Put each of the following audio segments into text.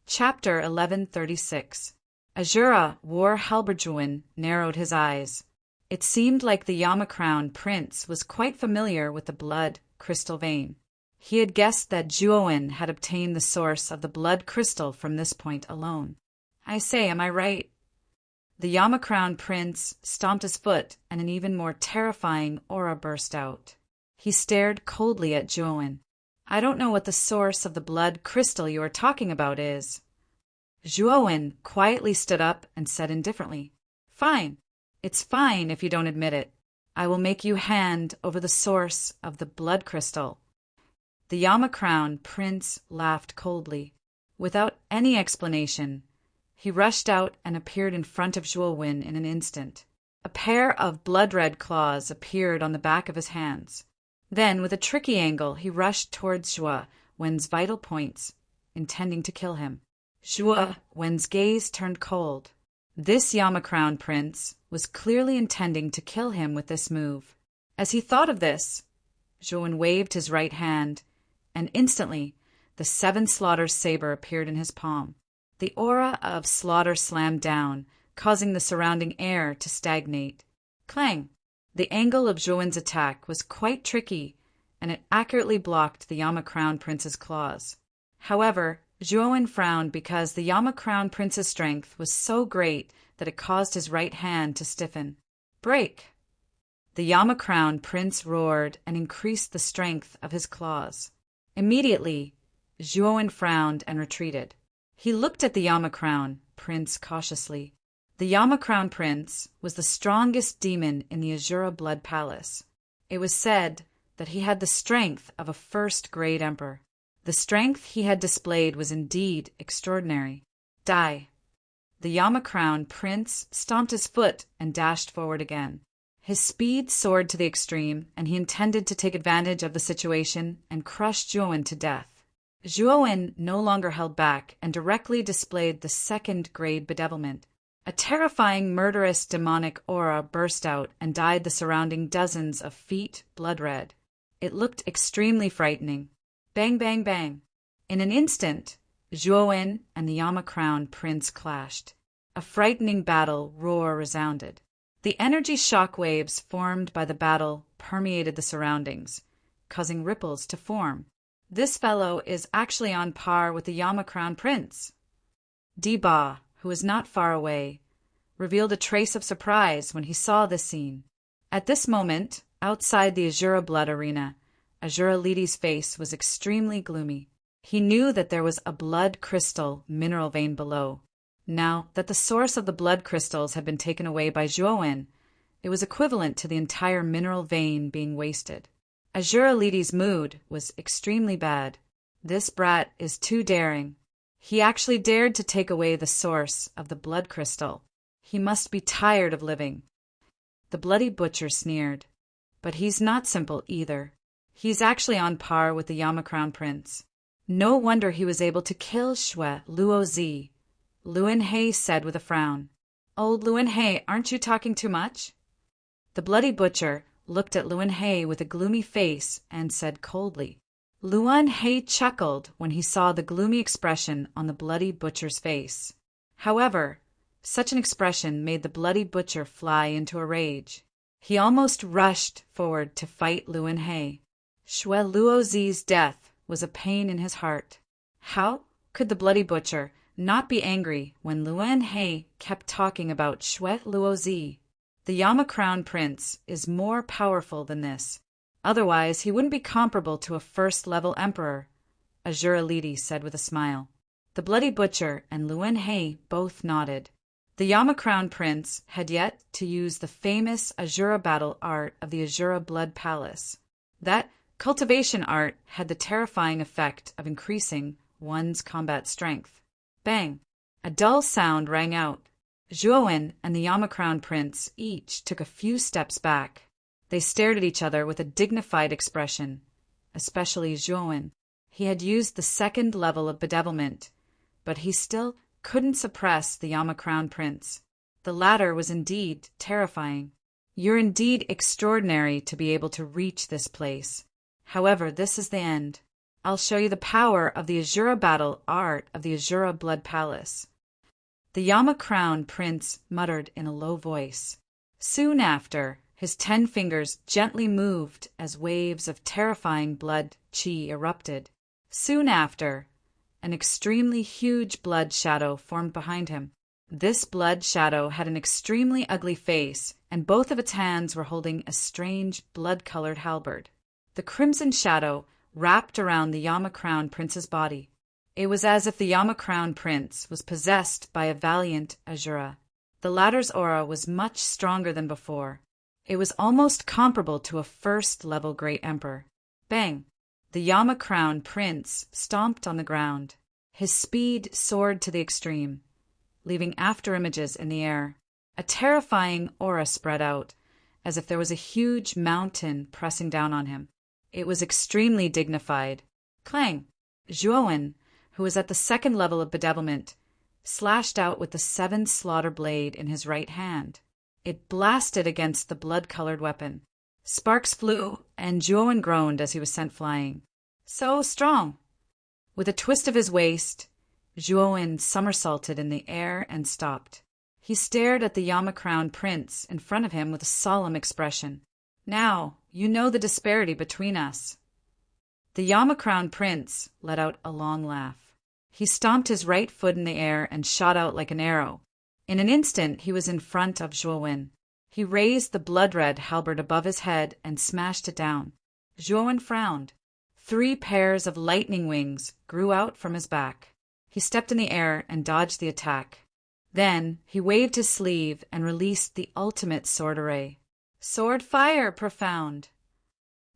Chapter 1136. Azura War Halberjuin narrowed his eyes. It seemed like the Yama-crown prince was quite familiar with the blood crystal vein. He had guessed that Zhuowen had obtained the source of the blood crystal from this point alone. I say, am I right? The Yama-crown prince stomped his foot, and an even more terrifying aura burst out. He stared coldly at Zhuowen. I don't know what the source of the blood crystal you are talking about is. Zhuowen quietly stood up and said indifferently, Fine. It's fine if you don't admit it. I will make you hand over the source of the blood crystal. The Yama-crown prince laughed coldly. Without any explanation, he rushed out and appeared in front of Zhuowen in an instant. A pair of blood-red claws appeared on the back of his hands. Then, with a tricky angle, he rushed towards Zhuowen's vital points, intending to kill him. Zhuowen's gaze turned cold. This Yama-crown prince was clearly intending to kill him with this move. As he thought of this, Zhuowen waved his right hand, and instantly the seven slaughter saber appeared in his palm. The aura of slaughter slammed down, causing the surrounding air to stagnate. Clang! The angle of Zhuowen's attack was quite tricky, and it accurately blocked the Yama-crown prince's claws. However, Zhuowen frowned because the Yama-crown prince's strength was so great that it caused his right hand to stiffen. Break! The Yama-crown prince roared and increased the strength of his claws. Immediately, Zhuowen frowned and retreated. He looked at the Yama-crown prince cautiously. The Yama-crown prince was the strongest demon in the Azura Blood Palace. It was said that he had the strength of a first-grade emperor. The strength he had displayed was indeed extraordinary. Die! The Yama-crown prince stomped his foot and dashed forward again. His speed soared to the extreme, and he intended to take advantage of the situation and crush Zhuowen to death. Zhuowen no longer held back and directly displayed the second-grade bedevilment. A terrifying, murderous, demonic aura burst out and dyed the surrounding dozens of feet blood-red. It looked extremely frightening. Bang, bang, bang. In an instant, Zhuowen and the Yama-crown prince clashed. A frightening battle roar resounded. The energy shock waves formed by the battle permeated the surroundings, causing ripples to form. This fellow is actually on par with the Yama-crown prince. Deba, who was not far away, revealed a trace of surprise when he saw this scene. At this moment, outside the Azura Blood Arena, Azura Lidi's face was extremely gloomy. He knew that there was a blood crystal mineral vein below. Now that the source of the blood crystals had been taken away by Zhuowen, it was equivalent to the entire mineral vein being wasted. Azura Lidi's mood was extremely bad. This brat is too daring. He actually dared to take away the source of the blood crystal. He must be tired of living. The Bloody Butcher sneered. But he's not simple either. He's actually on par with the Yama-crown prince. No wonder he was able to kill Shui Luozi. Luanhe said with a frown. Old Luanhe, aren't you talking too much? The Bloody Butcher looked at Luanhe with a gloomy face and said coldly. Luanhe chuckled when he saw the gloomy expression on the Bloody Butcher's face. However, such an expression made the Bloody Butcher fly into a rage. He almost rushed forward to fight Luanhe. Shui Luozi's death was a pain in his heart. How could the Bloody Butcher not be angry when Luanhe kept talking about Shui Luozi? The Yama-crown prince is more powerful than this. Otherwise, he wouldn't be comparable to a first-level emperor, Azura Lidi said with a smile. The Bloody Butcher and Luanhe both nodded. The Yama-crown prince had yet to use the famous Azura battle art of the Azura Blood Palace. That cultivation art had the terrifying effect of increasing one's combat strength. Bang! A dull sound rang out. Zhuowen and the Yama-crown prince each took a few steps back. They stared at each other with a dignified expression, especially Zhuowen. He had used the second level of bedevilment, but he still couldn't suppress the Yama-crown prince. The latter was indeed terrifying. You're indeed extraordinary to be able to reach this place. However, this is the end. I'll show you the power of the Azura battle art of the Azura Blood Palace." The Yama Crown Prince muttered in a low voice. Soon after, his 10 fingers gently moved as waves of terrifying blood chi erupted. Soon after, an extremely huge blood shadow formed behind him. This blood shadow had an extremely ugly face, and both of its hands were holding a strange blood-colored halberd. The crimson shadow wrapped around the Yama Crown Prince's body. It was as if the Yama Crown Prince was possessed by a valiant Azura. The latter's aura was much stronger than before. It was almost comparable to a first-level Great Emperor. Bang! The Yama Crown Prince stomped on the ground. His speed soared to the extreme, leaving afterimages in the air. A terrifying aura spread out, as if there was a huge mountain pressing down on him. It was extremely dignified. Clang! Zhuowen, who was at the 2nd level of bedevilment, slashed out with the 7th slaughter blade in his right hand. It blasted against the blood-colored weapon. Sparks flew, and Zhuowen groaned as he was sent flying. So strong! With a twist of his waist, Zhuowen somersaulted in the air and stopped. He stared at the Yama Crown Prince in front of him with a solemn expression. "Now, you know the disparity between us." The Yama Crown Prince let out a long laugh. He stomped his right foot in the air and shot out like an arrow. In an instant he was in front of Zhuowen. He raised the blood-red halberd above his head and smashed it down. Zhuowen frowned. 3 pairs of lightning wings grew out from his back. He stepped in the air and dodged the attack. Then he waved his sleeve and released the ultimate sword array. Sword fire profound!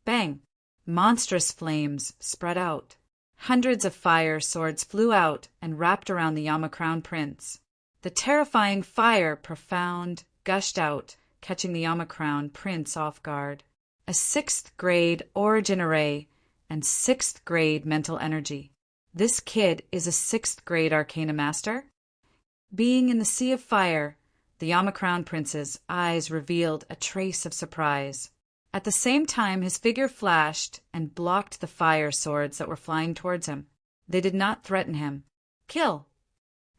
Bang! Monstrous flames spread out. Hundreds of fire swords flew out and wrapped around the Yama Crown Prince. The terrifying fire profound gushed out, catching the Yama Crown Prince off guard. A 6th grade origin array and 6th grade mental energy. This kid is a 6th grade Arcana Master? Being in the sea of fire, the Yama Crown Prince's eyes revealed a trace of surprise. At the same time, his figure flashed and blocked the fire swords that were flying towards him. They did not threaten him. Kill!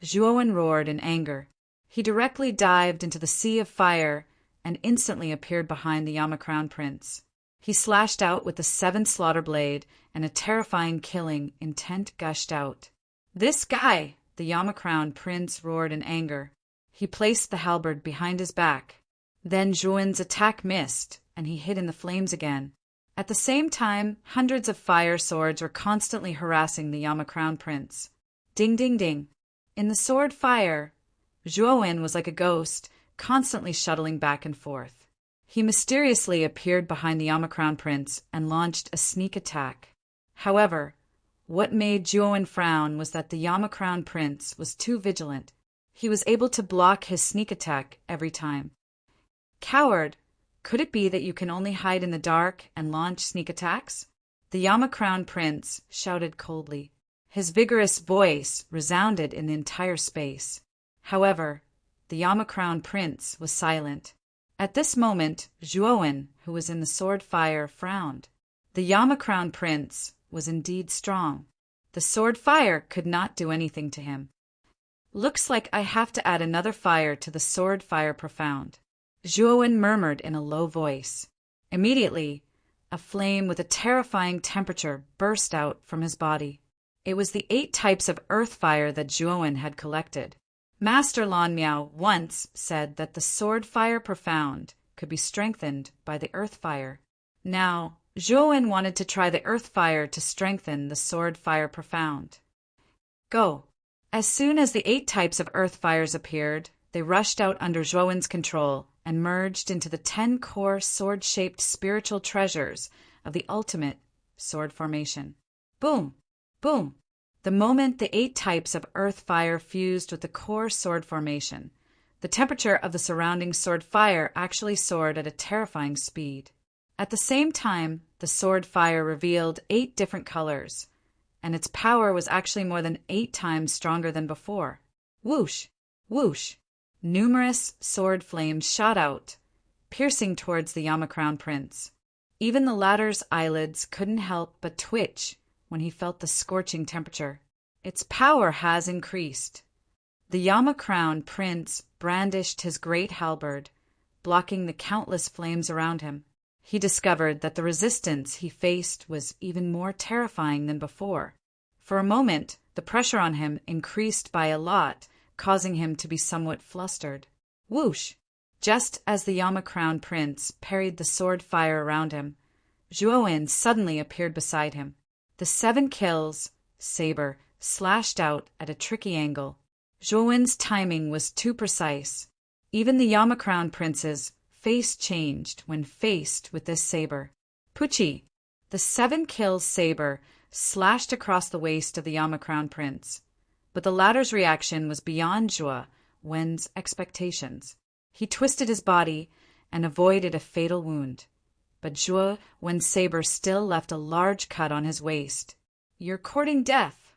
Zhuowen roared in anger. He directly dived into the sea of fire and instantly appeared behind the Yama Crown Prince. He slashed out with the 7th slaughter blade, and a terrifying killing intent gushed out. "This guy!" the Yama Crown Prince roared in anger. He placed the halberd behind his back. Then Zhuowen's attack missed, and he hid in the flames again. At the same time, hundreds of fire swords were constantly harassing the Yama Crown Prince. Ding, ding, ding. In the sword fire, Zhuowen was like a ghost, constantly shuttling back and forth. He mysteriously appeared behind the Yama Crown Prince and launched a sneak attack. However, what made Zhuowen frown was that the Yama Crown Prince was too vigilant. He was able to block his sneak attack every time. Coward! Could it be that you can only hide in the dark and launch sneak attacks? The Yama Crown Prince shouted coldly. His vigorous voice resounded in the entire space. However, the Yama Crown Prince was silent. At this moment, Zhuowen, who was in the sword fire, frowned. The Yama Crown Prince was indeed strong. The sword fire could not do anything to him. Looks like I have to add another fire to the sword fire profound, Zhuowen murmured in a low voice. Immediately, a flame with a terrifying temperature burst out from his body. It was the 8 types of earth fire that Zhuowen had collected. Master Lan Miao once said that the sword fire profound could be strengthened by the earth fire. Now, Zhuowen wanted to try the earth fire to strengthen the sword fire profound. Go! As soon as the 8 types of earth fires appeared, they rushed out under Zhuowen's control and merged into the 10 core sword-shaped spiritual treasures of the ultimate sword formation. Boom! Boom! The moment the 8 types of earth fire fused with the core sword formation, the temperature of the surrounding sword fire actually soared at a terrifying speed. At the same time, the sword fire revealed 8 different colors, and its power was actually more than 8 times stronger than before. Whoosh! Whoosh! Numerous sword flames shot out, piercing towards the Yama Crown Prince. Even the latter's eyelids couldn't help but twitch when he felt the scorching temperature. Its power has increased. The Yama Crown Prince brandished his great halberd, blocking the countless flames around him. He discovered that the resistance he faced was even more terrifying than before. For a moment, the pressure on him increased by a lot, causing him to be somewhat flustered. Whoosh! Just as the Yama Crown Prince parried the sword fire around him, Zhuowen suddenly appeared beside him. The 7 kills saber slashed out at a tricky angle. Zhuowen's timing was too precise. Even the Yama Crown Prince's face changed when faced with this saber. Puchi! The 7 kills saber slashed across the waist of the Yama Crown Prince, but the latter's reaction was beyond Zhuo Wen's expectations. He twisted his body and avoided a fatal wound, but Zhuo Wen's saber still left a large cut on his waist. "You're courting death."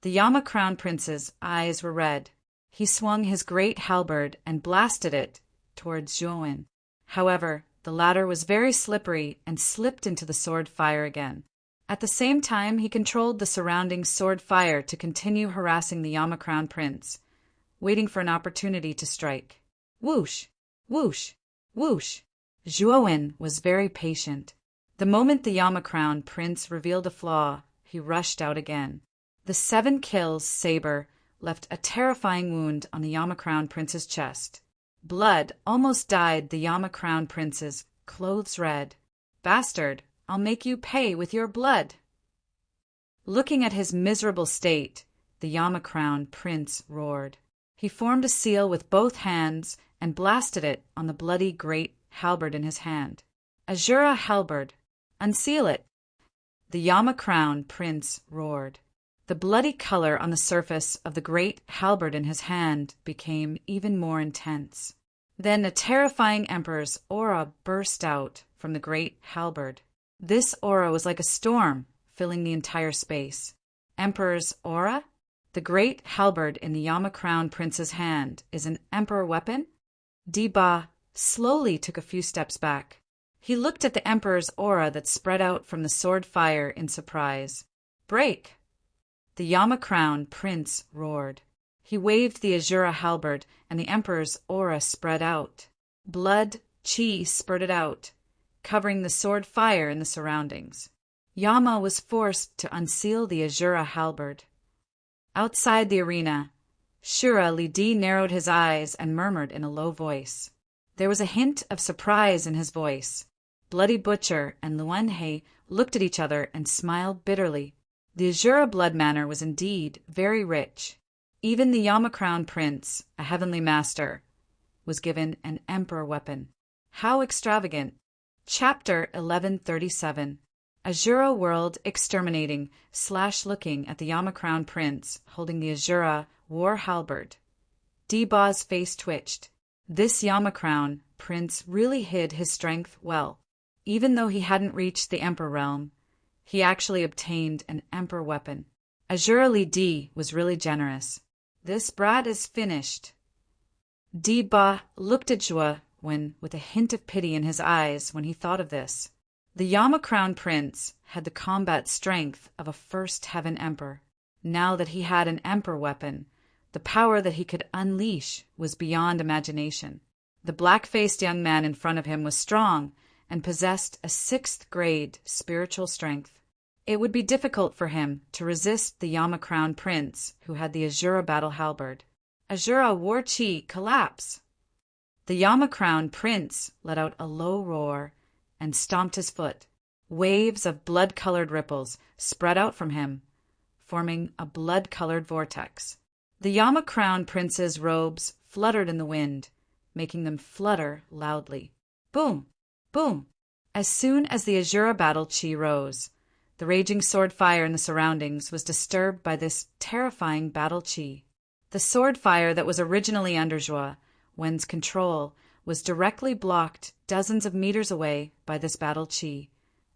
The Yama Crown Prince's eyes were red. He swung his great halberd and blasted it towards Zhuowen. However, the latter was very slippery and slipped into the sword fire again. At the same time, he controlled the surrounding sword fire to continue harassing the Yama Crown Prince, waiting for an opportunity to strike. Whoosh! Whoosh! Whoosh! Zhuowen was very patient. The moment the Yama Crown Prince revealed a flaw, he rushed out again. The 7 kills saber left a terrifying wound on the Yama Crown Prince's chest. Blood almost dyed the Yama Crown Prince's clothes red. "Bastard, I'll make you pay with your blood." Looking at his miserable state, the Yama Crown Prince roared. He formed a seal with both hands and blasted it on the bloody great halberd in his hand. "Azura halberd, unseal it." The Yama Crown Prince roared. The bloody color on the surface of the great halberd in his hand became even more intense. Then a terrifying emperor's aura burst out from the great halberd. This aura was like a storm, filling the entire space. Emperor's aura? The great halberd in the Yama Crown Prince's hand is an emperor weapon? Diba slowly took a few steps back. He looked at the emperor's aura that spread out from the sword fire in surprise. "Break!" The Yama Crown Prince roared. He waved the Azura halberd, and the emperor's aura spread out. Blood, chi spurted out, covering the sword fire in the surroundings. Yama was forced to unseal the Azura halberd. Outside the arena, Shura Li Di narrowed his eyes and murmured in a low voice. There was a hint of surprise in his voice. Bloody Butcher and Luan He looked at each other and smiled bitterly. The Azura blood manor was indeed very rich. Even the Yama Crown Prince, a heavenly master, was given an emperor weapon. How extravagant! Chapter 1137. Azura World exterminating / looking at the Yama Crown Prince holding the Azura war halberd. Diba's face twitched. This Yama Crown Prince really hid his strength well. Even though he hadn't reached the emperor realm, he actually obtained an emperor weapon. Azura Li Di was really generous. "This brat is finished." Diba looked at Zhuo Wen with a hint of pity in his eyes when he thought of this. The Yama Crown Prince had the combat strength of a first heaven emperor. Now that he had an emperor weapon, the power that he could unleash was beyond imagination. The black-faced young man in front of him was strong and possessed a 6th grade spiritual strength. It would be difficult for him to resist the Yama Crown Prince who had the Azura battle halberd. "Azura war chi, collapse!" The Yama Crown Prince let out a low roar and stomped his foot. Waves of blood-colored ripples spread out from him, forming a blood-colored vortex. The Yama Crown Prince's robes fluttered in the wind, making them flutter loudly. Boom! Boom! As soon as the Azura battle chi rose, the raging sword fire in the surroundings was disturbed by this terrifying battle chi. The sword fire that was originally under Zhuo Wen's control was directly blocked dozens of meters away by this battle chi,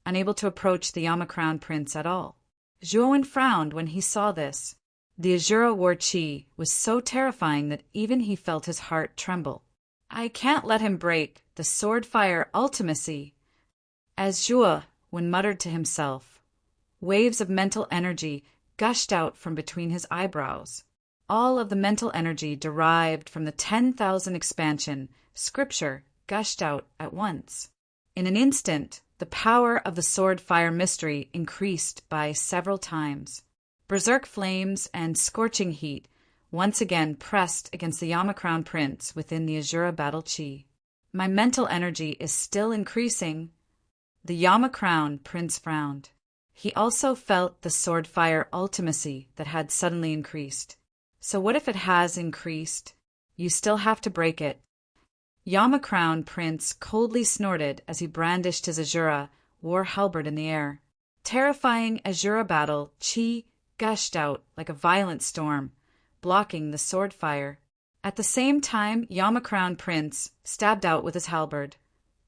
unable to approach the Yama Crown Prince at all. Zhuo Wen frowned when he saw this. The Azura war chi was so terrifying that even he felt his heart tremble. "I can't let him break the sword fire ultimacy." As Zhuo Wen muttered to himself, Waves of mental energy gushed out from between his eyebrows. All of the mental energy derived from the 10,000 expansion scripture gushed out at once. In an instant, the power of the sword fire mystery increased by several times. Berserk flames and scorching heat once again pressed against the Yama Crown Prince within the Azura battle chi. My mental energy is still increasing. The Yama Crown Prince frowned. He also felt the sword fire ultimacy that had suddenly increased. So what if it has increased? You still have to break it. Yama Crown Prince coldly snorted as he brandished his Azura war halberd in the air. Terrifying Azura battle chi gushed out like a violent storm, blocking the sword fire. At the same time, Yama Crown Prince stabbed out with his halberd,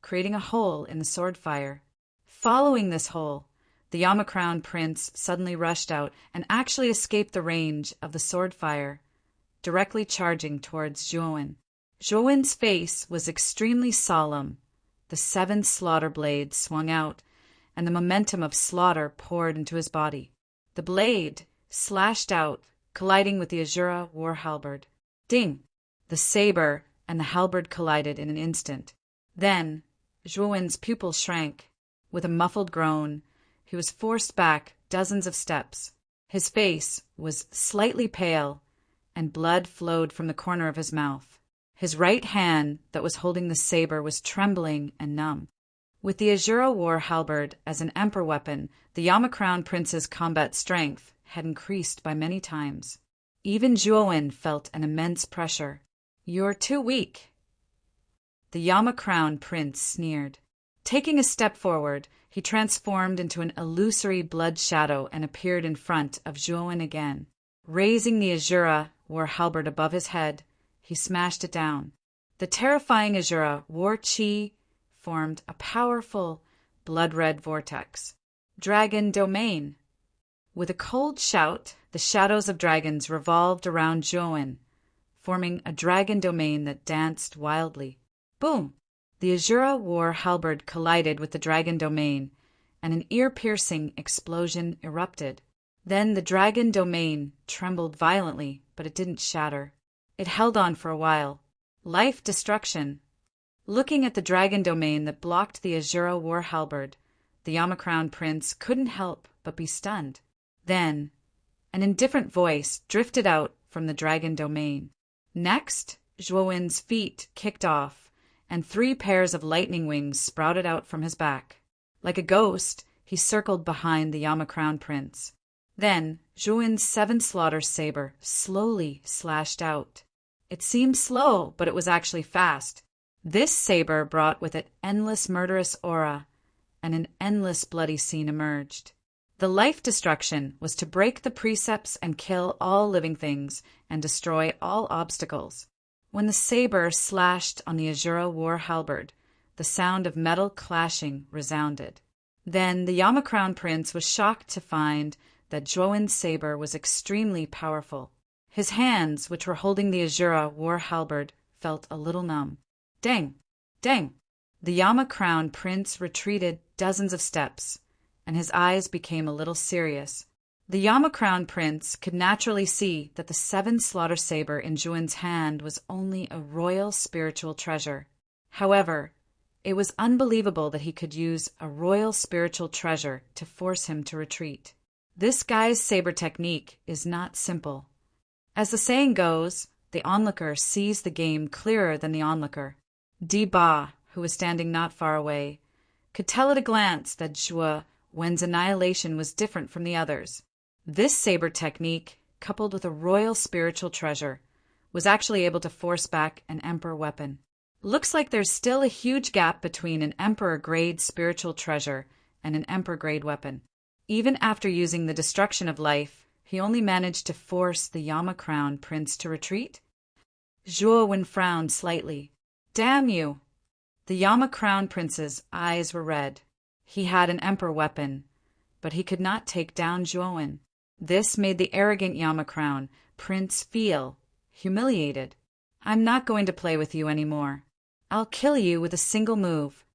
creating a hole in the sword fire. Following this hole, the Yama Crown Prince suddenly rushed out and actually escaped the range of the sword fire, directly charging towards Zhuowen. Zhuowen's face was extremely solemn. The 7 slaughter blades swung out, and the momentum of slaughter poured into his body. The blade slashed out, colliding with the Azura war halberd. Ding! The saber and the halberd collided in an instant. Then, Zhuowen's pupil shrank. With a muffled groan, he was forced back dozens of steps. His face was slightly pale, and blood flowed from the corner of his mouth. His right hand that was holding the saber was trembling and numb. With the Azura war halberd as an emperor weapon, the Yama Crown Prince's combat strength had increased by many times. Even Zhuowen felt an immense pressure. "You're too weak." The Yama Crown Prince sneered. Taking a step forward, he transformed into an illusory blood shadow and appeared in front of Zhuowen again. Raising the Azura war halberd above his head, he smashed it down. The terrifying Azura war chi formed a powerful, blood-red vortex. Dragon Domain! With a cold shout, the shadows of dragons revolved around Zhuowen, forming a dragon domain that danced wildly. Boom! The Azura war halberd collided with the dragon domain, and an ear-piercing explosion erupted. Then the dragon domain trembled violently, but it didn't shatter. It held on for a while. Life destruction. Looking at the dragon domain that blocked the Azura war halberd, the Yama Crown Prince couldn't help but be stunned. Then, an indifferent voice drifted out from the dragon domain. Next, Zhuowen's feet kicked off, and 3 pairs of lightning wings sprouted out from his back. Like a ghost, he circled behind the Yama Crown Prince. Then, Zhuowen's 7 slaughter saber slowly slashed out. It seemed slow, but it was actually fast. This saber brought with it endless murderous aura, and an endless bloody scene emerged. The life destruction was to break the precepts and kill all living things and destroy all obstacles. When the saber slashed on the Azura war halberd, the sound of metal clashing resounded. Then the Yama Crown Prince was shocked to find that Zhuowen's saber was extremely powerful. His hands, which were holding the Azura war halberd, felt a little numb. Dang! Dang! The Yama Crown Prince retreated dozens of steps, and his eyes became a little serious. The Yama Crown Prince could naturally see that the 7 slaughter saber in Zhuowen's hand was only a royal spiritual treasure. However, it was unbelievable that he could use a royal spiritual treasure to force him to retreat. This guy's saber technique is not simple. As the saying goes, the onlooker sees the game clearer than the onlooker. Di Ba, who was standing not far away, could tell at a glance that Zhuowen's annihilation was different from the others. This saber technique, coupled with a royal spiritual treasure, was actually able to force back an emperor weapon. Looks like there's still a huge gap between an emperor-grade spiritual treasure and an emperor-grade weapon. Even after using the destruction of life, he only managed to force the Yama Crown Prince to retreat. Zhuowen frowned slightly. Damn you! The Yama Crown Prince's eyes were red. He had an emperor weapon, but he could not take down Zhuowen. This made the arrogant Yama Crown Prince feel humiliated. I'm not going to play with you anymore. I'll kill you with a single move.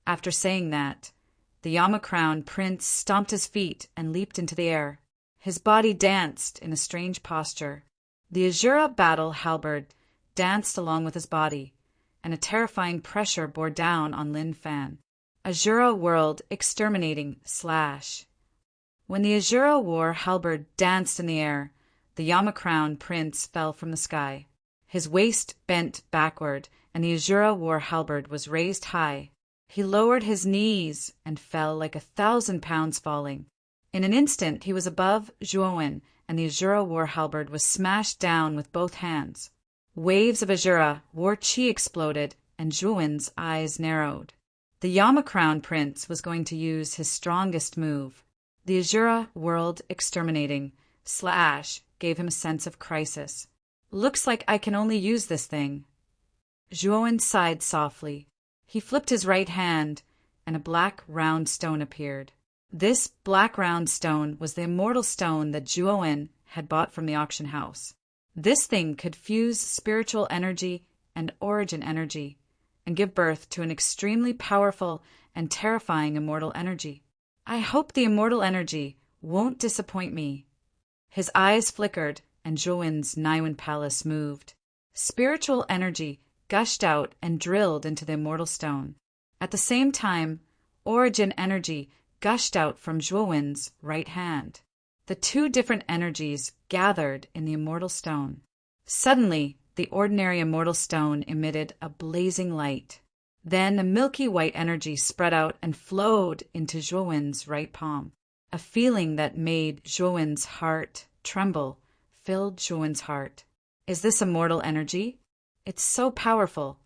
After saying that, the Yama Crown Prince stomped his feet and leaped into the air. His body danced in a strange posture. The Azura battle halberd danced along with his body, and a terrifying pressure bore down on Lin Fan. Azura World Exterminating Slash. When the Azura war halberd danced in the air, the Yama Crown Prince fell from the sky. His waist bent backward, and the Azura war halberd was raised high. He lowered his knees and fell like 1,000 pounds falling. In an instant he was above Zhuowen, and the Azura war halberd was smashed down with both hands. Waves of Azura war chi exploded, and Zhuowen's eyes narrowed. The Yama Crown Prince was going to use his strongest move. The Azura World Exterminating Slash gave him a sense of crisis. Looks like I can only use this thing. Zhuowen sighed softly. He flipped his right hand, and a black round stone appeared. This black round stone was the immortal stone that Zhuowen had bought from the auction house. This thing could fuse spiritual energy and origin energy, and give birth to an extremely powerful and terrifying immortal energy. I hope the immortal energy won't disappoint me. His eyes flickered, and Zhuowen's Naiwen Palace moved. Spiritual energy gushed out and drilled into the immortal stone. At the same time, origin energy gushed out from Zhuowen's right hand. The two different energies gathered in the immortal stone. Suddenly, the ordinary immortal stone emitted a blazing light. Then a milky white energy spread out and flowed into Zhuowen's right palm. A feeling that made Zhuowen's heart tremble filled Zhuowen's heart. Is this immortal energy? It's so powerful.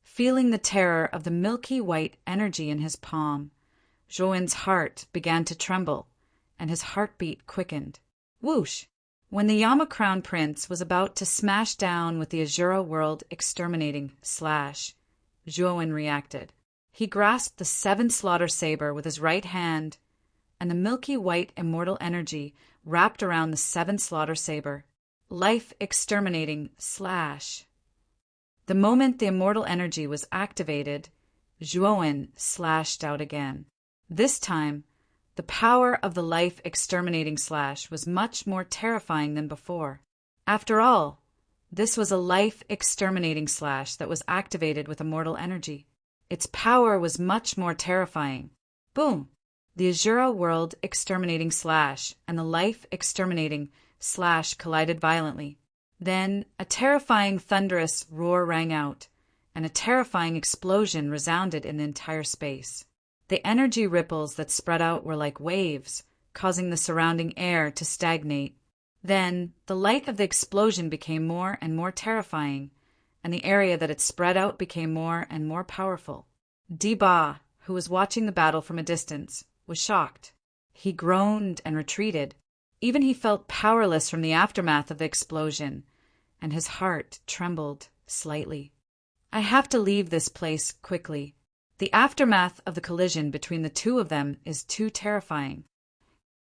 Feeling the terror of the milky white energy in his palm, Zhuowen's heart began to tremble, and his heartbeat quickened. Whoosh! When the Yama Crown Prince was about to smash down with the Azura World Exterminating Slash, Zhuowen reacted. He grasped the 7 slaughter saber with his right hand, and the milky white immortal energy wrapped around the 7 slaughter saber. Life Exterminating Slash. The moment the immortal energy was activated, Zhuowen slashed out again. This time, the power of the life exterminating slash was much more terrifying than before. After all, this was a life exterminating slash that was activated with immortal energy. Its power was much more terrifying. Boom! The Azura World Exterminating Slash and the life exterminating slash collided violently. Then a terrifying thunderous roar rang out, and a terrifying explosion resounded in the entire space. The energy ripples that spread out were like waves, causing the surrounding air to stagnate. Then the light of the explosion became more and more terrifying, and the area that it spread out became more and more powerful. Diba, who was watching the battle from a distance, was shocked. He groaned and retreated. Even he felt powerless from the aftermath of the explosion, and his heart trembled slightly. I have to leave this place quickly. The aftermath of the collision between the two of them is too terrifying.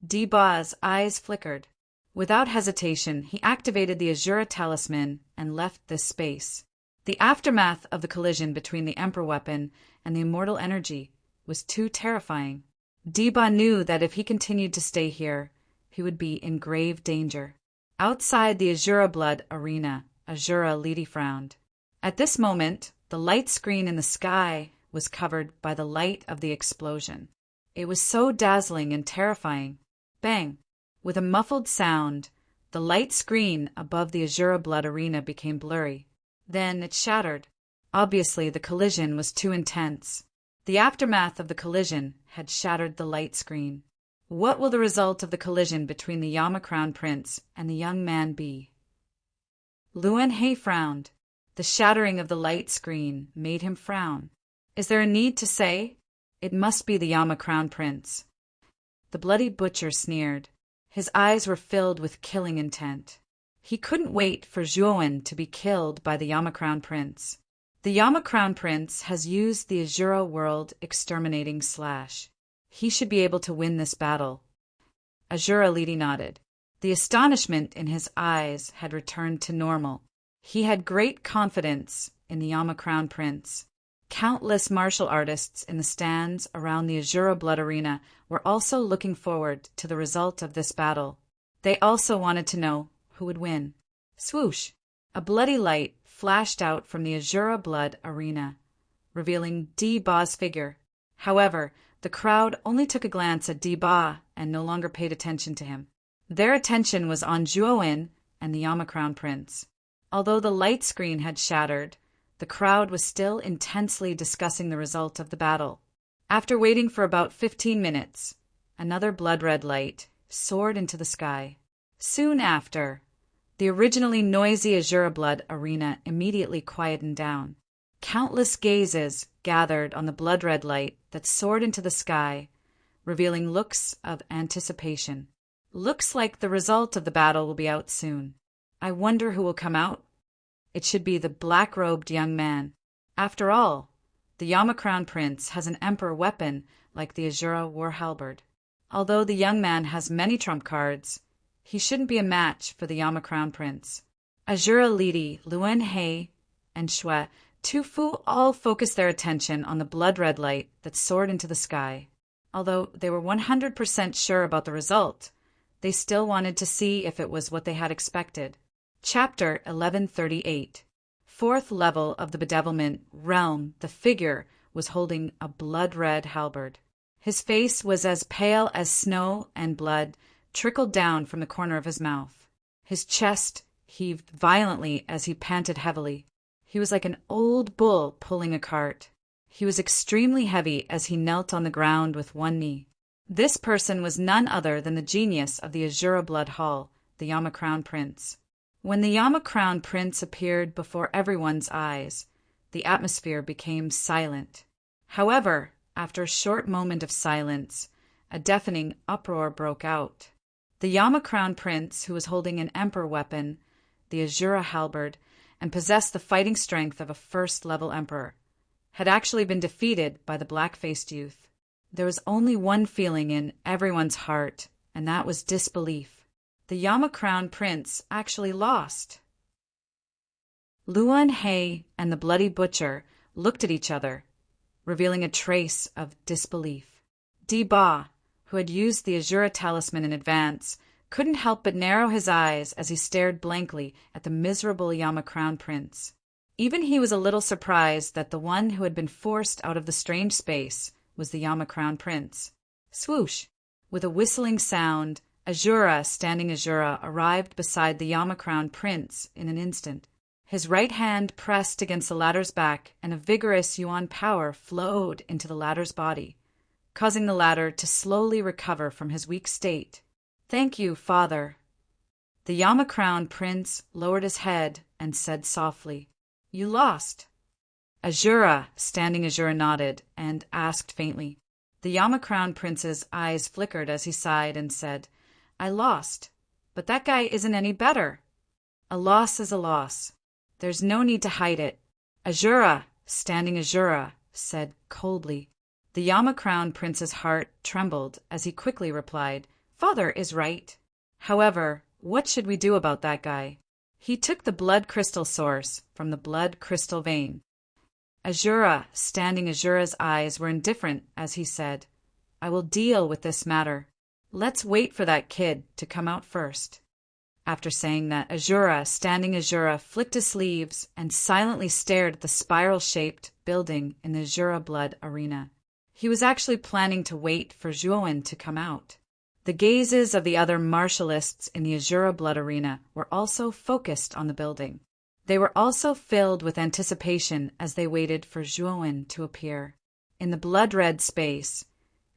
Diba's eyes flickered. Without hesitation, he activated the Azura talisman and left this space. The aftermath of the collision between the Emperor weapon and the immortal energy was too terrifying. Diba knew that if he continued to stay here, he would be in grave danger. Outside the Azura Blood arena, Azura Lidi frowned. At this moment, the light screen in the sky was covered by the light of the explosion. It was so dazzling and terrifying. Bang! With a muffled sound, the light screen above the Azura Blood arena became blurry. Then it shattered. Obviously, the collision was too intense. The aftermath of the collision had shattered the light screen. What will the result of the collision between the Yama Crown Prince and the young man be? Luan He frowned. The shattering of the light screen made him frown. Is there a need to say? It must be the Yama Crown Prince. The bloody butcher sneered. His eyes were filled with killing intent. He couldn't wait for Zhuowen to be killed by the Yama Crown Prince. The Yama Crown Prince has used the Azura World Exterminating Slash. He should be able to win this battle. Azura Lidi nodded. The astonishment in his eyes had returned to normal. He had great confidence in the Yama Crown Prince. Countless martial artists in the stands around the Azura Blood Arena were also looking forward to the result of this battle. They also wanted to know who would win. Swoosh! A bloody light flashed out from the Azura Blood Arena, revealing Di-Ba's figure. However, the crowd only took a glance at Di-Ba and no longer paid attention to him. Their attention was on Zhuo-In and the Yama-Crown Prince. Although the light screen had shattered, the crowd was still intensely discussing the result of the battle. After waiting for about 15 minutes, another blood-red light soared into the sky. Soon after, the originally noisy Azura Blood Arena immediately quietened down. Countless gazes gathered on the blood-red light that soared into the sky, revealing looks of anticipation. Looks like the result of the battle will be out soon. I wonder who will come out. It should be the black-robed young man. After all, the Yama-Crown Prince has an emperor weapon like the Azura war halberd. Although the young man has many trump cards, he shouldn't be a match for the Yama-Crown Prince. Azura Lidi, Luan He, and Shui Tufu all focused their attention on the blood-red light that soared into the sky. Although they were 100% sure about the result, they still wanted to see if it was what they had expected. Chapter 1138. Fourth level of the bedevilment realm, the figure was holding a blood-red halberd. His face was as pale as snow, and blood trickled down from the corner of his mouth. His chest heaved violently as he panted heavily. He was like an old bull pulling a cart. He was extremely heavy as he knelt on the ground with one knee. This person was none other than the genius of the Azura Blood Hall, the Yama-Crown Prince. When the Yama-Crown Prince appeared before everyone's eyes, the atmosphere became silent. However, after a short moment of silence, a deafening uproar broke out. The Yama-Crown Prince, who was holding an emperor weapon, the Azura halberd, and possessed the fighting strength of a first-level emperor, had actually been defeated by the black-faced youth. There was only one feeling in everyone's heart, and that was disbelief. The Yama-Crown Prince actually lost. Luan He and the Bloody Butcher looked at each other, revealing a trace of disbelief. Di-Ba, who had used the Azura talisman in advance, couldn't help but narrow his eyes as he stared blankly at the miserable Yama-Crown Prince. Even he was a little surprised that the one who had been forced out of the strange space was the Yama-Crown Prince. Swoosh! With a whistling sound, Azura, standing Azura, arrived beside the Yama-Crown Prince in an instant. His right hand pressed against the latter's back, and a vigorous yuan power flowed into the latter's body, causing the latter to slowly recover from his weak state. "Thank you, father." The Yama-Crown Prince lowered his head and said softly, "You lost." Azura, standing Azura, nodded and asked faintly. The Yama-Crown Prince's eyes flickered as he sighed and said, "I lost, but that guy isn't any better." "A loss is a loss. There's no need to hide it." Azura, standing Azura, said coldly. The Yama-Crown Prince's heart trembled as he quickly replied, "Father is right. However, what should we do about that guy? He took the blood crystal source from the blood crystal vein." Azura, standing Azura's eyes were indifferent as he said, "I will deal with this matter. Let's wait for that kid to come out first." After saying that, Azura, standing Azura, flicked his sleeves and silently stared at the spiral-shaped building in the Azura Blood Arena. He was actually planning to wait for Zhuo-In to come out. The gazes of the other martialists in the Azura Blood Arena were also focused on the building. They were also filled with anticipation as they waited for Zhuo-In to appear. In the blood-red space,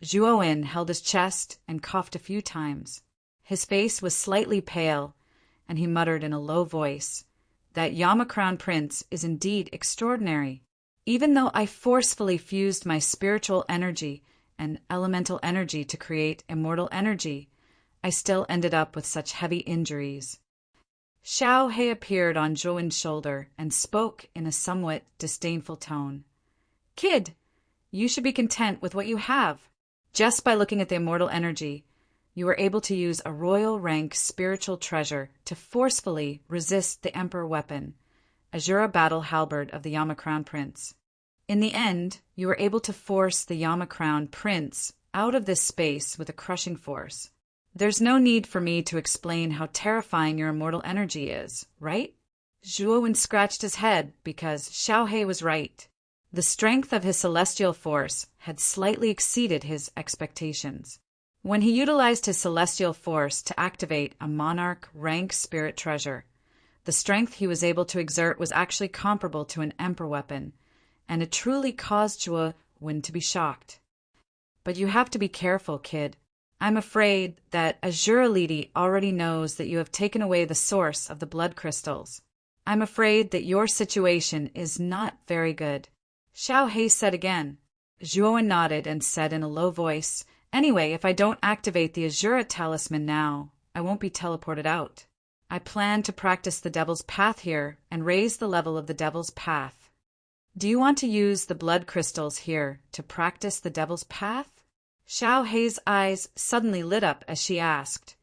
Zhuo-In held his chest and coughed a few times. His face was slightly pale, and he muttered in a low voice, "That Yama-Crown Prince is indeed extraordinary. Even though I forcefully fused my spiritual energy and elemental energy to create immortal energy, I still ended up with such heavy injuries." Xiao He appeared on Zhuo-In's shoulder and spoke in a somewhat disdainful tone. "Kid, you should be content with what you have. Just by looking at the immortal energy, you were able to use a royal rank spiritual treasure to forcefully resist the emperor weapon, Azura battle halberd of the Yama-Crown Prince. In the end, you were able to force the Yama Crown Prince out of this space with a crushing force. There's no need for me to explain how terrifying your immortal energy is, right? Zhuowen scratched his head because Xiaohei was right. The strength of his celestial force had slightly exceeded his expectations. When he utilized his celestial force to activate a monarch rank spirit treasure, the strength he was able to exert was actually comparable to an emperor weapon, and it truly caused Zhuowen to be shocked. But you have to be careful, kid. I'm afraid that Azura Lady already knows that you have taken away the source of the blood crystals. I'm afraid that your situation is not very good. Xiaohei said again. Zhuowen nodded and said in a low voice, Anyway, if I don't activate the Azura talisman now, I won't be teleported out. I plan to practice the Devil's Path here and raise the level of the Devil's Path. Do you want to use the blood crystals here to practice the Devil's Path? Xiaohei's eyes suddenly lit up as she asked.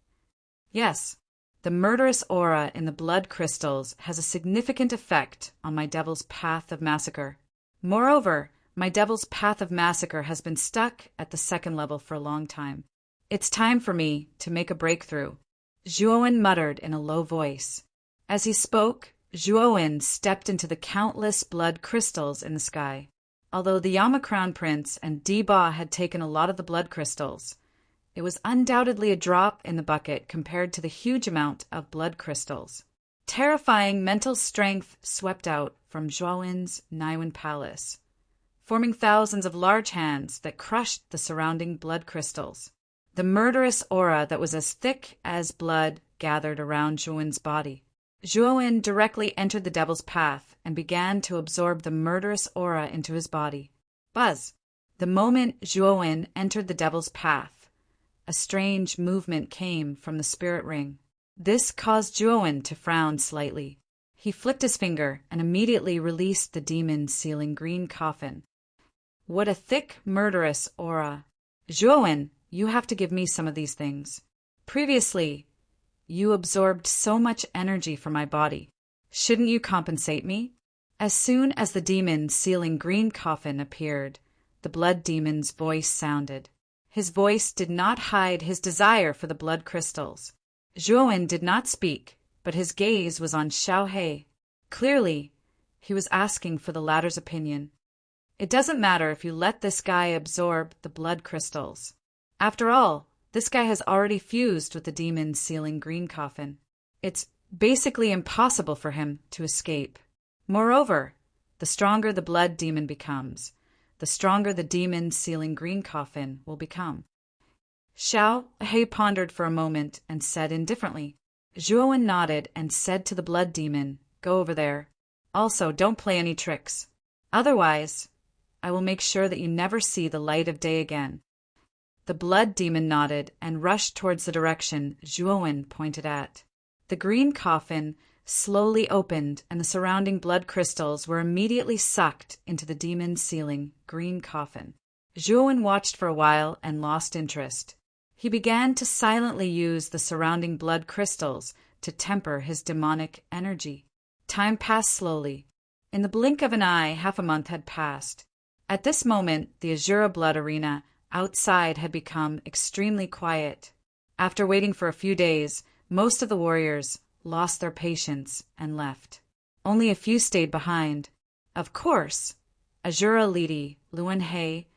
Yes, the murderous aura in the blood crystals has a significant effect on my Devil's Path of Massacre. Moreover, my Devil's Path of Massacre has been stuck at the second level for a long time. It's time for me to make a breakthrough, Zhuowen muttered in a low voice. As he spoke, Zhuowen stepped into the countless blood crystals in the sky. Although the Yama Crown Prince and Di Ba had taken a lot of the blood crystals, it was undoubtedly a drop in the bucket compared to the huge amount of blood crystals. Terrifying mental strength swept out from Zhuowen's Naiwen Palace, forming thousands of large hands that crushed the surrounding blood crystals. The murderous aura that was as thick as blood gathered around Zhuowen's body. Zhuowen directly entered the Devil's Path and began to absorb the murderous aura into his body. Buzz! The moment Zhuowen entered the Devil's Path, a strange movement came from the spirit ring. This caused Zhuowen to frown slightly. He flicked his finger and immediately released the demon-sealing green coffin. What a thick, murderous aura. Zhuowen, you have to give me some of these things. Previously, you absorbed so much energy from my body. Shouldn't you compensate me? As soon as the demon-sealing green coffin appeared, the blood demon's voice sounded. His voice did not hide his desire for the blood crystals. Zhuowen did not speak, but his gaze was on Xiaohei. Clearly, he was asking for the latter's opinion. It doesn't matter if you let this guy absorb the blood crystals. After all, this guy has already fused with the demon-sealing green coffin. It's basically impossible for him to escape. Moreover, the stronger the blood demon becomes, the stronger the demon-sealing green coffin will become. Xiaohei pondered for a moment and said indifferently. Zhuowen nodded and said to the blood demon, Go over there. Also, don't play any tricks. Otherwise, I will make sure that you never see the light of day again. The blood demon nodded and rushed towards the direction Zhuowen pointed at. The green coffin slowly opened and the surrounding blood crystals were immediately sucked into the demon-sealing green coffin. Zhuowen watched for a while and lost interest. He began to silently use the surrounding blood crystals to temper his demonic energy. Time passed slowly. In the blink of an eye, half a month had passed. At this moment, the Azura blood arena outside had become extremely quiet. After waiting for a few days, most of the warriors lost their patience and left. Only a few stayed behind. Of course, Azura Lady, Luan He,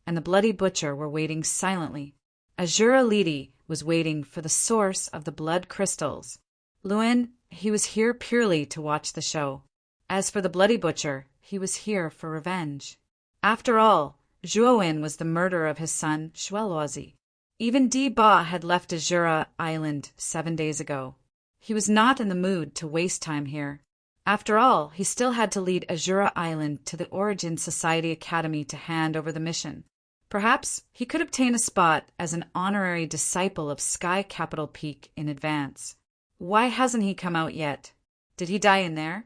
and the Bloody Butcher were waiting silently. Azura Lady was waiting for the source of the blood crystals. Luan, he was here purely to watch the show. As for the Bloody Butcher, he was here for revenge. After all, Zhuowen was the murderer of his son, Xueluozi. Even Di Ba had left Azura Island 7 days ago. He was not in the mood to waste time here. After all, he still had to lead Azura Island to the Origin Society Academy to hand over the mission. Perhaps he could obtain a spot as an honorary disciple of Sky Capital Peak in advance. Why hasn't he come out yet? Did he die in there?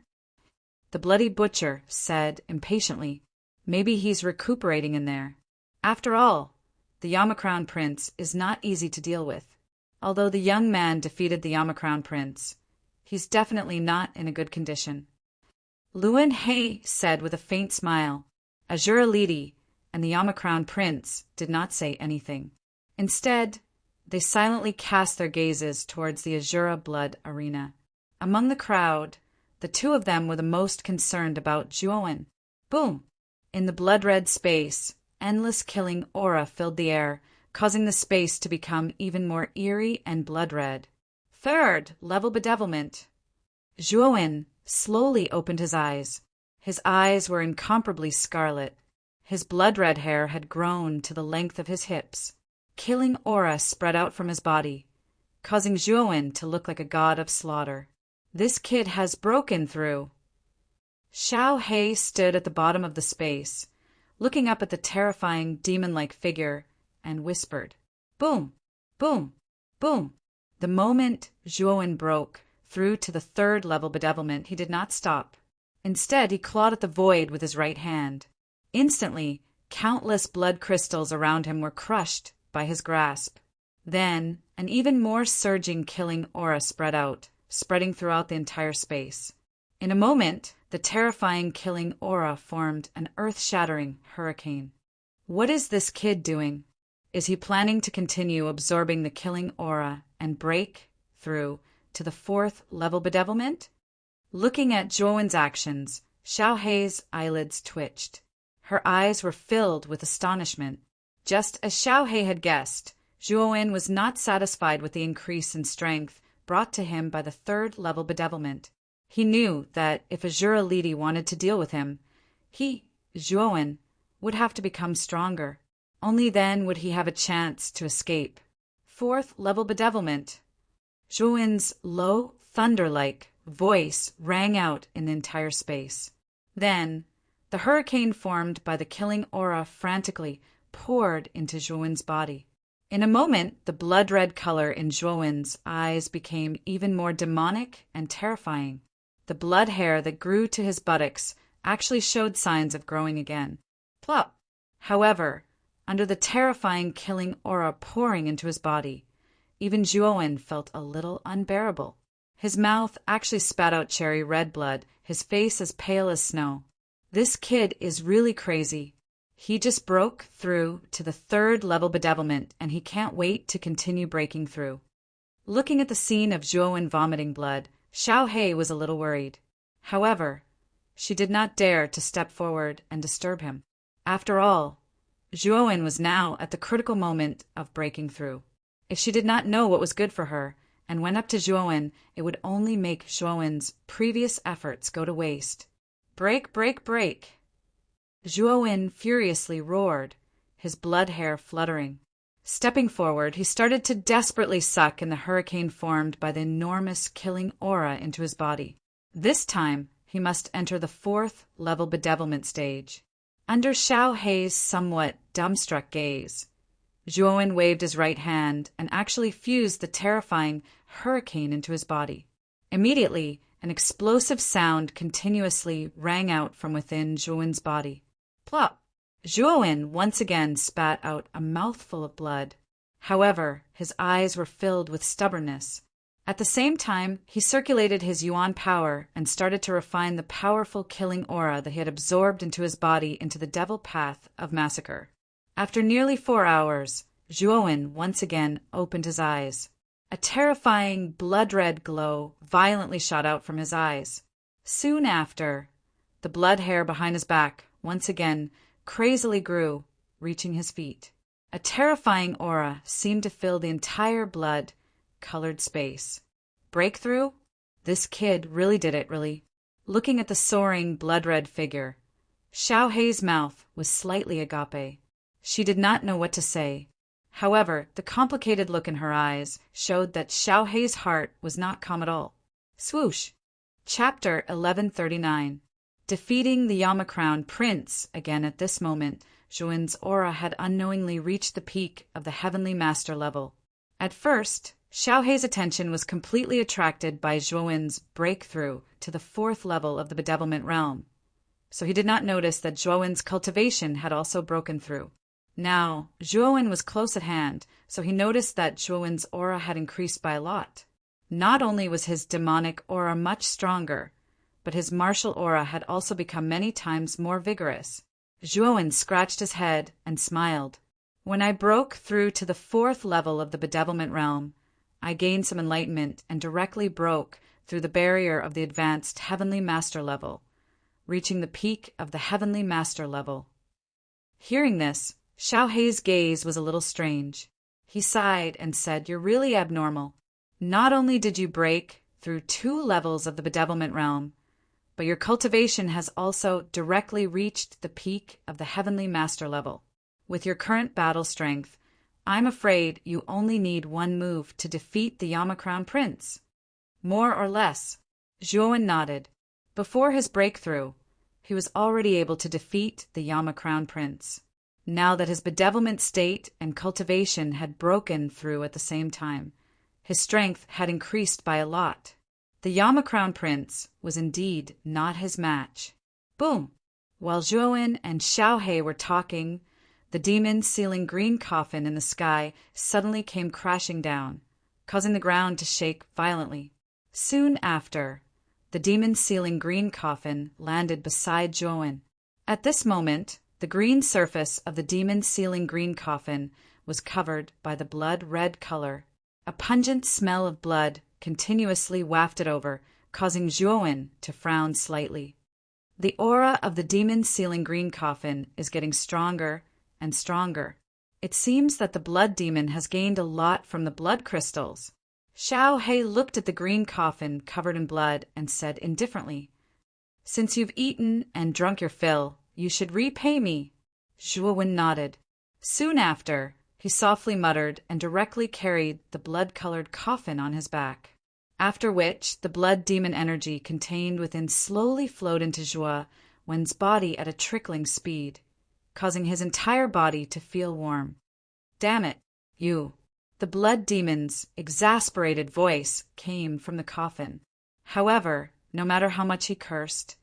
The Bloody Butcher said impatiently, Maybe he's recuperating in there. After all, the Yama Crown Prince is not easy to deal with. Although the young man defeated the Yama Crown Prince, he's definitely not in a good condition. Luan He said with a faint smile, Azura Lidi and the Yama-crowned prince did not say anything. Instead, they silently cast their gazes towards the Azura blood arena. Among the crowd, the two of them were the most concerned about Zhuowen. Boom! In the blood-red space, endless killing aura filled the air, causing the space to become even more eerie and blood-red. Third level bedevilment. Zhuowen slowly opened his eyes. His eyes were incomparably scarlet. His blood-red hair had grown to the length of his hips. Killing aura spread out from his body, causing Zhuowen to look like a god of slaughter. This kid has broken through. Xiao He stood at the bottom of the space, looking up at the terrifying demon-like figure, and whispered, "Boom! Boom! Boom!" The moment Zhuowen broke through to the third level bedevilment, he did not stop. Instead, he clawed at the void with his right hand. Instantly, countless blood crystals around him were crushed by his grasp. Then, an even more surging killing aura spread out, spreading throughout the entire space. In a moment, the terrifying killing aura formed an earth-shattering hurricane. What is this kid doing? Is he planning to continue absorbing the killing aura and break through to the fourth level bedevilment? Looking at Zhuowen's actions, Xiao He's eyelids twitched. Her eyes were filled with astonishment. Just as Xiao He had guessed, Zhuowen was not satisfied with the increase in strength brought to him by the third level bedevilment. He knew that if Azura Lidi wanted to deal with him, he, Zhuowen, would have to become stronger. Only then would he have a chance to escape. Fourth level bedevilment. Zhuowen's low, thunder-like voice rang out in the entire space. Then, the hurricane formed by the killing aura frantically poured into Zhuowen's body. In a moment, the blood-red color in Zhuowen's eyes became even more demonic and terrifying. The blood hair that grew to his buttocks actually showed signs of growing again. Plop! However, under the terrifying killing aura pouring into his body, even Zhuowen felt a little unbearable. His mouth actually spat out cherry red blood, his face as pale as snow. This kid is really crazy. He just broke through to the third level bedevilment, and he can't wait to continue breaking through. Looking at the scene of Zhuowen vomiting blood, Xiao He was a little worried. However, she did not dare to step forward and disturb him. After all, Zhuowen was now at the critical moment of breaking through. If she did not know what was good for her and went up to Zhuowen, it would only make Zhuowen's previous efforts go to waste. Break, break, break! Zhuowen furiously roared, his blood hair fluttering. Stepping forward, he started to desperately suck in the hurricane formed by the enormous killing aura into his body. This time, he must enter the fourth level bedevilment stage. Under Xiao He's somewhat dumbstruck gaze, Zhuowen waved his right hand and actually fused the terrifying hurricane into his body. Immediately, an explosive sound continuously rang out from within Zhuowen's body. Plop! Zhuowen once again spat out a mouthful of blood. However, his eyes were filled with stubbornness. At the same time, he circulated his yuan power and started to refine the powerful killing aura that he had absorbed into his body into the devil path of massacre. After nearly 4 hours, Zhuowen once again opened his eyes. A terrifying blood-red glow violently shot out from his eyes. Soon after, the blood hair behind his back once again crazily grew, reaching his feet. A terrifying aura seemed to fill the entire blood-colored space. Breakthrough? This kid really did it, really. Looking at the soaring blood-red figure, Xiao He's mouth was slightly agape. She did not know what to say. However, the complicated look in her eyes showed that Xiao He's heart was not calm at all. Swoosh! Chapter 1139. Defeating the Yama-crowned prince. Again at this moment, Zhuowen's aura had unknowingly reached the peak of the heavenly master level. At first, Xiao He's attention was completely attracted by Zhuowen's breakthrough to the fourth level of the bedevilment realm, so he did not notice that Zhuowen's cultivation had also broken through. Now, Zhuowen was close at hand, so he noticed that Zhuowen's aura had increased by a lot. Not only was his demonic aura much stronger, but his martial aura had also become many times more vigorous. Zhuowen scratched his head and smiled. When I broke through to the 4th level of the bedevilment realm, I gained some enlightenment and directly broke through the barrier of the advanced heavenly master level, reaching the peak of the heavenly master level. Hearing this, Xiao Hei's gaze was a little strange. He sighed and said, "You're really abnormal. Not only did you break through 2 levels of the bedevilment realm, but your cultivation has also directly reached the peak of the heavenly master level. With your current battle strength, I'm afraid you only need 1 move to defeat the Yama Crown Prince." More or less. Zhuowen nodded. Before his breakthrough, he was already able to defeat the Yama Crown Prince. Now that his bedevilment state and cultivation had broken through at the same time, his strength had increased by a lot. The Yama Crown Prince was indeed not his match. Boom! While Zhuowen and Xiao Hei were talking, the demon-sealing green coffin in the sky suddenly came crashing down, causing the ground to shake violently. Soon after, the demon-sealing green coffin landed beside Zhuowen. At this moment, the green surface of the demon-sealing green coffin was covered by the blood-red color. A pungent smell of blood continuously wafted over, causing Zhuowen to frown slightly. The aura of the demon-sealing green coffin is getting stronger and stronger. It seems that the blood demon has gained a lot from the blood crystals. Xiao Hei looked at the green coffin covered in blood and said indifferently, "Since you've eaten and drunk your fill, you should repay me." Zhuowen nodded. Soon after, he softly muttered and directly carried the blood-colored coffin on his back, after which the blood demon energy contained within slowly flowed into Zhuowen's body at a trickling speed, causing his entire body to feel warm. "Damn it, you!" The blood demon's exasperated voice came from the coffin. However, no matter how much he cursed,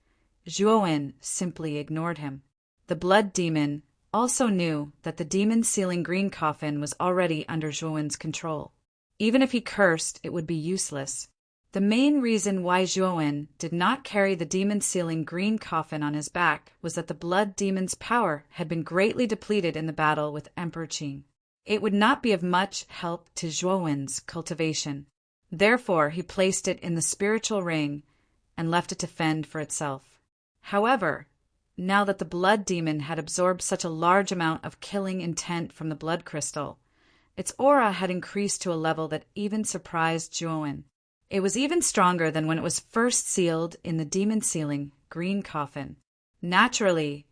Zhuowen simply ignored him. The blood demon also knew that the demon-sealing green coffin was already under Zhuowen's control. Even if he cursed, it would be useless. The main reason why Zhuowen did not carry the demon-sealing green coffin on his back was that the blood demon's power had been greatly depleted in the battle with Emperor Qing. It would not be of much help to Zhuowen's cultivation. Therefore, he placed it in the spiritual ring and left it to fend for itself. However, now that the blood demon had absorbed such a large amount of killing intent from the blood crystal, its aura had increased to a level that even surprised Zhuowen. It was even stronger than when it was first sealed in the demon-sealing green coffin. Naturally,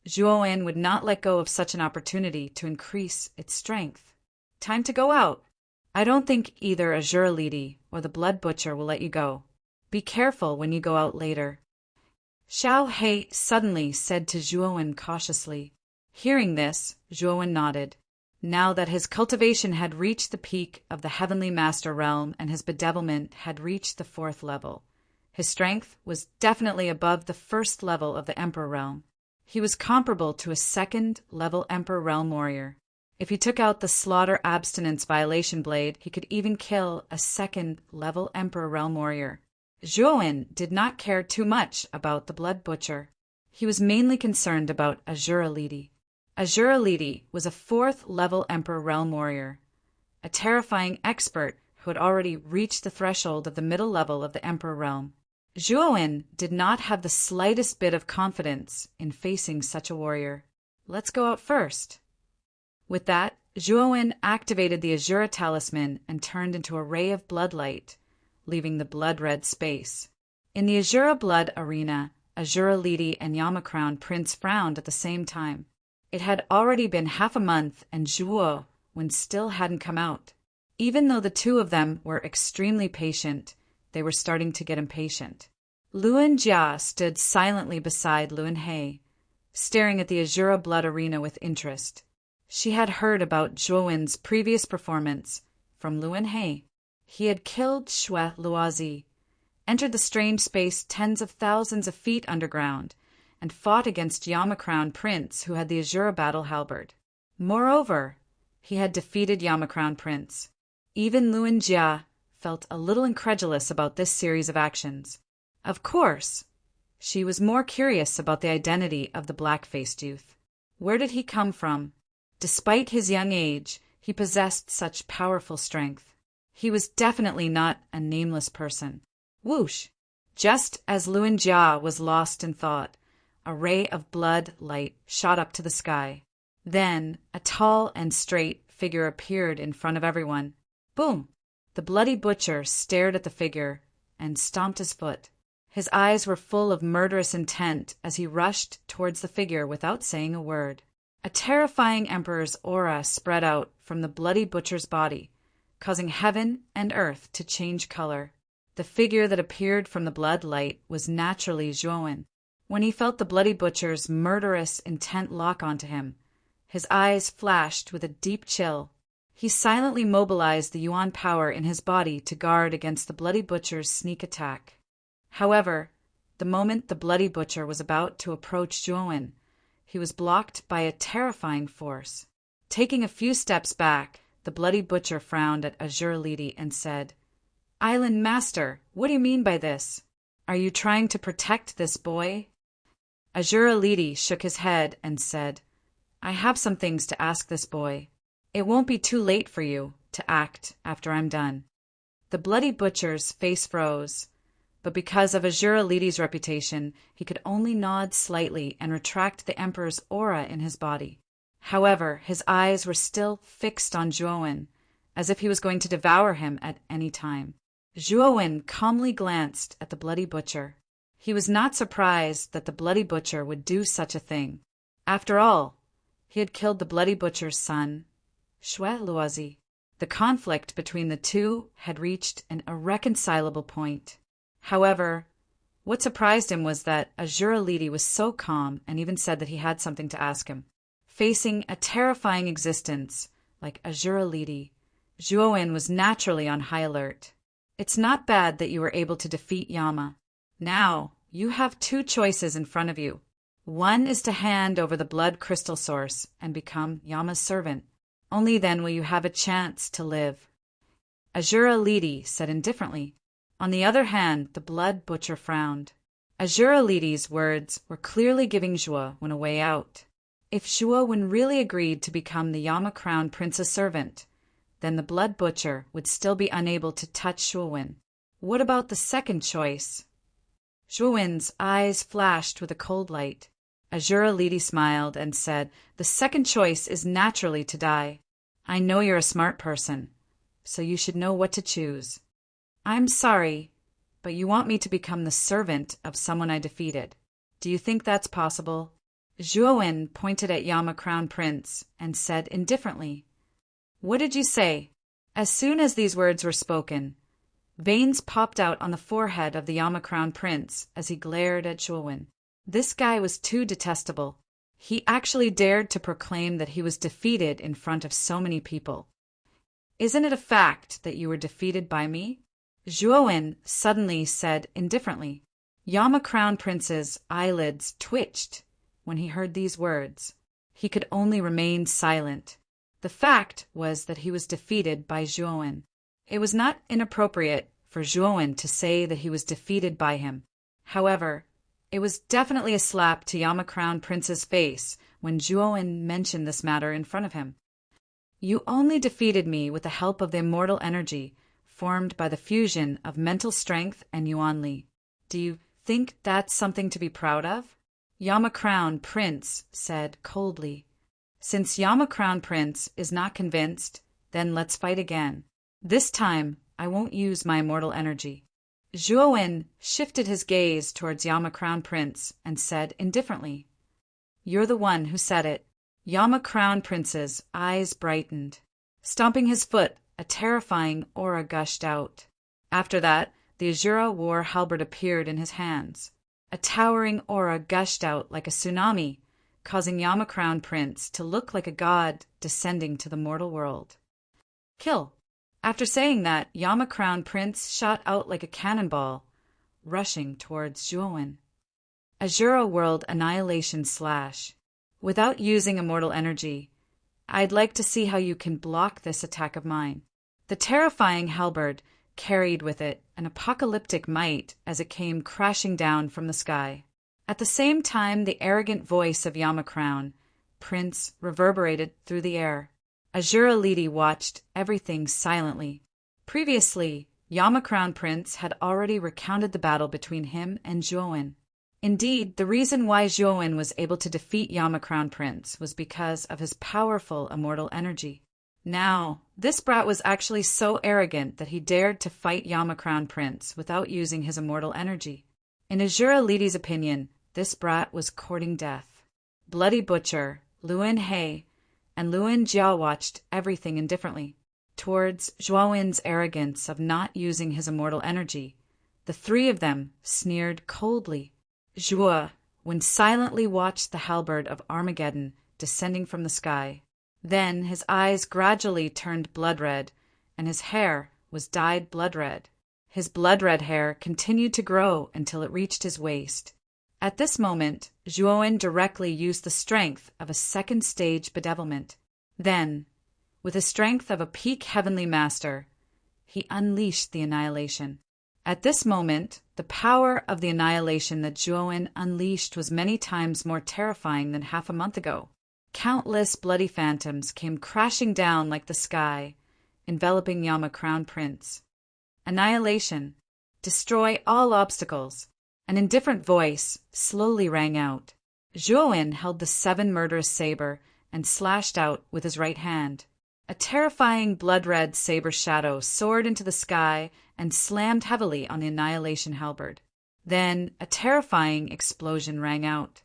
Zhuowen would not let go of such an opportunity to increase its strength. "Time to go out. I don't think either Azura Lady or the Blood Butcher will let you go. Be careful when you go out later," Xiao Hei suddenly said to Zhuowen cautiously. Hearing this, Zhuowen nodded. Now that his cultivation had reached the peak of the Heavenly Master Realm and his bedevilment had reached the 4th level, his strength was definitely above the 1st level of the Emperor Realm. He was comparable to a 2nd level Emperor Realm warrior. If he took out the Slaughter Abstinence Violation Blade, he could even kill a 2nd level Emperor Realm warrior. Zhuowen did not care too much about the Blood Butcher. He was mainly concerned about Azura Lady. Azura Lady was a 4th level Emperor Realm warrior, a terrifying expert who had already reached the threshold of the middle level of the Emperor Realm. Zhuowen did not have the slightest bit of confidence in facing such a warrior. "Let's go out first." With that, Zhuowen activated the Azura Talisman and turned into a ray of bloodlight, leaving the blood-red space. In the Azura Blood Arena, Azura Lady and Yama Crown Prince frowned at the same time. It had already been half a month and Zhuowen still hadn't come out. Even though the two of them were extremely patient, they were starting to get impatient. Luan Jia stood silently beside Luan Hei, staring at the Azura Blood Arena with interest. She had heard about Zhuowen's previous performance from Luan Hei. He had killed Xue Luozi, entered the strange space tens of thousands of feet underground, and fought against Yama Crown Prince who had the Azura battle halberd. Moreover, he had defeated Yama Crown Prince. Even Luan Jia felt a little incredulous about this series of actions. Of course, She was more curious about the identity of the black-faced youth. Where did he come from? Despite his young age, he possessed such powerful strength. He was definitely not a nameless person. Whoosh! Just as Luan Jia was lost in thought, a ray of blood light shot up to the sky. Then, a tall and straight figure appeared in front of everyone. Boom! The bloody butcher stared at the figure and stomped his foot. His eyes were full of murderous intent as he rushed towards the figure without saying a word. A terrifying emperor's aura spread out from the bloody butcher's body, causing heaven and earth to change color. The figure that appeared from the blood light was naturally Zhuowen. When he felt the bloody butcher's murderous intent lock onto him, his eyes flashed with a deep chill. He silently mobilized the Yuan power in his body to guard against the bloody butcher's sneak attack. However, the moment the bloody butcher was about to approach Zhuowen, he was blocked by a terrifying force. Taking a few steps back, the bloody butcher frowned at Azure Lady and said, "Island Master, what do you mean by this? Are you trying to protect this boy?" Azure Lady shook his head and said, "I have some things to ask this boy. It won't be too late for you to act after I'm done." The bloody butcher's face froze, but because of Azure Lady's reputation, he could only nod slightly and retract the Emperor's aura in his body. However, his eyes were still fixed on Zhuowen, as if he was going to devour him at any time. Zhuowen calmly glanced at the bloody butcher. He was not surprised that the bloody butcher would do such a thing. After all, he had killed the bloody butcher's son, Shui Luozi. The conflict between the two had reached an irreconcilable point. However, what surprised him was that Azure Lady was so calm and even said that he had something to ask him. Facing a terrifying existence like Azure Lady, Zhuowen was naturally on high alert. "It's not bad that you were able to defeat Yama. Now, you have two choices in front of you. One is to hand over the blood crystal source and become Yama's servant. Only then will you have a chance to live." Azure Lady said indifferently. On the other hand, the blood butcher frowned. Azure Lady's words were clearly giving Zhuowen a way out. If Zhuowen really agreed to become the Yama Crown Prince's servant, then the blood butcher would still be unable to touch Zhuowen. What about the second choice? Zhuowen's eyes flashed with a cold light. Azure Lady smiled and said, "The second choice is naturally to die. I know you're a smart person, so you should know what to choose. I'm sorry, but you want me to become the servant of someone I defeated. Do you think that's possible?" Zhuowen pointed at Yama Crown Prince and said indifferently, "What did you say?" As soon as these words were spoken, veins popped out on the forehead of the Yama Crown Prince as he glared at Zhuowen. This guy was too detestable. He actually dared to proclaim that he was defeated in front of so many people. "Isn't it a fact that you were defeated by me?" Zhuowen suddenly said indifferently. Yama Crown Prince's eyelids twitched when he heard these words. He could only remain silent. The fact was that he was defeated by Zhuowen. It was not inappropriate for Zhuowen to say that he was defeated by him. However, it was definitely a slap to Yama Crown Prince's face when Zhuowen mentioned this matter in front of him. "You only defeated me with the help of the immortal energy formed by the fusion of mental strength and Yuanli. Do you think that's something to be proud of?" Yama Crown Prince said coldly. "Since Yama Crown Prince is not convinced, then let's fight again. This time, I won't use my immortal energy." Zhuowen shifted his gaze towards Yama Crown Prince and said indifferently, "You're the one who said it." Yama Crown Prince's eyes brightened. Stomping his foot, a terrifying aura gushed out. After that, the Azura war halberd appeared in his hands. A towering aura gushed out like a tsunami, causing Yama Crown Prince to look like a god descending to the mortal world. "Kill!" After saying that, Yama Crown Prince shot out like a cannonball, rushing towards Zhuowen. Azura World Annihilation Slash. Without using immortal energy, I'd like to see how you can block this attack of mine. The terrifying halberd carried with it an apocalyptic might as it came crashing down from the sky. At the same time, the arrogant voice of Yamacrown Prince reverberated through the air. Azura Lidi watched everything silently. Previously, Yamacrown Prince had already recounted the battle between him and Zhuowen. Indeed, the reason why Zhuowen was able to defeat Yamacrown Prince was because of his powerful immortal energy. Now, this brat was actually so arrogant that he dared to fight Yamacrown Prince without using his immortal energy. In Azura Lidi's opinion, this brat was courting death. Bloody Butcher, Luan He, and Luan Jiao watched everything indifferently. Towards Zhuowen's arrogance of not using his immortal energy, the three of them sneered coldly. Zhuo, when silently watched the halberd of Armageddon descending from the sky. Then his eyes gradually turned blood-red, and his hair was dyed blood-red. His blood-red hair continued to grow until it reached his waist. At this moment, Zhuowen directly used the strength of a second-stage bedevilment. Then, with the strength of a peak heavenly master, he unleashed the annihilation. At this moment, the power of the annihilation that Zhuowen unleashed was many times more terrifying than half a month ago. Countless bloody phantoms came crashing down like the sky, enveloping Yamacrown Prince. Annihilation. Destroy all obstacles. An indifferent voice slowly rang out. Zhuowen held the 7 murderous saber and slashed out with his right hand. A terrifying blood-red saber shadow soared into the sky and slammed heavily on the annihilation halberd. Then a terrifying explosion rang out.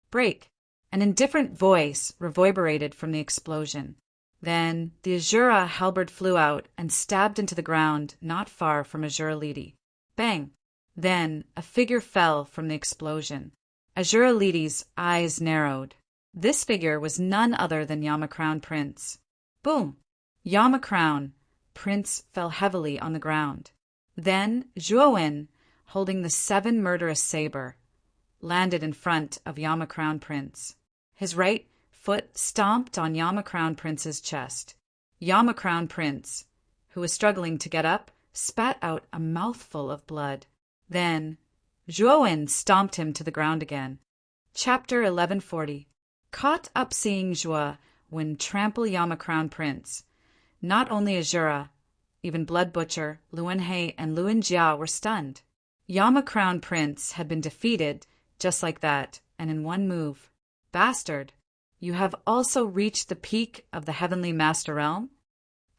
Break! An indifferent voice reverberated from the explosion. Then the Azura halberd flew out and stabbed into the ground not far from Azura Lidi. Bang! Then a figure fell from the explosion. Azura Lidi's eyes narrowed. This figure was none other than Yamacrown Prince. Boom! Yamacrown Prince fell heavily on the ground. Then Zhuowen, holding the 7 murderous saber, landed in front of Yamacrown Prince. His right foot stomped on Yamacrown Prince's chest. Yamacrown Prince, who was struggling to get up, spat out a mouthful of blood. Then Zhuowen stomped him to the ground again. Chapter 1140. Caught up seeing Zhuo when trample Yamacrown Prince. Not only Azura, even Blood Butcher, Luan He, and Luan Jiao were stunned. Yamacrown Prince had been defeated just like that, and in one move. Bastard, you have also reached the peak of the Heavenly Master Realm?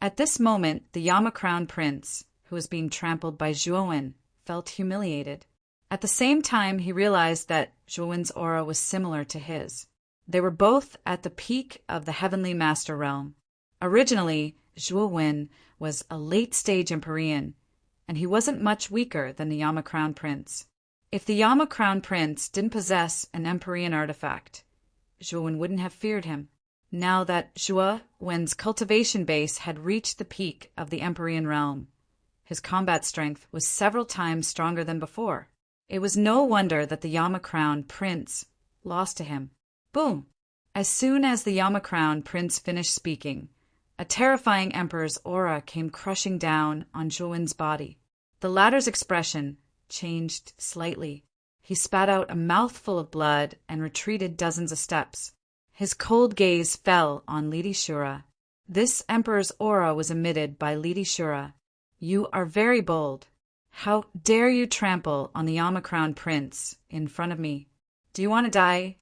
At this moment, the Yamacrown Prince, who was being trampled by Zhuowen, felt humiliated. At the same time, he realized that Zhuowen's aura was similar to his. They were both at the peak of the Heavenly Master Realm. Originally, Zhuowen was a late-stage Empyrean, and he wasn't much weaker than the Yamacrown Prince. If the Yamacrown Prince didn't possess an Empyrean artifact, Zhuowen wouldn't have feared him. Now that Zhuowen's cultivation base had reached the peak of the Empyrean realm, his combat strength was several times stronger than before. It was no wonder that the Yamacrown Prince lost to him. Boom! As soon as the Yamacrown Prince finished speaking, a terrifying Emperor's aura came crushing down on Zhuowen's body. The latter's expression changed slightly. He spat out a mouthful of blood and retreated dozens of steps. His cold gaze fell on Lidi Shura. This Emperor's aura was emitted by Lidi Shura. You are very bold. How dare you trample on the Yamacrown Prince in front of me? Do you want to die?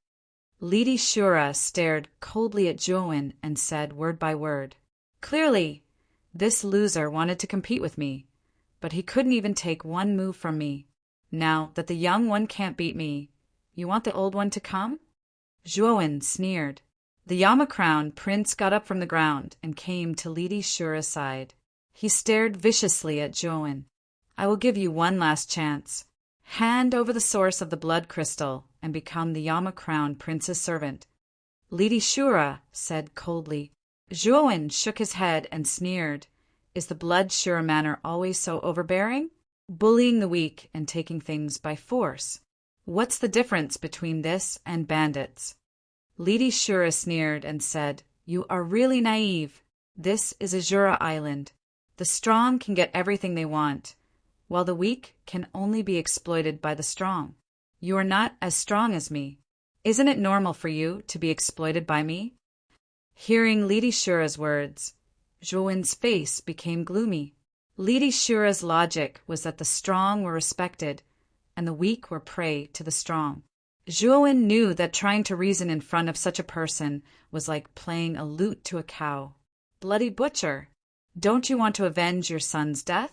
Lidi Shura stared coldly at Zhuowen and said word by word. Clearly, this loser wanted to compete with me, but he couldn't even take one move from me. Now that the young one can't beat me, you want the old one to come? Zhuowen sneered. The Yamacrown Prince got up from the ground and came to Lidi Shura's side. He stared viciously at Zhuowen. I will give you one last chance. Hand over the source of the blood crystal and become the Yamacrown Prince's servant. Lidi Shura said coldly. Zhuowen shook his head and sneered. Is the blood Shura manner always so overbearing? Bullying the weak and taking things by force. What's the difference between this and bandits? Lidi Shura sneered and said, You are really naive. This is Azura Island. The strong can get everything they want, while the weak can only be exploited by the strong. You are not as strong as me. Isn't it normal for you to be exploited by me? Hearing Lady Shura's words, Zhuowen's face became gloomy. Lady Shura's logic was that the strong were respected, and the weak were prey to the strong. Zhuowen knew that trying to reason in front of such a person was like playing a lute to a cow. Bloody butcher, don't you want to avenge your son's death?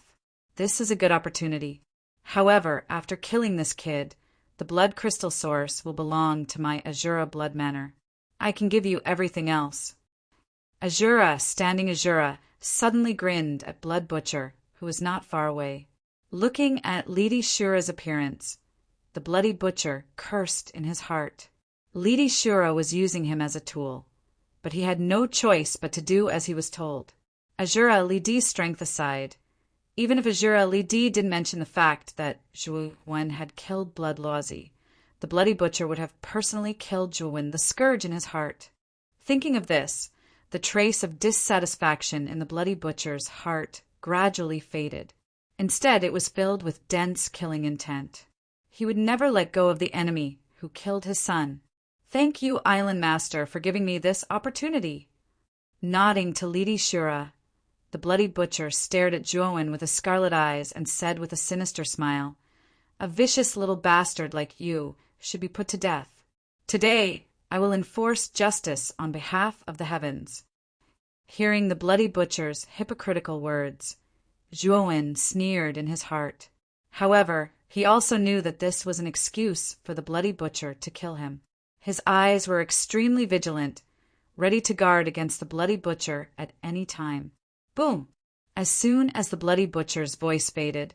This is a good opportunity. However, after killing this kid, the blood crystal source will belong to my Azura blood manor. I can give you everything else. Azura, standing Azura, suddenly grinned at Blood Butcher, who was not far away. Looking at Lady Shura's appearance, the Bloody Butcher cursed in his heart. Lady Shura was using him as a tool, but he had no choice but to do as he was told. Azura Lidi's strength aside, even if Azura Lidi didn't mention the fact that Zhuowen had killed Blood Lozi, the Bloody Butcher would have personally killed Zhuowen, the scourge in his heart. Thinking of this, the trace of dissatisfaction in the Bloody Butcher's heart gradually faded. Instead, it was filled with dense killing intent. He would never let go of the enemy who killed his son. Thank you, Island Master, for giving me this opportunity. Nodding to Lady Shura, the Bloody Butcher stared at Zhuowen with his scarlet eyes and said with a sinister smile, "A vicious little bastard like you should be put to death. Today, I will enforce justice on behalf of the heavens." Hearing the Bloody Butcher's hypocritical words, Zhuowen sneered in his heart. However, he also knew that this was an excuse for the Bloody Butcher to kill him. His eyes were extremely vigilant, ready to guard against the Bloody Butcher at any time. Boom! As soon as the Bloody Butcher's voice faded,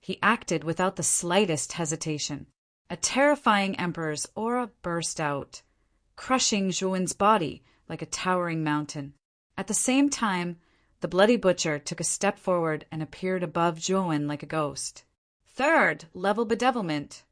he acted without the slightest hesitation. A terrifying Emperor's aura burst out, crushing Zhuowen's body like a towering mountain. At the same time, the Bloody Butcher took a step forward and appeared above Zhuowen like a ghost. Third level bedevilment.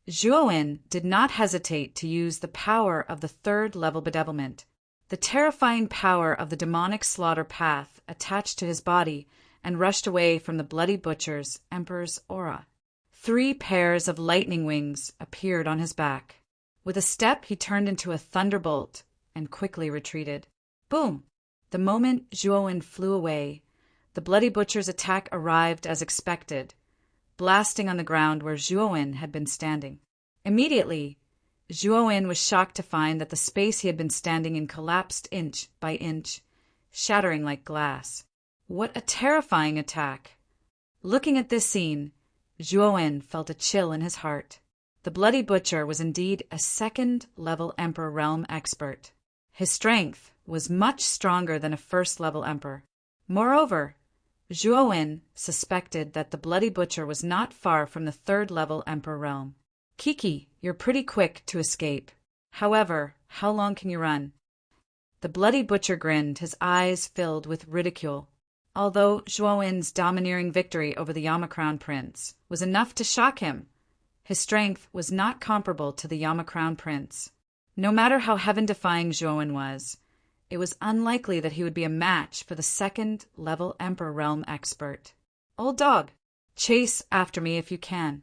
Zhuowen did not hesitate to use the power of the third level bedevilment. The terrifying power of the demonic slaughter path attached to his body and rushed away from the Bloody Butcher's Emperor's aura. 3 pairs of lightning wings appeared on his back. With a step, he turned into a thunderbolt and quickly retreated. Boom! The moment Zhuowen flew away, the Bloody Butcher's attack arrived as expected, blasting on the ground where Zhuowen had been standing. Immediately, Zhuowen was shocked to find that the space he had been standing in collapsed inch by inch, shattering like glass. What a terrifying attack! Looking at this scene, Zhuowen felt a chill in his heart. The Bloody Butcher was indeed a second-level Emperor realm expert. His strength was much stronger than a first-level Emperor. Moreover, Zhuowen suspected that the Bloody Butcher was not far from the third-level Emperor realm. Kiki, you're pretty quick to escape. However, how long can you run? The Bloody Butcher grinned, his eyes filled with ridicule. Although Zhuowen's domineering victory over the Yama-Crown Prince was enough to shock him, his strength was not comparable to the Yama-Crown Prince. No matter how heaven-defying Zhuowen was, it was unlikely that he would be a match for the second-level Emperor realm expert. Old dog, chase after me if you can.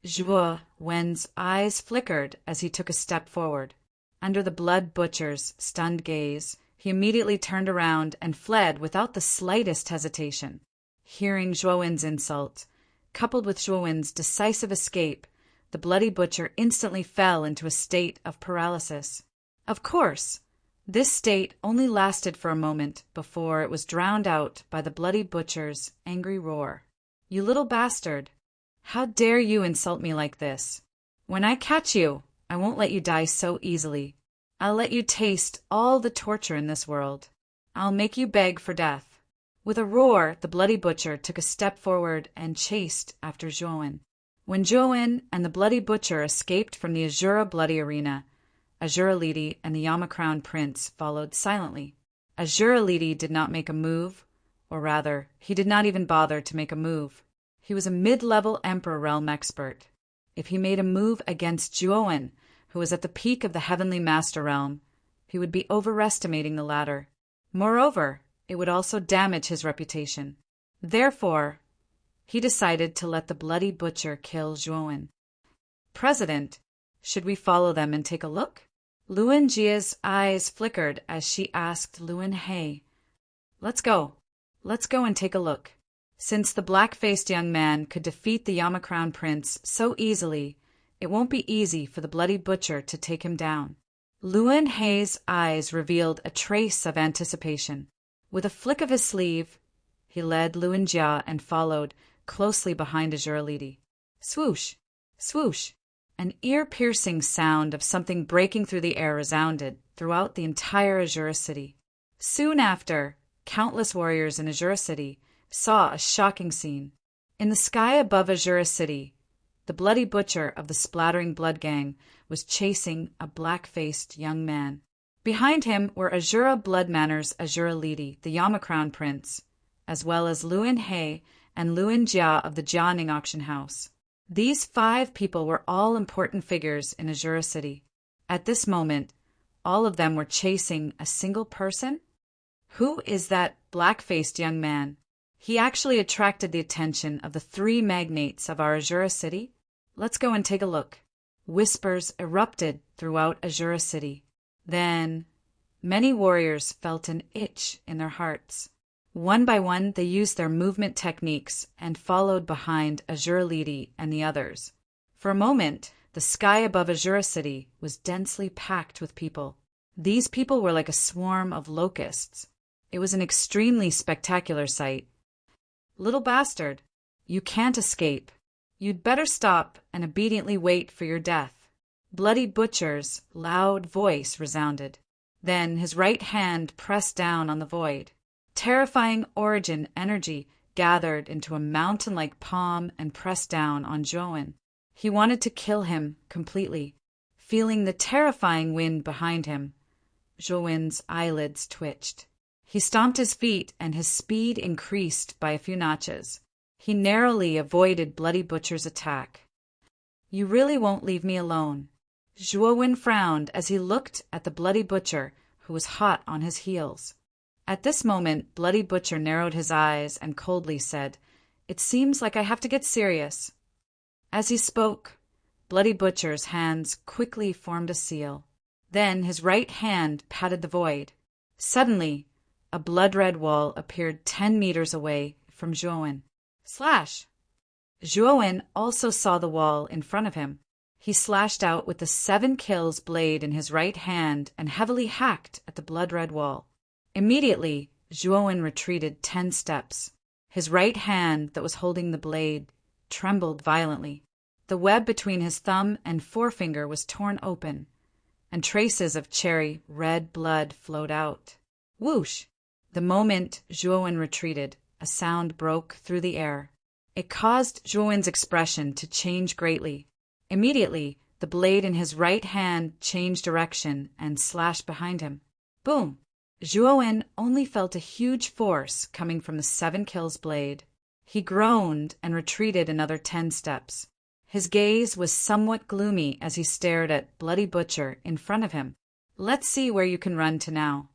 Zhuowen's eyes flickered as he took a step forward. Under the Blood Butcher's stunned gaze, he immediately turned around and fled without the slightest hesitation. Hearing Zhuowen's insult, coupled with Zhuowen's decisive escape, the Bloody Butcher instantly fell into a state of paralysis. Of course, this state only lasted for a moment before it was drowned out by the Bloody Butcher's angry roar. "You little bastard! How dare you insult me like this? When I catch you, I won't let you die so easily. I'll let you taste all the torture in this world. I'll make you beg for death." With a roar, the Bloody Butcher took a step forward and chased after Zhuowen. When Zhuowen and the Bloody Butcher escaped from the Azura Bloody Arena, Azura Lidi and the Yama-Crown Prince followed silently. Azura Lidi did not make a move, or rather, he did not even bother to make a move. He was a mid-level Emperor realm expert. If he made a move against Zhuowen, who was at the peak of the Heavenly Master realm, he would be overestimating the latter. Moreover, it would also damage his reputation. Therefore, he decided to let the Bloody Butcher kill Zhuowen. President, should we follow them and take a look? Luan Jia's eyes flickered as she asked Luan He. Let's go. Let's go and take a look. Since the black-faced young man could defeat the Yama Crown Prince so easily, it won't be easy for the Bloody Butcher to take him down. Luan He's eyes revealed a trace of anticipation. With a flick of his sleeve, he led Luan Jia and followed closely behind Azura Lady. Swoosh! Swoosh! An ear-piercing sound of something breaking through the air resounded throughout the entire Azura City. Soon after, countless warriors in Azura City saw a shocking scene. In the sky above Azura City, the Bloody Butcher of the Splattering Blood Gang was chasing a black-faced young man. Behind him were Azura Blood Manor's Azura Lady, the Yama Crown Prince, as well as Luan He and Luan Jia of the Jianing Auction House. These 5 people were all important figures in Azura City. At this moment, all of them were chasing a single person? Who is that black-faced young man? He actually attracted the attention of the 3 magnates of our Azura City. Let's go and take a look. Whispers erupted throughout Azura City. Then, many warriors felt an itch in their hearts. One by one, they used their movement techniques and followed behind Azura Lady and the others. For a moment, the sky above Azura City was densely packed with people. These people were like a swarm of locusts. It was an extremely spectacular sight. Little bastard, you can't escape. You'd better stop and obediently wait for your death. Bloody Butcher's loud voice resounded. Then his right hand pressed down on the void. Terrifying origin energy gathered into a mountain-like palm and pressed down on Zhuowen. He wanted to kill him completely. Feeling the terrifying wind behind him, Zhuowen's eyelids twitched. He stomped his feet and his speed increased by a few notches. He narrowly avoided Bloody Butcher's attack. You really won't leave me alone. Zhuowen frowned as he looked at the Bloody Butcher, who was hot on his heels. At this moment, Bloody Butcher narrowed his eyes and coldly said, It seems like I have to get serious. As he spoke, Bloody Butcher's hands quickly formed a seal. Then his right hand patted the void. Suddenly, a blood-red wall appeared 10 meters away from Zhuowen. Slash! Zhuowen also saw the wall in front of him. He slashed out with the 7 kills blade in his right hand and heavily hacked at the blood-red wall. Immediately, Zhuowen retreated 10 steps. His right hand that was holding the blade trembled violently. The web between his thumb and forefinger was torn open, and traces of cherry red blood flowed out. Whoosh! The moment Zhuowen retreated, a sound broke through the air. It caused Zhuowen's expression to change greatly. Immediately, the blade in his right hand changed direction and slashed behind him. Boom! Zhuowen only felt a huge force coming from the 7 kills blade. He groaned and retreated another 10 steps. His gaze was somewhat gloomy as he stared at Bloody Butcher in front of him. Let's see where you can run to now.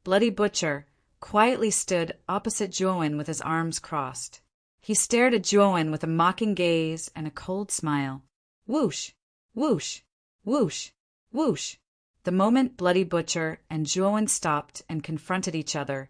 Bloody Butcher quietly stood opposite Zhuowen with his arms crossed. He stared at Zhuowen with a mocking gaze and a cold smile. Whoosh! Whoosh! Whoosh! Whoosh! The moment Bloody Butcher and Zhuowen stopped and confronted each other,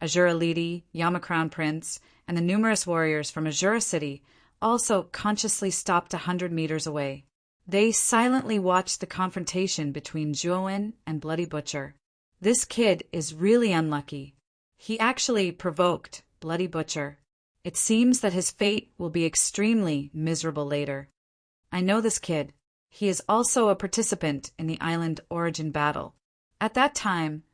Azura Lady, Yama Crown Prince, and the numerous warriors from Azura City also consciously stopped 100 meters away. They silently watched the confrontation between Zhuowen and Bloody Butcher. This kid is really unlucky. He actually provoked Bloody Butcher. It seems that his fate will be extremely miserable later. I know this kid. He is also a participant in the island origin battle. At that time,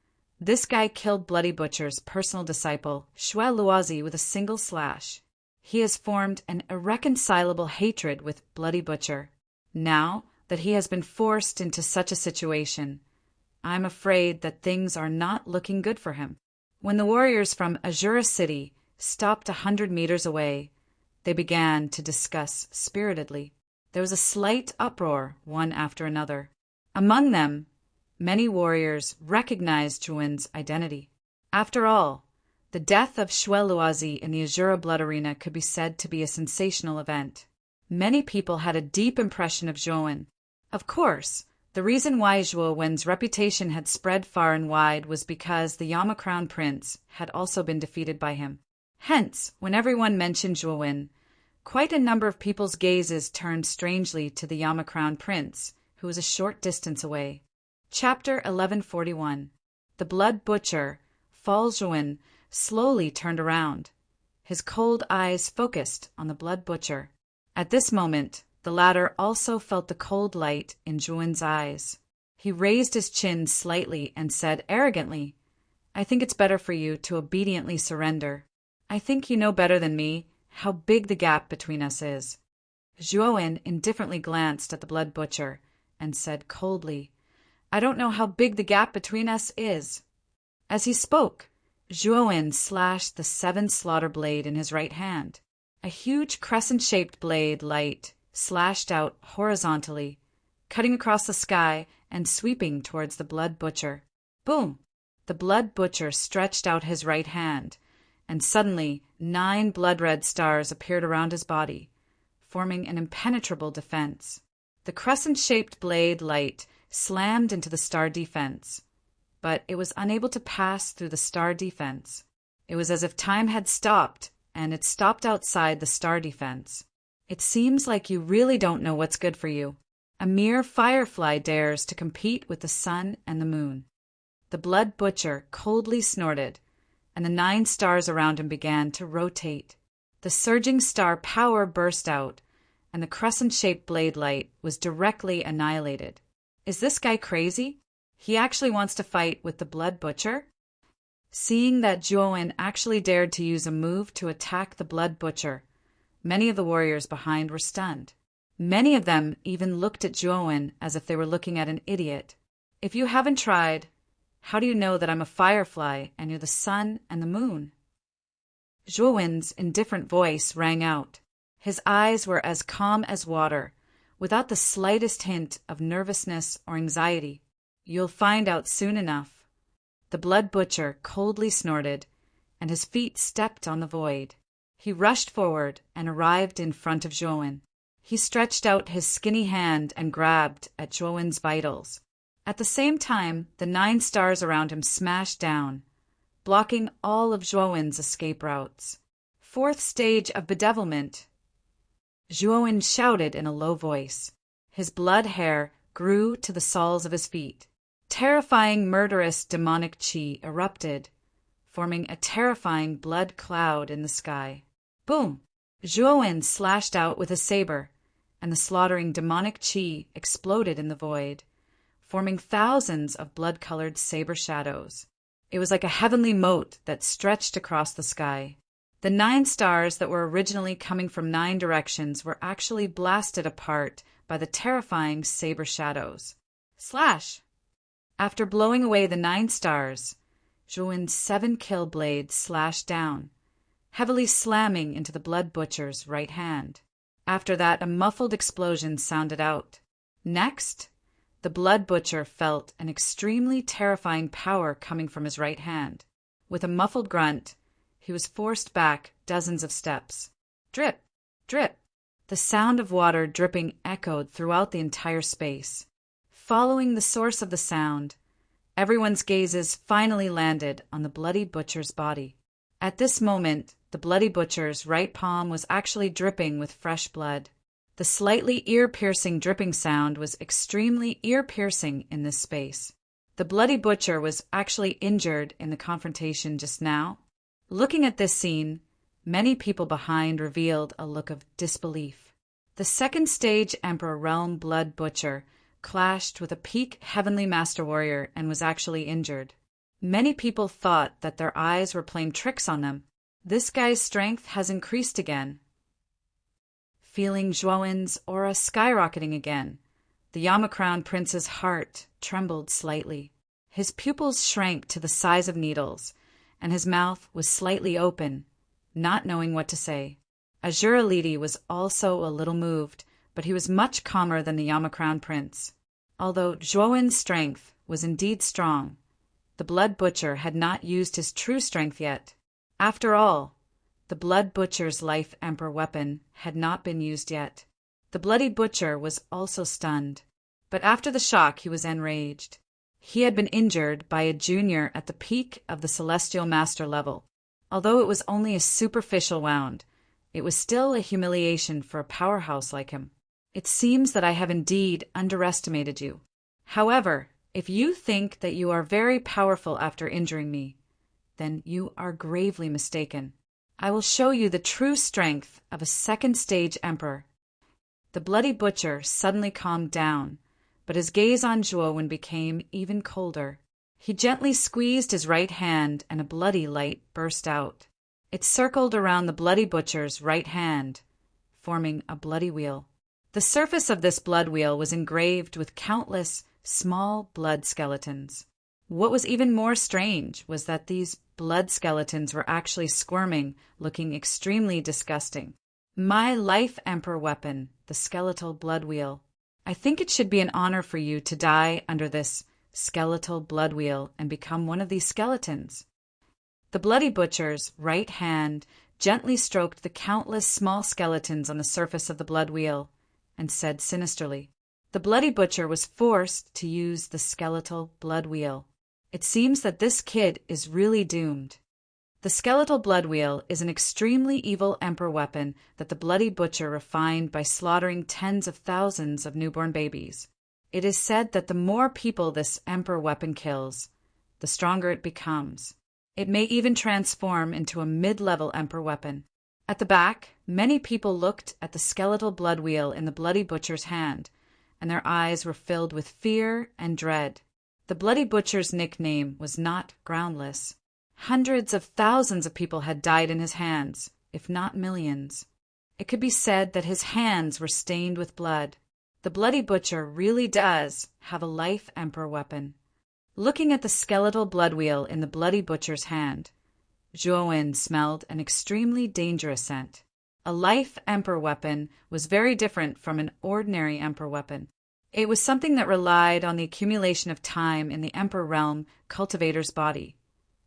this guy killed Bloody Butcher's personal disciple, Shui Luozi, with a single slash. He has formed an irreconcilable hatred with Bloody Butcher. Now that he has been forced into such a situation, I'm afraid that things are not looking good for him. When the warriors from Azura City stopped 100 meters away, they began to discuss spiritedly. There was a slight uproar, one after another. Among them, many warriors recognized Zhuowen's identity. After all, the death of Shui Luozi in the Azura Blood Arena could be said to be a sensational event. Many people had a deep impression of Zhuowen. Of course, the reason why Zhuowen's reputation had spread far and wide was because the Yama Crown Prince had also been defeated by him. Hence, when everyone mentioned Zhuowen, quite a number of people's gazes turned strangely to the Yama Crown Prince, who was a short distance away. Chapter 1141. The Blood Butcher, Fall Zhuowen, slowly turned around. His cold eyes focused on the Blood Butcher. At this moment, the latter also felt the cold light in Zhuowen's eyes. He raised his chin slightly and said arrogantly, "I think it's better for you to obediently surrender. I think you know better than me how big the gap between us is." Zhuowen indifferently glanced at the Blood Butcher and said coldly, "I don't know how big the gap between us is." As he spoke, Zhuowen slashed the 7th slaughter blade in his right hand. A huge crescent-shaped blade light slashed out horizontally, cutting across the sky and sweeping towards the Blood Butcher. Boom! The Blood Butcher stretched out his right hand, and suddenly 9 blood-red stars appeared around his body, forming an impenetrable defense. The crescent-shaped blade light slammed into the star defense, but it was unable to pass through the star defense. It was as if time had stopped, and it stopped outside the star defense. It seems like you really don't know what's good for you. A mere firefly dares to compete with the sun and the moon. The Blood Butcher coldly snorted, and the 9 stars around him began to rotate. The surging star power burst out, and the crescent-shaped blade light was directly annihilated. Is this guy crazy? He actually wants to fight with the Blood Butcher? Seeing that Zhuowen actually dared to use a move to attack the Blood Butcher, many of the warriors behind were stunned. Many of them even looked at Zhuowen as if they were looking at an idiot. If you haven't tried, how do you know that I'm a firefly and you're the sun and the moon? Zhuowen's indifferent voice rang out. His eyes were as calm as water, without the slightest hint of nervousness or anxiety. You'll find out soon enough. The Blood Butcher coldly snorted, and his feet stepped on the void. He rushed forward and arrived in front of Zhuowen. He stretched out his skinny hand and grabbed at Zhuowen's vitals. At the same time, the 9 stars around him smashed down, blocking all of Zhuowen's escape routes. 4th stage of bedevilment. Zhuowen shouted in a low voice. His blood hair grew to the soles of his feet. Terrifying, murderous, demonic chi erupted, forming a terrifying blood cloud in the sky. Boom! Zhuowen slashed out with a saber, and the slaughtering demonic chi exploded in the void, forming thousands of blood-colored saber shadows. It was like a heavenly moat that stretched across the sky. The 9 stars that were originally coming from 9 directions were actually blasted apart by the terrifying saber shadows. Slash! After blowing away the 9 stars, Zhuowen's 7-kill blade slashed down, heavily slamming into the Blood Butcher's right hand. After that, a muffled explosion sounded out. Next, the Blood Butcher felt an extremely terrifying power coming from his right hand. With a muffled grunt, he was forced back dozens of steps. Drip! Drip! The sound of water dripping echoed throughout the entire space. Following the source of the sound, everyone's gazes finally landed on the Bloody Butcher's body. At this moment, the Bloody Butcher's right palm was actually dripping with fresh blood. The slightly ear-piercing dripping sound was extremely ear-piercing in this space. The Bloody Butcher was actually injured in the confrontation just now. Looking at this scene, many people behind revealed a look of disbelief. The 2nd stage Emperor Realm Blood Butcher clashed with a peak Heavenly Master Warrior and was actually injured. Many people thought that their eyes were playing tricks on them. This guy's strength has increased again. Feeling Zhuowen's aura skyrocketing again, the Yama Crown Prince's heart trembled slightly. His pupils shrank to the size of needles, and his mouth was slightly open, not knowing what to say. Azura Lidi was also a little moved, but he was much calmer than the Yama Crown Prince. Although Zhuowen's strength was indeed strong, the Blood Butcher had not used his true strength yet. After all, the Blood Butcher's Life Emperor weapon had not been used yet. The bloody butcher was also stunned, but after the shock he was enraged. He had been injured by a junior at the peak of the Celestial Master level. Although it was only a superficial wound, it was still a humiliation for a powerhouse like him. It seems that I have indeed underestimated you. However, if you think that you are very powerful after injuring me, then you are gravely mistaken. I will show you the true strength of a second-stage emperor. The bloody butcher suddenly calmed down, but his gaze on Zhuowen became even colder. He gently squeezed his right hand and a bloody light burst out. It circled around the bloody butcher's right hand, forming a bloody wheel. The surface of this blood wheel was engraved with countless small blood skeletons. What was even more strange was that these blood skeletons were actually squirming, looking extremely disgusting. My life emperor weapon, the skeletal blood wheel. I think it should be an honor for you to die under this skeletal blood wheel and become one of these skeletons. The bloody butcher's right hand gently stroked the countless small skeletons on the surface of the blood wheel and said sinisterly, "The bloody butcher was forced to use the skeletal blood wheel. It seems that this kid is really doomed." The skeletal blood wheel is an extremely evil emperor weapon that the bloody butcher refined by slaughtering tens of thousands of newborn babies. It is said that the more people this emperor weapon kills, the stronger it becomes. It may even transform into a mid-level emperor weapon. At the back, many people looked at the skeletal blood wheel in the bloody butcher's hand, and their eyes were filled with fear and dread. The bloody butcher's nickname was not groundless. Hundreds of thousands of people had died in his hands, if not millions. It could be said that his hands were stained with blood. The bloody butcher really does have a life emperor weapon. Looking at the skeletal blood wheel in the bloody butcher's hand, Zhuowen smelled an extremely dangerous scent. A life emperor weapon was very different from an ordinary emperor weapon. It was something that relied on the accumulation of time in the emperor realm cultivator's body,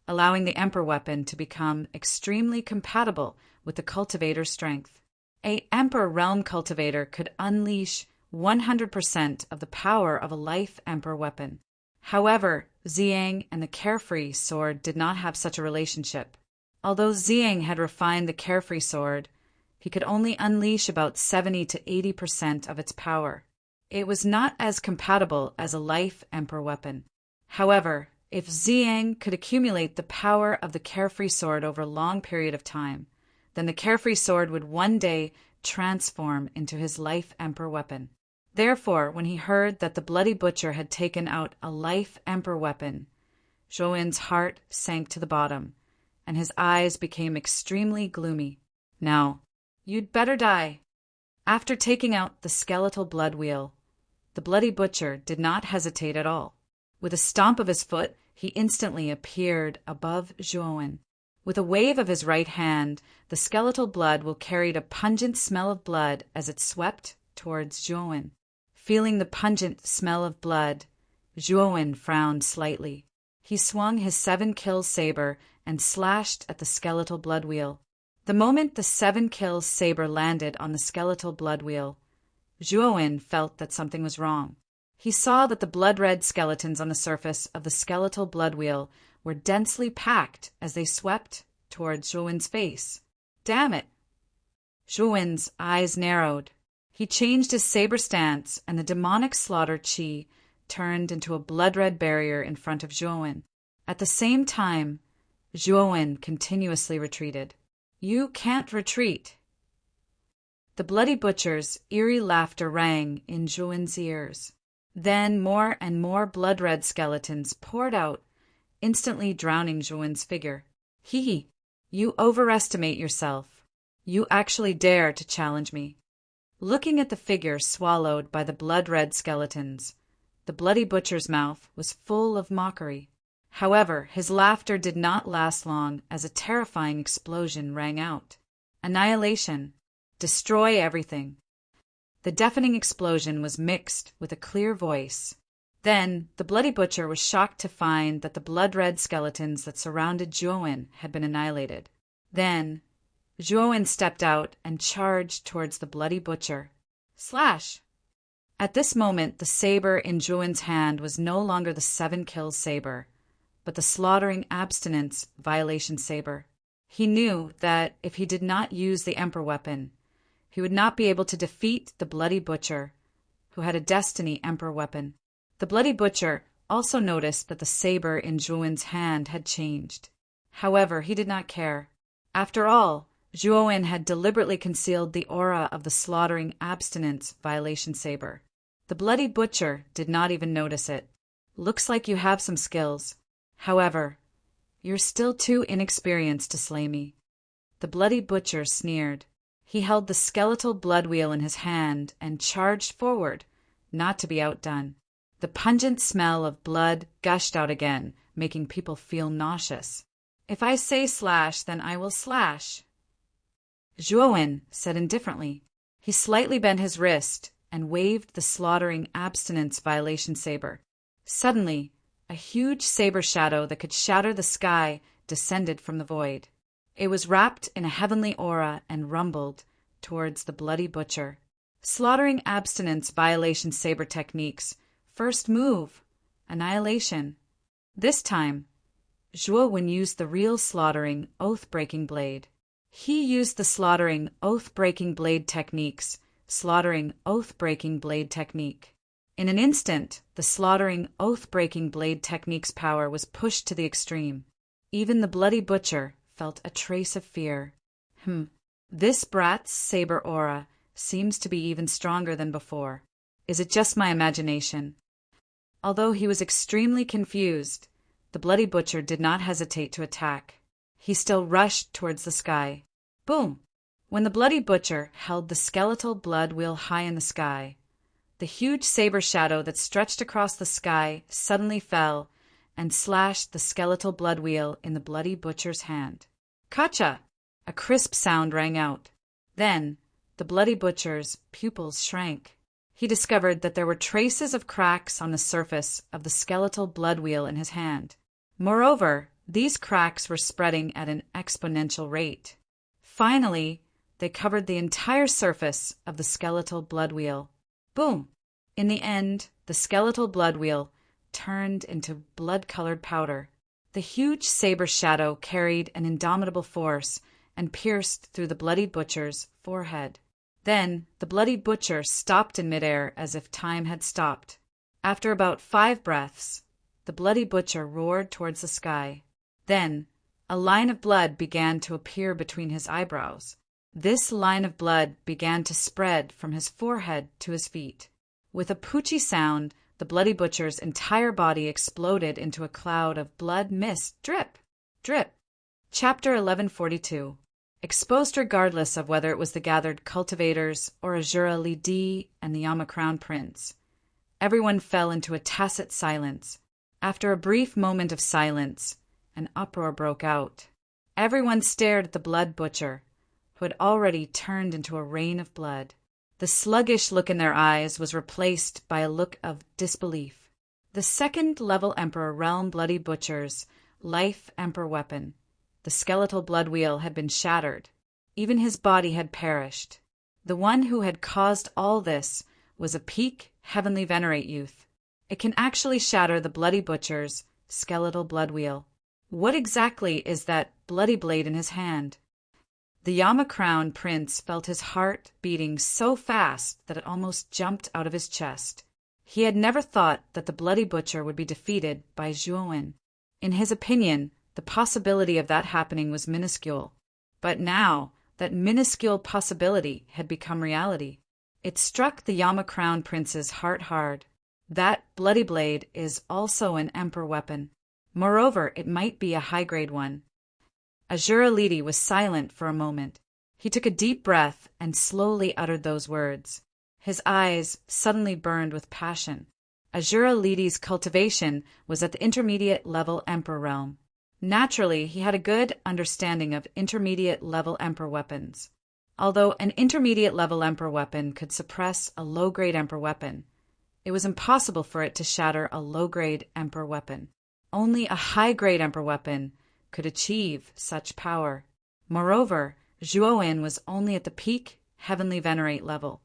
allowing the emperor weapon to become extremely compatible with the cultivator's strength. A emperor realm cultivator could unleash 100% of the power of a life emperor weapon. However, Xiang and the Carefree sword did not have such a relationship. Although Xiang had refined the Carefree sword, he could only unleash about 70 to 80% of its power. It was not as compatible as a life emperor weapon. However, if Xiang could accumulate the power of the Carefree sword over a long period of time, then the Carefree sword would one day transform into his life emperor weapon. Therefore, when he heard that the bloody butcher had taken out a life emperor weapon, Zhuowen's heart sank to the bottom, and his eyes became extremely gloomy. "Now, you'd better die." After taking out the skeletal blood wheel, the bloody butcher did not hesitate at all. With a stomp of his foot, he instantly appeared above Zhuowen. With a wave of his right hand, the skeletal blood wheel carried a pungent smell of blood as it swept towards Zhuowen. Feeling the pungent smell of blood, Zhuowen frowned slightly. He swung his 7-kill saber and slashed at the skeletal blood wheel. The moment the 7-kill saber landed on the skeletal blood wheel, Zhuowen felt that something was wrong. He saw that the blood-red skeletons on the surface of the skeletal blood wheel were densely packed as they swept towards Zhuowen's face. Damn it! Zhuowen's eyes narrowed. He changed his saber stance, and the demonic slaughter chi turned into a blood-red barrier in front of Zhuowen. At the same time, Zhuowen continuously retreated. "You can't retreat." The bloody butcher's eerie laughter rang in Zhuowen's ears. Then more and more blood-red skeletons poured out, instantly drowning Zhuowen's figure. "Hee, you overestimate yourself. You actually dare to challenge me." Looking at the figure swallowed by the blood-red skeletons, the bloody butcher's mouth was full of mockery. However, his laughter did not last long as a terrifying explosion rang out. Annihilation. Destroy everything. The deafening explosion was mixed with a clear voice. Then the bloody butcher was shocked to find that the blood-red skeletons that surrounded Zhuowen had been annihilated. Then Zhuowen stepped out and charged towards the bloody butcher. Slash! At this moment, the saber in Zhuan's hand was no longer the 7 kills saber, but the slaughtering abstinence violation saber. He knew that if he did not use the Emperor weapon, he would not be able to defeat the Bloody Butcher, who had a Destiny Emperor weapon. The Bloody Butcher also noticed that the saber in Zhuan's hand had changed. However, he did not care. After all, Zhuan had deliberately concealed the aura of the slaughtering abstinence violation saber. The Bloody Butcher did not even notice it. Looks like you have some skills. However, you're still too inexperienced to slay me. The Bloody Butcher sneered. He held the skeletal blood wheel in his hand and charged forward, not to be outdone. The pungent smell of blood gushed out again, making people feel nauseous. If I say slash, then I will slash. Zhuan said indifferently. He slightly bent his wrist and waved the slaughtering abstinence violation saber. Suddenly, a huge saber shadow that could shatter the sky descended from the void. It was wrapped in a heavenly aura and rumbled towards the Bloody Butcher. Slaughtering abstinence violation saber techniques. First move, annihilation. This time, Zhuan used the real slaughtering oath-breaking blade. He used the slaughtering oath-breaking blade techniques, slaughtering oath-breaking blade technique. In an instant, the slaughtering oath-breaking blade technique's power was pushed to the extreme. Even the Bloody Butcher felt a trace of fear. This brat's saber aura seems to be even stronger than before. Is it just my imagination? Although he was extremely confused, the Bloody Butcher did not hesitate to attack. He still rushed towards the sky. Boom! When the Bloody Butcher held the skeletal blood wheel high in the sky, the huge saber shadow that stretched across the sky suddenly fell and slashed the skeletal blood wheel in the Bloody Butcher's hand. Kacha! A crisp sound rang out. Then, the Bloody Butcher's pupils shrank. He discovered that there were traces of cracks on the surface of the skeletal blood wheel in his hand. Moreover, these cracks were spreading at an exponential rate. Finally, they covered the entire surface of the skeletal blood wheel. Boom! In the end, the skeletal blood wheel turned into blood-colored powder. The huge saber shadow carried an indomitable force and pierced through the Bloody Butcher's forehead. Then, the Bloody Butcher stopped in midair as if time had stopped. After about 5 breaths, the Bloody Butcher roared towards the sky. Then, a line of blood began to appear between his eyebrows. This line of blood began to spread from his forehead to his feet. With a poochy sound, the Bloody Butcher's entire body exploded into a cloud of blood mist. Drip! Drip! Chapter 1142. Exposed regardless of whether it was the gathered cultivators or Azura Li Di and the Yama Crown Prince. Everyone fell into a tacit silence. After a brief moment of silence, an uproar broke out. Everyone stared at the Blood Butcher, who had already turned into a rain of blood. The sluggish look in their eyes was replaced by a look of disbelief. The second-level Emperor Realm Bloody Butcher's life Emperor weapon, the skeletal blood wheel, had been shattered. Even his body had perished. The one who had caused all this was a peak heavenly venerate youth. It can actually shatter the Bloody Butcher's skeletal blood wheel. What exactly is that bloody blade in his hand? The Yama Crown Prince felt his heart beating so fast that it almost jumped out of his chest. He had never thought that the Bloody Butcher would be defeated by Zhuan. In his opinion, the possibility of that happening was minuscule. But now, that minuscule possibility had become reality. It struck the Yama Crown Prince's heart hard. That bloody blade is also an Emperor weapon. Moreover, it might be a high-grade one. Azura Li Di was silent for a moment. He took a deep breath and slowly uttered those words. His eyes suddenly burned with passion. Azura Li Di's cultivation was at the intermediate-level Emperor realm. Naturally, he had a good understanding of intermediate-level Emperor weapons. Although an intermediate-level Emperor weapon could suppress a low-grade Emperor weapon, it was impossible for it to shatter a low-grade Emperor weapon. Only a high-grade Emperor weapon could achieve such power. Moreover, Zhuan was only at the peak heavenly venerate level.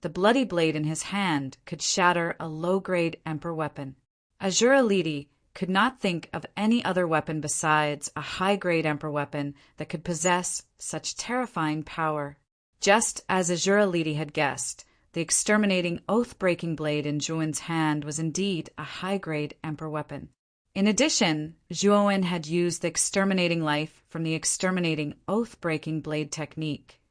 the bloody blade in his hand could shatter a low-grade Emperor weapon. Azura Lidi could not think of any other weapon besides a high-grade Emperor weapon that could possess such terrifying power. Just as Azura Lidi had guessed, the exterminating oath-breaking blade in Zhuowen's hand was indeed a high-grade Emperor weapon. In addition, Zhuowen had used the exterminating life from the exterminating oath-breaking blade technique,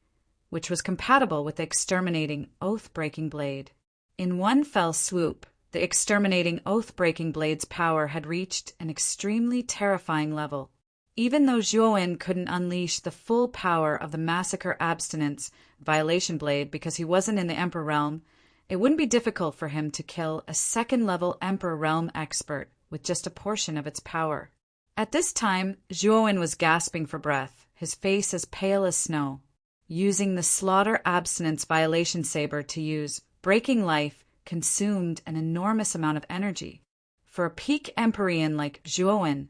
which was compatible with the exterminating oath-breaking blade. In one fell swoop, the exterminating oath-breaking blade's power had reached an extremely terrifying level. Even though Zhuowen couldn't unleash the full power of the massacre abstinence violation blade because he wasn't in the Emperor realm, it wouldn't be difficult for him to kill a second-level Emperor realm expert with just a portion of its power. At this time, Zhuowen was gasping for breath, his face as pale as snow. Using the slaughter abstinence violation saber to use breaking life consumed an enormous amount of energy. For a peak Empyrean like Zhuowen,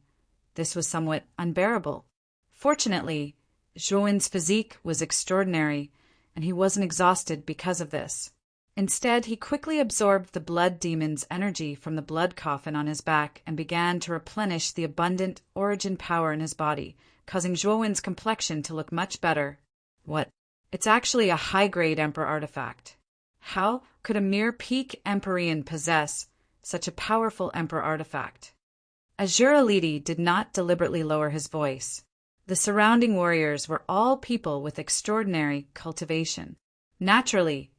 this was somewhat unbearable. Fortunately, Zhuowen's physique was extraordinary, and he wasn't exhausted because of this. Instead, he quickly absorbed the blood demon's energy from the blood coffin on his back and began to replenish the abundant origin power in his body, causing Zhuowen's complexion to look much better. What? It's actually a high-grade Emperor artifact. How could a mere peak Empyrean possess such a powerful Emperor artifact? Azura Lidi did not deliberately lower his voice. The surrounding warriors were all people with extraordinary cultivation. Naturally,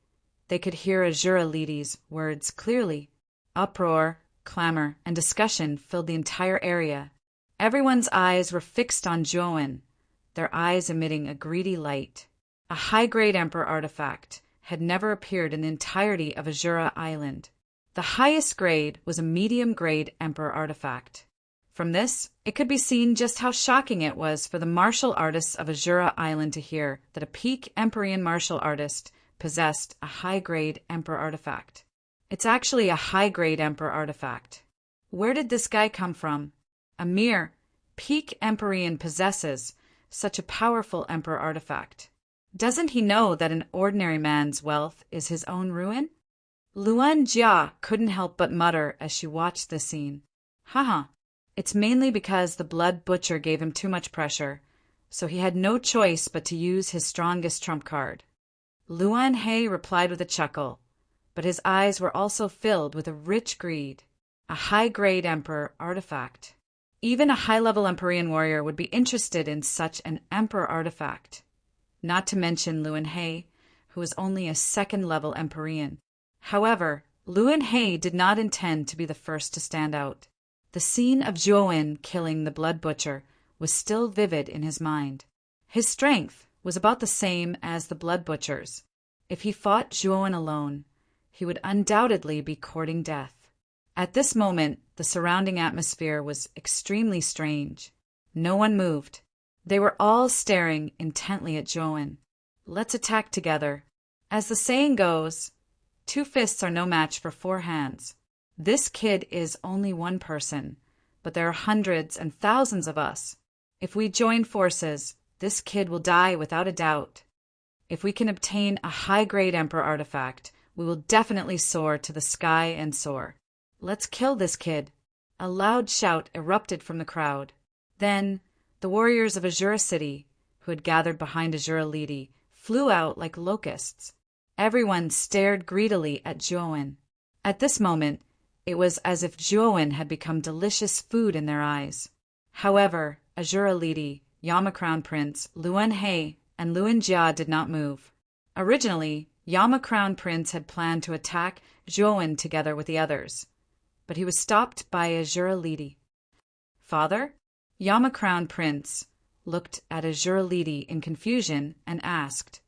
they could hear Azura Lidi's words clearly. Uproar, clamor, and discussion filled the entire area. Everyone's eyes were fixed on Zhuowen, their eyes emitting a greedy light. A high-grade Emperor artifact had never appeared in the entirety of Azura Island. The highest grade was a medium-grade Emperor artifact. From this, it could be seen just how shocking it was for the martial artists of Azura Island to hear that a peak Empyrean martial artist possessed a high-grade Emperor artifact. It's actually a high-grade Emperor artifact. Where did this guy come from? A mere peak Empyrean possesses such a powerful Emperor artifact. Doesn't he know that an ordinary man's wealth is his own ruin? Luan Jia couldn't help but mutter as she watched this scene. Haha, it's mainly because the blood butcher gave him too much pressure, so he had no choice but to use his strongest trump card. Luan He replied with a chuckle, but his eyes were also filled with a rich greed. A high-grade Emperor artifact. Even a high-level Empyrean warrior would be interested in such an Emperor artifact. Not to mention Luan He, who was only a second-level Empyrean. However, Luan He did not intend to be the first to stand out. The scene of Zhuowen killing the blood butcher was still vivid in his mind. His strength was about the same as the blood butcher's. If he fought Zhuowen alone, he would undoubtedly be courting death. At this moment, the surrounding atmosphere was extremely strange. No one moved. They were all staring intently at Zhuowen. Let's attack together. As the saying goes, 2 fists are no match for 4 hands. This kid is only one person, but there are hundreds and thousands of us. If we join forces, this kid will die without a doubt. If we can obtain a high-grade Emperor artifact, we will definitely soar to the sky and soar. Let's kill this kid. A loud shout erupted from the crowd. Then, the warriors of Azura City, who had gathered behind Azura Lidi, flew out like locusts. Everyone stared greedily at Zhuowen. At this moment, it was as if Zhuowen had become delicious food in their eyes. However, Azura Lidi, Yama Crown Prince, Luan He, and Luan Jia did not move. Originally, Yama Crown Prince had planned to attack Zhuowen together with the others, but he was stopped by Azura Lidi. Father? Yama Crown Prince looked at Azura Lidi in confusion and asked,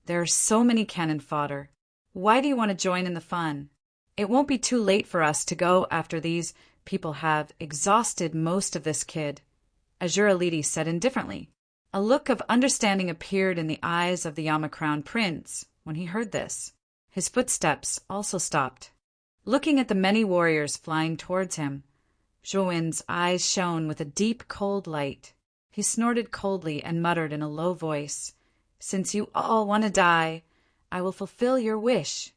There are so many cannon fodder. Why do you want to join in the fun? It won't be too late for us to go after these people have exhausted most of this kid, Azura Lidi said indifferently. A look of understanding appeared in the eyes of the Yama Crown Prince when he heard this. His footsteps also stopped. Looking at the many warriors flying towards him, Zhuowen's eyes shone with a deep, cold light. He snorted coldly and muttered in a low voice, Since you all want to die, I will fulfill your wish."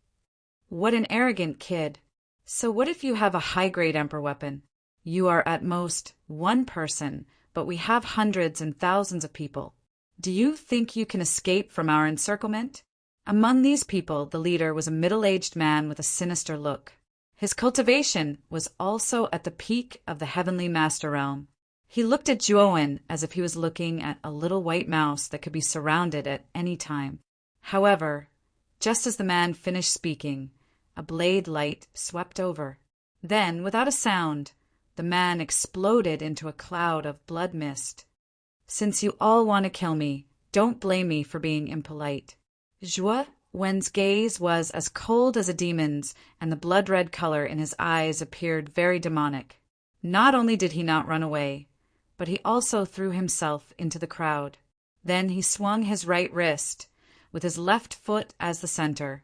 What an arrogant kid. So what if you have a high-grade Emperor weapon? You are at most one person, but we have hundreds and thousands of people. Do you think you can escape from our encirclement? Among these people, the leader was a middle-aged man with a sinister look. His cultivation was also at the peak of the heavenly master realm. He looked at Zhuowen as if he was looking at a little white mouse that could be surrounded at any time. However, just as the man finished speaking, a blade light swept over. Then, without a sound, the man exploded into a cloud of blood mist. "Since you all want to kill me, don't blame me for being impolite." Zhuowen's gaze was as cold as a demon's, and the blood-red color in his eyes appeared very demonic. Not only did he not run away, but he also threw himself into the crowd. Then he swung his right wrist, with his left foot as the center,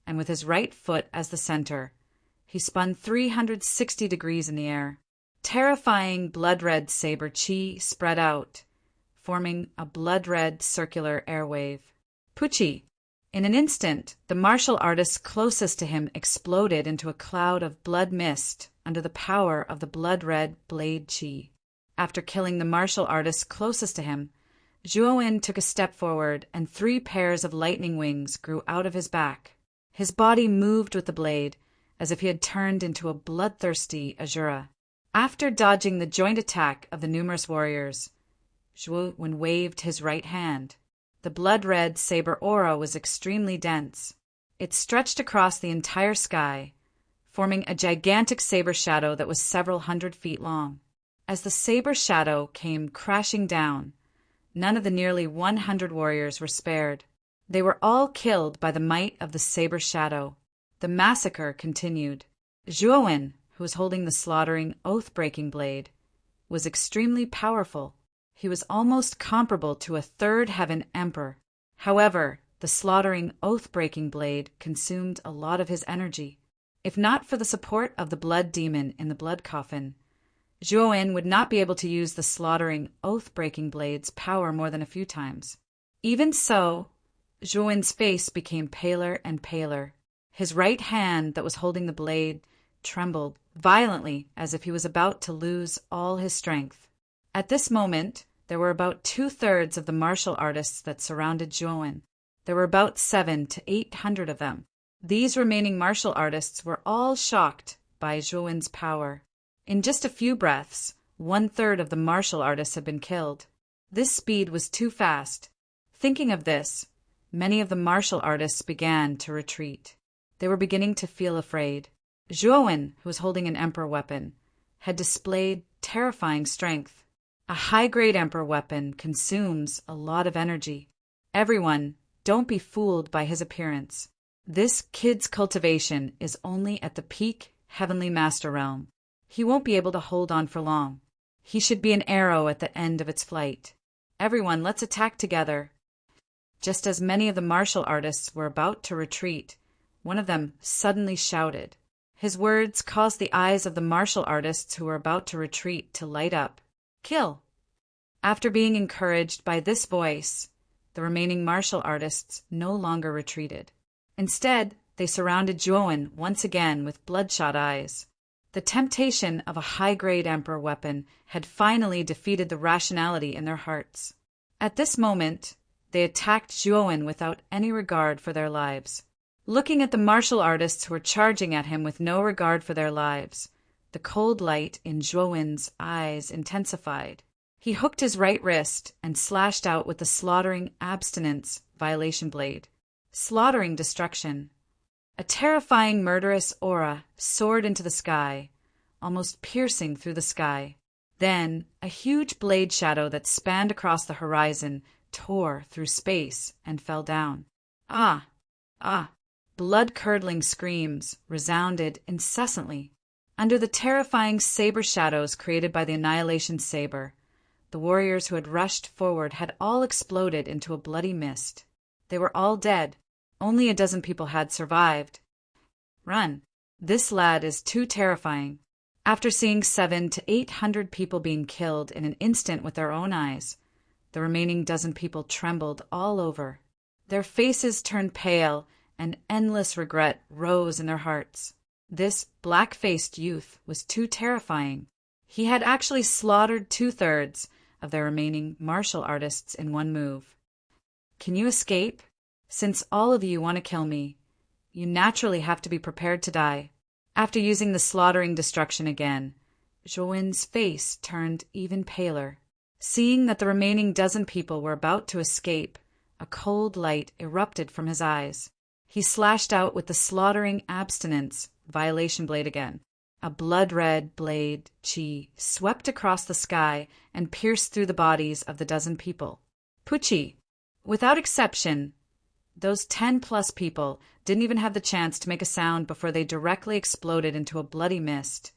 and with his right foot as the center. He spun 360 degrees in the air. Terrifying blood-red saber chi spread out, forming a blood-red circular airwave. Pucci! In an instant, the martial artist closest to him exploded into a cloud of blood mist under the power of the blood-red blade chi. After killing the martial artist closest to him, Zhuowen took a step forward, and 3 pairs of lightning wings grew out of his back. His body moved with the blade, as if he had turned into a bloodthirsty Asura. After dodging the joint attack of the numerous warriors, Zhuowen waved his right hand. The blood-red saber aura was extremely dense. It stretched across the entire sky, forming a gigantic saber shadow that was several hundred feet long. As the saber shadow came crashing down, none of the nearly 100 warriors were spared. They were all killed by the might of the saber shadow. The massacre continued. Zhuowen, who was holding the slaughtering, oath-breaking blade, was extremely powerful. He was almost comparable to a third heaven emperor. However, the slaughtering, oath-breaking blade consumed a lot of his energy. If not for the support of the blood demon in the blood coffin, Zhuowen would not be able to use the slaughtering, oath-breaking blade's power more than a few times. Even so, Zhuowen's face became paler and paler. His right hand that was holding the blade trembled violently as if he was about to lose all his strength. At this moment, there were about 2/3 of the martial artists that surrounded Zhuowen. There were about 700 to 800 of them. These remaining martial artists were all shocked by Zhuowen's power. In just a few breaths, 1/3 of the martial artists had been killed. This speed was too fast. Thinking of this, many of the martial artists began to retreat. They were beginning to feel afraid. Zhuowen, who was holding an emperor weapon, had displayed terrifying strength. A high-grade emperor weapon consumes a lot of energy. Everyone, don't be fooled by his appearance. This kid's cultivation is only at the peak heavenly master realm. He won't be able to hold on for long. He should be an arrow at the end of its flight. Everyone, let's attack together. Just as many of the martial artists were about to retreat, one of them suddenly shouted. His words caused the eyes of the martial artists who were about to retreat to light up. Kill! After being encouraged by this voice, the remaining martial artists no longer retreated. Instead, they surrounded Zhuowen once again with bloodshot eyes. The temptation of a high-grade emperor weapon had finally defeated the rationality in their hearts. At this moment, they attacked Zhuowen without any regard for their lives. Looking at the martial artists who were charging at him with no regard for their lives, the cold light in Zhuowen's eyes intensified. He hooked his right wrist and slashed out with the slaughtering abstinence violation blade. Slaughtering destruction. A terrifying murderous aura soared into the sky, almost piercing through the sky. Then, a huge blade shadow that spanned across the horizon tore through space and fell down. Ah! Ah! Blood-curdling screams resounded incessantly. Under the terrifying saber shadows created by the annihilation saber, the warriors who had rushed forward had all exploded into a bloody mist. They were all dead. Only a dozen people had survived. Run. This lad is too terrifying. After seeing 700 to 800 people being killed in an instant with their own eyes, the remaining dozen people trembled all over. Their faces turned pale, and endless regret rose in their hearts. This black-faced youth was too terrifying. He had actually slaughtered 2/3 of their remaining martial artists in one move. Can you escape? Since all of you want to kill me, you naturally have to be prepared to die. After using the slaughtering destruction again, Zhuowen's face turned even paler. Seeing that the remaining dozen people were about to escape, a cold light erupted from his eyes. He slashed out with the slaughtering abstinence violation blade again. A blood-red blade, Qi, swept across the sky and pierced through the bodies of the dozen people. Pucci! Without exception, those 10+ people didn't even have the chance to make a sound before they directly exploded into a bloody mist,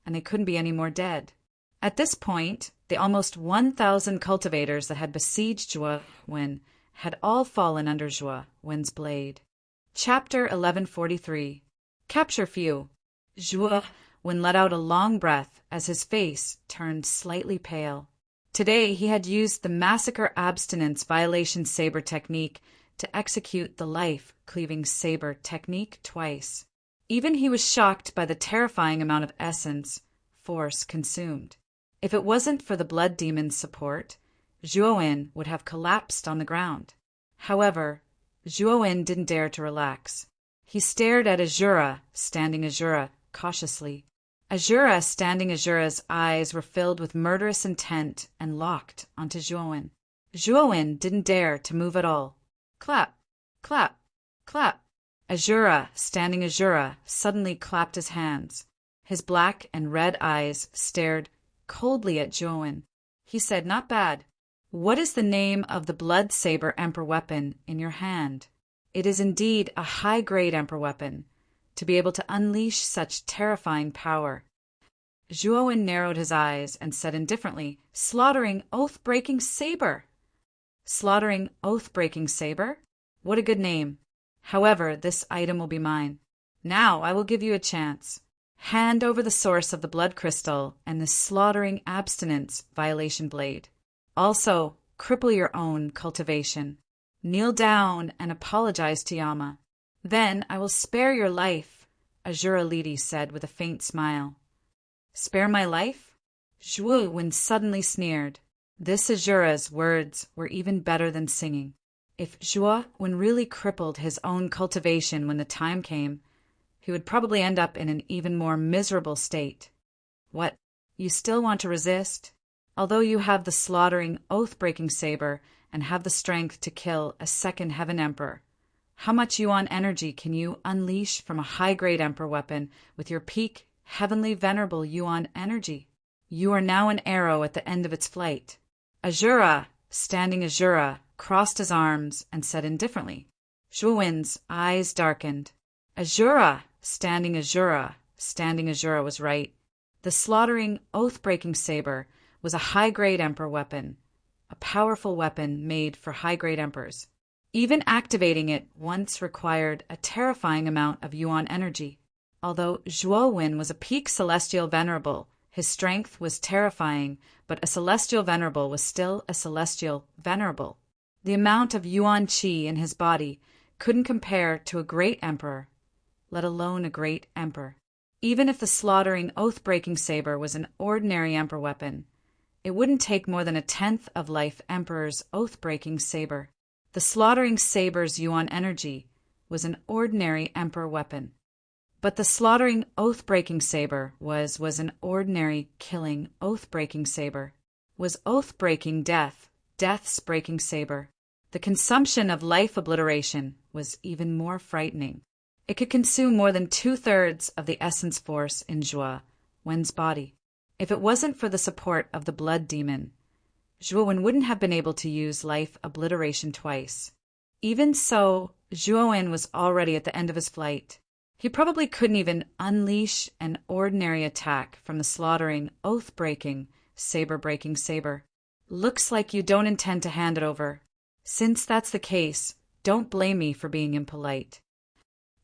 and they couldn't be any more dead. At this point, the almost 1,000 cultivators that had besieged Zhuowen had all fallen under Zhuowen's blade. Chapter 1143. Capture Few. Zhuowen let out a long breath as his face turned slightly pale. Today he had used the massacre abstinence violation saber technique to execute the life-cleaving saber technique twice. Even he was shocked by the terrifying amount of essence force consumed. If it wasn't for the blood demon's support, Zhuowen would have collapsed on the ground. However, Zhuowen didn't dare to relax. He stared at Azura, standing Azura, cautiously. Azura, standing Azura's eyes were filled with murderous intent and locked onto Zhuowen. Zhuowen didn't dare to move at all. Clap, clap, clap. Azura, standing Azura, suddenly clapped his hands. His black and red eyes stared coldly at Zhuowen. He said, "Not bad. What is the name of the blood saber emperor weapon in your hand?" It is indeed a high-grade emperor weapon, to be able to unleash such terrifying power. Zhuowen narrowed his eyes and said indifferently, "Slaughtering oath-breaking saber." Slaughtering oath-breaking saber? What a good name. However, this item will be mine. Now I will give you a chance. Hand over the source of the blood crystal and the slaughtering abstinence violation blade. Also, cripple your own cultivation. Kneel down and apologize to Yama. Then I will spare your life, Azura Lidi said with a faint smile. Spare my life? Zhuowen suddenly sneered. This Azura's words were even better than singing. If Zhuowen really crippled his own cultivation when the time came, he would probably end up in an even more miserable state. What, you still want to resist? Although you have the slaughtering, oath-breaking saber and have the strength to kill a second Heaven Emperor, how much Yuan energy can you unleash from a high-grade Emperor weapon with your peak, heavenly venerable Yuan energy? You are now an arrow at the end of its flight. Azura, standing Azura, crossed his arms and said indifferently. Zhuowen's eyes darkened. Azura, standing Azura was right. The slaughtering, oath-breaking saber was a high-grade Emperor weapon, a powerful weapon made for high-grade Emperors. Even activating it once required a terrifying amount of Yuan energy. Although Zhuowen was a peak Celestial Venerable, his strength was terrifying, but a Celestial Venerable was still a Celestial Venerable. The amount of Yuan Qi in his body couldn't compare to a great Emperor, let alone a great Emperor. Even if the slaughtering, oath-breaking saber was an ordinary Emperor weapon, it wouldn't take more than 1/10 of Life Emperor's oath-breaking saber. The slaughtering saber's Yuan energy was an ordinary Emperor weapon. But the slaughtering, oath-breaking saber was an ordinary killing, oath-breaking saber. Was oath-breaking death, death's breaking saber. The consumption of life obliteration was even more frightening. It could consume more than 2/3 of the essence force in Zhuowen's body. If it wasn't for the support of the blood demon, Zhuowen wouldn't have been able to use life obliteration twice. Even so, Zhuowen was already at the end of his flight. He probably couldn't even unleash an ordinary attack from the slaughtering, oath-breaking, saber-breaking saber. Looks like you don't intend to hand it over. Since that's the case, don't blame me for being impolite.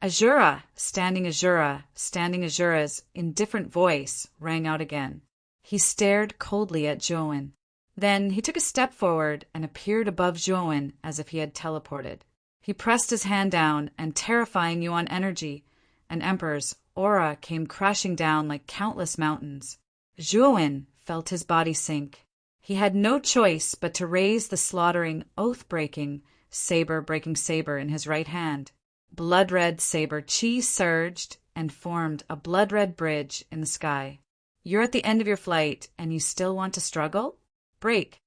Azura, standing Azura's indifferent voice rang out again. He stared coldly at Zhuowen. Then he took a step forward and appeared above Zhuowen as if he had teleported. He pressed his hand down, and terrifying Yuan energy, an emperor's aura came crashing down like countless mountains. Zhuowen felt his body sink. He had no choice but to raise the slaughtering, oath-breaking, saber-breaking saber in his right hand. Blood-red saber chi surged and formed a blood-red bridge in the sky. You're at the end of your flight, and you still want to struggle? Break.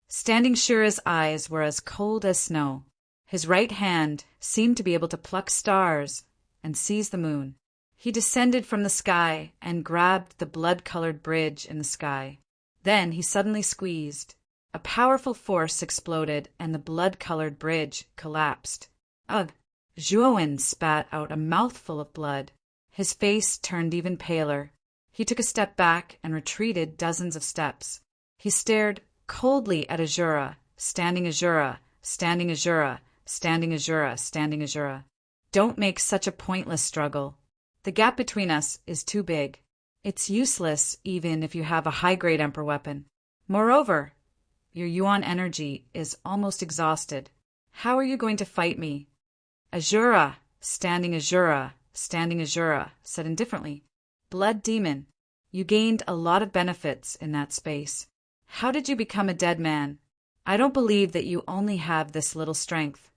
Standing Shura's eyes were as cold as snow. His right hand seemed to be able to pluck stars and seize the moon. He descended from the sky and grabbed the blood-colored bridge in the sky. Then he suddenly squeezed. A powerful force exploded, and the blood-colored bridge collapsed. Ugh! Zhuowen spat out a mouthful of blood. His face turned even paler. He took a step back and retreated dozens of steps. He stared coldly at Azura, standing Azura, standing Azura, standing Azura, standing Azura. Don't make such a pointless struggle. The gap between us is too big. It's useless even if you have a high-grade Emperor weapon. Moreover, your Yuan energy is almost exhausted. How are you going to fight me? Azura, standing Azura, standing Azura, said indifferently. Blood demon, you gained a lot of benefits in that space. How did you become a dead man? I don't believe that you only have this little strength.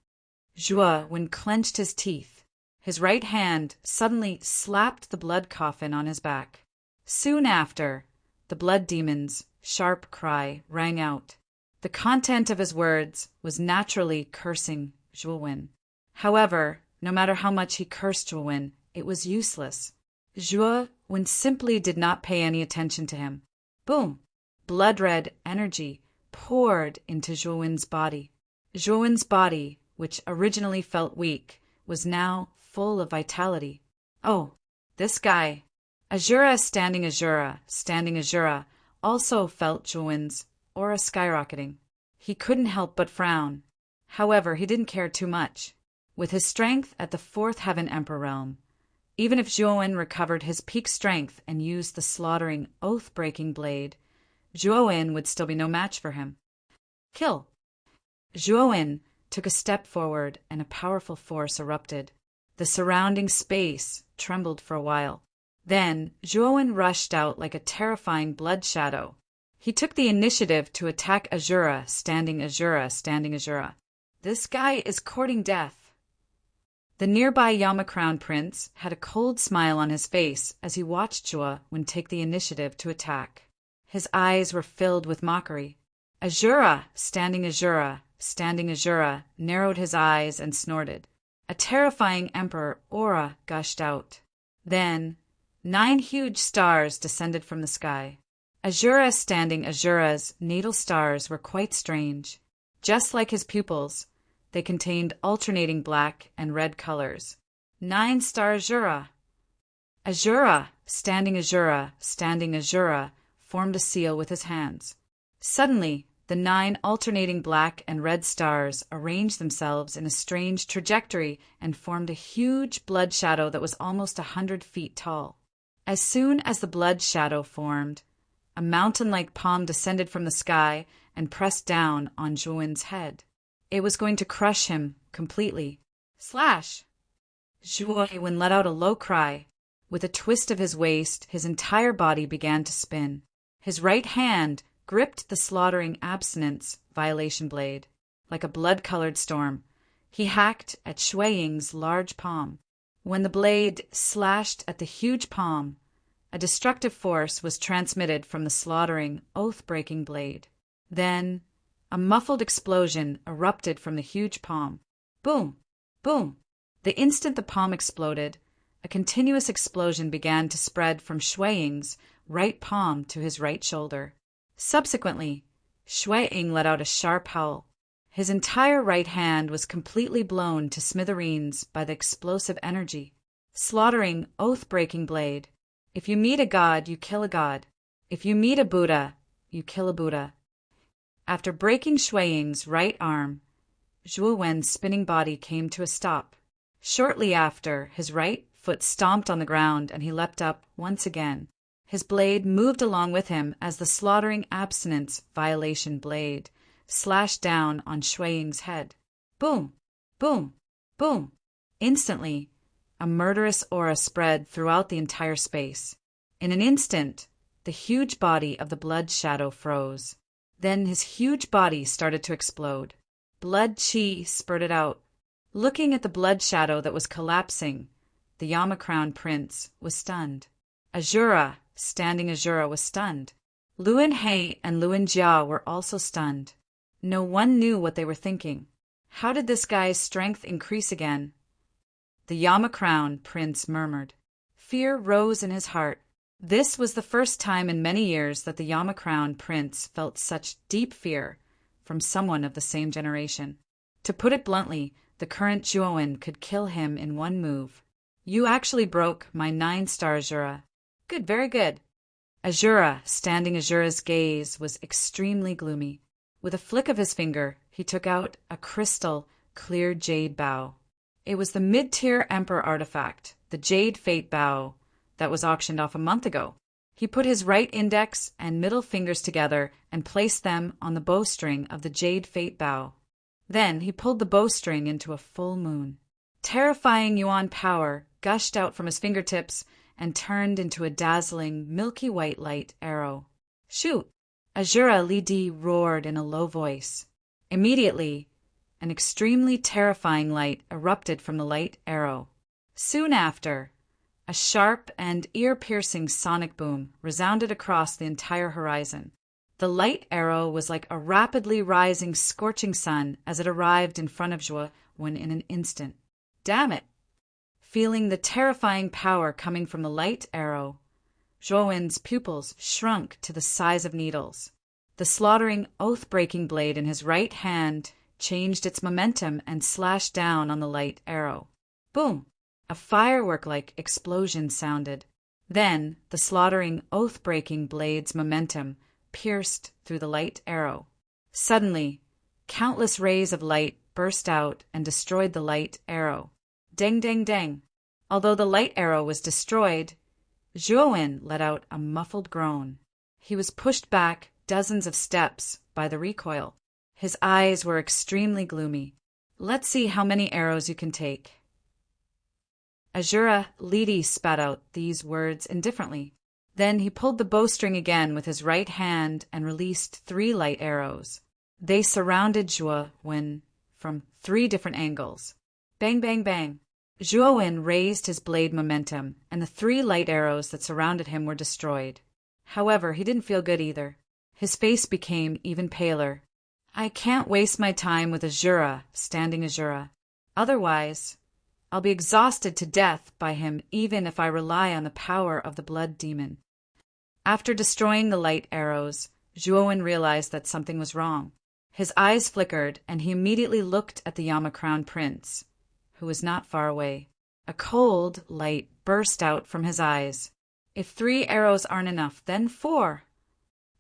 Zhuowen clenched his teeth. His right hand suddenly slapped the blood coffin on his back. Soon after, the blood demon's sharp cry rang out. The content of his words was naturally cursing Zhuowen. However, no matter how much he cursed Zhuowen, it was useless. Zhuowen simply did not pay any attention to him. Boom! Blood-red energy poured into Zhuowen's body. Zhuowen's body, which originally felt weak, was now full of vitality. Oh, this guy. Azura, standing Azura, also felt Zhuowen's aura skyrocketing. He couldn't help but frown. However, he didn't care too much. With his strength at the fourth heaven Emperor realm, even if Zhuowen recovered his peak strength and used the slaughtering, oath-breaking blade, Zhuowen would still be no match for him. Kill! Zhuowen took a step forward and a powerful force erupted. The surrounding space trembled for a while. Then Zhuowen rushed out like a terrifying blood shadow. He took the initiative to attack Azura, standing Azura. This guy is courting death. The nearby Yama Crown Prince had a cold smile on his face as he watched Zhuowen take the initiative to attack. His eyes were filled with mockery. Azura, standing Azura, narrowed his eyes and snorted. A terrifying emperor aura gushed out. Then 9 huge stars descended from the sky. Azura, standing Azura's natal stars were quite strange. Just like his pupils, they contained alternating black and red colors. 9-star Azura. Azura, standing Azura, formed a seal with his hands. Suddenly, the 9 alternating black and red stars arranged themselves in a strange trajectory and formed a huge blood shadow that was almost 100 feet tall. As soon as the blood shadow formed, a mountain-like palm descended from the sky and pressed down on Zhuowen's head. It was going to crush him completely. Slash! Zhuowen let out a low cry. With a twist of his waist, his entire body began to spin. His right hand gripped the slaughtering abstinence violation blade. Like a blood-colored storm, he hacked at Shui Ying's large palm. When the blade slashed at the huge palm, a destructive force was transmitted from the slaughtering, oath-breaking blade. Then a muffled explosion erupted from the huge palm. Boom! Boom! The instant the palm exploded, a continuous explosion began to spread from Shui Ying's right palm to his right shoulder. Subsequently, Shui Ying let out a sharp howl. His entire right hand was completely blown to smithereens by the explosive energy. Slaughtering, oath-breaking blade. If you meet a god, you kill a god. If you meet a Buddha, you kill a Buddha. After breaking Shui Ying's right arm, Zhuowen's spinning body came to a stop. Shortly after, his right foot stomped on the ground and he leapt up once again. His blade moved along with him as the slaughtering abstinence violation blade slashed down on Shui Ying's head. Boom! Boom! Boom! Instantly, a murderous aura spread throughout the entire space. In an instant, the huge body of the blood shadow froze. Then his huge body started to explode. Blood chi spurted out. Looking at the blood shadow that was collapsing, the Yama Crown Prince was stunned. Azura, standing Azura, was stunned. Luin He and Luin Jia were also stunned. No one knew what they were thinking. How did this guy's strength increase again? The Yama Crown Prince murmured. Fear rose in his heart. This was the first time in many years that the Yama Crown Prince felt such deep fear from someone of the same generation. To put it bluntly, the current Zhuowen could kill him in one move. You actually broke my 9-star Azura. Good, very good. Azura, standing Azura's gaze, was extremely gloomy. With a flick of his finger, he took out a crystal, clear jade bow. It was the mid-tier Emperor artifact, the Jade Fate Bow, that was auctioned off a month ago. He put his right index and middle fingers together and placed them on the bowstring of the Jade Fate Bow. Then he pulled the bowstring into a full moon. Terrifying yuan power gushed out from his fingertips and turned into a dazzling, milky white light arrow. Shoot! Azura Li Di roared in a low voice. Immediately, an extremely terrifying light erupted from the light arrow. Soon after, a sharp and ear-piercing sonic boom resounded across the entire horizon. The light arrow was like a rapidly rising, scorching sun as it arrived in front of Zhuo Wen in an instant. Damn it! Feeling the terrifying power coming from the light arrow, Zhuo Wen's pupils shrunk to the size of needles. The slaughtering, oath-breaking blade in his right hand changed its momentum and slashed down on the light arrow. Boom! A firework-like explosion sounded. Then the slaughtering, oath-breaking blade's momentum pierced through the light arrow. Suddenly, countless rays of light burst out and destroyed the light arrow. Dang, dang, dang. Although the light arrow was destroyed, Zhuo Wen let out a muffled groan. He was pushed back dozens of steps by the recoil. His eyes were extremely gloomy. Let's see how many arrows you can take. Azura Li Di spat out these words indifferently. Then he pulled the bowstring again with his right hand and released 3 light arrows. They surrounded Zhuo Wen from 3 different angles. Bang, bang, bang. Zhuo Wen raised his blade momentum, and the 3 light arrows that surrounded him were destroyed. However, he didn't feel good either. His face became even paler. I can't waste my time with Azura, standing Azura. Otherwise, I'll be exhausted to death by him even if I rely on the power of the blood demon. After destroying the light arrows, Zhuo Wen realized that something was wrong. His eyes flickered, and he immediately looked at the Yama Crown Prince, who was not far away. A cold light burst out from his eyes. If 3 arrows aren't enough, then 4.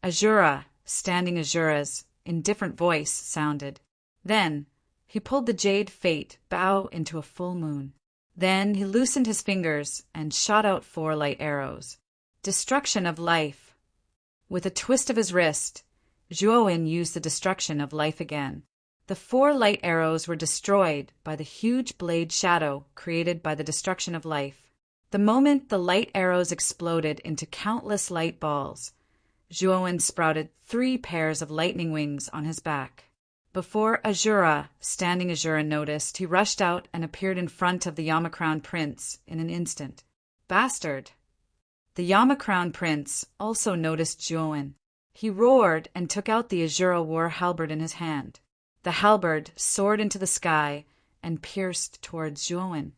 Azura, standing Azura's indifferent voice sounded. Then he pulled the Jade Fate Bow into a full moon. Then he loosened his fingers and shot out 4 light arrows. Destruction of life. With a twist of his wrist, Zhuo Wen used the destruction of life again. The 4 light arrows were destroyed by the huge blade shadow created by the destruction of life. The moment the light arrows exploded into countless light balls, Zhuo Wen sprouted 3 pairs of lightning wings on his back. Before Azura, standing Azura, noticed, he rushed out and appeared in front of the Yama Crown Prince in an instant. Bastard! The Yama Crown Prince also noticed Zhuo Wen. He roared and took out the Azura war halberd in his hand. The halberd soared into the sky and pierced towards Zhuo Wen.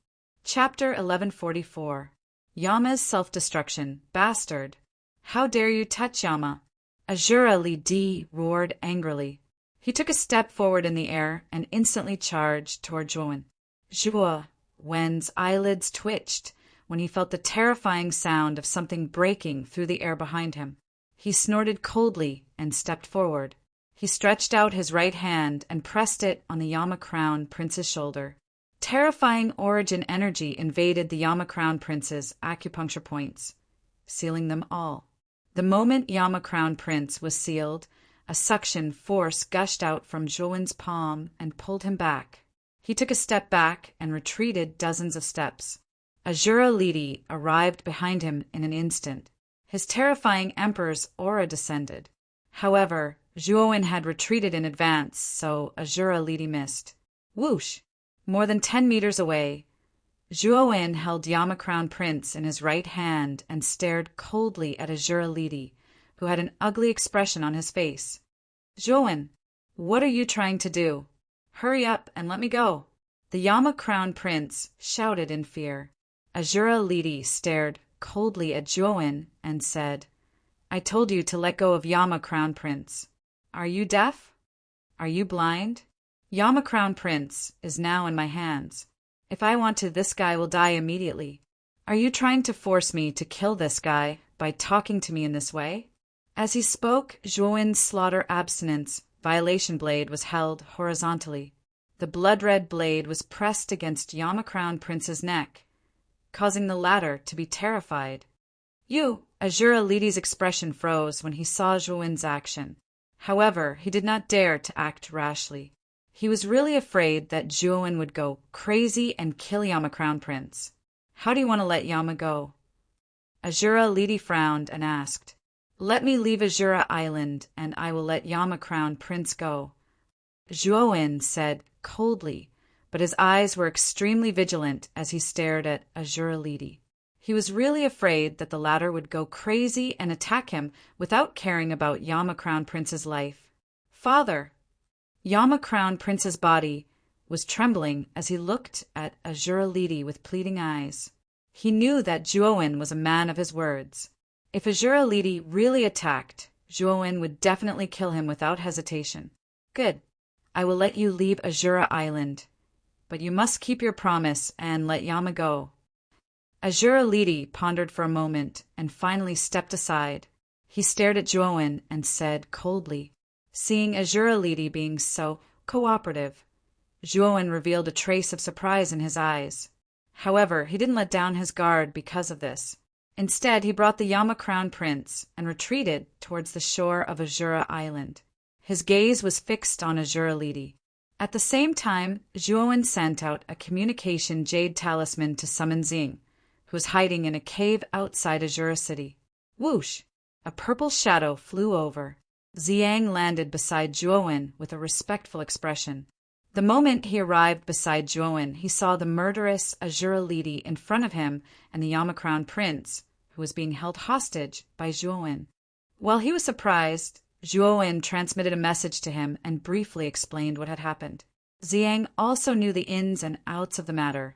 Chapter 1144. Yama's Self-Destruction. Bastard! How dare you touch Yama? Azura Li Di roared angrily. He took a step forward in the air and instantly charged toward Zhuo Wen. Zhuo Wen's eyelids twitched when he felt the terrifying sound of something breaking through the air behind him. He snorted coldly and stepped forward. He stretched out his right hand and pressed it on the Yama Crown Prince's shoulder. Terrifying origin energy invaded the Yama Crown Prince's acupuncture points, sealing them all. The moment Yama Crown Prince was sealed, a suction force gushed out from Zhuo Wen's palm and pulled him back. He took a step back and retreated dozens of steps. Azura Lidi arrived behind him in an instant. His terrifying emperor's aura descended. However, Zhuowen had retreated in advance, so Azura Lidi missed. Whoosh! More than 10 meters away, Zhuowen held Yama-Crown Prince in his right hand and stared coldly at Azura Lidi, who had an ugly expression on his face. Zhuowen, what are you trying to do? Hurry up and let me go. The Yama-Crown Prince shouted in fear. Azura Lidi stared coldly at Zhuowen and said, I told you to let go of Yama-Crown Prince. Are you deaf? Are you blind? Yama-Crown Prince is now in my hands. If I want to, this guy will die immediately. Are you trying to force me to kill this guy by talking to me in this way? As he spoke, Zhuowen's slaughter abstinence violation blade was held horizontally. The blood-red blade was pressed against Yama-Crown Prince's neck, causing the latter to be terrified. Azura Lidi's expression froze when he saw Zhuowen's action. However, he did not dare to act rashly. He was really afraid that Zhuowen would go crazy and kill Yama-Crown Prince. How do you want to let Yama go? Azura Lidi frowned and asked, Let me leave Azura Island, and I will let Yama-Crown Prince go. Zhuowen said coldly, but his eyes were extremely vigilant as he stared at Azura Lidi. He was really afraid that the latter would go crazy and attack him without caring about Yama-Crown Prince's life. Father! Yama-Crown Prince's body was trembling as he looked at Azura Lidi with pleading eyes. He knew that Zhuowen was a man of his words. If Azura Lidi really attacked, Zhuowen would definitely kill him without hesitation. Good. I will let you leave Azura Island, but you must keep your promise and let Yama go. Azura Lidi pondered for a moment and finally stepped aside. He stared at Zhuowen and said coldly, seeing Azura Lidi being so cooperative, Zhuowen revealed a trace of surprise in his eyes. However, he didn't let down his guard because of this. Instead, he brought the Yama-Crown Prince and retreated towards the shore of Azura Island. His gaze was fixed on Azura Lidi. At the same time, Zhuowen sent out a communication jade talisman to summon Xing, who was hiding in a cave outside Azura City. Whoosh! A purple shadow flew over. Xiang landed beside Zhuowen with a respectful expression. The moment he arrived beside Zhuowen, he saw the murderous Azura Lidi in front of him and the Yama-Crown Prince, who was being held hostage by Zhuowen. While he was surprised, Zhuowen transmitted a message to him and briefly explained what had happened. Xiang also knew the ins and outs of the matter,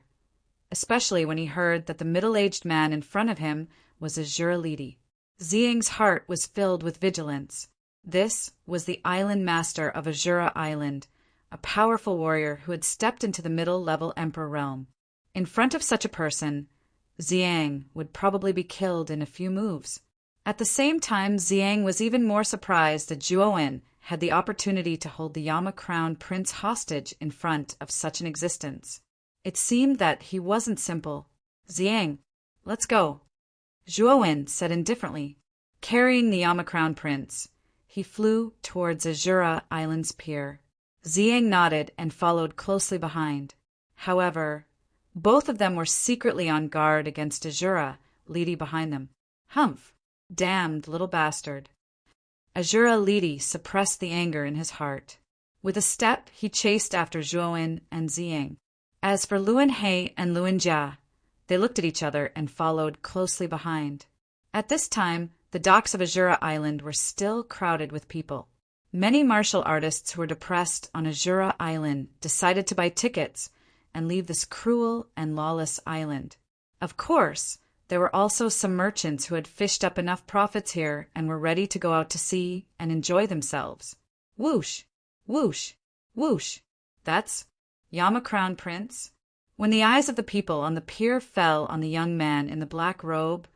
especially when he heard that the middle-aged man in front of him was Azura Lidi. Xiang's heart was filled with vigilance. This was the island master of Azura Island, a powerful warrior who had stepped into the middle-level emperor realm. In front of such a person, Xiang would probably be killed in a few moves. At the same time, Xiang was even more surprised that Zhuowen had the opportunity to hold the Yama-Crown Prince hostage in front of such an existence. It seemed that he wasn't simple. Xiang, let's go. Zhuowen said indifferently. Carrying the Yama-Crown Prince, he flew towards Azura Island's pier. Xiang nodded and followed closely behind. However, both of them were secretly on guard against Azura Lidi behind them. Humph! Damned little bastard. Azura Lidi suppressed the anger in his heart. With a step, he chased after Zhuowen and Xiang. As for Luan He and Luan Jia, they looked at each other and followed closely behind. At this time, the docks of Azura Island were still crowded with people. Many martial artists who were depressed on Azura Island decided to buy tickets and leave this cruel and lawless island. Of course, there were also some merchants who had fished up enough profits here and were ready to go out to sea and enjoy themselves. Whoosh! Whoosh! Whoosh! That's Yama-Crown Prince. When the eyes of the people on the pier fell on the young man in the black robe,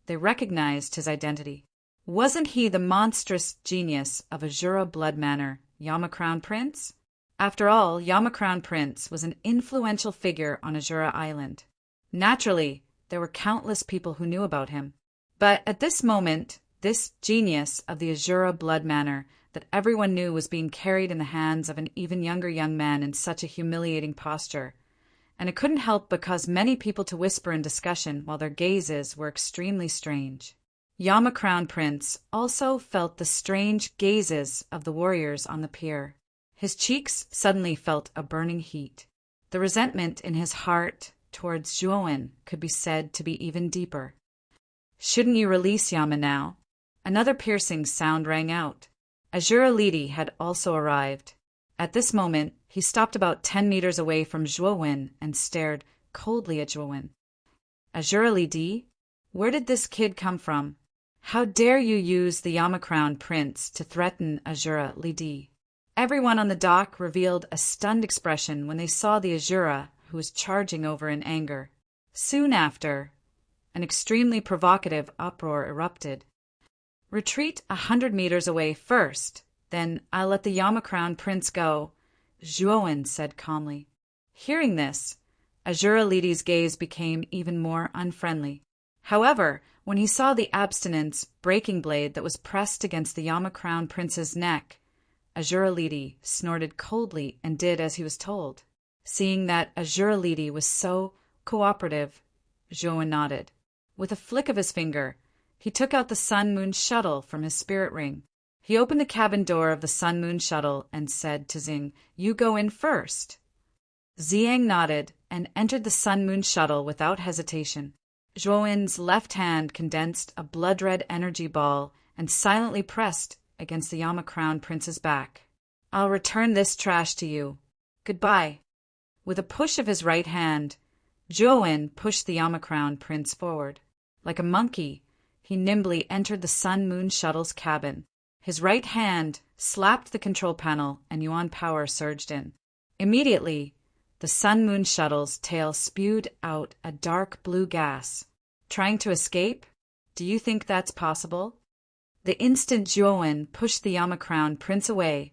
they recognized his identity. Wasn't he the monstrous genius of Azura Blood Manor, Yama-Crown Prince? After all, Yama-Crown Prince was an influential figure on Azura Island. Naturally, there were countless people who knew about him. But at this moment, this genius of the Azura Blood Manor that everyone knew was being carried in the hands of an even younger young man in such a humiliating posture, and it couldn't help but cause many people to whisper in discussion while their gazes were extremely strange. Yama Crown Prince also felt the strange gazes of the warriors on the pier. His cheeks suddenly felt a burning heat. The resentment in his heart towards Zhuowen could be said to be even deeper. "Shouldn't you release Yama now?" Another piercing sound rang out. Azura Lidi had also arrived. At this moment, he stopped about 10 meters away from Zhuowen and stared coldly at Zhuowen. "Azura Lidi? Where did this kid come from? How dare you use the Yama Crown Prince to threaten Azura Lidi?" Everyone on the dock revealed a stunned expression when they saw the Azura, who was charging over in anger. Soon after, an extremely provocative uproar erupted. "Retreat 100 meters away first, then I'll let the Yama Crown Prince go," Zhuowen said calmly. Hearing this, Azura Lidi's gaze became even more unfriendly. However, when he saw the abstinence breaking blade that was pressed against the Yama Crown Prince's neck, Azura Lidi snorted coldly and did as he was told. Seeing that Azura Lidi was so cooperative, Zhuowen nodded. With a flick of his finger, he took out the Sun-Moon shuttle from his spirit ring. He opened the cabin door of the Sun-Moon shuttle and said to Xing, "You go in first." Xiang nodded and entered the Sun-Moon shuttle without hesitation. Zhuowen's left hand condensed a blood-red energy ball and silently pressed against the Yama Crown Prince's back. "I'll return this trash to you. Goodbye." With a push of his right hand, Zhuowen pushed the Yama Crown Prince forward. Like a monkey, he nimbly entered the Sun-Moon shuttle's cabin. His right hand slapped the control panel and Yuan power surged in. Immediately, the Sun-Moon shuttle's tail spewed out a dark blue gas. Trying to escape? Do you think that's possible? The instant Zhuowen pushed the Yama Crown Prince away,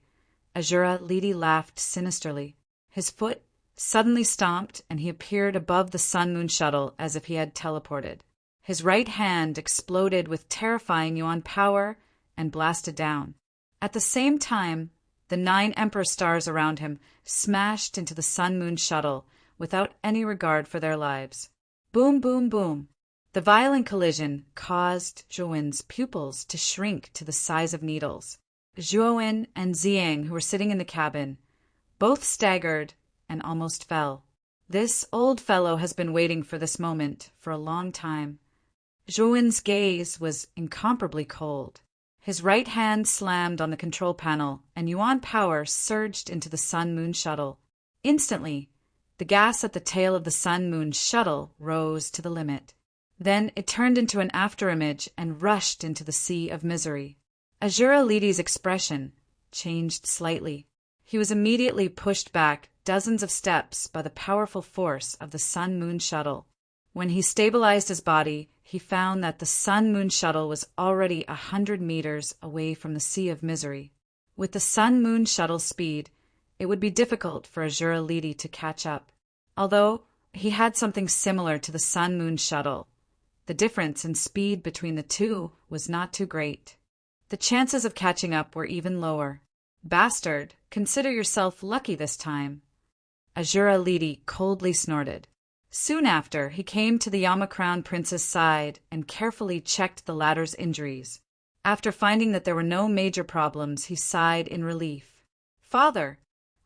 Azura Lidi laughed sinisterly. His foot suddenly stomped and he appeared above the Sun-Moon shuttle as if he had teleported. His right hand exploded with terrifying Yuan power and blasted down. At the same time, the 9 Emperor stars around him smashed into the Sun-Moon shuttle without any regard for their lives. Boom, boom, boom. The violent collision caused Zhuowen's pupils to shrink to the size of needles. Zhuowen and Xiang, who were sitting in the cabin, both staggered and almost fell. This old fellow has been waiting for this moment for a long time. Zhuowen's gaze was incomparably cold. His right hand slammed on the control panel, and Yuan power surged into the Sun-Moon shuttle. Instantly, the gas at the tail of the Sun-Moon shuttle rose to the limit. Then it turned into an afterimage and rushed into the sea of misery. Azura Lidi's expression changed slightly. He was immediately pushed back dozens of steps by the powerful force of the Sun-Moon shuttle. When he stabilized his body, he found that the Sun-Moon shuttle was already 100 meters away from the Sea of Misery. With the Sun-Moon shuttle's speed, it would be difficult for Azura Lidi to catch up. Although he had something similar to the Sun-Moon shuttle, the difference in speed between the two was not too great. The chances of catching up were even lower. "Bastard, consider yourself lucky this time." Azura Lidi coldly snorted. Soon after, he came to the Yama Crown Prince's side and carefully checked the latter's injuries. After finding that there were no major problems, he sighed in relief. "Father,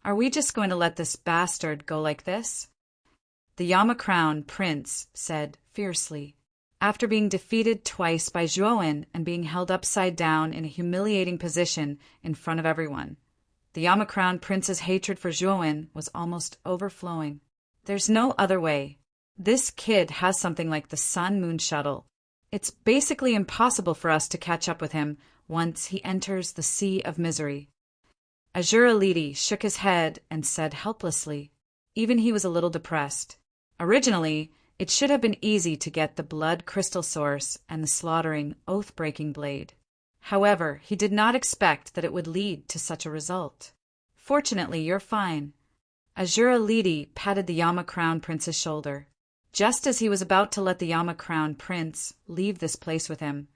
are we just going to let this bastard go like this?" The Yama Crown Prince said fiercely. After being defeated twice by Zhuowen and being held upside down in a humiliating position in front of everyone, the Yama Crown Prince's hatred for Zhuowen was almost overflowing. "There's no other way. This kid has something like the Sun-Moon shuttle. It's basically impossible for us to catch up with him once he enters the Sea of Misery." Azura Lidi shook his head and said helplessly. Even he was a little depressed. Originally, it should have been easy to get the blood crystal source and the slaughtering, oath-breaking blade. However, he did not expect that it would lead to such a result. "Fortunately, you're fine." Azura Lidi patted the Yama Crown Prince's shoulder. Just as he was about to let the Yama Crown Prince leave this place with him,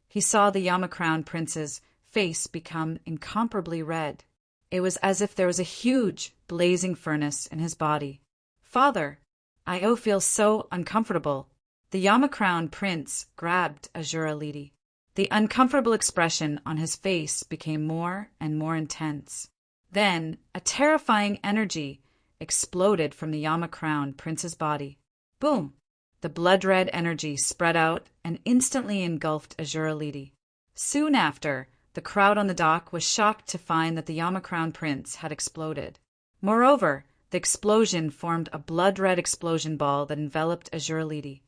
he saw the Yama Crown Prince's face become incomparably red. It was as if there was a huge, blazing furnace in his body. "Father, I feel so uncomfortable." The Yama-crowned prince grabbed Azura Lidi. The uncomfortable expression on his face became more and more intense. Then, a terrifying energy exploded from the Yama-crowned prince's body. Boom! The blood-red energy spread out and instantly engulfed Azura Lidi. Soon after, the crowd on the dock was shocked to find that the Yama-crowned prince had exploded. Moreover, the explosion formed a blood-red explosion ball that enveloped Azura Lidi.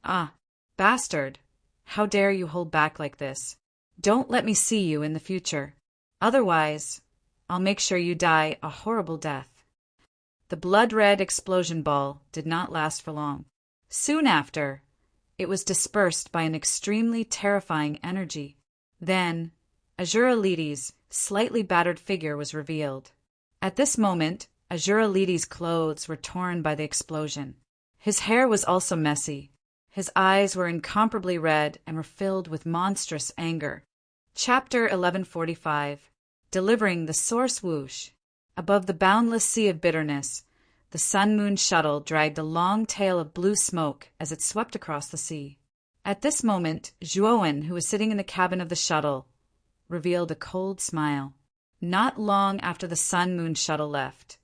"Ah, bastard! How dare you hold back like this? Don't let me see you in the future. Otherwise, I'll make sure you die a horrible death." The blood-red explosion ball did not last for long. Soon after, it was dispersed by an extremely terrifying energy. Then, Azura Lidi's slightly battered figure was revealed. At this moment, Azura Lidi's clothes were torn by the explosion. His hair was also messy. His eyes were incomparably red and were filled with monstrous anger. Chapter 1145. Delivering the Source Whoosh. Above the boundless sea of bitterness, the Sun-Moon shuttle dragged a long tail of blue smoke as it swept across the sea. At this moment, Zhuowen, who was sitting in the cabin of the shuttle, revealed a cold smile. Not long after the Sun-Moon shuttle left,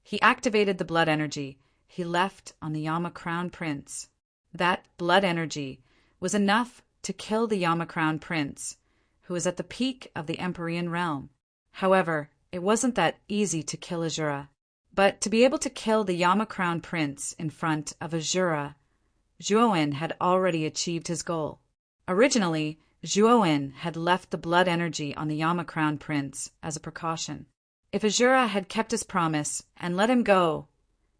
he activated the blood energy he left on the Yama-crowned prince. That blood energy was enough to kill the Yama-crowned prince, who was at the peak of the Empyrean realm. However, it wasn't that easy to kill Azura. But to be able to kill the Yama-crowned prince in front of Azura, Zhuowen had already achieved his goal. Originally, Zhuowen had left the blood energy on the Yama-crowned prince as a precaution. If Azura had kept his promise and let him go,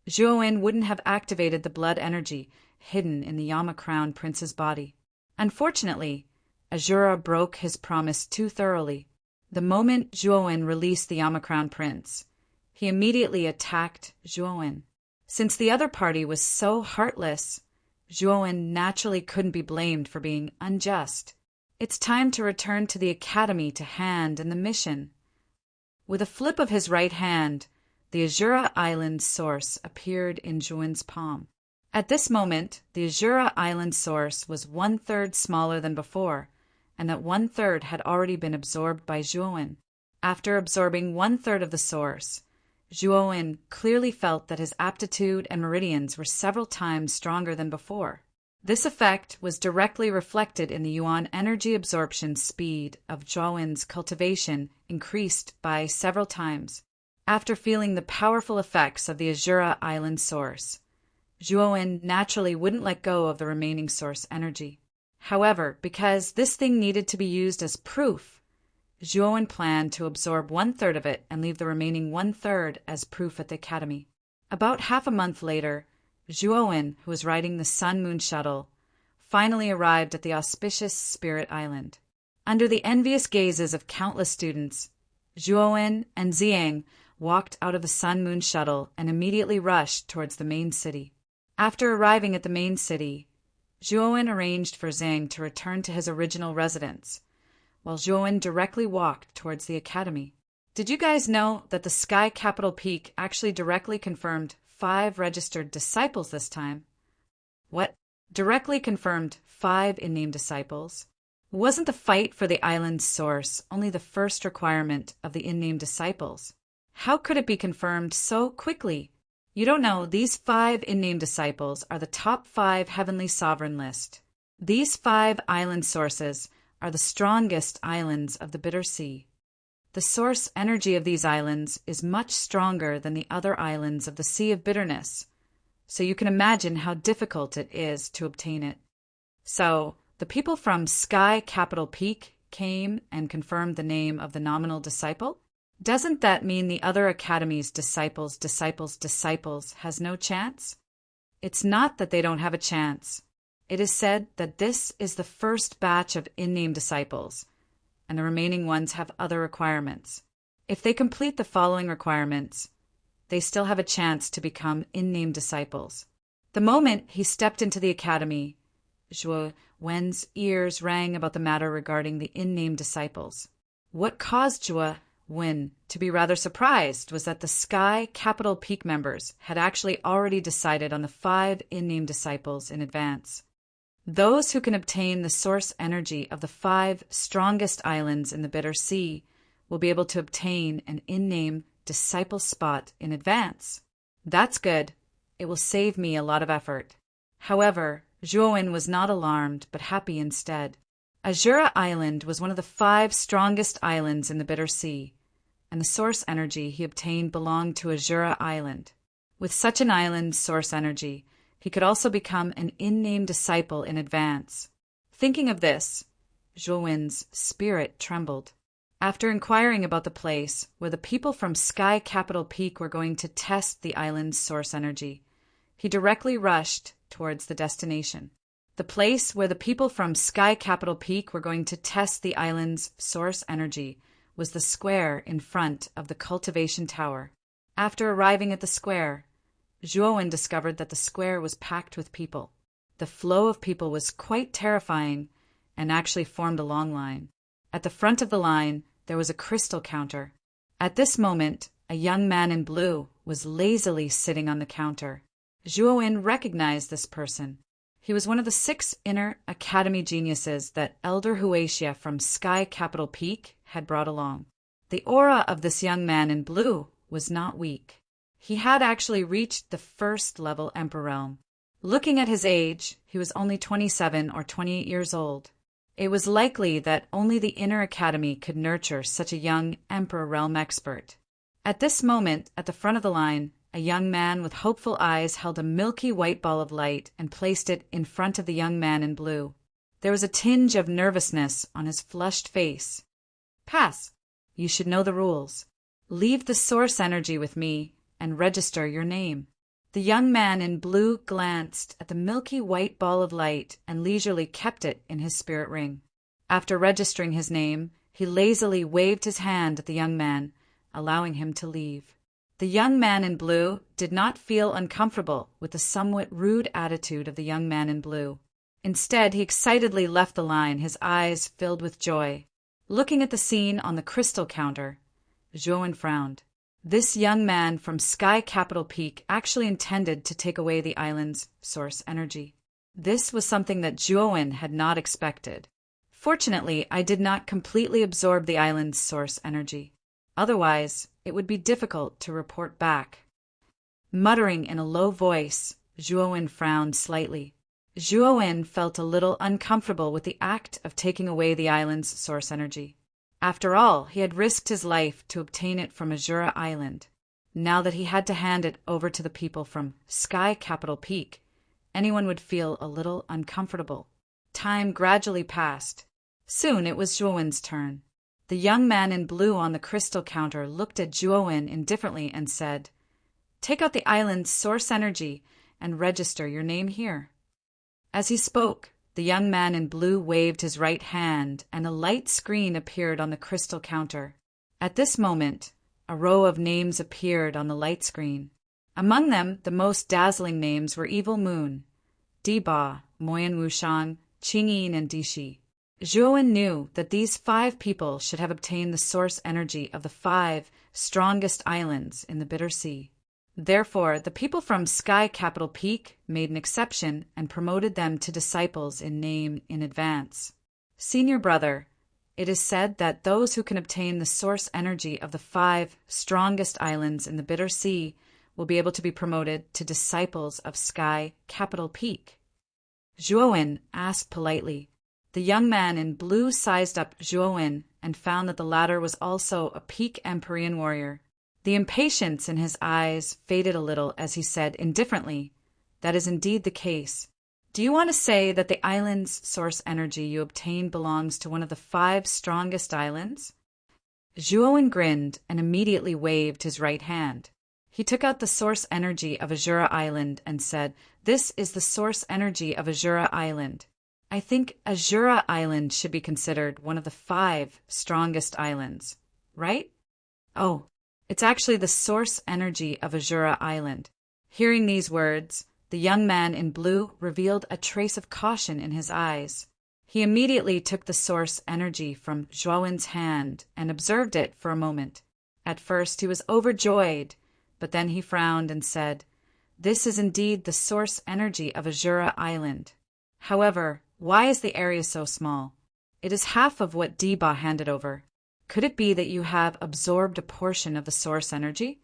Zhuowen wouldn't have activated the blood energy hidden in the Yama-crowned prince's body. Unfortunately, Azura broke his promise too thoroughly. The moment Zhuowen released the Yama-crowned prince, he immediately attacked Zhuowen. Since the other party was so heartless, Zhuowen naturally couldn't be blamed for being unjust. It's time to return to the academy to hand in the mission. With a flip of his right hand, the Azura Island source appeared in Zhuowen's palm. At this moment, the Azura Island source was 1/3 smaller than before, and that 1/3 had already been absorbed by Zhuowen. After absorbing 1/3 of the source, Zhuowen clearly felt that his aptitude and meridians were several times stronger than before. This effect was directly reflected in the Yuan energy absorption speed of Zhuowen's cultivation increased by several times. After feeling the powerful effects of the Azura Island source, Zhuowen naturally wouldn't let go of the remaining source energy. However, because this thing needed to be used as proof, Zhuowen planned to absorb 1/3 of it and leave the remaining 1/3 as proof at the academy. About half a month later, Zhuowen, who was riding the Sun-Moon shuttle, finally arrived at the auspicious Spirit Island. Under the envious gazes of countless students, Zhuowen and Xiang walked out of the Sun-Moon shuttle and immediately rushed towards the main city. After arriving at the main city, Zhuowen arranged for Xiang to return to his original residence, while Zhuowen directly walked towards the academy. Did you guys know that the Sky Capital Peak actually directly confirmed 5 registered disciples this time? What? Directly confirmed 5 in-name disciples? Wasn't the fight for the island's source only the first requirement of the in-name disciples? How could it be confirmed so quickly? You don't know, these 5 in-name disciples are the top 5 heavenly sovereign list. These 5 island sources are the strongest islands of the Bitter Sea. The source energy of these islands is much stronger than the other islands of the Sea of Bitterness, so you can imagine how difficult it is to obtain it. So, the people from Sky Capital Peak came and confirmed the name of the nominal disciple? Doesn't that mean the other academy's disciples has no chance? It's not that they don't have a chance. It is said that this is the first batch of in-name disciples, and the remaining ones have other requirements. If they complete the following requirements, they still have a chance to become in-name disciples. The moment he stepped into the academy, Zhuo Wen's ears rang about the matter regarding the in-name disciples. What caused Zhuo-Wen to be rather surprised was that the Sky Capital Peak members had actually already decided on the 5 in-name disciples in advance. Those who can obtain the source energy of the 5 strongest islands in the Bitter Sea will be able to obtain an in-name disciple spot in advance. That's good. It will save me a lot of effort. However, Zhuo-Wen was not alarmed, but happy instead. Azura Island was one of the 5 strongest islands in the Bitter Sea, and the source energy he obtained belonged to Azura Island. With such an island's source energy, he could also become an in-name disciple in advance. Thinking of this, Zhuo-Wen's spirit trembled. After inquiring about the place where the people from Sky Capital Peak were going to test the island's source energy, he directly rushed towards the destination. The place where the people from Sky Capital Peak were going to test the island's source energy was the square in front of the cultivation tower. After arriving at the square, Zhuo-Wen discovered that the square was packed with people. The flow of people was quite terrifying and actually formed a long line. At the front of the line, there was a crystal counter. At this moment, a young man in blue was lazily sitting on the counter. Zhuo-Wen recognized this person. He was one of the 6 inner academy geniuses that Elder Huaxia from Sky Capital Peak had brought along. The aura of this young man in blue was not weak. He had actually reached the 1st level Emperor Realm. Looking at his age, he was only 27 or 28 years old. It was likely that only the Inner Academy could nurture such a young Emperor Realm expert. At this moment, at the front of the line, a young man with hopeful eyes held a milky white ball of light and placed it in front of the young man in blue. There was a tinge of nervousness on his flushed face. Pass. You should know the rules. Leave the source energy with me and register your name. The young man in blue glanced at the milky white ball of light and leisurely kept it in his spirit ring. After registering his name, he lazily waved his hand at the young man, allowing him to leave. The young man in blue did not feel uncomfortable with the somewhat rude attitude of the young man in blue. Instead, he excitedly left the line, his eyes filled with joy. Looking at the scene on the crystal counter, Zhuo-Wen frowned. This young man from Sky Capital Peak actually intended to take away the island's source energy. This was something that Zhuo-Wen had not expected. Fortunately, I did not completely absorb the island's source energy. Otherwise, it would be difficult to report back. Muttering in a low voice, Zhuo-Wen frowned slightly. Zhuo-Wen felt a little uncomfortable with the act of taking away the island's source energy. After all, he had risked his life to obtain it from Azura Island. Now that he had to hand it over to the people from Sky Capital Peak, anyone would feel a little uncomfortable. Time gradually passed. Soon it was Zhuo-Wen's turn. The young man in blue on the crystal counter looked at Zhuo-Wen indifferently and said, "Take out the island's source energy and register your name here." As he spoke, the young man in blue waved his right hand and a light screen appeared on the crystal counter. At this moment, a row of names appeared on the light screen. Among them, the most dazzling names were Evil Moon, Diba, Moyan Wushang, Qingyin, and Dishi. Zhuo-Wen knew that these 5 people should have obtained the source energy of the 5 strongest islands in the Bitter Sea. Therefore, the people from Sky Capital Peak made an exception and promoted them to disciples in name in advance. Senior brother, it is said that those who can obtain the source energy of the 5 strongest islands in the Bitter Sea will be able to be promoted to disciples of Sky Capital Peak. Zhuo-Wen asked politely. The young man in blue sized up Zhuo-Wen and found that the latter was also a Peak Empyrean warrior. The impatience in his eyes faded a little as he said indifferently, "That is indeed the case. Do you want to say that the island's source energy you obtained belongs to one of the 5 strongest islands?" Zhuo-Wen grinned and immediately waved his right hand. He took out the source energy of Azura Island and said, "This is the source energy of Azura Island. I think Azura Island should be considered one of the 5 strongest islands, right?" "Oh, it's actually the source energy of Azura Island." Hearing these words, the young man in blue revealed a trace of caution in his eyes. He immediately took the source energy from Zhuowen's hand and observed it for a moment. At first he was overjoyed, but then he frowned and said, "This is indeed the source energy of Azura Island. However, why is the area so small? It is half of what Deba handed over. Could it be that you have absorbed a portion of the source energy?"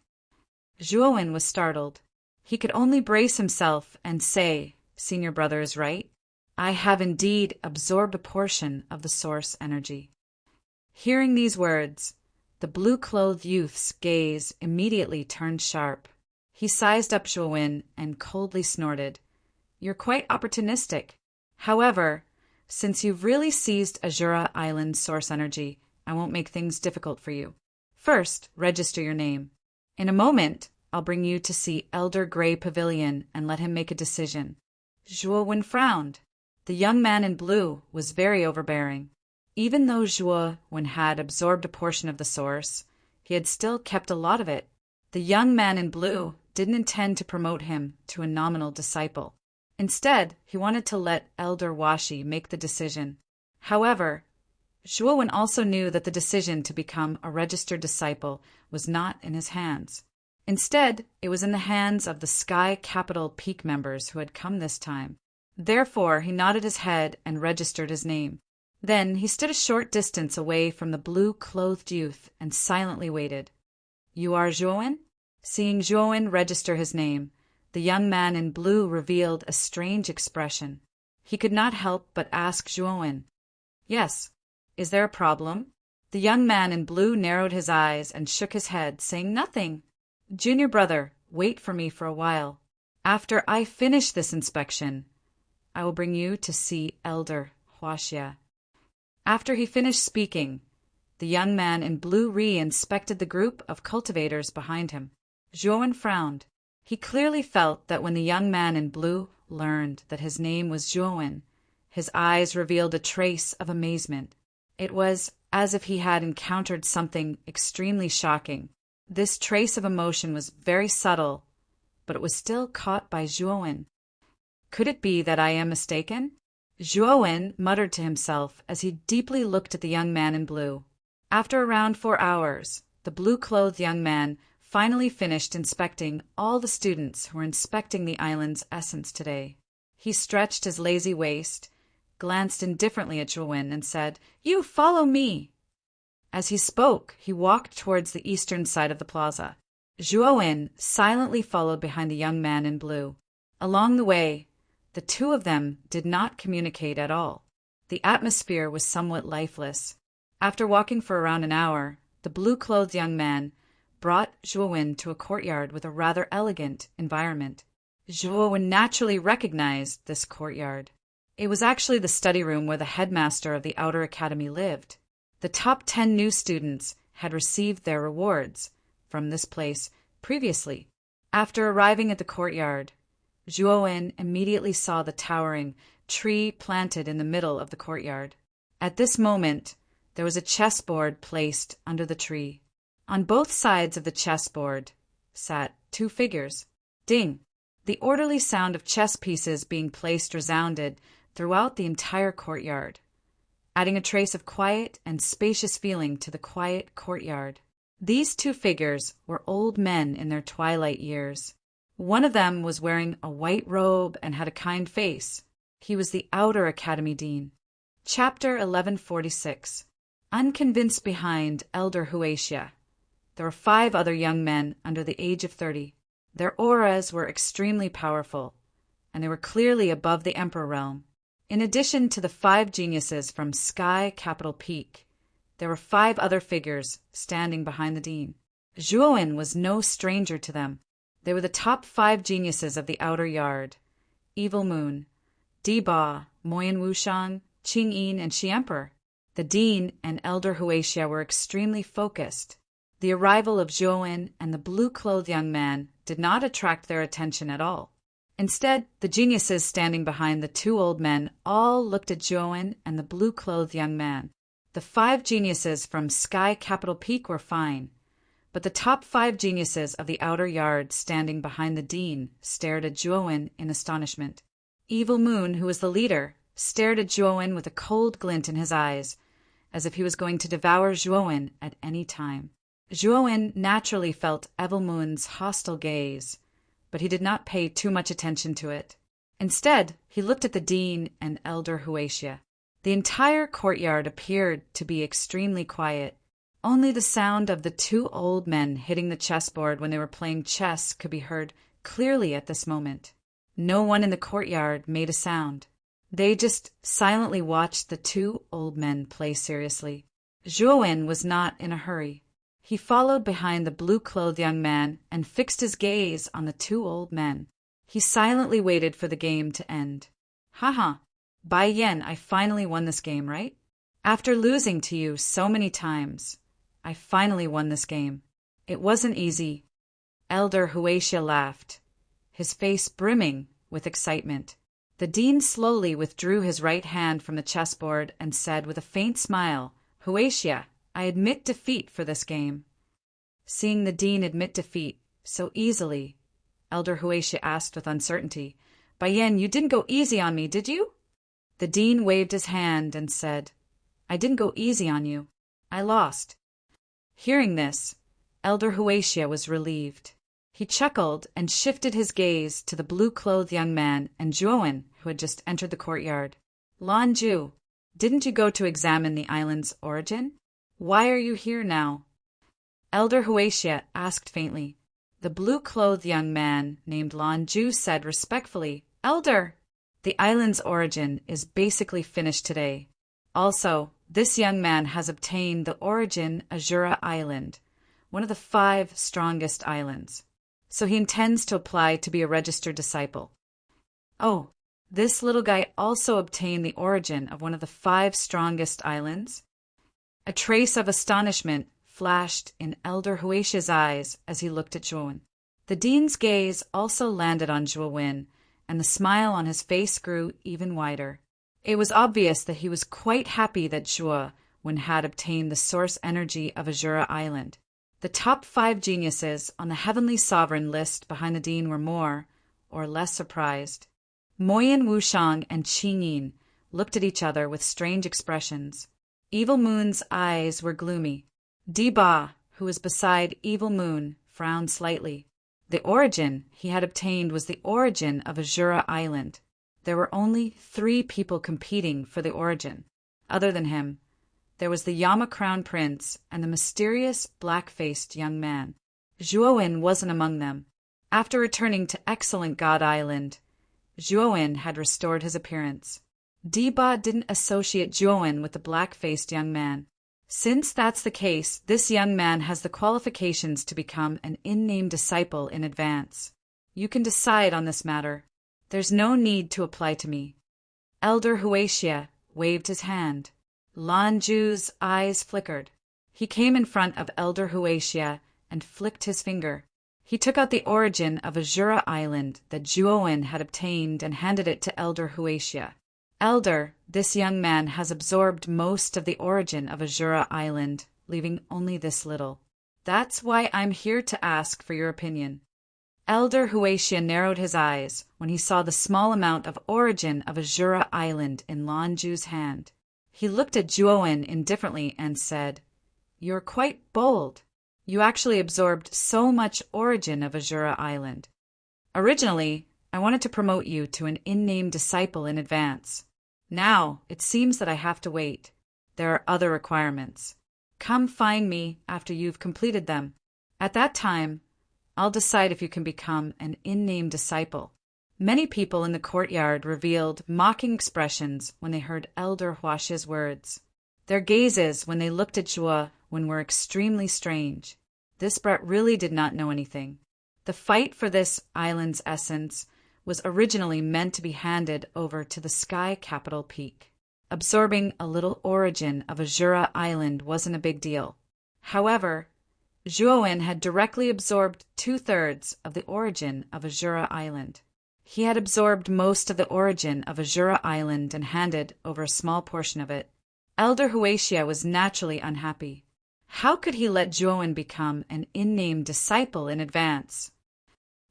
Zhuowen was startled. He could only brace himself and say, "Senior brother is right. I have indeed absorbed a portion of the source energy." Hearing these words, the blue-clothed youth's gaze immediately turned sharp. He sized up Zhuowen and coldly snorted, "You're quite opportunistic. However, since you've really seized Azura Island's source energy, I won't make things difficult for you. First, register your name. In a moment, I'll bring you to see Elder Grey Pavilion and let him make a decision." Zhuowen frowned. The young man in blue was very overbearing. Even though Zhuowen had absorbed a portion of the source, he had still kept a lot of it. The young man in blue didn't intend to promote him to a nominal disciple. Instead, he wanted to let Elder Washi make the decision. However, Zhuowen also knew that the decision to become a registered disciple was not in his hands. Instead, it was in the hands of the Sky Capital Peak members who had come this time. Therefore, he nodded his head and registered his name. Then he stood a short distance away from the blue-clothed youth and silently waited. "You are Zhuowen?" Seeing Zhuowen register his name, the young man in blue revealed a strange expression. He could not help but ask Zhuowen, "Yes. Is there a problem?" The young man in blue narrowed his eyes and shook his head, saying nothing. "Junior brother, wait for me for a while. After I finish this inspection, I will bring you to see Elder Huaxia." After he finished speaking, the young man in blue re-inspected the group of cultivators behind him. Zhuowen frowned. He clearly felt that when the young man in blue learned that his name was Zhuowen, his eyes revealed a trace of amazement. It was as if he had encountered something extremely shocking. This trace of emotion was very subtle, but it was still caught by Zhuowen. "Could it be that I am mistaken?" Zhuowen muttered to himself as he deeply looked at the young man in blue. After around 4 hours, the blue-clothed young man finally finished inspecting all the students who were inspecting the island's essence today. He stretched his lazy waist, glanced indifferently at Zhuowen, and said, "You follow me." As he spoke, he walked towards the eastern side of the plaza. Zhuowen silently followed behind the young man in blue. Along the way, the two of them did not communicate at all. The atmosphere was somewhat lifeless. After walking for around an hour, the blue-clothed young man brought Zhuowen to a courtyard with a rather elegant environment. Zhuowen naturally recognized this courtyard. It was actually the study room where the headmaster of the Outer Academy lived. The top 10 new students had received their rewards from this place previously. After arriving at the courtyard, Zhuowen immediately saw the towering tree planted in the middle of the courtyard. At this moment, there was a chessboard placed under the tree. On both sides of the chessboard sat 2 figures. Ding! The orderly sound of chess pieces being placed resounded throughout the entire courtyard, adding a trace of quiet and spacious feeling to the quiet courtyard. These 2 figures were old men in their twilight years. One of them was wearing a white robe and had a kind face. He was the Outer Academy Dean. Chapter 1146. Unconvinced behind Elder Huaxia, there were 5 other young men under the age of 30. Their auras were extremely powerful, and they were clearly above the Emperor realm. In addition to the 5 geniuses from Sky Capital Peak, there were 5 other figures standing behind the dean. Zhuowen was no stranger to them. They were the top 5 geniuses of the Outer Yard: Evil Moon, Deba, Moyan Wushang, Qing-yin, and Shi-Emperor. The dean and Elder Huaxia were extremely focused. The arrival of Zhuowen and the blue-clothed young man did not attract their attention at all. Instead, the geniuses standing behind the 2 old men all looked at Zhuowen and the blue-clothed young man. The 5 geniuses from Sky Capital Peak were fine, but the top 5 geniuses of the Outer Yard standing behind the dean stared at Zhuowen in astonishment. Evil Moon, who was the leader, stared at Zhuowen with a cold glint in his eyes, as if he was going to devour Zhuowen at any time. Zhuowen naturally felt Evelmoon's hostile gaze, but he did not pay too much attention to it. Instead, he looked at the dean and Elder Huaxia. The entire courtyard appeared to be extremely quiet. Only the sound of the two old men hitting the chessboard when they were playing chess could be heard clearly at this moment. No one in the courtyard made a sound. They just silently watched the two old men play seriously. Zhuowen was not in a hurry. He followed behind the blue-clothed young man and fixed his gaze on the two old men. He silently waited for the game to end. Haha, Bai Yan, I finally won this game, right? After losing to you so many times, I finally won this game. It wasn't easy. Elder Huaxia laughed, his face brimming with excitement. The dean slowly withdrew his right hand from the chessboard and said with a faint smile, Huaxia, I admit defeat for this game. Seeing the dean admit defeat so easily, Elder Huaxia asked with uncertainty, Bai Yan, you didn't go easy on me, did you? The dean waved his hand and said, I didn't go easy on you. I lost. Hearing this, Elder Huaxia was relieved. He chuckled and shifted his gaze to the blue-clothed young man and Zhuowen, who had just entered the courtyard. Lan Zhu, didn't you go to examine the island's origin? Why are you here now? Elder Huaxia asked faintly. The blue-clothed young man named Lan Zhu said respectfully, Elder, the island's origin is basically finished today. Also, this young man has obtained the origin Azura Island, one of the 5 strongest islands. So he intends to apply to be a registered disciple. Oh, this little guy also obtained the origin of one of the 5 strongest islands? A trace of astonishment flashed in Elder Huaxia's eyes as he looked at Zhuowen. The dean's gaze also landed on Zhuowen, and the smile on his face grew even wider. It was obvious that he was quite happy that Zhuowen had obtained the source energy of Azura Island. The top 5 geniuses on the Heavenly Sovereign list behind the dean were more or less surprised. Moyin Wushang and Qing Yin looked at each other with strange expressions. Evil Moon's eyes were gloomy. Diba, who was beside Evil Moon, frowned slightly. The origin he had obtained was the origin of Azura Island. There were only 3 people competing for the origin. Other than him, there was the Yama Crown Prince and the mysterious black-faced young man. Zhuowen wasn't among them. After returning to Excellent God Island, Zhuowen had restored his appearance. Diba didn't associate Zhuowen with the black-faced young man. Since that's the case, this young man has the qualifications to become an in-name disciple in advance. You can decide on this matter. There's no need to apply to me. Elder Huaxia waved his hand. Lan Zhu's eyes flickered. He came in front of Elder Huaxia and flicked his finger. He took out the origin of Azura Island that Zhuowen had obtained and handed it to Elder Huaxia. Elder, this young man has absorbed most of the origin of Azura Island, leaving only this little. That's why I'm here to ask for your opinion. Elder Huaxia narrowed his eyes when he saw the small amount of origin of Azura Island in Lan Zhu's hand. He looked at Zhuowen indifferently and said, You're quite bold. You actually absorbed so much origin of Azura Island. Originally, I wanted to promote you to an in-name disciple in advance. Now, it seems that I have to wait. There are other requirements. Come find me after you've completed them. At that time, I'll decide if you can become an in-name disciple. Many people in the courtyard revealed mocking expressions when they heard Elder Huaxia's words. Their gazes when they looked at Zhuowen were extremely strange. This brat really did not know anything. The fight for this island's essence was originally meant to be handed over to the Sky Capital Peak. Absorbing a little origin of Azura Island wasn't a big deal. However, Zhuowen had directly absorbed 2/3 of the origin of Azura Island. He had absorbed most of the origin of Azura Island and handed over a small portion of it. Elder Huaxia was naturally unhappy. How could he let Zhuowen become an in-name disciple in advance?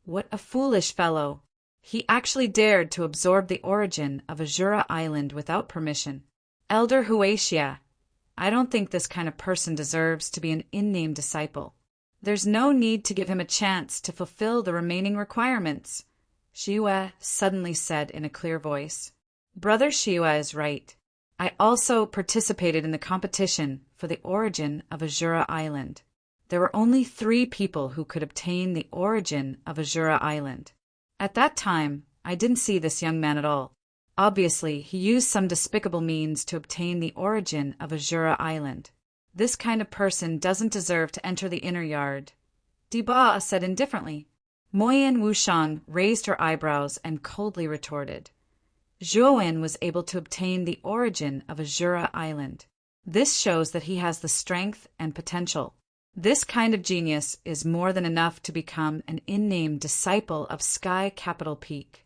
What a foolish fellow! He actually dared to absorb the origin of Azura Island without permission. Elder Huaxia, I don't think this kind of person deserves to be an in-name disciple. There's no need to give him a chance to fulfill the remaining requirements, Shiyue suddenly said in a clear voice. Brother Shiyue is right. I also participated in the competition for the origin of Azura Island. There were only 3 people who could obtain the origin of Azura Island. At that time, I didn't see this young man at all. Obviously, he used some despicable means to obtain the origin of Azura Island. This kind of person doesn't deserve to enter the inner yard, Diba said indifferently. Moyen Wushang raised her eyebrows and coldly retorted. Zhuowen was able to obtain the origin of Azura Island. This shows that he has the strength and potential. This kind of genius is more than enough to become an in-name disciple of Sky Capital Peak.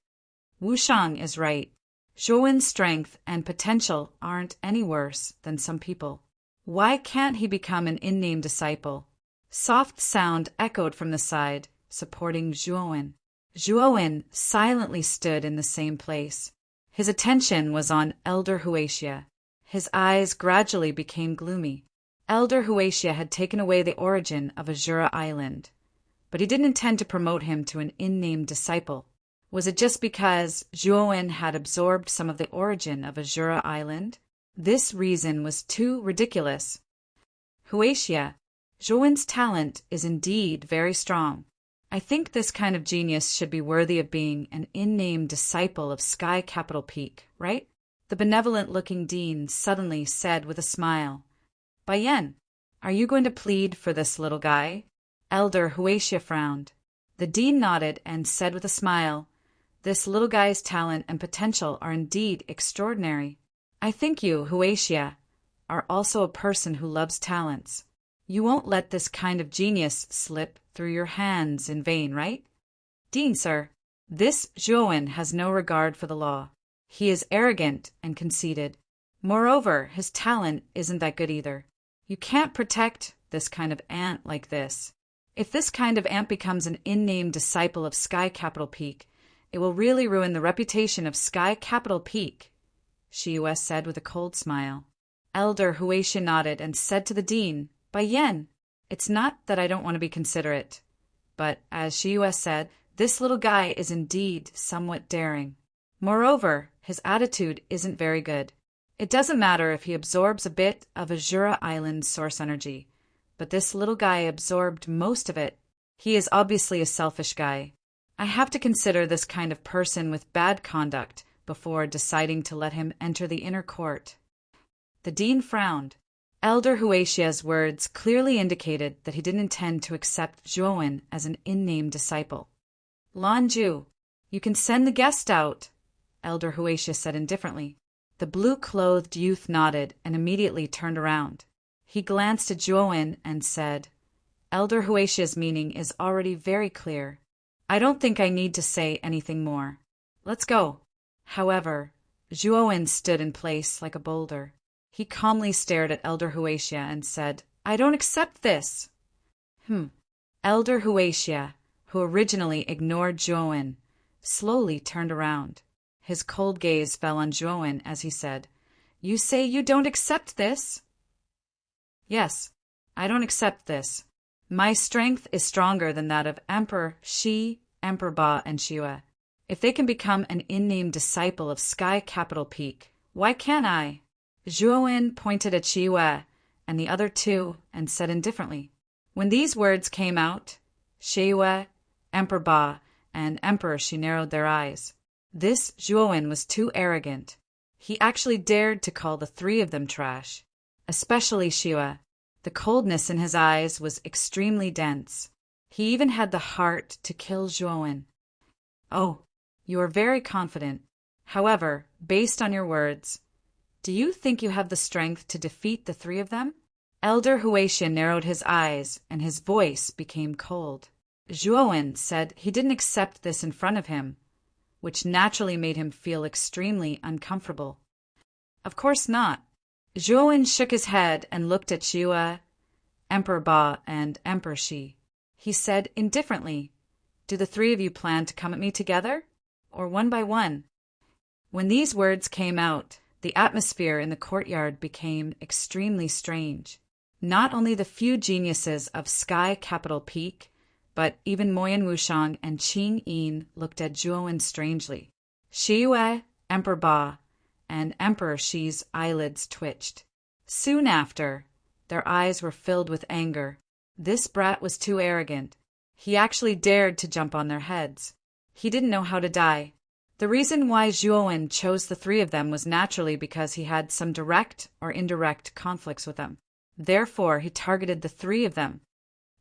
Wushang is right. Zhuowen's strength and potential aren't any worse than some people. Why can't he become an in-name disciple? Soft sound echoed from the side, supporting Zhuowen. Zhuowen silently stood in the same place. His attention was on Elder Huaxia. His eyes gradually became gloomy. Elder Huaxia had taken away the origin of Azura Island, but he didn't intend to promote him to an in-name disciple. Was it just because Zhuowen had absorbed some of the origin of Azura Island? This reason was too ridiculous. Huaxia, Zhuowen's talent is indeed very strong. I think this kind of genius should be worthy of being an in-name disciple of Sky Capital Peak, right? The benevolent-looking dean suddenly said with a smile. Baiyan, are you going to plead for this little guy? Elder Huaxia frowned. The dean nodded and said with a smile, This little guy's talent and potential are indeed extraordinary. I think you, Huaxia, are also a person who loves talents. You won't let this kind of genius slip through your hands in vain, right? Dean, sir, this Zhuowen has no regard for the law. He is arrogant and conceited. Moreover, his talent isn't that good either. You can't protect this kind of ant like this. If this kind of ant becomes an in-name disciple of Sky Capital Peak, it will really ruin the reputation of Sky Capital Peak, Shiyue said with a cold smile. Elder Huaxia nodded and said to the dean, Baiyan, it's not that I don't want to be considerate, but, as Shiyue said, this little guy is indeed somewhat daring. Moreover, his attitude isn't very good. It doesn't matter if he absorbs a bit of Azura Island's source energy, but this little guy absorbed most of it. He is obviously a selfish guy. I have to consider this kind of person with bad conduct before deciding to let him enter the inner court. The dean frowned. Elder Huaxia's words clearly indicated that he didn't intend to accept Zhuowen as an in-name disciple. Lanju, you can send the guest out, Elder Huaxia said indifferently. The blue-clothed youth nodded and immediately turned around. He glanced at Zhuowen and said, Elder Huaxia's meaning is already very clear. I don't think I need to say anything more. Let's go. However, Zhuowen stood in place like a boulder. He calmly stared at Elder Huaxia and said, I don't accept this. Elder Huaxia, who originally ignored Zhuowen, slowly turned around. His cold gaze fell on Zhuowen as he said, You say you don't accept this? Yes, I don't accept this. My strength is stronger than that of Emperor Shi, Emperor Ba, and Shiyue. If they can become an in-name disciple of Sky Capital Peak, why can't I? Zhuowen pointed at Shiyue and the other 2 and said indifferently. When these words came out, Shiyue, Emperor Ba, and Emperor Shi narrowed their eyes. This Zhuowen was too arrogant. He actually dared to call the 3 of them trash. Especially Shiyue. The coldness in his eyes was extremely dense. He even had the heart to kill Zhuowen. Oh, you are very confident. However, based on your words, do you think you have the strength to defeat the 3 of them? Elder Huaxia narrowed his eyes, and his voice became cold. Zhuowen said he didn't accept this in front of him, which naturally made him feel extremely uncomfortable. Of course not. Zhuowen shook his head and looked at Shiyue, Emperor Ba, and Emperor Shi. He said indifferently, Do the 3 of you plan to come at me together? or one by one. When these words came out, the atmosphere in the courtyard became extremely strange. Not only the few geniuses of Sky Capital Peak, but even Moyan Wushang and Qing Yin looked at Zhuowen strangely. Shi Yue, Emperor Ba, and Emperor Shi's eyelids twitched. Soon after, their eyes were filled with anger. This brat was too arrogant. He actually dared to jump on their heads. He didn't know how to die. The reason why Zhuowen chose the three of them was naturally because he had some direct or indirect conflicts with them. Therefore, he targeted the three of them.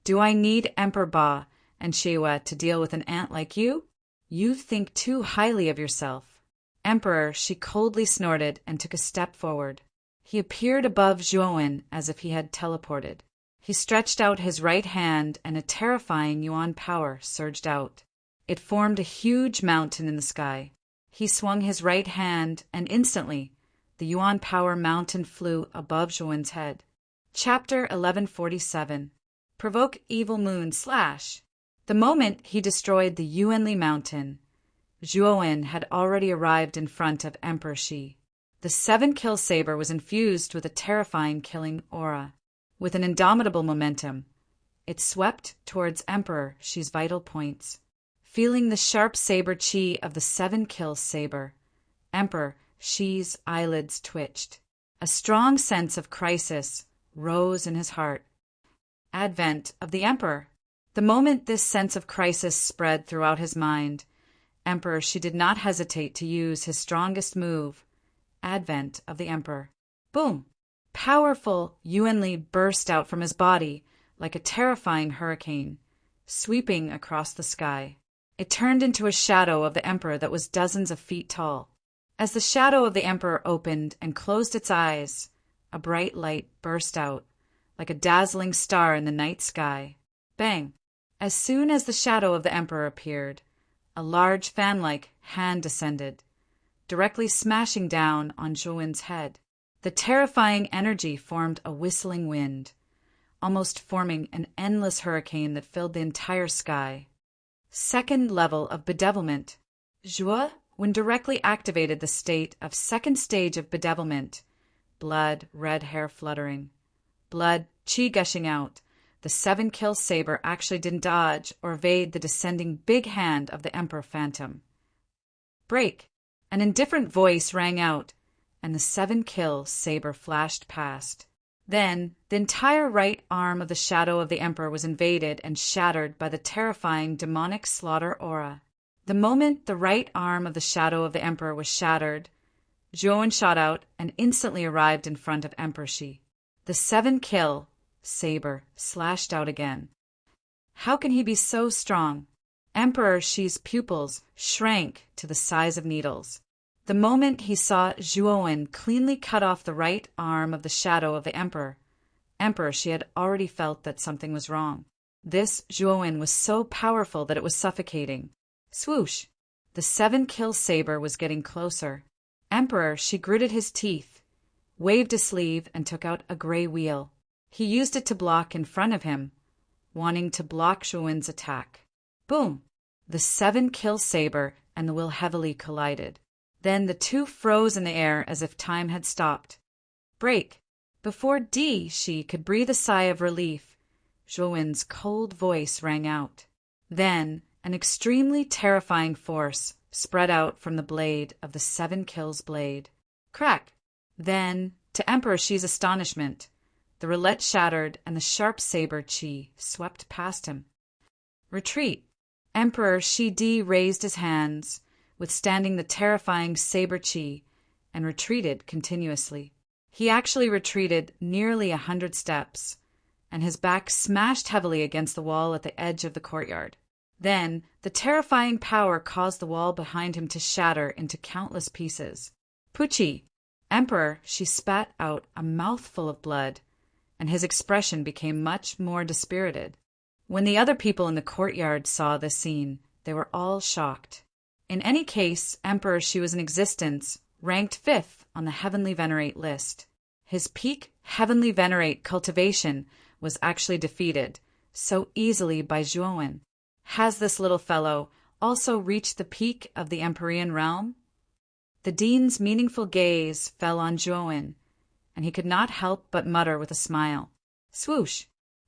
Do I need Emperor Ba and Shi Yue to deal with an ant like you? You think too highly of yourself. Emperor, she coldly snorted and took a step forward. He appeared above Zhuowen as if he had teleported. He stretched out his right hand and a terrifying yuan power surged out. It formed a huge mountain in the sky. He swung his right hand and instantly, the yuan power mountain flew above Zhuowen's head. Chapter 1147. Provoke Evil Moon / The moment he destroyed the Yuanli mountain, Zhuowen had already arrived in front of Emperor Shi. The 7-kill saber was infused with a terrifying killing aura. With an indomitable momentum, it swept towards Emperor Shi's vital points. Feeling the sharp saber chi of the 7-kill saber, Emperor Shi's eyelids twitched. A strong sense of crisis rose in his heart. Advent of the Emperor. The moment this sense of crisis spread throughout his mind, Emperor Shi did not hesitate to use his strongest move, Advent of the Emperor. Boom! Powerful Yuanli burst out from his body like a terrifying hurricane, sweeping across the sky. It turned into a shadow of the Emperor that was dozens of feet tall. As the shadow of the Emperor opened and closed its eyes, a bright light burst out, like a dazzling star in the night sky. Bang! As soon as the shadow of the Emperor appeared, a large fan-like hand descended, directly smashing down on Zhuowen's head. The terrifying energy formed a whistling wind, almost forming an endless hurricane that filled the entire sky. Second level of bedevilment. Zhuo, when directly activated the state of second stage of bedevilment, blood, red hair fluttering, blood, chi gushing out, the 7-kill saber actually didn't dodge or evade the descending big hand of the Emperor Phantom. Break! An indifferent voice rang out, and the 7-kill saber flashed past. Then, the entire right arm of the shadow of the Emperor was invaded and shattered by the terrifying demonic slaughter aura. The moment the right arm of the shadow of the Emperor was shattered, Zhuowen shot out and instantly arrived in front of Emperor Shi. The 7-kill saber slashed out again. How can he be so strong? Emperor Shi's pupils shrank to the size of needles. The moment he saw Zhuowen cleanly cut off the right arm of the shadow of the Emperor, Shi had already felt that something was wrong. This Zhuowen was so powerful that it was suffocating. Swoosh! The 7-kill saber was getting closer. Emperor Shi gritted his teeth, waved a sleeve, and took out a gray wheel. He used it to block in front of him, wanting to block Zhuowen's attack. Boom! The 7-kill saber and the wheel heavily collided. Then the two froze in the air as if time had stopped. Break! Before Shi could breathe a sigh of relief, Zhuowen's cold voice rang out. Then an extremely terrifying force spread out from the blade of the 7-kill's blade. Crack! Then, to Emperor Shi's astonishment, the roulette shattered and the sharp saber chi swept past him. Retreat! Emperor Shi raised his hands, withstanding the terrifying saber chi, and retreated continuously. He actually retreated nearly 100 steps, and his back smashed heavily against the wall at the edge of the courtyard. Then, the terrifying power caused the wall behind him to shatter into countless pieces. Pucci! Emperor Shi spat out a mouthful of blood, and his expression became much more dispirited. When the other people in the courtyard saw this scene, they were all shocked. In any case, Emperor Shi was in existence, ranked 5th on the Heavenly Venerate list. His peak Heavenly Venerate cultivation was actually defeated so easily by Zhuowen. Has this little fellow also reached the peak of the Empyrean realm? The dean's meaningful gaze fell on Zhuowen, and he could not help but mutter with a smile. Swoosh!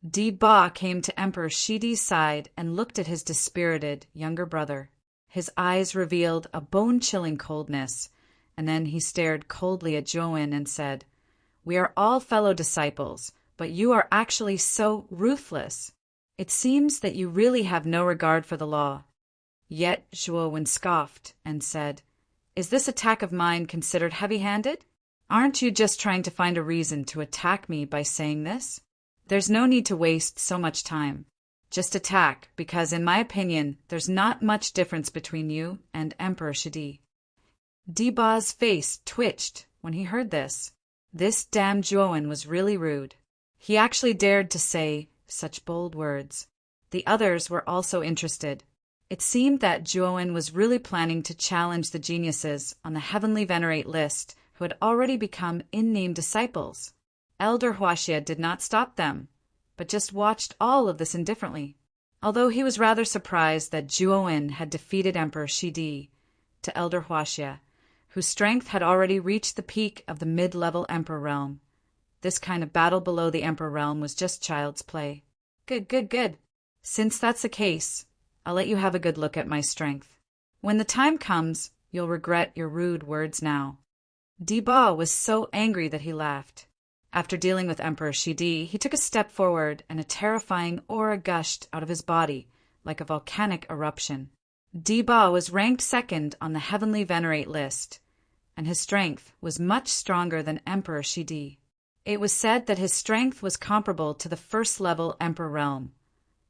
Di Ba came to Emperor Shidi's side and looked at his dispirited younger brother. His eyes revealed a bone-chilling coldness, and then he stared coldly at Zhuowen and said, "We are all fellow disciples, but you are actually so ruthless. It seems that you really have no regard for the law." Yet Zhuowen scoffed and said, "Is this attack of mine considered heavy-handed? Aren't you just trying to find a reason to attack me by saying this? There's no need to waste so much time. Just attack, because in my opinion, there's not much difference between you and Emperor Shidi." Di Ba's face twitched when he heard this. This damn Zhuowen was really rude. He actually dared to say such bold words. The others were also interested. It seemed that Zhuowen was really planning to challenge the geniuses on the Heavenly Venerate list who had already become in-name disciples. Elder Huaxia did not stop them, but just watched all of this indifferently. Although he was rather surprised that Zhuowen had defeated Emperor Shidi, to Elder Huaxia, whose strength had already reached the peak of the mid-level Emperor realm. This kind of battle below the Emperor realm was just child's play. Good. Since that's the case, I'll let you have a good look at my strength. When the time comes, you'll regret your rude words now. Di Ba was so angry that he laughed. After dealing with Emperor Shidi, he took a step forward and a terrifying aura gushed out of his body, like a volcanic eruption. Di Ba was ranked second on the Heavenly Venerate list, and his strength was much stronger than Emperor Shidi. It was said that his strength was comparable to the first-level Emperor realm,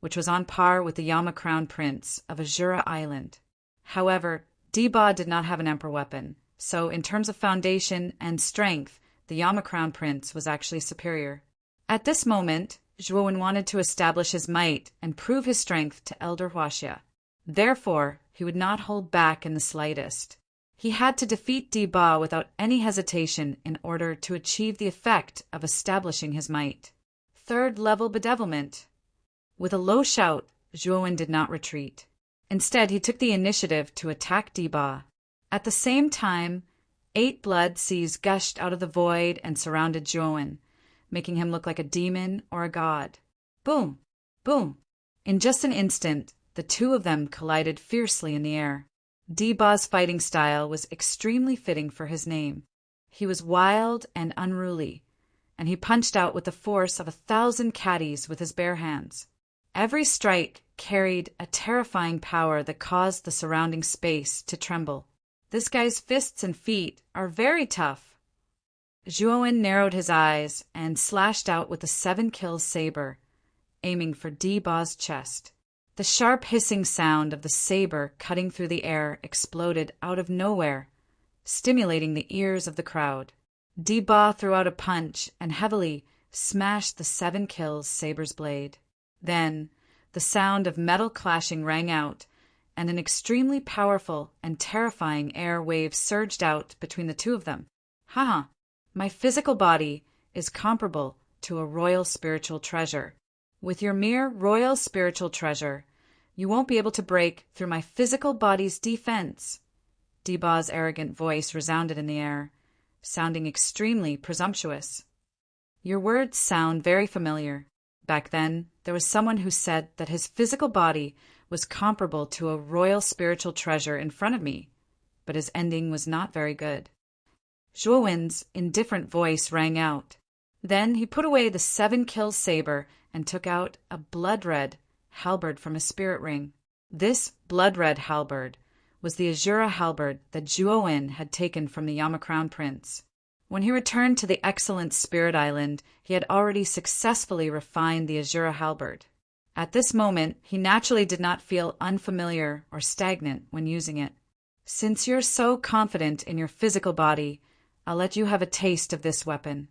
which was on par with the Yama Crown Prince of Azura Island. However, Di Ba did not have an Emperor weapon, so in terms of foundation and strength, the Yama Crown Prince was actually superior. At this moment, Zhuowen wanted to establish his might and prove his strength to Elder Huaxia. Therefore, he would not hold back in the slightest. He had to defeat Di Ba without any hesitation in order to achieve the effect of establishing his might. Third-level bedevilment. With a low shout, Zhuowen did not retreat. Instead, he took the initiative to attack Di Ba. At the same time, 8 blood seas gushed out of the void and surrounded Zhuowen, making him look like a demon or a god. Boom! Boom! In just an instant, the two of them collided fiercely in the air. Di Ba's fighting style was extremely fitting for his name. He was wild and unruly, and he punched out with the force of 1,000 caddies with his bare hands. Every strike carried a terrifying power that caused the surrounding space to tremble. This guy's fists and feet are very tough. Zhuowen narrowed his eyes and slashed out with the 7-kill saber, aiming for Di Ba's chest. The sharp hissing sound of the saber cutting through the air exploded out of nowhere, stimulating the ears of the crowd. Di Ba threw out a punch and heavily smashed the 7-kill saber's blade. Then, the sound of metal clashing rang out, and an extremely powerful and terrifying air wave surged out between the two of them. Haha, my physical body is comparable to a royal spiritual treasure. With your mere royal spiritual treasure, you won't be able to break through my physical body's defense. Di Ba's arrogant voice resounded in the air, sounding extremely presumptuous. Your words sound very familiar. Back then, there was someone who said that his physical body was comparable to a royal spiritual treasure in front of me, but his ending was not very good. Zhuowen's indifferent voice rang out. Then he put away the 7-kill saber and took out a blood-red halberd from his spirit ring. This blood-red halberd was the Azura halberd that Zhuowen had taken from the Yama Crown Prince. When he returned to the excellent Spirit Island, he had already successfully refined the Azura halberd. At this moment, he naturally did not feel unfamiliar or stagnant when using it. Since you're so confident in your physical body, I'll let you have a taste of this weapon.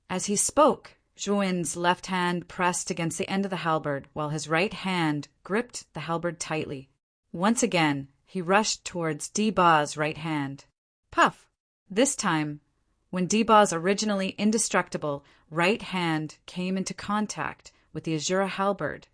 As he spoke, Zhuowen's left hand pressed against the end of the halberd, while his right hand gripped the halberd tightly. Once again, he rushed towards Di Ba's right hand. Puff! This time, when Di Ba's originally indestructible right hand came into contact with the Azura halberd,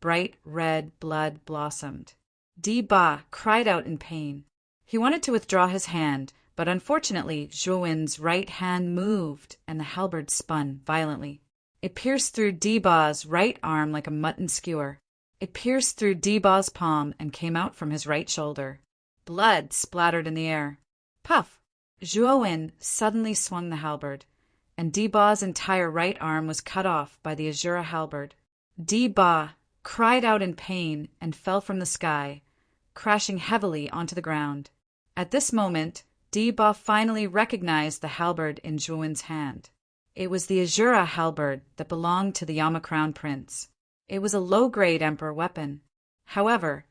bright red blood blossomed. Ba cried out in pain. He wanted to withdraw his hand, but unfortunately Zhou-Wen's right hand moved and the halberd spun violently. It pierced through Ba's right arm like a mutton skewer. It pierced through Ba's palm and came out from his right shoulder. Blood splattered in the air. Puff! Zhou-Wen suddenly swung the halberd, and Ba's entire right arm was cut off by the Azura halberd. Ba cried out in pain and fell from the sky, crashing heavily onto the ground. At this moment, Ba finally recognized the halberd in Zhou-Wen's hand. It was the Azura halberd that belonged to the Yama Crown Prince. It was a low-grade Emperor weapon. However,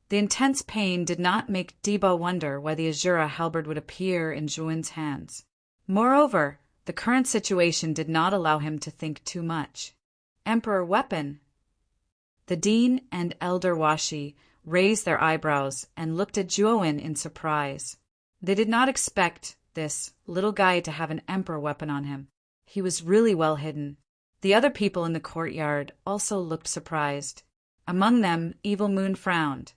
the intense pain did not make Ba wonder why the Azura halberd would appear in Zhou-Wen's hands. Moreover, the current situation did not allow him to think too much. Emperor weapon? The Dean and Elder Washi raised their eyebrows and looked at Zhou-Wen in surprise. They did not expect this little guy to have an emperor weapon on him. He was really well hidden. The other people in the courtyard also looked surprised. Among them, Evil Moon frowned,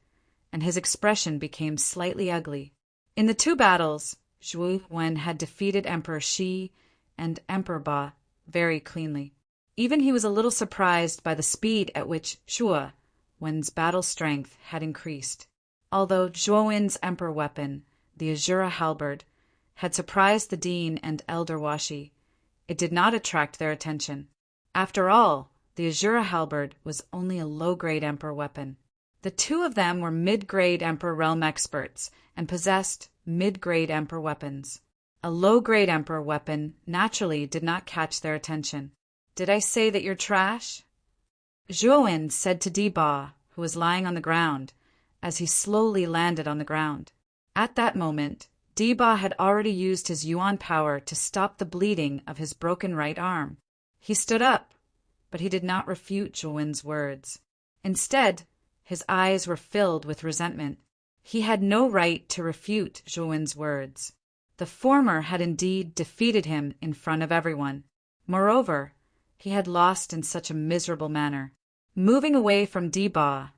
and his expression became slightly ugly. In the two battles, Zhou-Wen had defeated Emperor Shi and Emperor Ba very cleanly. Even he was a little surprised by the speed at which Zhou-Wen's battle strength had increased. Although Zhou-Wen's emperor weapon, the Azura halberd, had surprised the Dean and Elder Washi, it did not attract their attention. After all, the Azura halberd was only a low-grade emperor weapon. The two of them were mid-grade Emperor realm experts and possessed mid-grade emperor weapons. A low-grade emperor weapon naturally did not catch their attention. Did I say that you're trash? Zhou-Wen said to Ba, who was lying on the ground, as he slowly landed on the ground. At that moment, Ba had already used his Yuan power to stop the bleeding of his broken right arm. He stood up, but he did not refute Zhou-Wen's words. Instead, his eyes were filled with resentment. He had no right to refute Zhou-Wen's words. The former had indeed defeated him in front of everyone. Moreover, he had lost in such a miserable manner. Moving away from Ba,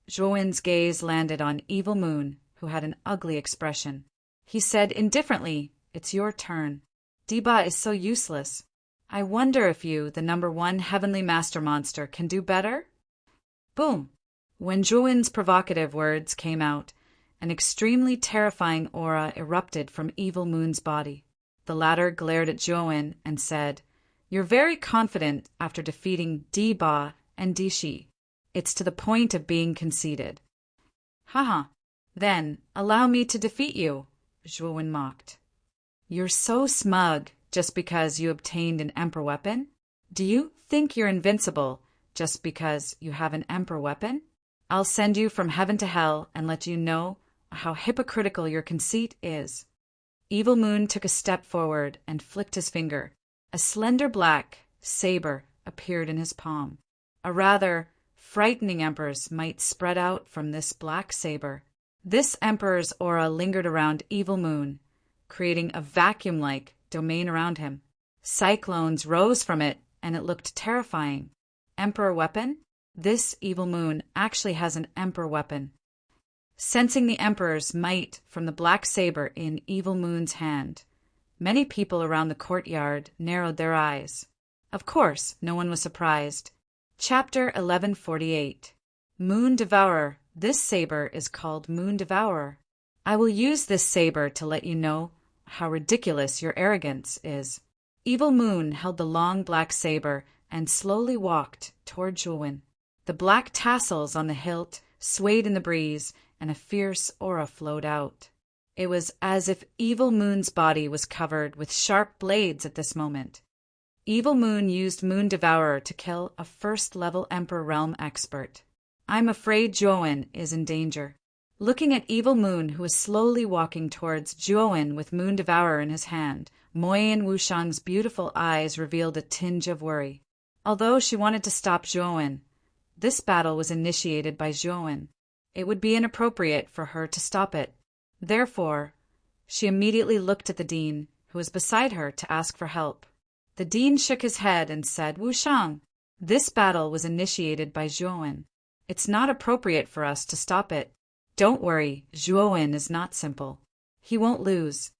Zhou-Wen's gaze landed on Evil Moon, who had an ugly expression. He said indifferently, "It's your turn. Ba is so useless. I wonder if you, the #1 heavenly master monster, can do better?" Boom! When Zhou-Wen's provocative words came out, an extremely terrifying aura erupted from Evil Moon's body. The latter glared at Zhou-Wen and said, "You're very confident after defeating Ba and Shi. It's to the point of being conceited." "Haha, then allow me to defeat you," Zhou-Wen mocked. "You're so smug just because you obtained an emperor weapon? Do you think you're invincible just because you have an emperor weapon? I'll send you from heaven to hell and let you know how hypocritical your conceit is." Evil Moon took a step forward and flicked his finger. A slender black saber appeared in his palm. A rather frightening emperor's might spread out from this black saber. This emperor's aura lingered around Evil Moon, creating a vacuum-like domain around him. Cyclones rose from it, and it looked terrifying. Emperor weapon? This Evil Moon actually has an emperor weapon. Sensing the emperor's might from the black saber in Evil Moon's hand, many people around the courtyard narrowed their eyes. Of course, no one was surprised. Chapter 1148. Moon Devourer. This saber is called Moon Devourer. I will use this saber to let you know how ridiculous your arrogance is. Evil Moon held the long black saber and slowly walked toward Zhou-Wen. The black tassels on the hilt swayed in the breeze, and a fierce aura flowed out. It was as if Evil Moon's body was covered with sharp blades at this moment. Evil Moon used Moon Devourer to kill a first-level Emperor Realm expert. I'm afraid Zhou-Wen is in danger. Looking at Evil Moon, who was slowly walking towards Zhou-Wen with Moon Devourer in his hand, Moyen Wushang's beautiful eyes revealed a tinge of worry. Although she wanted to stop Zhou-Wen, this battle was initiated by Zhou-Wen. It would be inappropriate for her to stop it. Therefore, she immediately looked at the Dean, who was beside her, to ask for help. The Dean shook his head and said, "Wushang, this battle was initiated by Zhou-Wen. It's not appropriate for us to stop it. Don't worry, Zhuowen is not simple. He won't lose.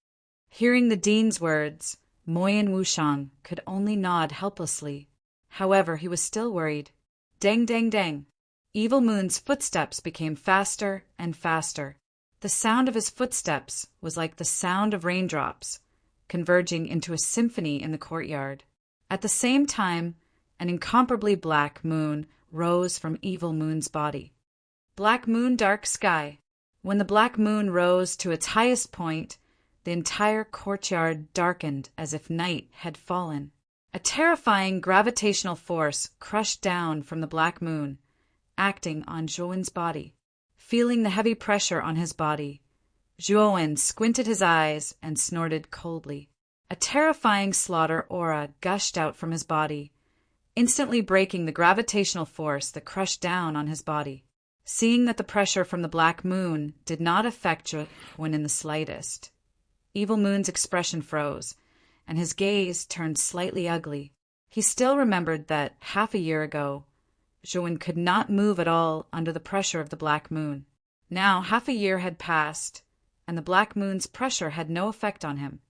Hearing the dean's words, Moyen Wushang could only nod helplessly. However, he was still worried. Dang, dang, dang. Evil Moon's footsteps became faster and faster. The sound of his footsteps was like the sound of raindrops, converging into a symphony in the courtyard. At the same time, an incomparably black moon rose from Evil Moon's body. Black moon, dark sky. When the black moon rose to its highest point, the entire courtyard darkened as if night had fallen. A terrifying gravitational force crushed down from the black moon, acting on Zhuowen's body. Feeling the heavy pressure on his body, Zhuowen squinted his eyes and snorted coldly. A terrifying slaughter aura gushed out from his body, instantly breaking the gravitational force that crushed down on his body. Seeing that the pressure from the black moon did not affect Zhuowen in the slightest, Evil Moon's expression froze, and his gaze turned slightly ugly. He still remembered that, half a year ago, Zhuowen could not move at all under the pressure of the black moon. Now half a year had passed, and the black moon's pressure had no effect on him.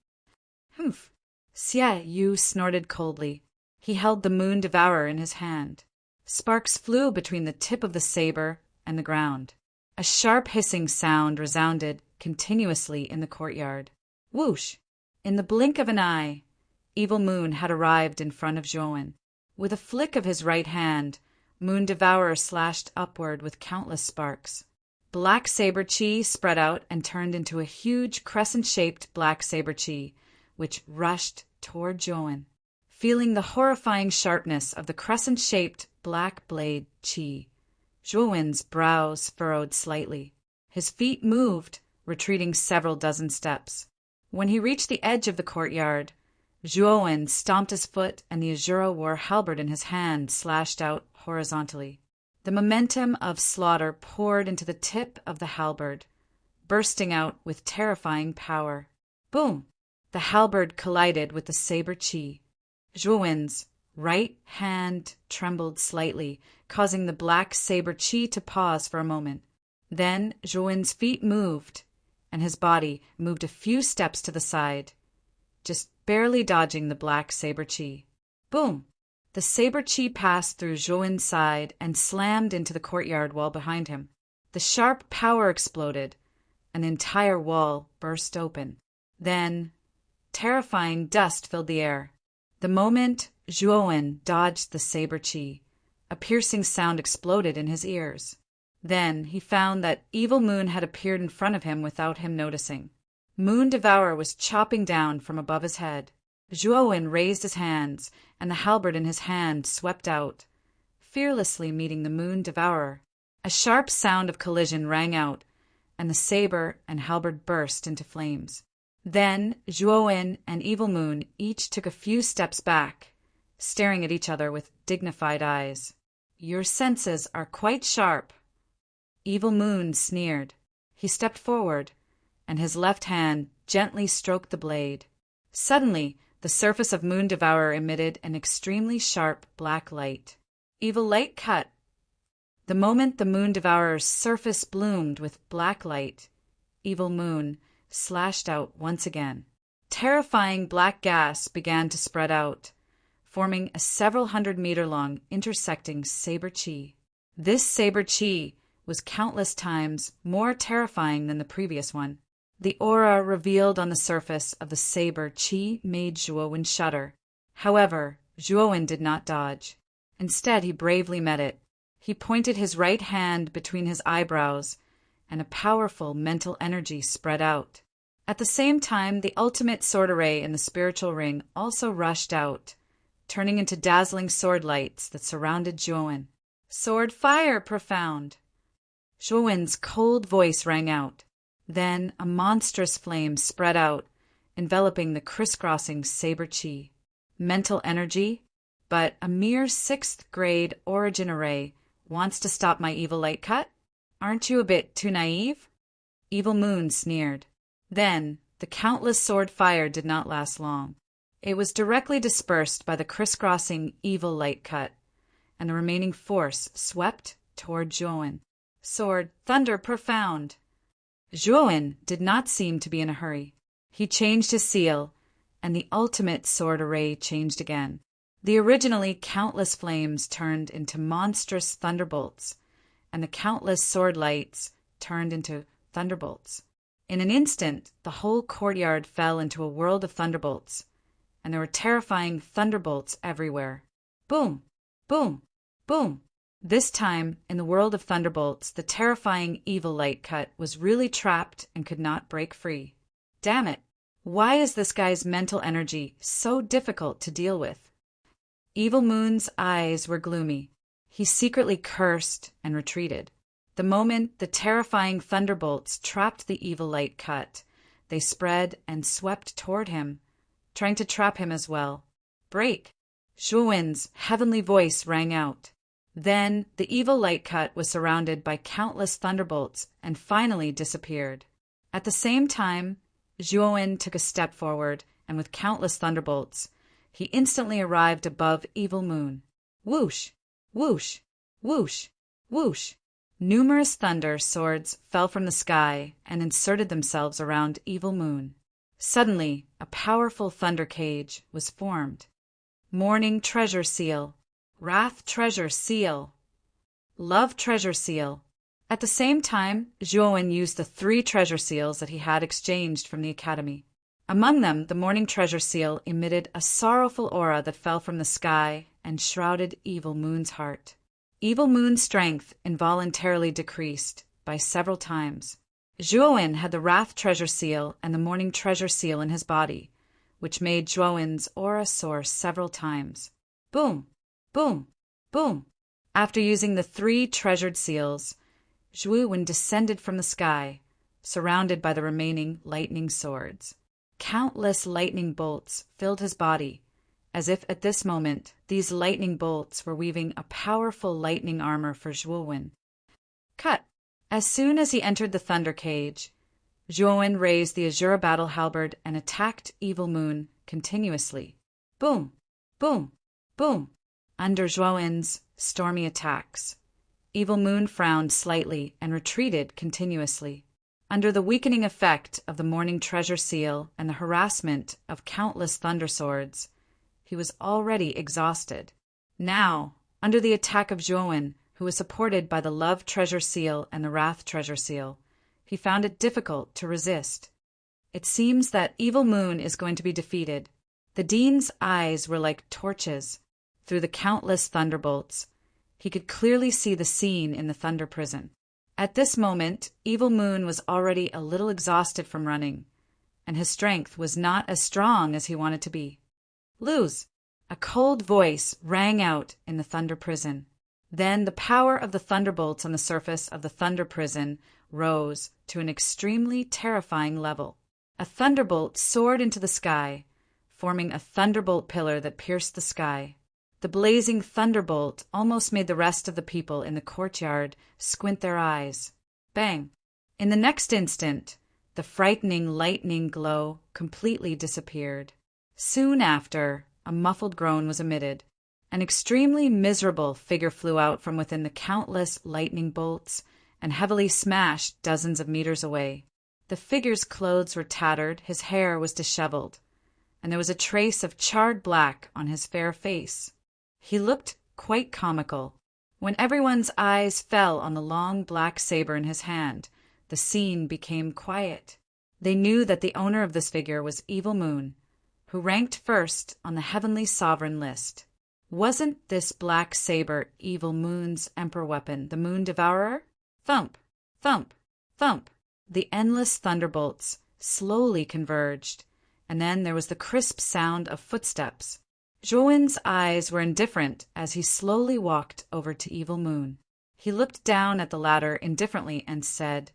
Humph! Xie Yu snorted coldly. He held the moon devourer in his hand. Sparks flew between the tip of the saber and the ground. A sharp hissing sound resounded continuously in the courtyard. Whoosh! In the blink of an eye, Evil Moon had arrived in front of Zhuowen. With a flick of his right hand, Moon Devourer slashed upward with countless sparks. Black saber chi spread out and turned into a huge crescent-shaped black saber chi, which rushed toward Zhuowen. Feeling the horrifying sharpness of the crescent-shaped black blade chi, Zhuowen's brows furrowed slightly. His feet moved, retreating several dozen steps. When he reached the edge of the courtyard, Zhuowen stomped his foot and the Azura war halberd in his hand slashed out horizontally. The momentum of slaughter poured into the tip of the halberd, bursting out with terrifying power. Boom! The halberd collided with the saber chi. Zhuowen's right hand trembled slightly, causing the black saber chi to pause for a moment. Then Zhuowen's feet moved, and his body moved a few steps to the side, just barely dodging the black saber chi. Boom! The saber chi passed through Zhuowen's side and slammed into the courtyard wall behind him. The sharp power exploded. An entire wall burst open. Then, terrifying dust filled the air. The moment Zhuowen dodged the saber chi, a piercing sound exploded in his ears. Then he found that Evil Moon had appeared in front of him without him noticing. Moon Devourer was chopping down from above his head. Zhuowen raised his hands, and the halberd in his hand swept out, fearlessly meeting the Moon Devourer. A sharp sound of collision rang out, and the saber and halberd burst into flames. Then Zhuowen and Evil Moon each took a few steps back, staring at each other with dignified eyes. "Your senses are quite sharp." Evil Moon sneered. He stepped forward, and his left hand gently stroked the blade. Suddenly, the surface of Moon Devourer emitted an extremely sharp black light. Evil light cut. The moment the Moon Devourer's surface bloomed with black light, Evil Moon slashed out once again. Terrifying black gas began to spread out, forming a several 100-meter-long intersecting saber chi. This saber chi was countless times more terrifying than the previous one. The aura revealed on the surface of the saber chi made Zhuowen shudder. However, Zhuowen did not dodge. Instead, he bravely met it. He pointed his right hand between his eyebrows, and a powerful mental energy spread out. At the same time, the ultimate sword array in the spiritual ring also rushed out, turning into dazzling sword lights that surrounded Zhuowen. "Sword fire profound!" Zhuowen's cold voice rang out. Then a monstrous flame spread out, enveloping the crisscrossing saber chi. Mental energy? But a mere 6th grade origin array wants to stop my evil light cut? Aren't you a bit too naive? Evil Moon sneered. Then the countless sword fire did not last long. It was directly dispersed by the crisscrossing evil light cut, and the remaining force swept toward Zhuowen. sword, thunder profound. Zhuowen did not seem to be in a hurry. He changed his seal, and the ultimate sword array changed again. The originally countless flames turned into monstrous thunderbolts, and the countless sword lights turned into thunderbolts. In an instant, the whole courtyard fell into a world of thunderbolts, and there were terrifying thunderbolts everywhere. Boom! Boom! Boom! This time, in the world of thunderbolts, the terrifying evil light cut was really trapped and could not break free. Damn it! Why is this guy's mental energy so difficult to deal with? Evil Moon's eyes were gloomy. He secretly cursed and retreated. The moment the terrifying thunderbolts trapped the evil light cut, they spread and swept toward him, trying to trap him as well. Break! Zhuowen's heavenly voice rang out. Then the evil light cut was surrounded by countless thunderbolts and finally disappeared. At the same time, Zhuowen took a step forward, and with countless thunderbolts, he instantly arrived above Evil Moon. Whoosh! Whoosh! Whoosh! Whoosh! Numerous thunder swords fell from the sky and inserted themselves around Evil Moon. Suddenly, a powerful thunder cage was formed. Morning Treasure Seal, Wrath Treasure Seal, Love Treasure Seal. At the same time, Zhuowen used the 3 treasure seals that he had exchanged from the academy. Among them, the Morning Treasure Seal emitted a sorrowful aura that fell from the sky and shrouded Evil Moon's heart. Evil Moon's strength involuntarily decreased by several times. Zhuowen had the Wrath Treasure Seal and the Morning Treasure Seal in his body, which made Zhuowen's aura soar several times. Boom! Boom! Boom! After using the 3 treasured seals, Zhuowen descended from the sky, surrounded by the remaining lightning swords. Countless lightning bolts filled his body, as if at this moment these lightning bolts were weaving a powerful lightning armor for Zhuowen. Cut! As soon as he entered the thunder cage, Zhuowen raised the Azure battle halberd and attacked Evil Moon continuously. Boom! Boom! Boom! Under Zhuowen's stormy attacks, Evil Moon frowned slightly and retreated continuously. Under the weakening effect of the Morning Treasure Seal and the harassment of countless thunder swords, he was already exhausted. Now, under the attack of Zhuowen, who was supported by the Love Treasure Seal and the Wrath Treasure Seal, he found it difficult to resist. It seems that Evil Moon is going to be defeated. The Dean's eyes were like torches. Through the countless thunderbolts, he could clearly see the scene in the Thunder Prison. At this moment, Evil Moon was already a little exhausted from running, and his strength was not as strong as he wanted to be. Lose! A cold voice rang out in the Thunder Prison. Then the power of the thunderbolts on the surface of the Thunder Prison rose to an extremely terrifying level. A thunderbolt soared into the sky, forming a thunderbolt pillar that pierced the sky. The blazing thunderbolt almost made the rest of the people in the courtyard squint their eyes. Bang! In the next instant, the frightening lightning glow completely disappeared. Soon after, a muffled groan was emitted. An extremely miserable figure flew out from within the countless lightning bolts and heavily smashed dozens of meters away. The figure's clothes were tattered, his hair was disheveled, and there was a trace of charred black on his fair face. He looked quite comical. When everyone's eyes fell on the long black saber in his hand, the scene became quiet. They knew that the owner of this figure was Evil Moon, who ranked first on the Heavenly Sovereign list. Wasn't this black saber Evil Moon's emperor weapon, the Moon Devourer? Thump! Thump! Thump! The endless thunderbolts slowly converged, and then there was the crisp sound of footsteps. Zhuowen's eyes were indifferent as he slowly walked over to Evil Moon. He looked down at the latter indifferently and said,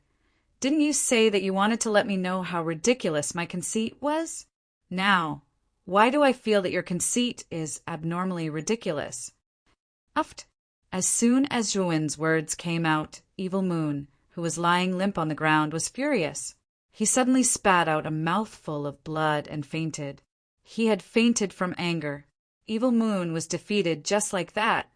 "Didn't you say that you wanted to let me know how ridiculous my conceit was? Now, why do I feel that your conceit is abnormally ridiculous?" Uft! As soon as Zhuowen's words came out, Evil Moon, who was lying limp on the ground, was furious. He suddenly spat out a mouthful of blood and fainted. He had fainted from anger. Evil Moon was defeated just like that.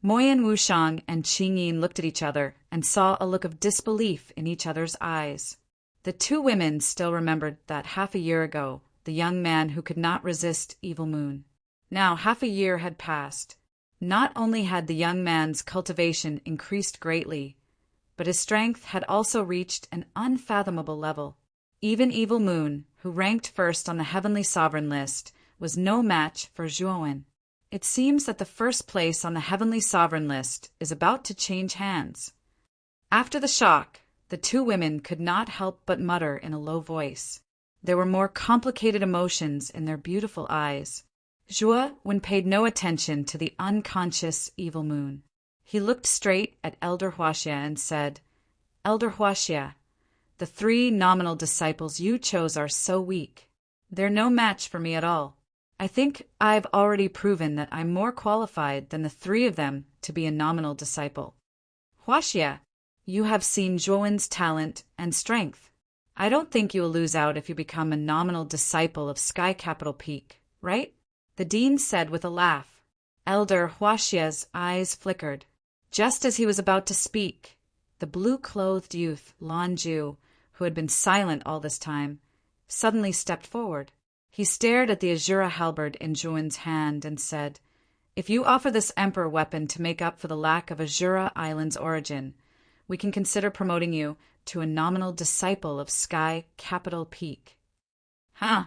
Moyan Wushang and Qing Yin looked at each other and saw a look of disbelief in each other's eyes. The two women still remembered that half a year ago, the young man who could not resist Evil Moon. Now half a year had passed. Not only had the young man's cultivation increased greatly, but his strength had also reached an unfathomable level. Even Evil Moon, who ranked first on the Heavenly Sovereign list, was no match for Zhuowen. It seems that the first place on the Heavenly Sovereign list is about to change hands. After the shock, the two women could not help but mutter in a low voice. There were more complicated emotions in their beautiful eyes. Zhuowen paid no attention to the unconscious Evil Moon. He looked straight at Elder Huaxia and said, "Elder Huaxia, the 3 nominal disciples you chose are so weak. They're no match for me at all. I think I've already proven that I'm more qualified than the 3 of them to be a nominal disciple. Huaxia, you have seen Zhuowen's talent and strength. I don't think you will lose out if you become a nominal disciple of Sky Capital Peak, right?" the dean said with a laugh. Elder Huaxia's eyes flickered. Just as he was about to speak, the blue-clothed youth, Lan Ju, who had been silent all this time, suddenly stepped forward. He stared at the Azura halberd in Zhuowen's hand and said, "If you offer this Emperor weapon to make up for the lack of Azura Island's origin, we can consider promoting you to a nominal disciple of Sky Capital Peak." "Huh,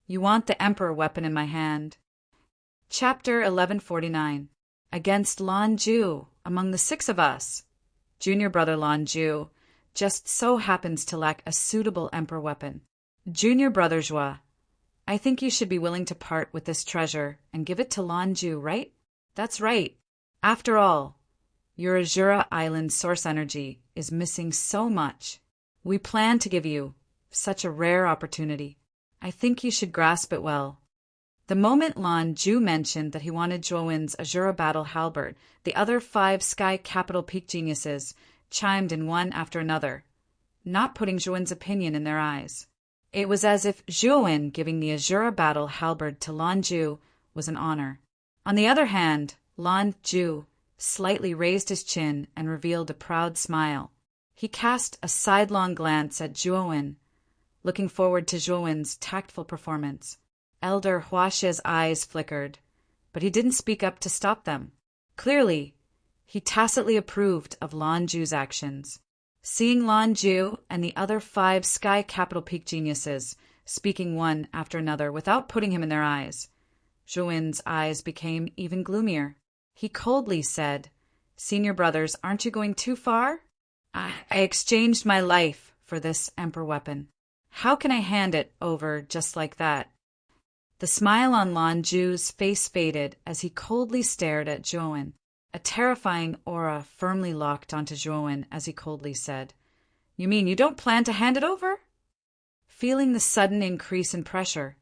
you want the Emperor weapon in my hand." Chapter 1149. Against Lan Ju, among the 6 of us. Junior brother Lan Ju just so happens to lack a suitable Emperor weapon. Junior brother Zhua, I think you should be willing to part with this treasure and give it to Lan Ju, right? That's right. After all, your Azura Island source energy is missing so much. We plan to give you such a rare opportunity. I think you should grasp it well. The moment Lan Ju mentioned that he wanted Zhuowen's Azura Battle Halberd, the other 5 Sky Capital Peak geniuses chimed in one after another, not putting Zhuowen's opinion in their eyes. It was as if Zhuowen giving the Azura Battle Halberd to Lan Ju was an honor. On the other hand, Lan Ju slightly raised his chin and revealed a proud smile. He cast a sidelong glance at Zhuowen, looking forward to Zhuowen's tactful performance. Elder Huaxia's eyes flickered, but he didn't speak up to stop them. Clearly, he tacitly approved of Lan Ju's actions. Seeing Lan Ju and the other 5 Sky Capital Peak geniuses speaking one after another without putting him in their eyes, Zhuowen's eyes became even gloomier. He coldly said, "Senior brothers, aren't you going too far? I exchanged my life for this Emperor weapon. How can I hand it over just like that?" The smile on Lan Ju's face faded as he coldly stared at Zhuowen. A terrifying aura firmly locked onto Zhuowen as he coldly said, "You mean you don't plan to hand it over?" Feeling the sudden increase in pressure,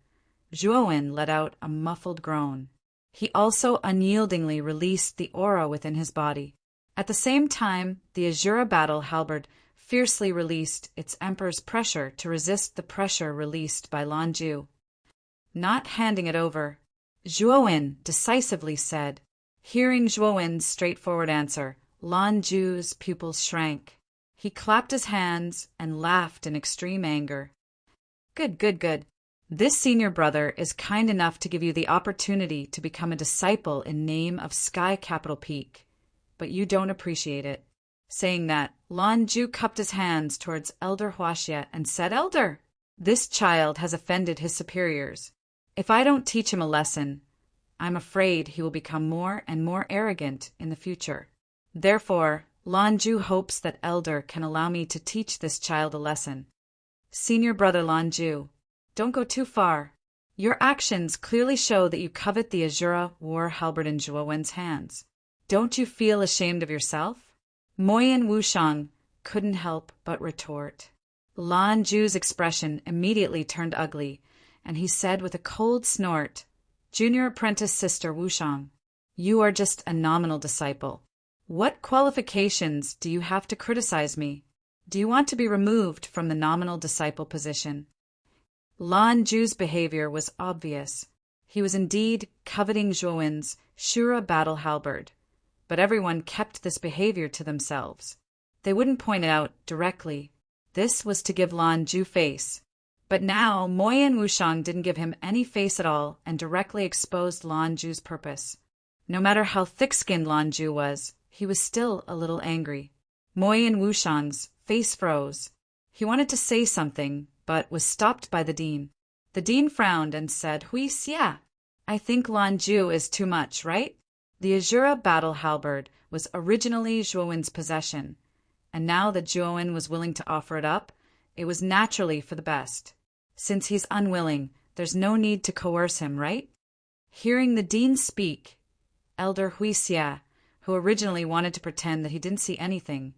Zhuowen let out a muffled groan. He also unyieldingly released the aura within his body. At the same time, the Azura Battle Halberd fiercely released its Emperor's pressure to resist the pressure released by Lan Ju. Not handing it over, Zhuowen decisively said. Hearing Zhuowen's straightforward answer, Lan Ju's pupils shrank. He clapped his hands and laughed in extreme anger. "Good, good, good. This senior brother is kind enough to give you the opportunity to become a disciple in name of Sky Capital Peak, but you don't appreciate it." Saying that, Lan Ju cupped his hands towards Elder Huaxia and said, "Elder, this child has offended his superiors. If I don't teach him a lesson, I'm afraid he will become more and more arrogant in the future. Therefore, Lan Ju hopes that Elder can allow me to teach this child a lesson. Senior brother Lan Ju, don't go too far. Your actions clearly show that you covet the Azura war halberd in Zhuowen's hands. Don't you feel ashamed of yourself?" Moyan Wushang couldn't help but retort. Lan Ju's expression immediately turned ugly, and he said with a cold snort, "Junior apprentice sister Wushang, you are just a nominal disciple. What qualifications do you have to criticize me? Do you want to be removed from the nominal disciple position?" Lan Ju's behavior was obvious. He was indeed coveting Zhuowen's Shura battle halberd, but everyone kept this behavior to themselves. They wouldn't point it out directly. This was to give Lan Zhu face. But now Moyan Wushang didn't give him any face at all and directly exposed Lan Zhu's purpose. No matter how thick-skinned Lan Zhu was, he was still a little angry. Moyan Wushang's face froze. He wanted to say something, but was stopped by the dean. The dean frowned and said, "Hui xia, I think Lan Zhu is too much, right?" The Azura battle halberd was originally Zhuowen's possession, and now that Zhuowen was willing to offer it up, it was naturally for the best. Since he's unwilling, there's no need to coerce him, right? Hearing the dean speak, Elder Hui Xia, who originally wanted to pretend that he didn't see anything,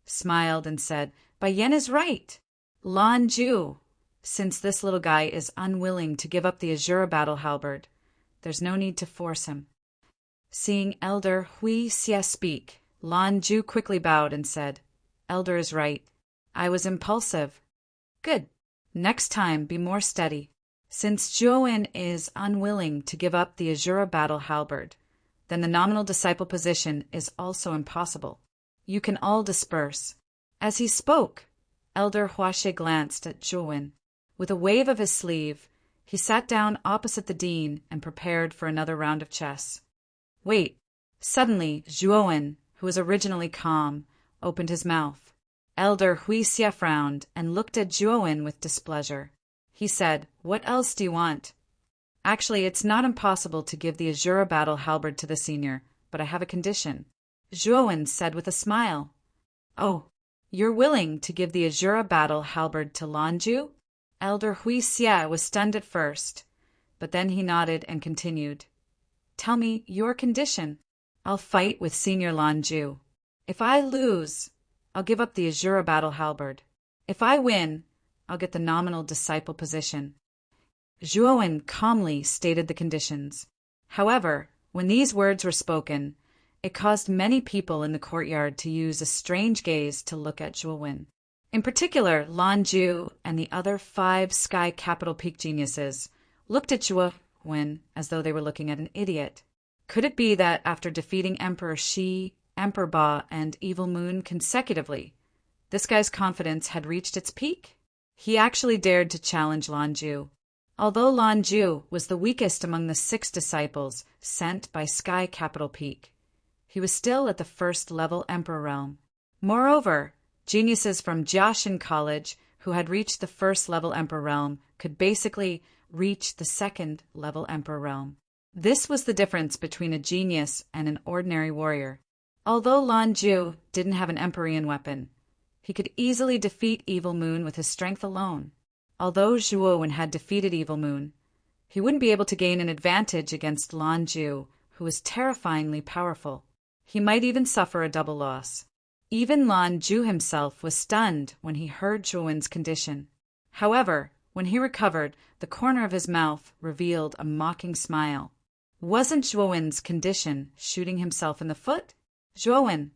smiled and said, "Bai Yan is right. Lan Zhu, since this little guy is unwilling to give up the Azura battle halberd, there's no need to force him." Seeing Elder Hui Xia speak, Lan Zhu quickly bowed and said, "Elder is right. I was impulsive." "Good. Next time, be more steady. Since Zhuowen is unwilling to give up the Azura battle halberd, then the nominal disciple position is also impossible. You can all disperse." As he spoke, Elder Huaxie glanced at Zhuowen. With a wave of his sleeve, he sat down opposite the dean and prepared for another round of chess. Wait. Suddenly, Zhuowen, who was originally calm, opened his mouth. Elder Hui Xia frowned and looked at Zhuowen with displeasure. He said, "What else do you want?" "Actually, it's not impossible to give the Azura battle halberd to the senior, but I have a condition," Zhuowen said with a smile. "Oh, you're willing to give the Azura battle halberd to Lan Zhu?" Elder Hui Xia was stunned at first, but then he nodded and continued. "Tell me your condition." "I'll fight with Senior Lan Zhu. If I lose, I'll give up the Azura battle halberd. If I win, I'll get the nominal disciple position." Zhuowen calmly stated the conditions. However, when these words were spoken, it caused many people in the courtyard to use a strange gaze to look at Zhuowen. In particular, Lan Zhu and the other 5 Sky Capital Peak geniuses looked at Zhuowen as though they were looking at an idiot. Could it be that after defeating Emperor Shi, Emperor Ba, and Evil Moon consecutively, this guy's confidence had reached its peak? He actually dared to challenge Lan Zhu. Although Lan Zhu was the weakest among the 6 disciples sent by Sky Capital Peak, he was still at the first-level Emperor realm. Moreover, geniuses from Jiaxin College who had reached the first-level Emperor realm could basically reach the second-level Emperor realm. This was the difference between a genius and an ordinary warrior. Although Lan Zhu didn't have an Emperean weapon, he could easily defeat Evil Moon with his strength alone. Although Zhuowen had defeated Evil Moon, he wouldn't be able to gain an advantage against Lan Zhu, who was terrifyingly powerful. He might even suffer a double loss. Even Lan Zhu himself was stunned when he heard Zhuowen's condition. However, when he recovered, the corner of his mouth revealed a mocking smile. Wasn't Zhuowen's condition shooting himself in the foot? "Zhuowen,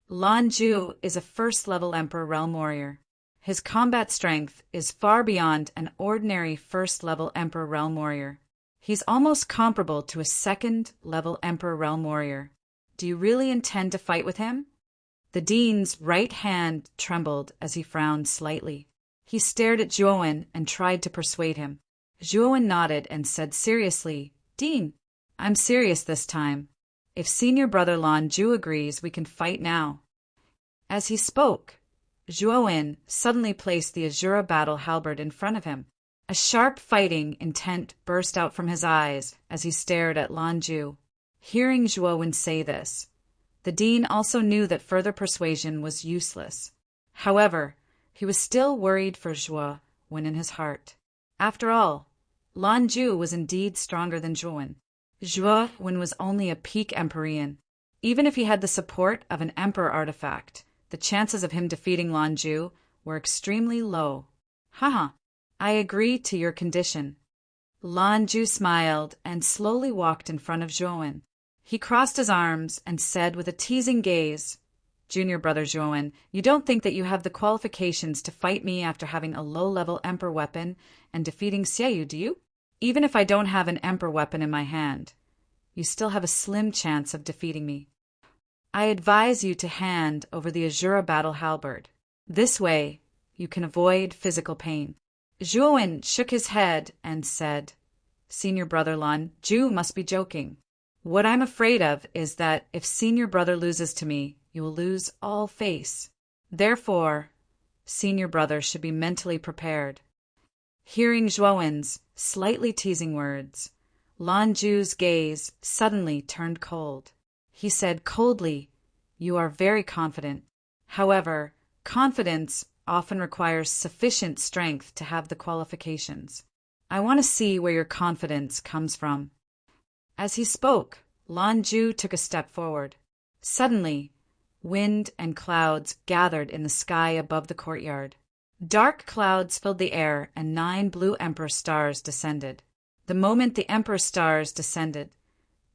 Lan Zhu is a first-level Emperor realm warrior. His combat strength is far beyond an ordinary first-level Emperor realm warrior. He's almost comparable to a second-level Emperor realm warrior. Do you really intend to fight with him?" The dean's right hand trembled as he frowned slightly. He stared at Zhuowen and tried to persuade him. Zhuowen nodded and said seriously, "Dean, I'm serious this time. If senior brother Lan Zhu agrees, we can fight now." As he spoke, Zhuowen suddenly placed the Azura battle halberd in front of him. A sharp fighting intent burst out from his eyes as he stared at Lan Zhu. Hearing Zhuowen say this, the dean also knew that further persuasion was useless. However, he was still worried for Zhuowen in his heart. After all, Lan Zhu was indeed stronger than Zhuowen. Zhuowen was only a peak Emperean. Even if he had the support of an Emperor artifact, the chances of him defeating Lan Zhu were extremely low. "Haha, I agree to your condition." Lan Zhu smiled and slowly walked in front of Zhuowen. He crossed his arms and said with a teasing gaze, "Junior brother Zhuowen, you don't think that you have the qualifications to fight me after having a low-level Emperor weapon and defeating Xiaoyu, do you? Even if I don't have an Emperor weapon in my hand, you still have a slim chance of defeating me." I advise you to hand over the Azura battle halberd. This way, you can avoid physical pain. Zhuowen shook his head and said, Senior Brother Lan Ju must be joking. What I'm afraid of is that if Senior Brother loses to me, you will lose all face. Therefore, Senior Brother should be mentally prepared. Hearing Zhuowen's slightly teasing words, Lan Ju's gaze suddenly turned cold. He said coldly, You are very confident. However, confidence often requires sufficient strength to have the qualifications. I want to see where your confidence comes from. As he spoke, Lan Ju took a step forward. Suddenly, wind and clouds gathered in the sky above the courtyard. Dark clouds filled the air and 9 blue emperor stars descended. The moment the emperor stars descended,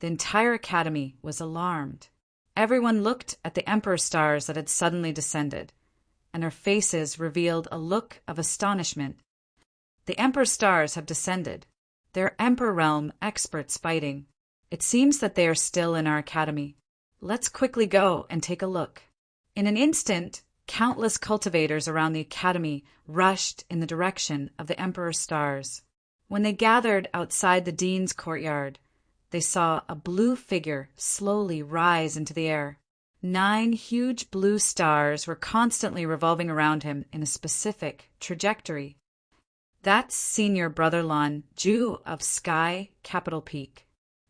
the entire academy was alarmed. Everyone looked at the emperor stars that had suddenly descended, and their faces revealed a look of astonishment. The emperor stars have descended. They're emperor realm experts fighting. It seems that they are still in our academy. Let's quickly go and take a look. In an instant, countless cultivators around the academy rushed in the direction of the emperor stars. When they gathered outside the dean's courtyard, they saw a blue figure slowly rise into the air. 9 huge blue stars were constantly revolving around him in a specific trajectory. That's Senior Brother Lan Ju of Sky Capital Peak.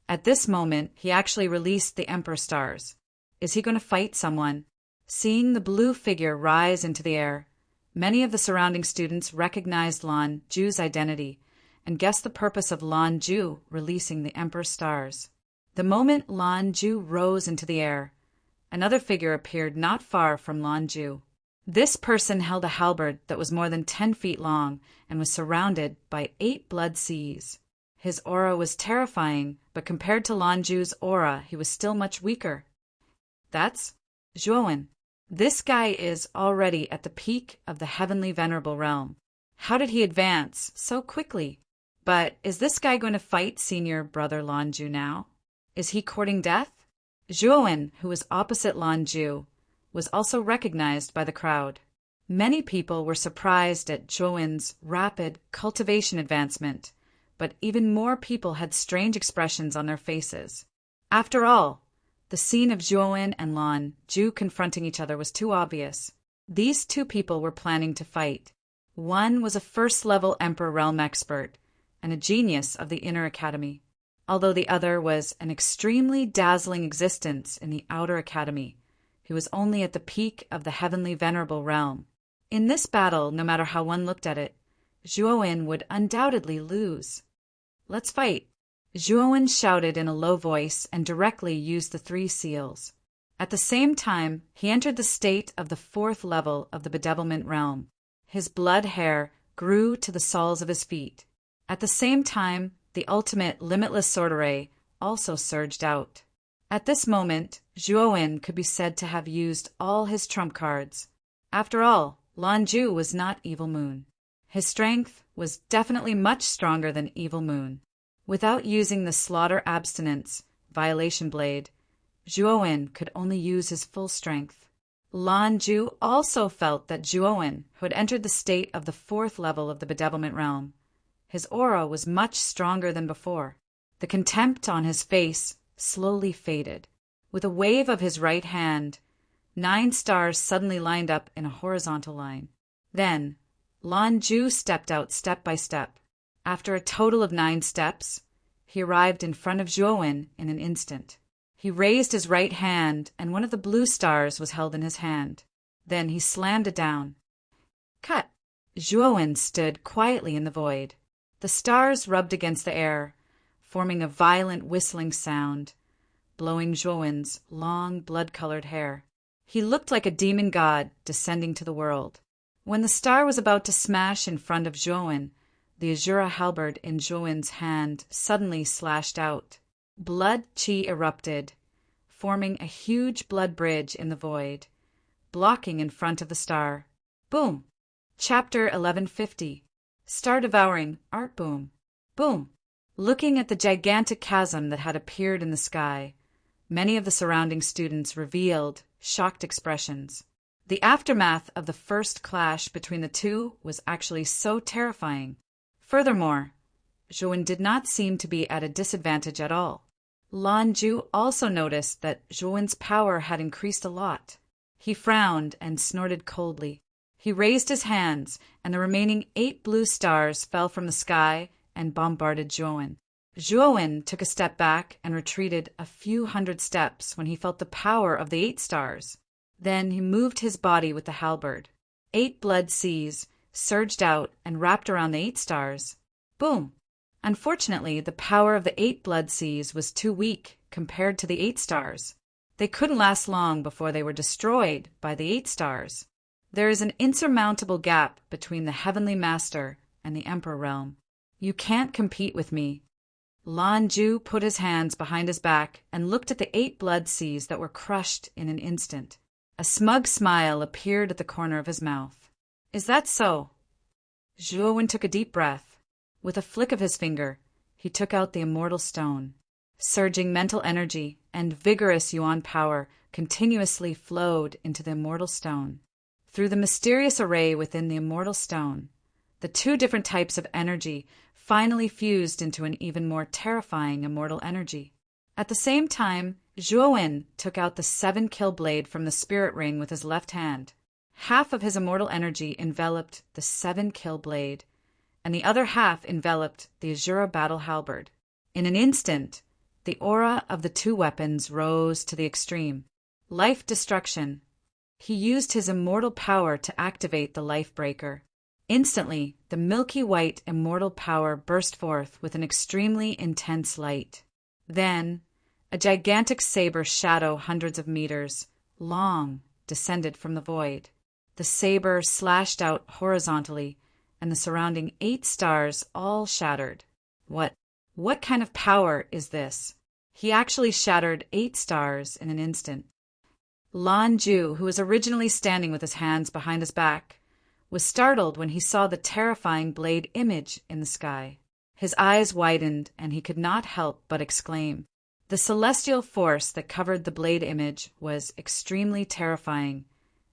At this moment, he actually released the Emperor Stars. Is he going to fight someone? Seeing the blue figure rise into the air, many of the surrounding students recognized Lan Ju's identity and guessed the purpose of Lan Ju releasing the Emperor Stars. The moment Lan Ju rose into the air, another figure appeared not far from Lan Ju. This person held a halberd that was more than 10 feet long and was surrounded by 8 blood seas. His aura was terrifying, but compared to Lan Ju's aura, he was still much weaker. That's Zhuowen. This guy is already at the peak of the heavenly venerable realm. How did he advance so quickly? But is this guy going to fight Senior Brother Lan Ju now? Is he courting death? Zhuowen, who was opposite Lan Ju, was also recognized by the crowd. Many people were surprised at Zhuowen's rapid cultivation advancement, but even more people had strange expressions on their faces. After all, the scene of Zhuowen and Lan Ju confronting each other was too obvious. These 2 people were planning to fight. One was a first-level Emperor Realm expert and a genius of the Inner Academy, although the other was an extremely dazzling existence in the Outer Academy, who was only at the peak of the heavenly venerable realm. In this battle, no matter how one looked at it, Zhuowen would undoubtedly lose. Let's fight. Zhuowen shouted in a low voice and directly used the 3 seals. At the same time, he entered the state of the 4th level of the bedevilment realm. His blood hair grew to the soles of his feet. At the same time, the ultimate limitless sword array also surged out. At this moment, Zhuowen could be said to have used all his trump cards. After all, Lan Ju was not Evil Moon. His strength was definitely much stronger than Evil Moon. Without using the Slaughter Abstinence Violation Blade, Zhuowen could only use his full strength. Lan Ju also felt that Zhuowen, who had entered the state of the 4th level of the bedevilment realm, his aura was much stronger than before. The contempt on his face slowly faded. With a wave of his right hand, 9 stars suddenly lined up in a horizontal line. Then, Lan Ju stepped out step by step. After a total of 9 steps, he arrived in front of Zhuowen in an instant. He raised his right hand, and one of the blue stars was held in his hand. Then he slammed it down. Cut! Zhuowen stood quietly in the void. The stars rubbed against the air, forming a violent whistling sound, blowing Zhuowen's long, blood-colored hair. He looked like a demon god descending to the world. When the star was about to smash in front of Zhuowen, the Azura halberd in Zhuowen's hand suddenly slashed out. Blood chi erupted, forming a huge blood bridge in the void, blocking in front of the star. Boom! Chapter 1150. Star Devouring Art Boom. Boom! Looking at the gigantic chasm that had appeared in the sky, Many of the surrounding students revealed shocked expressions. The aftermath of the first clash between the two was actually so terrifying. Furthermore, Zhou did not seem to be at a disadvantage at all. Lan Ju also noticed that Zhou's power had increased a lot. He frowned and snorted coldly. He raised his hands, and the remaining 8 blue stars fell from the sky and bombarded Zhou. Zhou took a step back and retreated a few hundred steps when he felt the power of the 8 stars. Then he moved his body with the halberd. 8 blood seas surged out and wrapped around the 8 stars. Boom! Unfortunately, the power of the 8 blood seas was too weak compared to the 8 stars. They couldn't last long before they were destroyed by the 8 stars. There is an insurmountable gap between the Heavenly Master and the Emperor Realm. You can't compete with me. Lan Ju put his hands behind his back and looked at the 8 blood seas that were crushed in an instant. A smug smile appeared at the corner of his mouth. Is that so? Zhou took a deep breath. With a flick of his finger, he took out the immortal stone. Surging mental energy and vigorous yuan power continuously flowed into the immortal stone. Through the mysterious array within the immortal stone, the 2 different types of energy finally fused into an even more terrifying immortal energy. At the same time, Zhou took out the 7-kill blade from the spirit ring with his left hand. Half of his immortal energy enveloped the 7-kill blade, and the other half enveloped the Azura battle halberd. In an instant, the aura of the 2 weapons rose to the extreme. Life destruction. He used his immortal power to activate the life breaker. Instantly, the milky white immortal power burst forth with an extremely intense light. Then, a gigantic saber shadow hundreds of meters long descended from the void. The saber slashed out horizontally, and the surrounding 8 stars all shattered. What kind of power is this? He actually shattered 8 stars in an instant. Lan Ju, who was originally standing with his hands behind his back, was startled when he saw the terrifying blade image in the sky. His eyes widened, and he could not help but exclaim. The celestial force that covered the blade image was extremely terrifying,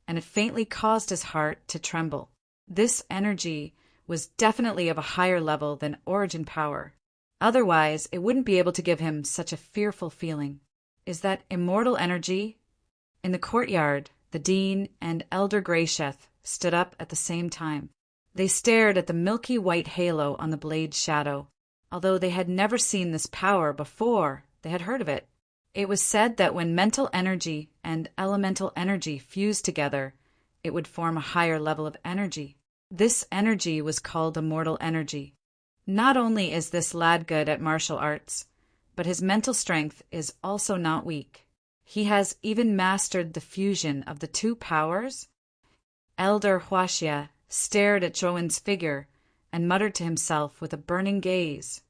and it faintly caused his heart to tremble. This energy was definitely of a higher level than origin power. Otherwise, it wouldn't be able to give him such a fearful feeling. Is that immortal energy? In the courtyard, the dean and Elder Greysheth stood up at the same time. They stared at the milky white halo on the blade's shadow. Although they had never seen this power before, they had heard of it. It was said that when mental energy and elemental energy fused together, it would form a higher level of energy. This energy was called immortal energy. Not only is this lad good at martial arts, but his mental strength is also not weak. He has even mastered the fusion of the 2 powers. Elder Huaxia stared at Zhou's figure and muttered to himself with a burning gaze.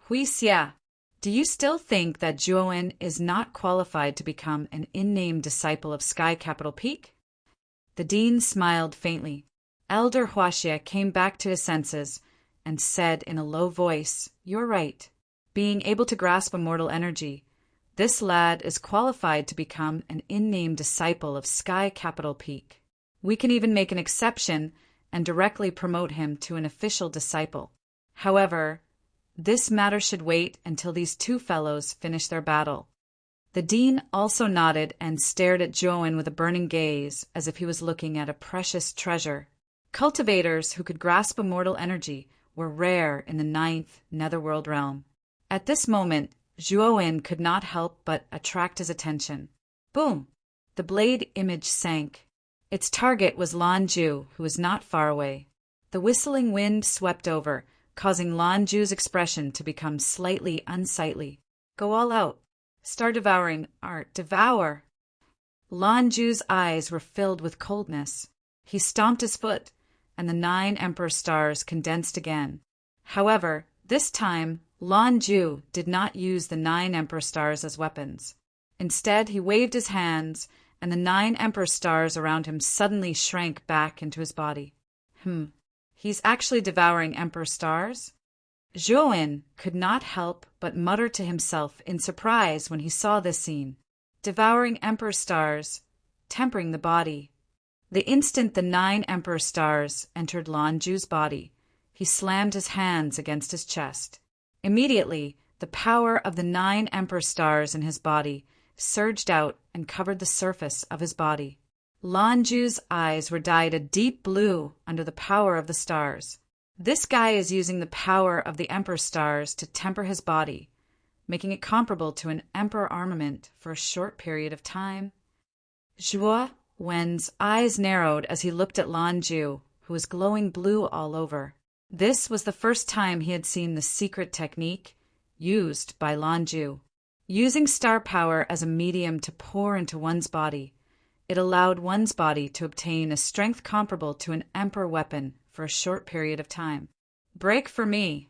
Huixia, do you still think that Zhou is not qualified to become an in-name disciple of Sky Capital Peak? The dean smiled faintly. Elder Huaxia came back to his senses and said in a low voice, You're right. Being able to grasp immortal energy, this lad is qualified to become an in-name disciple of Sky Capital Peak. We can even make an exception and directly promote him to an official disciple. However, this matter should wait until these 2 fellows finish their battle. The dean also nodded and stared at Zhou with a burning gaze, as if he was looking at a precious treasure. Cultivators who could grasp immortal energy were rare in the 9th Netherworld realm. At this moment, Zhou could not help but attract his attention. Boom! The blade image sank. Its target was Lan Ju, who was not far away. The whistling wind swept over, causing Lan Ju's expression to become slightly unsightly. Go all out. Start devouring art. Devour! Lan Ju's eyes were filled with coldness. He stomped his foot, and the 9 Emperor stars condensed again. However, this time, Lan Ju did not use the 9 Emperor stars as weapons. Instead, he waved his hands, and the 9 Emperor stars around him suddenly shrank back into his body. He's actually devouring Emperor stars? Zhou could not help but mutter to himself in surprise when he saw this scene. devouring emperor stars, tempering the body. The instant the 9 emperor stars entered Lan Zhu's body, he slammed his hands against his chest. Immediately, the power of the 9 emperor stars in his body surged out and covered the surface of his body. Lan Zhu's eyes were dyed a deep blue under the power of the stars. This guy is using the power of the emperor stars to temper his body, making it comparable to an emperor armament for a short period of time. Zhuo Wen's eyes narrowed as he looked at Lan Zhu, who was glowing blue all over. This was the first time he had seen the secret technique used by Lan Zhu. Using star power as a medium to pour into one's body, it allowed one's body to obtain a strength comparable to an emperor weapon for a short period of time. Break for me.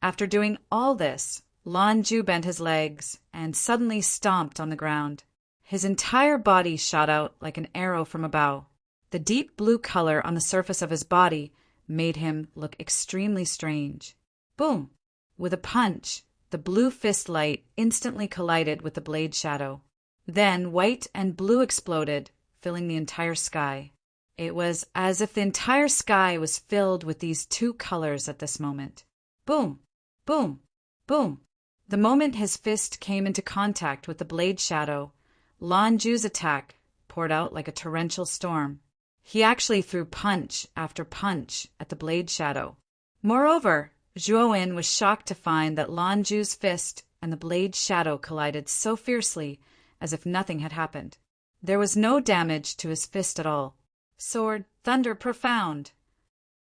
After doing all this, Lan Zhu bent his legs and suddenly stomped on the ground. His entire body shot out like an arrow from a bow. The deep blue color on the surface of his body made him look extremely strange. Boom! With a punch, the blue fist light instantly collided with the blade shadow. Then white and blue exploded, filling the entire sky. It was as if the entire sky was filled with these 2 colors at this moment. Boom! Boom! Boom! The moment his fist came into contact with the blade shadow, Lan Zhu's attack poured out like a torrential storm. He actually threw punch after punch at the blade shadow. Moreover, Zhuo Wen was shocked to find that Lan Zhu's fist and the blade shadow collided so fiercely as if nothing had happened. There was no damage to his fist at all. Sword, thunder profound.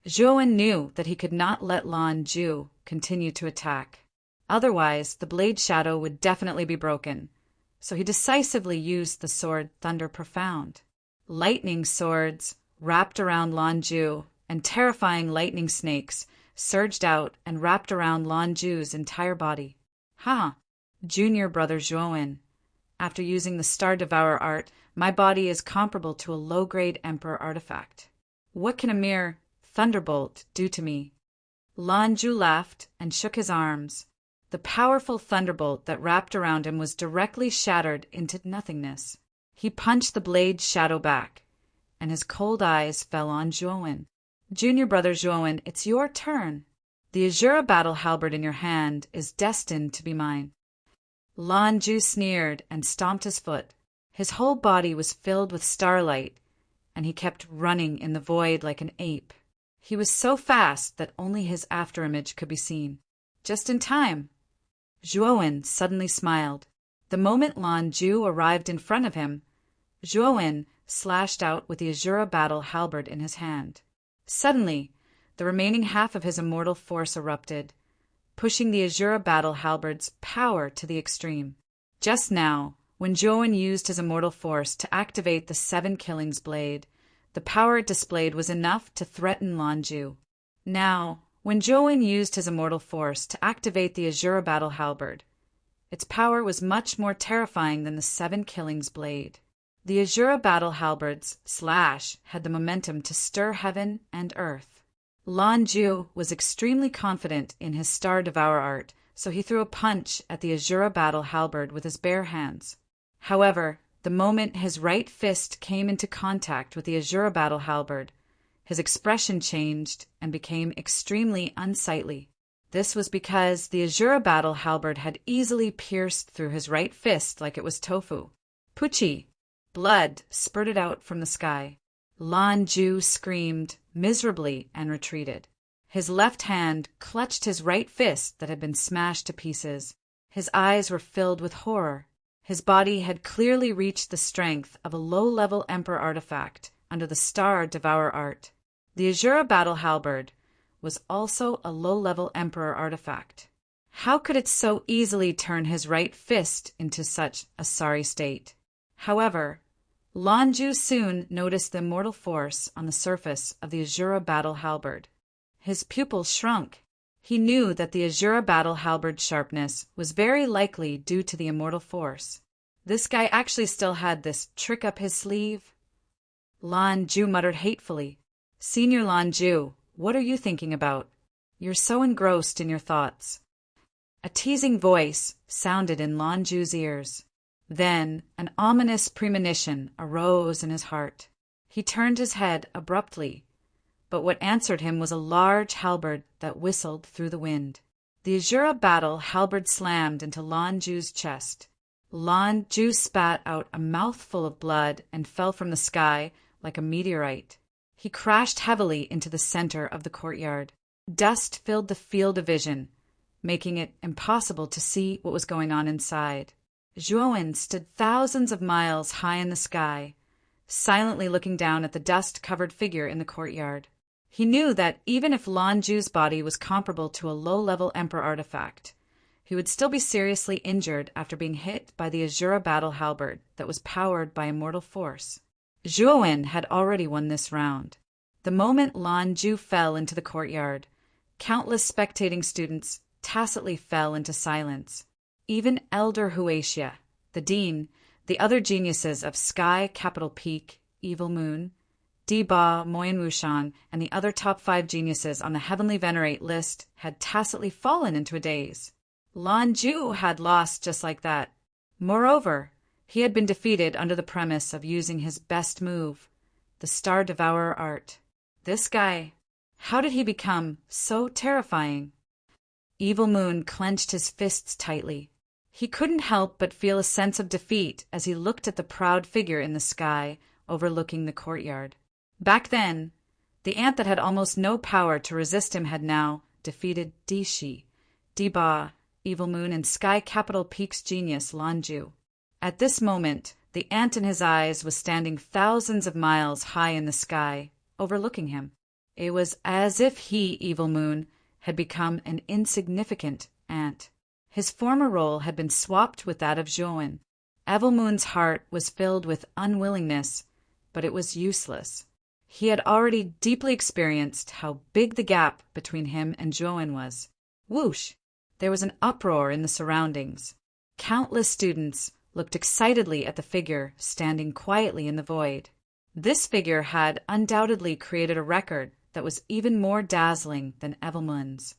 Zhuo Wen knew that he could not let Lan Zhu continue to attack. Otherwise, the blade shadow would definitely be broken. So he decisively used the sword Thunder Profound. Lightning swords wrapped around Lan Zhu, and terrifying lightning snakes surged out and wrapped around Lan Zhu's entire body. Ha! Junior brother Zhuo Wen. After using the Star Devourer art, my body is comparable to a low-grade Emperor artifact. What can a mere thunderbolt do to me? Lan Zhu laughed and shook his arms. The powerful thunderbolt that wrapped around him was directly shattered into nothingness. He punched the blade's shadow back, and his cold eyes fell on Zhuo Wen. Junior brother Zhuo Wen, it's your turn. The Azura battle halberd in your hand is destined to be mine. Lan Zhu sneered and stomped his foot. His whole body was filled with starlight, and he kept running in the void like an ape. He was so fast that only his afterimage could be seen. Just in time. Zhuo Wen suddenly smiled. The moment Lan Zhu arrived in front of him, Zhuo Wen slashed out with the Azura battle halberd in his hand. Suddenly, the remaining half of his immortal force erupted, pushing the Azura battle halberd's power to the extreme. Just now, when Zhuo Wen used his immortal force to activate the 7 Killings blade, the power it displayed was enough to threaten Lan Zhu. Now, when Zhuo Wen used his immortal force to activate the Azura battle halberd, its power was much more terrifying than the 7 Killings blade. The Azura battle halberd's slash had the momentum to stir heaven and earth. Lan Zhu was extremely confident in his Star Devourer art, so he threw a punch at the Azura battle halberd with his bare hands. However, the moment his right fist came into contact with the Azura battle halberd, his expression changed and became extremely unsightly. This was because the Azura battle halberd had easily pierced through his right fist like it was tofu. Puchi! Blood spurted out from the sky. Lan Zhu screamed miserably and retreated. His left hand clutched his right fist that had been smashed to pieces. His eyes were filled with horror. His body had clearly reached the strength of a low-level Emperor artifact under the Star Devourer art. The Azura battle halberd was also a low-level Emperor artifact. How could it so easily turn his right fist into such a sorry state? However, Lan Zhu soon noticed the immortal force on the surface of the Azura battle halberd. His pupils shrunk. He knew that the Azura battle halberd's sharpness was very likely due to the immortal force. This guy actually still had this trick up his sleeve. Lan Zhu muttered hatefully, "Senior Lan Zhu, what are you thinking about? You're so engrossed in your thoughts." A teasing voice sounded in Lan Zhu's ears. Then an ominous premonition arose in his heart. He turned his head abruptly, but what answered him was a large halberd that whistled through the wind. The Azura battle halberd slammed into Lan Ju's chest. Lan Ju spat out a mouthful of blood and fell from the sky like a meteorite. He crashed heavily into the center of the courtyard. Dust filled the field of vision, making it impossible to see what was going on inside. Zhuowen stood thousands of miles high in the sky, silently looking down at the dust-covered figure in the courtyard. He knew that even if Lan Ju's body was comparable to a low-level Emperor artifact, he would still be seriously injured after being hit by the Azura battle halberd that was powered by immortal force. Zhuowen had already won this round. The moment Lan Ju fell into the courtyard, countless spectating students tacitly fell into silence. Even Elder Huaxia, the dean, the other geniuses of Sky, Capital Peak, Evil Moon, Diba, Moyen Wuxian, and the other top 5 geniuses on the Heavenly Venerate list had tacitly fallen into a daze. Lan Ju had lost just like that. Moreover, he had been defeated under the premise of using his best move, the Star Devourer art. This guy, how did he become so terrifying? Evil Moon clenched his fists tightly. He couldn't help but feel a sense of defeat as he looked at the proud figure in the sky overlooking the courtyard. Back then, the ant that had almost no power to resist him had now defeated Dishi, Diba, Evil Moon, and Sky Capital Peak's genius Lan Ju. At this moment, the ant in his eyes was standing thousands of miles high in the sky, overlooking him. It was as if he, Evil Moon, had become an insignificant ant. His former role had been swapped with that of Zhuowen. Evil Moon's heart was filled with unwillingness, but it was useless. He had already deeply experienced how big the gap between him and Zhuowen was. Whoosh! There was an uproar in the surroundings. Countless students looked excitedly at the figure standing quietly in the void. This figure had undoubtedly created a record that was even more dazzling than Evil Moon's.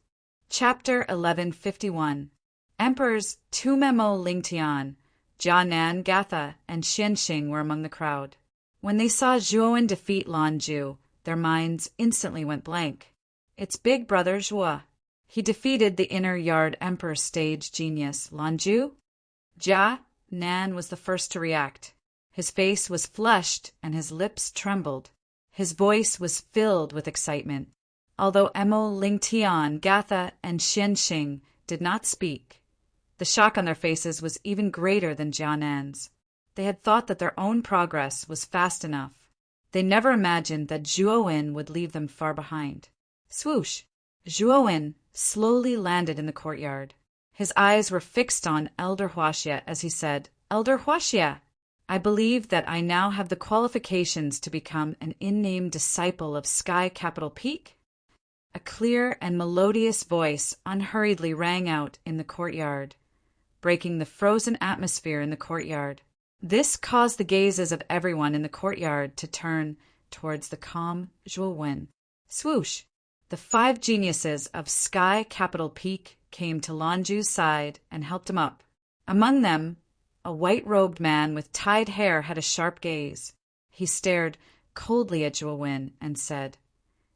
Chapter 1151. Emperors Tumemo Lingtian, Jianan Gatha, and Xianxing were among the crowd. When they saw Zhuowen defeat Lan Ju, their minds instantly went blank. It's big brother Zhuo. He defeated the inner yard emperor stage genius, Lan Ju. Jia Nan was the first to react. His face was flushed and his lips trembled. His voice was filled with excitement. Although Emo Lingtian, Gatha, and Xianxing did not speak, the shock on their faces was even greater than Jianan's. They had thought that their own progress was fast enough. They never imagined that Zhuowen would leave them far behind. Swoosh! Zhuowen slowly landed in the courtyard. His eyes were fixed on Elder Huaxia as he said, "Elder Huaxia, I believe that I now have the qualifications to become an in-name disciple of Sky Capital Peak." A clear and melodious voice unhurriedly rang out in the courtyard, breaking the frozen atmosphere in the courtyard. This caused the gazes of everyone in the courtyard to turn towards the calm Zhuowen. Swoosh! The 5 geniuses of Sky Capital Peak came to Lan Ju's side and helped him up. Among them, a white-robed man with tied hair had a sharp gaze. He stared coldly at Zhuowen and said,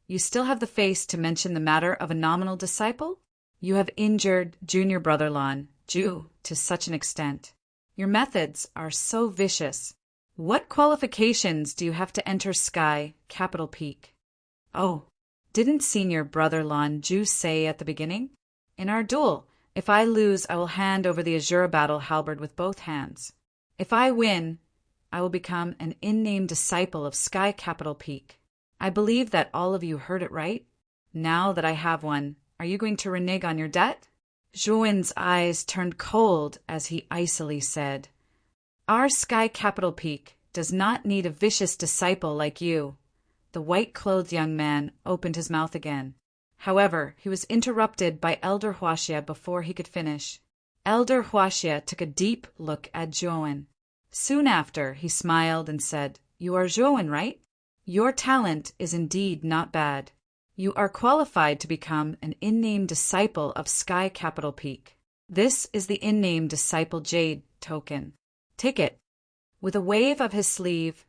"You still have the face to mention the matter of a nominal disciple? You have injured junior brother Lan Ju to such an extent. Your methods are so vicious. What qualifications do you have to enter Sky Capital Peak?" "Oh, didn't senior brother Lan Ju say at the beginning? In our duel, if I lose, I will hand over the Azura battle halberd with both hands. If I win, I will become an in-name disciple of Sky Capital Peak. I believe that all of you heard it right. Now that I have one, are you going to renege on your debt?" Zhuowen's eyes turned cold as he icily said, "Our Sky Capital Peak does not need a vicious disciple like you." The white-clothed young man opened his mouth again. However, he was interrupted by Elder Huaxia before he could finish. Elder Huaxia took a deep look at Zhuowen. Soon after, he smiled and said, "You are Zhuowen, right? Your talent is indeed not bad. You are qualified to become an in-name disciple of Sky Capital Peak. This is the in-name disciple jade token. Take it." With a wave of his sleeve,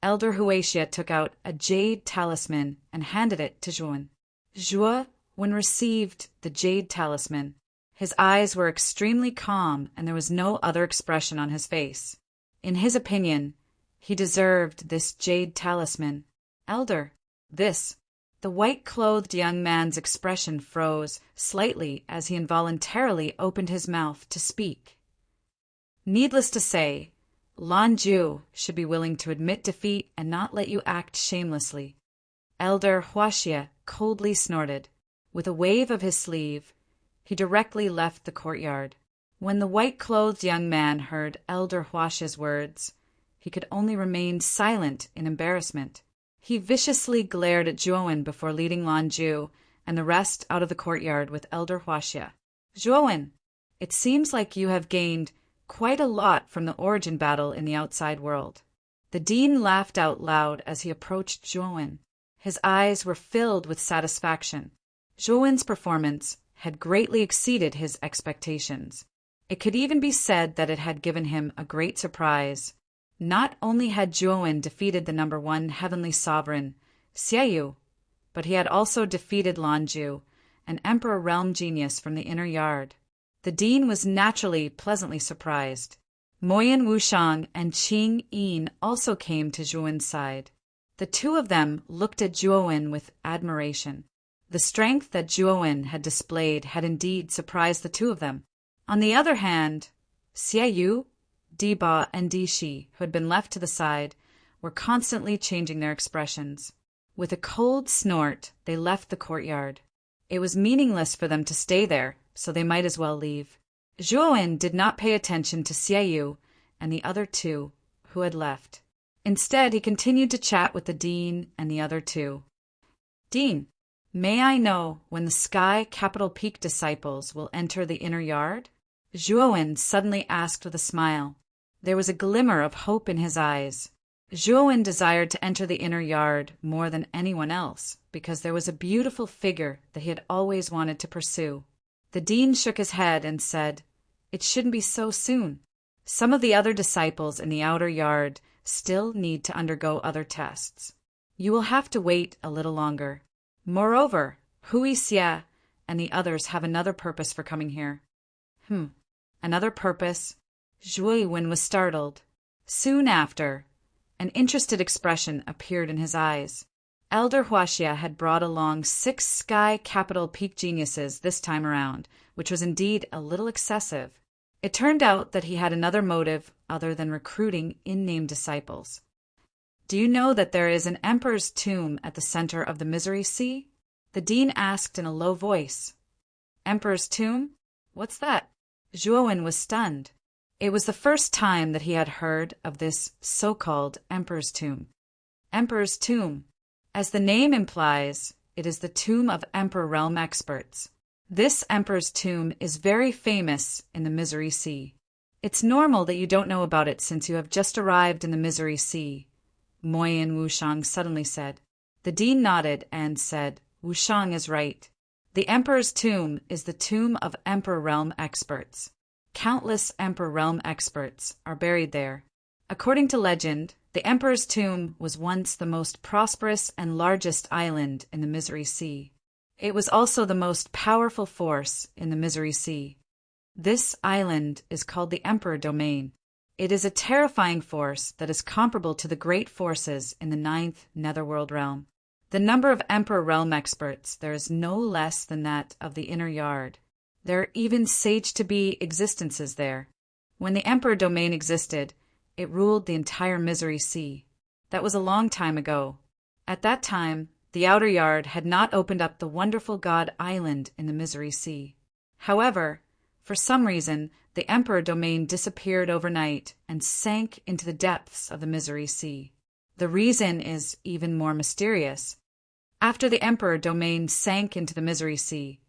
Elder Huaxia took out a jade talisman and handed it to Zhuan. Zhuan received the jade talisman. His eyes were extremely calm, and there was no other expression on his face. In his opinion, he deserved this jade talisman. "Elder, this." The white-clothed young man's expression froze slightly as he involuntarily opened his mouth to speak. "Needless to say, Lan Ju should be willing to admit defeat and not let you act shamelessly." Elder Huaxia coldly snorted. With a wave of his sleeve, he directly left the courtyard. When the white-clothed young man heard Elder Huaxia's words, he could only remain silent in embarrassment. He viciously glared at Zhuan before leading Lan Ju and the rest out of the courtyard with Elder Huaxia. "Zhuan, it seems like you have gained quite a lot from the origin battle in the outside world." The dean laughed out loud as he approached Zhuan. His eyes were filled with satisfaction. Zhuan's performance had greatly exceeded his expectations. It could even be said that it had given him a great surprise. Not only had Zhuan defeated the number 1 heavenly sovereign, Xiaoyu, but he had also defeated Lan Ju, an emperor realm genius from the inner yard. The dean was naturally pleasantly surprised. Moyan Wushang and Qing Yin also came to Zhuan's side. The two of them looked at Zhuan with admiration. The strength that Zhuan had displayed had indeed surprised the two of them. On the other hand, Xiaoyu, Diba, and Dishi, who had been left to the side, were constantly changing their expressions. With a cold snort, they left the courtyard. It was meaningless for them to stay there, so they might as well leave. Zhuan did not pay attention to Xiaoyu and the other two who had left. Instead, he continued to chat with the dean and the other two. "Dean, may I know when the Sky Capital Peak disciples will enter the inner yard?" Zhuan suddenly asked with a smile. There was a glimmer of hope in his eyes. Zhuan desired to enter the inner yard more than anyone else because there was a beautiful figure that he had always wanted to pursue. The dean shook his head and said, "It shouldn't be so soon. Some of the other disciples in the outer yard still need to undergo other tests. You will have to wait a little longer. Moreover, Hui Xia and the others have another purpose for coming here." Another purpose? Zhuan was startled. Soon after, an interested expression appeared in his eyes. Elder Huaxia had brought along 6 Sky Capital Peak geniuses this time around, which was indeed a little excessive. It turned out that he had another motive other than recruiting in-name disciples. "Do you know that there is an emperor's tomb at the center of the Misery Sea?" The dean asked in a low voice. "Emperor's tomb? What's that?" Zhuan was stunned. It was the first time that he had heard of this so-called Emperor's Tomb. Emperor's Tomb. As the name implies, it is the tomb of Emperor Realm experts. This Emperor's Tomb is very famous in the Misery Sea. "It's normal that you don't know about it since you have just arrived in the Misery Sea," Moyan Wushang suddenly said. The dean nodded and said, "Wushang is right. The Emperor's Tomb is the tomb of Emperor Realm experts. Countless Emperor Realm experts are buried there. According to legend, the Emperor's Tomb was once the most prosperous and largest island in the Misery Sea. It was also the most powerful force in the Misery Sea. This island is called the Emperor Domain. It is a terrifying force that is comparable to the great forces in the 9th Netherworld Realm. The number of Emperor Realm experts there is no less than that of the Inner Yard. There are even sage-to-be existences there. When the Emperor Domain existed, it ruled the entire Misery Sea. That was a long time ago. At that time, the Outer Yard had not opened up the wonderful God Island in the Misery Sea. However, for some reason, the Emperor Domain disappeared overnight and sank into the depths of the Misery Sea. The reason is even more mysterious. After the Emperor Domain sank into the Misery Sea,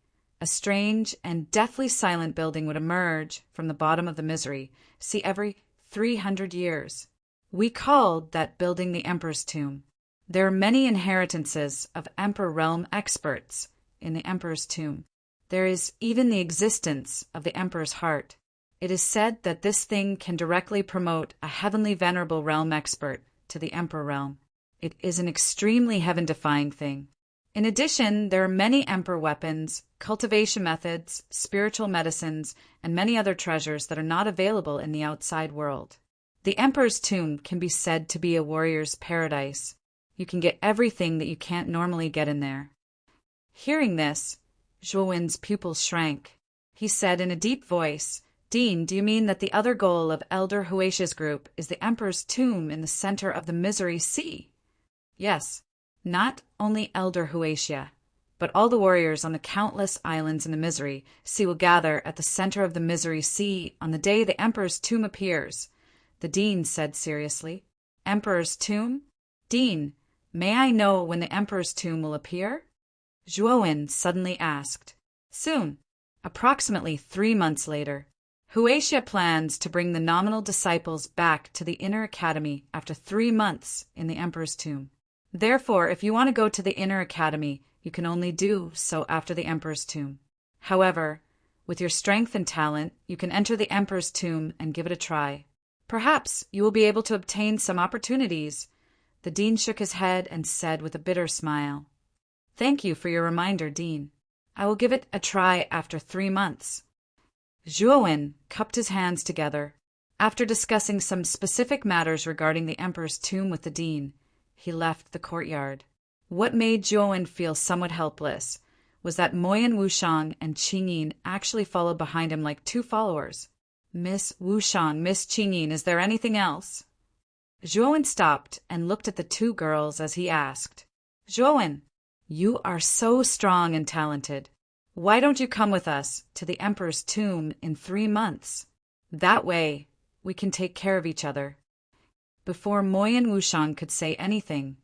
a strange and deathly silent building would emerge from the bottom of the Misery Sea every 300 years. We called that building the Emperor's Tomb. There are many inheritances of Emperor Realm experts in the Emperor's Tomb. There is even the existence of the Emperor's Heart. It is said that this thing can directly promote a heavenly venerable realm expert to the Emperor realm. It is an extremely heaven-defying thing. In addition, there are many Emperor weapons, cultivation methods, spiritual medicines, and many other treasures that are not available in the outside world. The Emperor's tomb can be said to be a warrior's paradise. You can get everything that you can't normally get in there. Hearing this, Zhuowen's pupils shrank. He said in a deep voice, "Dean, do you mean that the other goal of Elder Huatia's group is the Emperor's tomb in the center of the Misery Sea?" Yes, not only Elder Huatia, but all the warriors on the countless islands in the Misery Sea will gather at the center of the Misery Sea on the day the Emperor's tomb appears, the Dean said seriously. Emperor's tomb? Dean, may I know when the Emperor's tomb will appear? Zhuowen suddenly asked. Soon, approximately 3 months later. Huatia plans to bring the nominal disciples back to the Inner Academy after 3 months in the Emperor's tomb. Therefore, if you want to go to the Inner Academy, you can only do so after the Emperor's tomb. However, with your strength and talent, you can enter the Emperor's tomb and give it a try. Perhaps you will be able to obtain some opportunities. The Dean shook his head and said with a bitter smile, "Thank you for your reminder, Dean. I will give it a try after 3 months." Zhuowen cupped his hands together. After discussing some specific matters regarding the Emperor's tomb with the Dean, he left the courtyard. What made Zhuowen feel somewhat helpless was that Moyan Wushang and Qingyin actually followed behind him like 2 followers. "Miss Wushang, Miss Qingyin, is there anything else?" Zhuowen stopped and looked at the 2 girls as he asked, "Zhuowen, you are so strong and talented. Why don't you come with us to the Emperor's tomb in 3 months? That way, we can take care of each other." Before Moyan Wushang could say anything,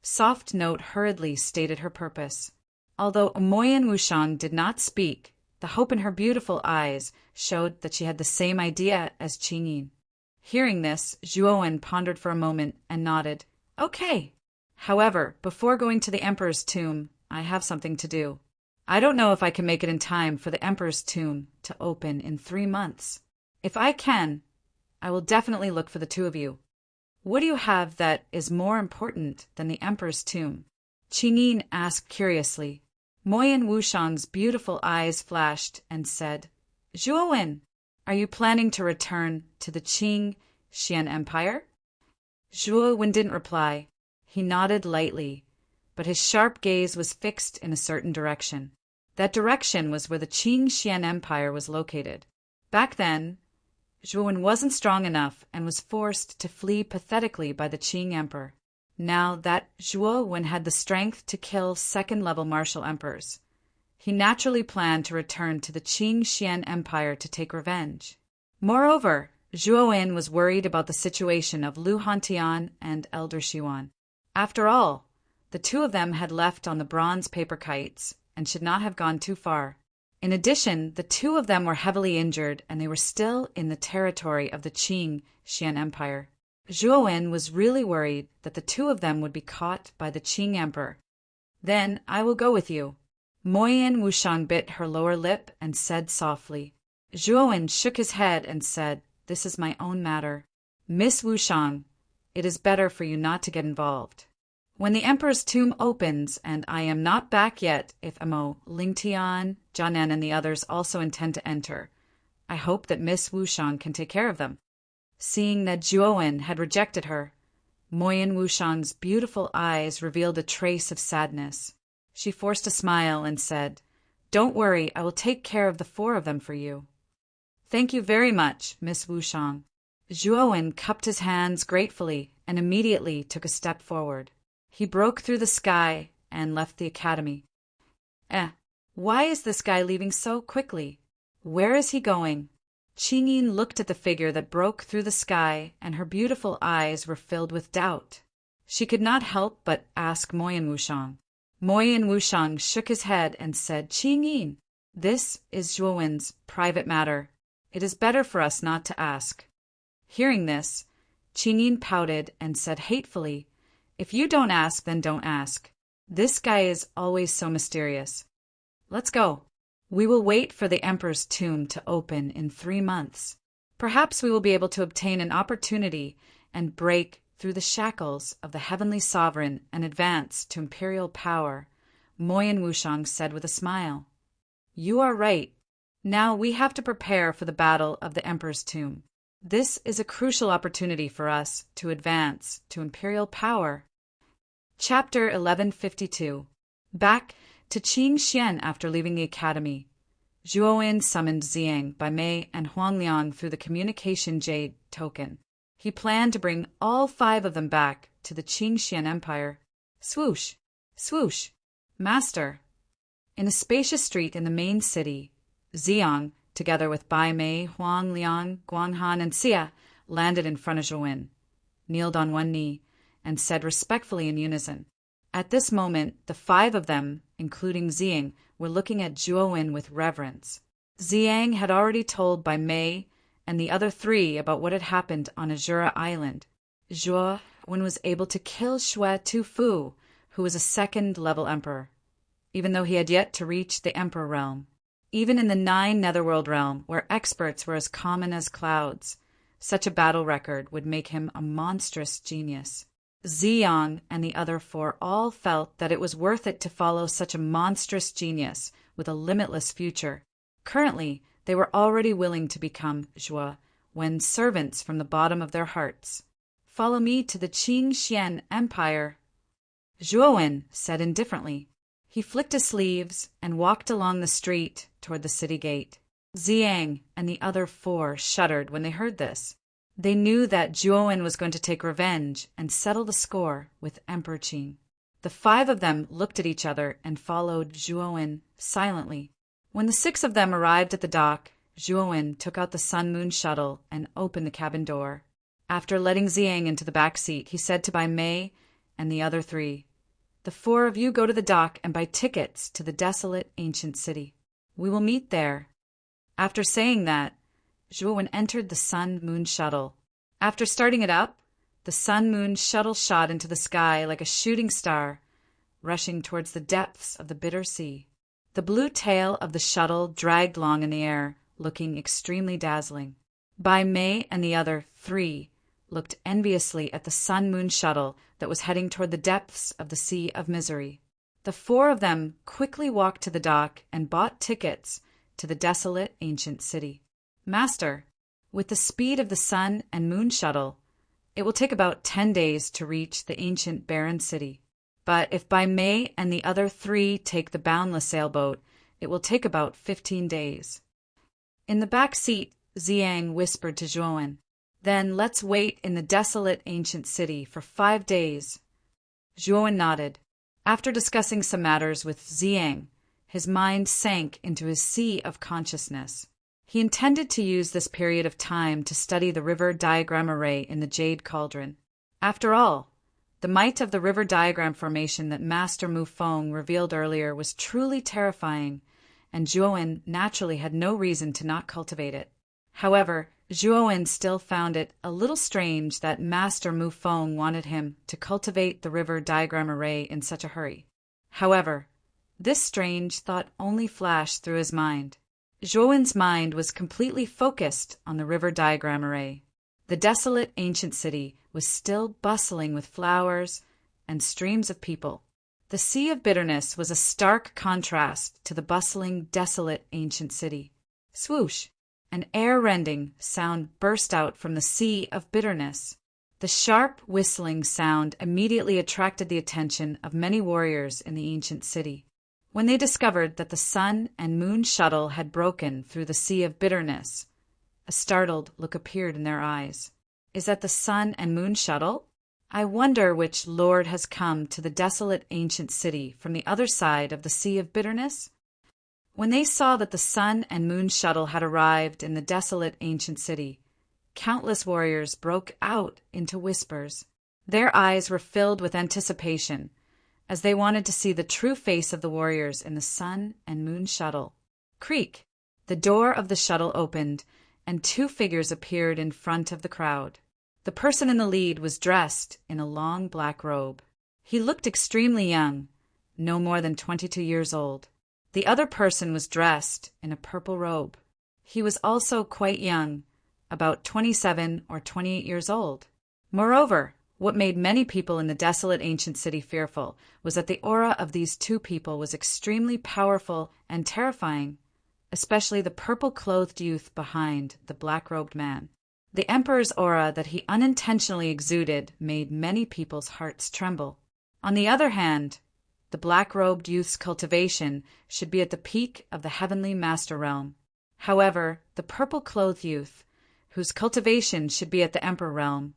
Soft Note hurriedly stated her purpose. Although Moyan Wushang did not speak, the hope in her beautiful eyes showed that she had the same idea as Qingyin. Hearing this, Zhuowen pondered for a moment and nodded. "Okay. However, before going to the Emperor's tomb, I have something to do. I don't know if I can make it in time for the Emperor's tomb to open in 3 months. If I can, I will definitely look for the 2 of you. What do you have that is more important than the Emperor's tomb?" Qingyin asked curiously. Moyan Wushang's beautiful eyes flashed and said, "Zhuowen, are you planning to return to the Qing Xian Empire?" Zhuowen didn't reply. He nodded lightly, but his sharp gaze was fixed in a certain direction. That direction was where the Qing Xian Empire was located. Back then, Zhuowen wasn't strong enough and was forced to flee pathetically by the Qing Emperor. Now that Zhuowen had the strength to kill second-level martial emperors, he naturally planned to return to the Qing Xian Empire to take revenge. Moreover, Zhuowen was worried about the situation of Lu Hantian and Elder Xiwan. After all, the 2 of them had left on the bronze paper kites and should not have gone too far. In addition, the 2 of them were heavily injured and they were still in the territory of the Qing Xian Empire. Zhuowen was really worried that the 2 of them would be caught by the Qing Emperor. "Then I will go with you." Moyan Wushang bit her lower lip and said softly. Zhuowen shook his head and said, "This is my own matter. Miss Wushang, it is better for you not to get involved. When the Emperor's tomb opens and I am not back yet, if Amo, Lingtian, Jianan, and the others also intend to enter, I hope that Miss Wushang can take care of them." Seeing that Zhuowen had rejected her, Moyan Wushang's beautiful eyes revealed a trace of sadness. She forced a smile and said, "Don't worry, I will take care of the 4 of them for you." "Thank you very much, Miss Wushang." Zhuowen cupped his hands gratefully and immediately took a step forward. He broke through the sky and left the academy. Why is this guy leaving so quickly? Where is he going? Qingyin looked at the figure that broke through the sky, and her beautiful eyes were filled with doubt. She could not help but ask Moyan Wushang. Moyan Wushang shook his head and said, "Qingyin, this is Zhuowen's private matter. It is better for us not to ask." Hearing this, Qingyin pouted and said hatefully, "If you don't ask, then don't ask. This guy is always so mysterious. Let's go. We will wait for the Emperor's tomb to open in 3 months. Perhaps we will be able to obtain an opportunity and break through the shackles of the heavenly sovereign and advance to imperial power, Moyen Wushang said with a smile. You are right. Now we have to prepare for the battle of the Emperor's tomb. This is a crucial opportunity for us to advance to imperial power. Chapter 1152. Back to Qingxian after leaving the academy. Zhuowen summoned Xiang, Bai Mei, and Huang Liang through the communication jade token. He planned to bring all 5 of them back to the Qingxian Empire. Swoosh! Swoosh! Master! In a spacious street in the main city, Xiang, together with Bai Mei, Huang Liang, Guanghan, and Xia, landed in front of Zhuowen, kneeled on one knee, and said respectfully in unison. At this moment, the 5 of them, including Xiang, were looking at Zhuowen with reverence. Xiang had already told Bai Mei and the other 3 about what had happened on Azura Island. Zhuowen was able to kill Xue Tufu, who was a 2nd-level emperor, even though he had yet to reach the emperor realm. Even in the 9 Netherworld realm, where experts were as common as clouds, such a battle record would make him a monstrous genius. Xiang and the other 4 all felt that it was worth it to follow such a monstrous genius with a limitless future. Currently, they were already willing to become Zhuo when servants from the bottom of their hearts. Follow me to the Qingxian Empire. Zhuowen said indifferently. He flicked his sleeves and walked along the street toward the city gate. Xiang and the other 4 shuddered when they heard this. They knew that Zhuowen was going to take revenge and settle the score with Emperor Qing. The 5 of them looked at each other and followed Zhuowen silently. When the 6 of them arrived at the dock, Zhuowen took out the Sun-Moon shuttle and opened the cabin door. After letting Xiang into the back seat, he said to Bai Mei and the other 3, "The 4 of you go to the dock and buy tickets to the desolate ancient city. We will meet there." After saying that, Zhuowen entered the Sun-Moon shuttle. After starting it up, the Sun-Moon shuttle shot into the sky like a shooting star, rushing towards the depths of the bitter sea. The blue tail of the shuttle dragged along in the air, looking extremely dazzling. Bai Mei and the other 3 looked enviously at the Sun-Moon shuttle that was heading toward the depths of the Sea of Misery. The 4 of them quickly walked to the dock and bought tickets to the desolate ancient city. Master, with the speed of the Sun and Moon shuttle, it will take about 10 days to reach the ancient barren city. But if Bai Mei and the other 3 take the boundless sailboat, it will take about 15 days. In the back seat, Xiang whispered to Zhuowen, "Then let's wait in the desolate ancient city for 5 days." Zhuowen nodded. After discussing some matters with Xiang, his mind sank into his sea of consciousness. He intended to use this period of time to study the river diagram array in the Jade Cauldron. After all, the might of the river diagram formation that Master Mu Feng revealed earlier was truly terrifying, and Zhuowen naturally had no reason to not cultivate it. However, Zhuowen still found it a little strange that Master Mu Feng wanted him to cultivate the river diagram array in such a hurry. However, this strange thought only flashed through his mind. Zhuowen's mind was completely focused on the river diagram array. The desolate ancient city was still bustling with flowers and streams of people. The Sea of Bitterness was a stark contrast to the bustling, desolate ancient city. Swoosh! An air-rending sound burst out from the Sea of Bitterness. The sharp whistling sound immediately attracted the attention of many warriors in the ancient city. When they discovered that the Sun and Moon shuttle had broken through the Sea of Bitterness, a startled look appeared in their eyes. Is that the Sun and Moon shuttle? I wonder which lord has come to the desolate ancient city from the other side of the Sea of Bitterness? When they saw that the Sun and Moon shuttle had arrived in the desolate ancient city, countless warriors broke out into whispers. Their eyes were filled with anticipation, as they wanted to see the true face of the warriors in the Sun and Moon shuttle. Creak! The door of the shuttle opened, and 2 figures appeared in front of the crowd. The person in the lead was dressed in a long black robe. He looked extremely young, no more than 22 years old. The other person was dressed in a purple robe. He was also quite young, about 27 or 28 years old. Moreover, what made many people in the desolate ancient city fearful was that the aura of these two people was extremely powerful and terrifying, especially the purple-clothed youth behind the black-robed man. The emperor's aura that he unintentionally exuded made many people's hearts tremble. On the other hand, the black-robed youth's cultivation should be at the peak of the heavenly master realm. However, the purple-clothed youth, whose cultivation should be at the emperor realm,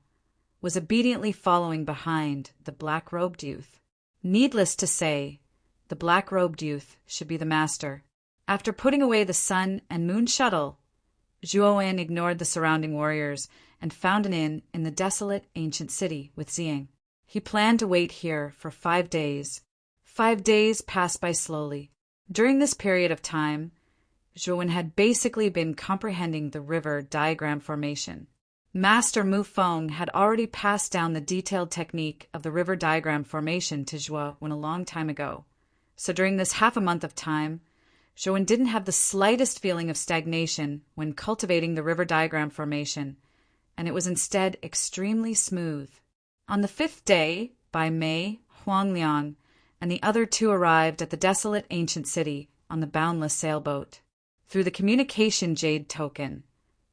was obediently following behind the black-robed youth. Needless to say, the black-robed youth should be the master. After putting away the sun and moon shuttle, Zhuowen ignored the surrounding warriors and found an inn in the desolate ancient city with Xiang. He planned to wait here for 5 days. 5 days passed by slowly. During this period of time, Zhuowen had basically been comprehending the river diagram formation. Master Mu Feng had already passed down the detailed technique of the river diagram formation to Zhuowen a long time ago. So during this half a month of time, Zhuowen didn't have the slightest feeling of stagnation when cultivating the river diagram formation, and it was instead extremely smooth. On the 5th day, Bai Mei, Huangliang, and the other two arrived at the desolate ancient city on the boundless sailboat. Through the communication jade token,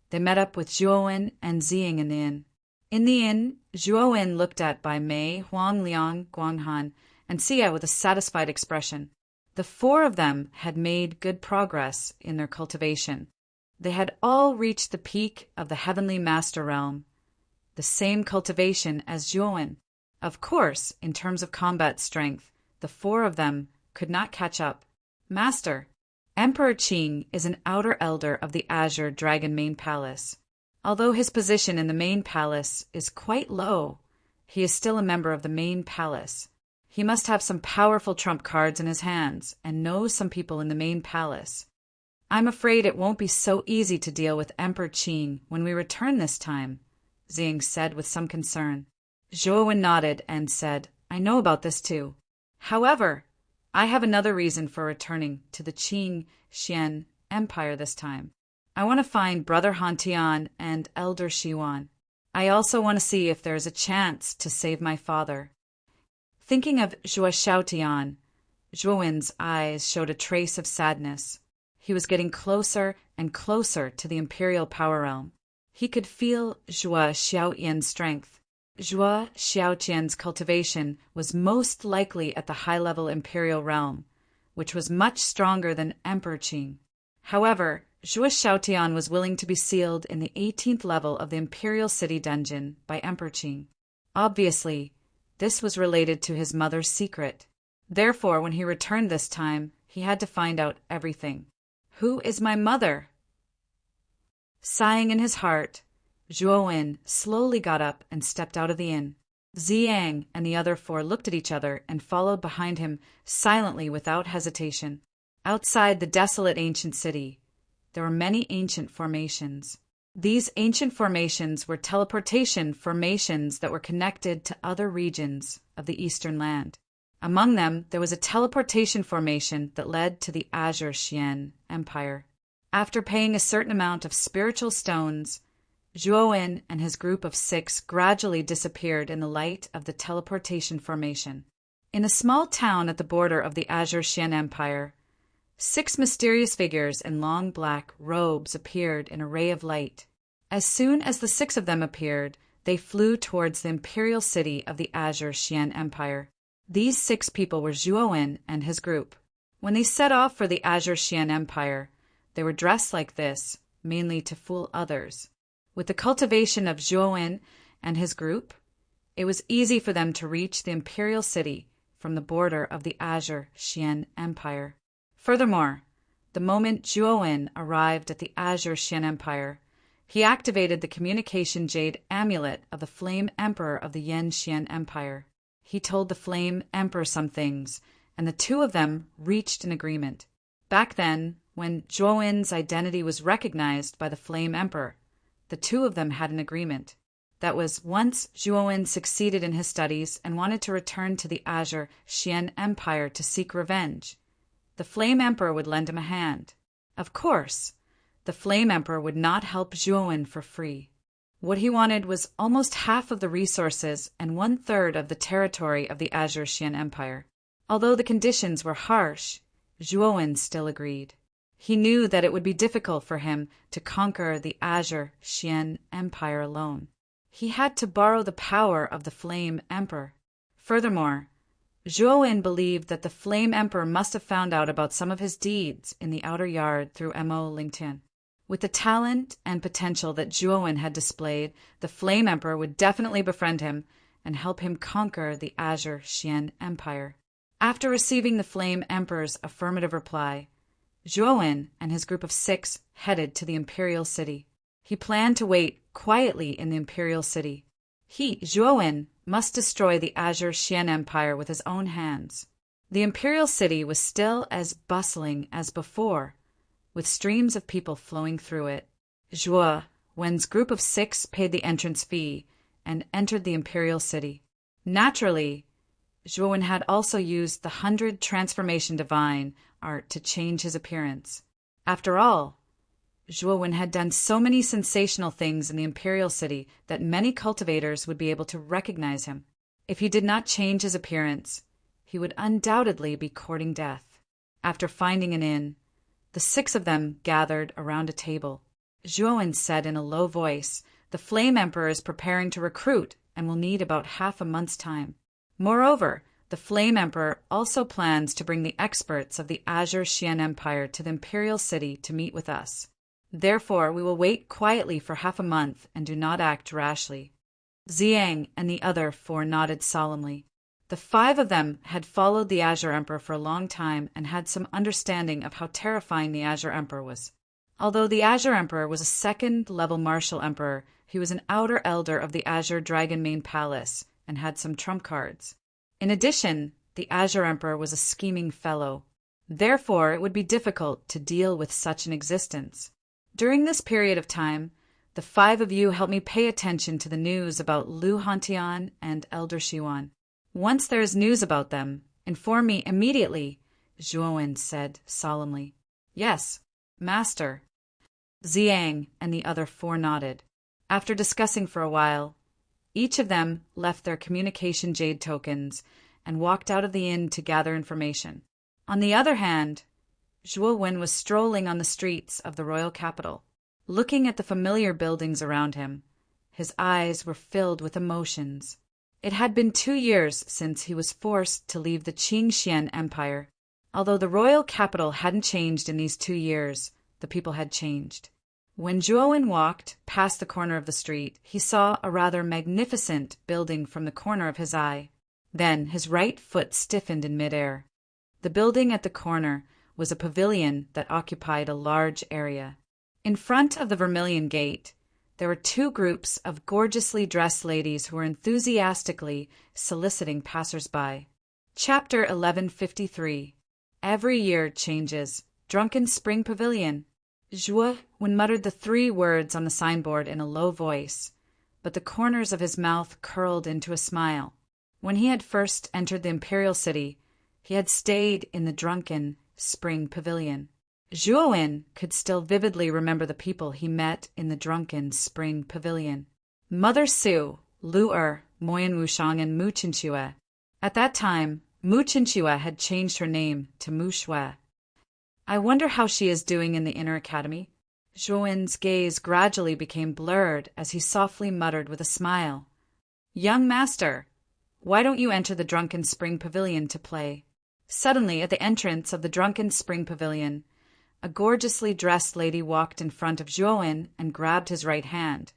they met up with Zhuowen and Xiang in the inn. In the inn, Zhuowen looked at Bai Mei, Huangliang, Guanghan, and Xia with a satisfied expression. The 4 of them had made good progress in their cultivation. They had all reached the peak of the heavenly master realm, the same cultivation as Zhuowen. Of course, in terms of combat strength, the 4 of them could not catch up. Master, Emperor Qing is an outer elder of the Azure Dragon Main Palace. Although his position in the main palace is quite low, he is still a member of the main palace. He must have some powerful trump cards in his hands and knows some people in the main palace. I'm afraid it won't be so easy to deal with Emperor Qing when we return this time, Xiang said with some concern. Zhuowen nodded and said, I know about this too. However, I have another reason for returning to the Qing Xian Empire this time. I want to find Brother Han Tian and Elder Xiwan. I also want to see if there is a chance to save my father. Thinking of Zhuo Xiaotian, Zhuowen's eyes showed a trace of sadness. He was getting closer and closer to the imperial power realm. He could feel Zhuo Xiaotian's strength. Zhuo Xiaotian's cultivation was most likely at the high-level imperial realm, which was much stronger than Emperor Qing. However, Zhuo Xiaotian was willing to be sealed in the 18th level of the imperial city dungeon by Emperor Qing. Obviously, this was related to his mother's secret. Therefore, when he returned this time, he had to find out everything. Who is my mother? Sighing in his heart, Zhuowen slowly got up and stepped out of the inn. Xiang and the other 4 looked at each other and followed behind him silently without hesitation. Outside the desolate ancient city, there were many ancient formations. These ancient formations were teleportation formations that were connected to other regions of the eastern land. Among them, there was a teleportation formation that led to the Azure Xian Empire. After paying a certain amount of spiritual stones, Zhuowen and his group of 6 gradually disappeared in the light of the teleportation formation. In a small town at the border of the Azure Xian Empire, 6 mysterious figures in long black robes appeared in a ray of light. As soon as the 6 of them appeared, they flew towards the imperial city of the Azure Xian Empire. These 6 people were Zhuowen and his group. When they set off for the Azure Xian Empire, they were dressed like this, mainly to fool others. With the cultivation of Zhuowen and his group, it was easy for them to reach the imperial city from the border of the Azure Xian Empire. Furthermore, the moment Zhuowen arrived at the Azure Xian Empire, he activated the communication jade amulet of the Flame Emperor of the Yan Xian Empire. He told the Flame Emperor some things, and the 2 of them reached an agreement. Back then, when Zhuowen's identity was recognized by the Flame Emperor, the 2 of them had an agreement. That was, once Zhuowen succeeded in his studies and wanted to return to the Azure Xian Empire to seek revenge, the Flame Emperor would lend him a hand. Of course, the Flame Emperor would not help Zhuowen for free. What he wanted was almost half of the resources and 1/3 of the territory of the Azure Xian Empire. Although the conditions were harsh, Zhuowen still agreed. He knew that it would be difficult for him to conquer the Azure Xian Empire alone. He had to borrow the power of the Flame Emperor. Furthermore, Zhuowen believed that the Flame Emperor must have found out about some of his deeds in the outer yard through Mo LinkedIn. With the talent and potential that Zhuowen had displayed, the Flame Emperor would definitely befriend him and help him conquer the Azure Xian Empire. After receiving the Flame Emperor's affirmative reply, Zhuowen and his group of 6 headed to the Imperial City. He planned to wait quietly in the Imperial City. He, Zhuowen, must destroy the Azure Xian Empire with his own hands. The Imperial City was still as bustling as before, with streams of people flowing through it. Zhuowen's group of 6 paid the entrance fee and entered the Imperial City. Naturally, Zhuowen had also used the 100 Transformation Divine art to change his appearance. After all, Zhuowen had done so many sensational things in the Imperial City that many cultivators would be able to recognize him. If he did not change his appearance, he would undoubtedly be courting death. After finding an inn, the 6 of them gathered around a table. Zhuowen said in a low voice, "The Flame Emperor is preparing to recruit and will need about half a month's time. Moreover, the Flame Emperor also plans to bring the experts of the Azure Xian Empire to the Imperial City to meet with us. Therefore, we will wait quietly for half a month and do not act rashly." Ziyang and the other 4 nodded solemnly. The 5 of them had followed the Azure Emperor for a long time and had some understanding of how terrifying the Azure Emperor was. Although the Azure Emperor was a 2nd-level martial emperor, he was an outer elder of the Azure Dragon Mane Palace and had some trump cards. In addition, the Azure Emperor was a scheming fellow. Therefore, it would be difficult to deal with such an existence. During this period of time, the 5 of you helped me pay attention to the news about Lu Hantian and Elder Shiwan. Once there is news about them, inform me immediately, Zhuowen said solemnly. Yes, Master. Ziyang and the other 4 nodded. After discussing for a while, each of them left their communication jade tokens and walked out of the inn to gather information. On the other hand, Zhuowen was strolling on the streets of the royal capital. Looking at the familiar buildings around him, his eyes were filled with emotions. It had been 2 years since he was forced to leave the Qingxian Empire. Although the royal capital hadn't changed in these 2 years, the people had changed. When Zhuowen walked past the corner of the street, he saw a rather magnificent building from the corner of his eye. Then his right foot stiffened in midair. The building at the corner was a pavilion that occupied a large area. In front of the Vermilion Gate, there were 2 groups of gorgeously dressed ladies who were enthusiastically soliciting passers-by. Chapter 1153. Every year changes. Drunken Spring Pavilion. Zhuowen muttered the 3 words on the signboard in a low voice, but the corners of his mouth curled into a smile. When he had first entered the Imperial City, he had stayed in the Drunken Spring Pavilion. Zhuowen could still vividly remember the people he met in the Drunken Spring Pavilion. Mother Su, Lu Moyan Wushang, and Mu Qinxue. At that time, Mu Qinxue had changed her name to Mu Shui. I wonder how she is doing in the Inner Academy. Zhuowen's gaze gradually became blurred as he softly muttered with a smile, "Young master, why don't you enter the Drunken Spring Pavilion to play?" Suddenly, at the entrance of the Drunken Spring Pavilion, a gorgeously dressed lady walked in front of Zhuowen and grabbed his right hand,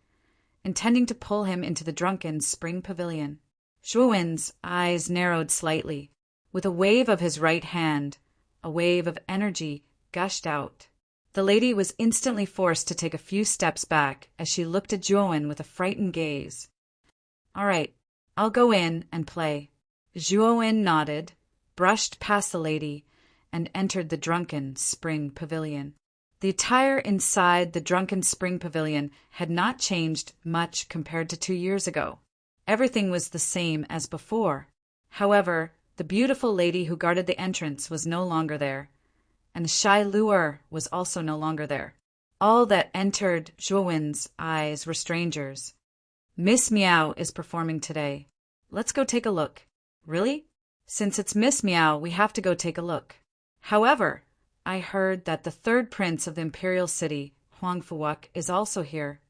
intending to pull him into the Drunken Spring Pavilion. Zhuowen's eyes narrowed slightly. With a wave of his right hand, a wave of energy gushed out. The lady was instantly forced to take a few steps back as she looked at Zhuowen with a frightened gaze. "All right, I'll go in and play." Zhuowen nodded, brushed past the lady, and entered the Drunken Spring Pavilion. The attire inside the Drunken Spring Pavilion had not changed much compared to 2 years ago. Everything was the same as before. However, the beautiful lady who guarded the entrance was no longer there, and the shy Lu'er was also no longer there. All that entered Zhuowen's eyes were strangers. Miss Meow is performing today. Let's go take a look. Really? Since it's Miss Meow, we have to go take a look. However, I heard that the third prince of the imperial city, Huang Fuwuk, is also here.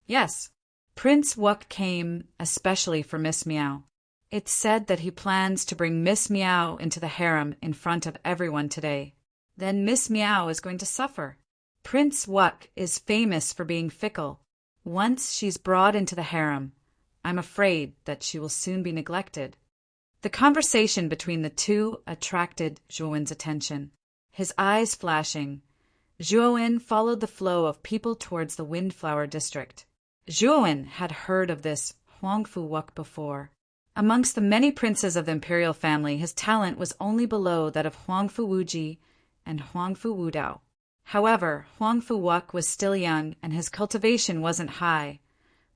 Yes, Prince Wuk came especially for Miss Meow. It's said that he plans to bring Miss Meow into the harem in front of everyone today. Then Miss Meow is going to suffer. Prince Wuk is famous for being fickle. Once she's brought into the harem, I'm afraid that she will soon be neglected. The conversation between the two attracted Zhuowen's attention. His eyes flashing, Zhuowen followed the flow of people towards the Windflower district. Zhuowen had heard of this Huang Fuwuk before. Amongst the many princes of the imperial family, his talent was only below that of Huang Fuwuji and Huang Fuwudao. However, Huang Fuwuk was still young and his cultivation wasn't high.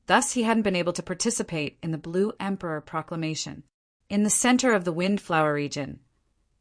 Thus he hadn't been able to participate in the Blue Emperor proclamation. In the center of the Windflower region,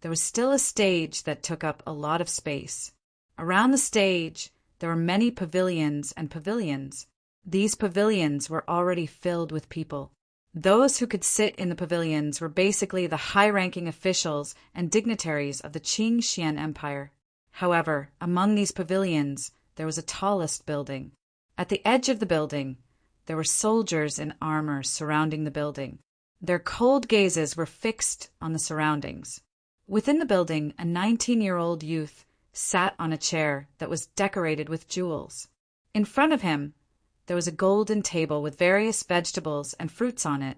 there was still a stage that took up a lot of space. Around the stage, there were many pavilions and pavilions. These pavilions were already filled with people. Those who could sit in the pavilions were basically the high-ranking officials and dignitaries of the Qing Xian Empire. However, among these pavilions, there was a tallest building. At the edge of the building, there were soldiers in armor surrounding the building. Their cold gazes were fixed on the surroundings. Within the building, a 19-year-old youth sat on a chair that was decorated with jewels. In front of him, there was a golden table with various vegetables and fruits on it.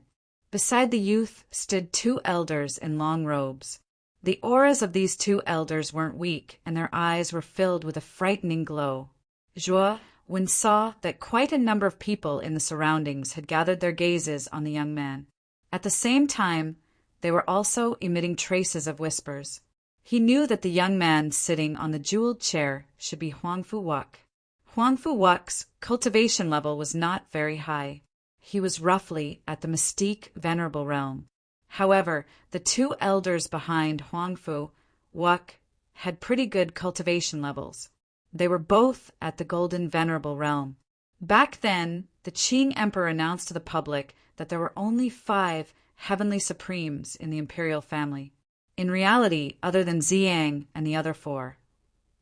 Beside the youth stood two elders in long robes. The auras of these two elders weren't weak, and their eyes were filled with a frightening glow. Zhuowen saw that quite a number of people in the surroundings had gathered their gazes on the young man. At the same time, they were also emitting traces of whispers. He knew that the young man sitting on the jeweled chair should be Huang Fuwuk. Huang Fuwuk's cultivation level was not very high. He was roughly at the mystique venerable realm. However, the two elders behind Huang Fuwuk had pretty good cultivation levels. They were both at the golden venerable realm. Back then, the Qing Emperor announced to the public that there were only 5 heavenly supremes in the imperial family. In reality, other than Ziyang and the other 4,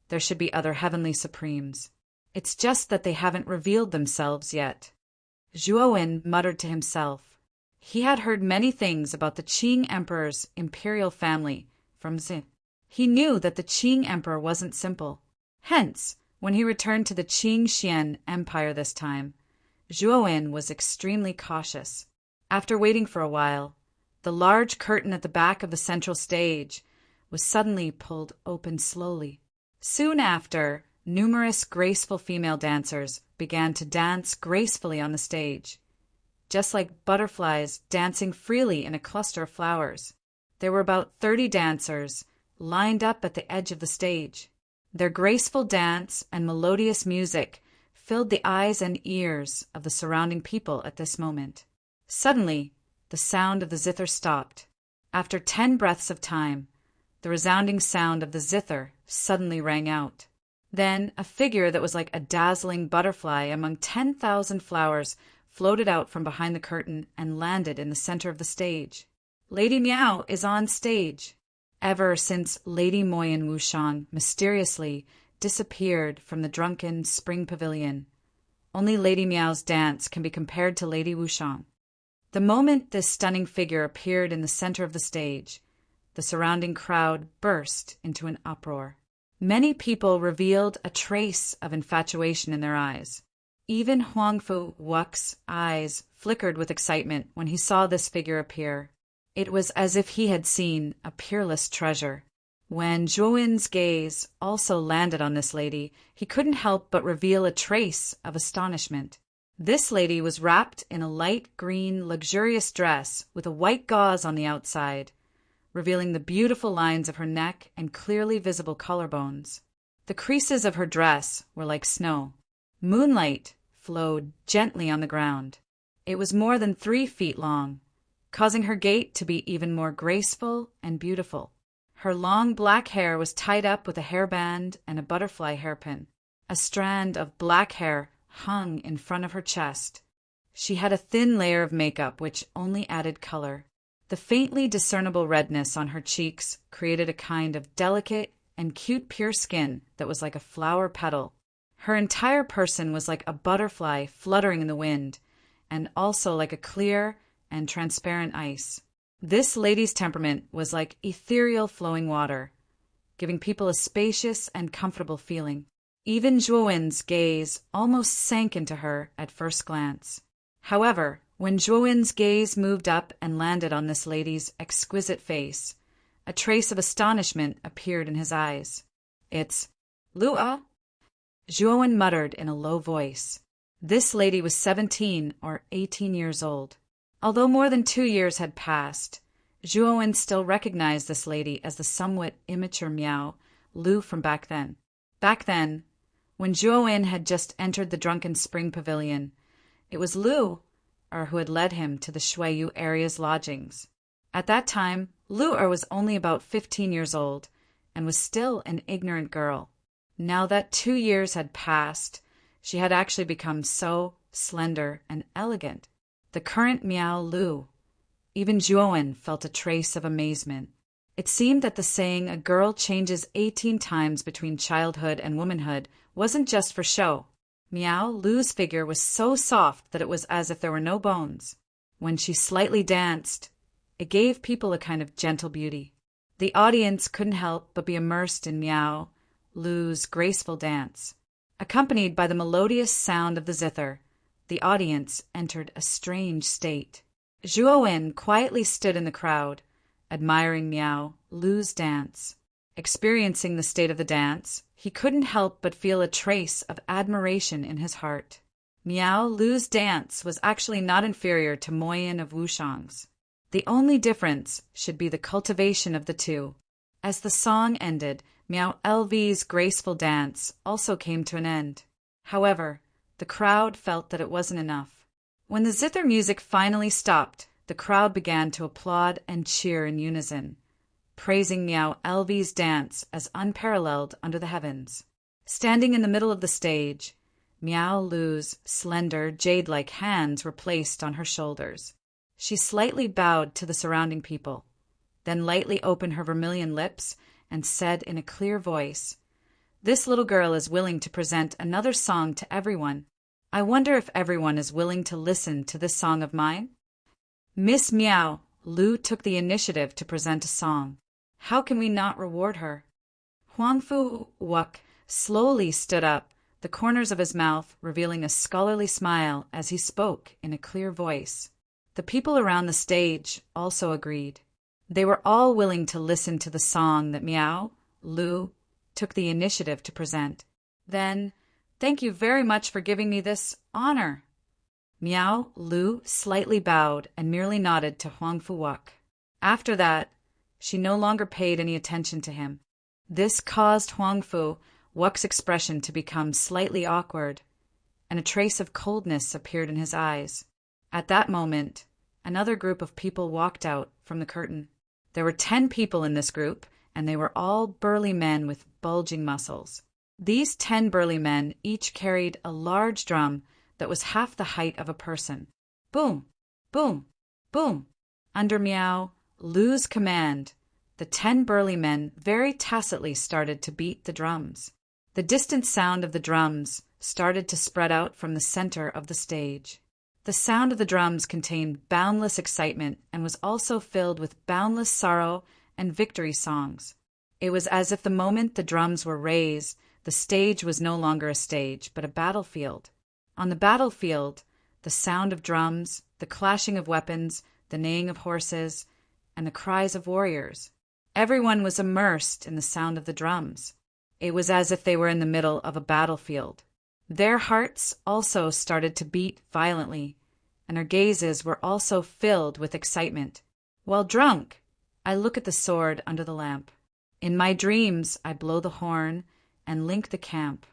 there should be other heavenly supremes. It's just that they haven't revealed themselves yet. Zhuowen muttered to himself. He had heard many things about the Qing Emperor's imperial family from Xin. He knew that the Qing Emperor wasn't simple. Hence, when he returned to the Qing Xian Empire this time, Zhuowen was extremely cautious. After waiting for a while, the large curtain at the back of the central stage was suddenly pulled open slowly. Soon after, numerous graceful female dancers began to dance gracefully on the stage, just like butterflies dancing freely in a cluster of flowers. There were about 30 dancers lined up at the edge of the stage. Their graceful dance and melodious music filled the eyes and ears of the surrounding people at this moment. Suddenly, the sound of the zither stopped. After 10 breaths of time, the resounding sound of the zither suddenly rang out. Then a figure that was like a dazzling butterfly among 10,000 flowers floated out from behind the curtain and landed in the center of the stage. Lady Miao is on stage. Ever since Lady Moyen Wushang mysteriously disappeared from the drunken spring pavilion, only Lady Miao's dance can be compared to Lady Wushang. The moment this stunning figure appeared in the center of the stage, the surrounding crowd burst into an uproar. Many people revealed a trace of infatuation in their eyes. Even Huang Fuwuk's eyes flickered with excitement when he saw this figure appear. It was as if he had seen a peerless treasure. When Zhuowen's gaze also landed on this lady, he couldn't help but reveal a trace of astonishment. This lady was wrapped in a light green, luxurious dress with a white gauze on the outside, revealing the beautiful lines of her neck and clearly visible collarbones. The creases of her dress were like snow. Moonlight flowed gently on the ground. It was more than 3 feet long, causing her gait to be even more graceful and beautiful. Her long black hair was tied up with a hairband and a butterfly hairpin. A strand of black hair hung in front of her chest. She had a thin layer of makeup which only added color. The faintly discernible redness on her cheeks created a kind of delicate and cute pure skin that was like a flower petal. Her entire person was like a butterfly fluttering in the wind, and also like a clear and transparent ice. This lady's temperament was like ethereal flowing water, giving people a spacious and comfortable feeling. Even Zhuowen's gaze almost sank into her at first glance. However, when Zhuowen's gaze moved up and landed on this lady's exquisite face, a trace of astonishment appeared in his eyes. "It's Lua?" Zhuowen muttered in a low voice. This lady was 17 or 18 years old. Although more than 2 years had passed, Zhuowen still recognized this lady as the somewhat immature Miao Lu from back then. Back then, when Zhuowen had just entered the Drunken Spring Pavilion, it was Lu who had led him to the Shuiyu area's lodgings. At that time, Lu was only about 15 years old and was still an ignorant girl. Now that 2 years had passed, she had actually become so slender and elegant. The current Miao Lu. Even Zhuowen felt a trace of amazement. It seemed that the saying a girl changes 18 times between childhood and womanhood wasn't just for show. Miao Lu's figure was so soft that it was as if there were no bones. When she slightly danced, it gave people a kind of gentle beauty. The audience couldn't help but be immersed in Miao Lu's graceful dance. Accompanied by the melodious sound of the zither, the audience entered a strange state. Zhuowen quietly stood in the crowd, admiring Miao Lu's dance. Experiencing the state of the dance, he couldn't help but feel a trace of admiration in his heart. Miao Lu's dance was actually not inferior to Moyin of Wushang's. The only difference should be the cultivation of the two. As the song ended, Miao Lv's graceful dance also came to an end. However, the crowd felt that it wasn't enough. When the zither music finally stopped, the crowd began to applaud and cheer in unison, praising Miao Lv's dance as unparalleled under the heavens. Standing in the middle of the stage, Miao Lu's slender, jade-like hands were placed on her shoulders. She slightly bowed to the surrounding people, then lightly opened her vermilion lips and said in a clear voice, "This little girl is willing to present another song to everyone. I wonder if everyone is willing to listen to this song of mine?" Miss Miao Lu took the initiative to present a song. How can we not reward her? Huangfu Wuk slowly stood up, the corners of his mouth revealing a scholarly smile as he spoke in a clear voice. The people around the stage also agreed. They were all willing to listen to the song that Miao Lu took the initiative to present. Then, "Thank you very much for giving me this honor." Miao Lu slightly bowed and merely nodded to Huangfu Wuk. After that, she no longer paid any attention to him. This caused Huangfu Wuk's expression to become slightly awkward, and a trace of coldness appeared in his eyes. At that moment, another group of people walked out from the curtain. There were 10 people in this group, and they were all burly men with bulging muscles. These 10 burly men each carried a large drum that was half the height of a person. Boom, boom, boom. Under Miao Lu's command, the 10 burly men very tacitly started to beat the drums. The distant sound of the drums started to spread out from the center of the stage. The sound of the drums contained boundless excitement and was also filled with boundless sorrow and victory songs. It was as if the moment the drums were raised, the stage was no longer a stage, but a battlefield. On the battlefield, the sound of drums, the clashing of weapons, the neighing of horses, and the cries of warriors. Everyone was immersed in the sound of the drums. It was as if they were in the middle of a battlefield. Their hearts also started to beat violently, and their gazes were also filled with excitement. While drunk, I look at the sword under the lamp. In my dreams, I blow the horn and link the camp.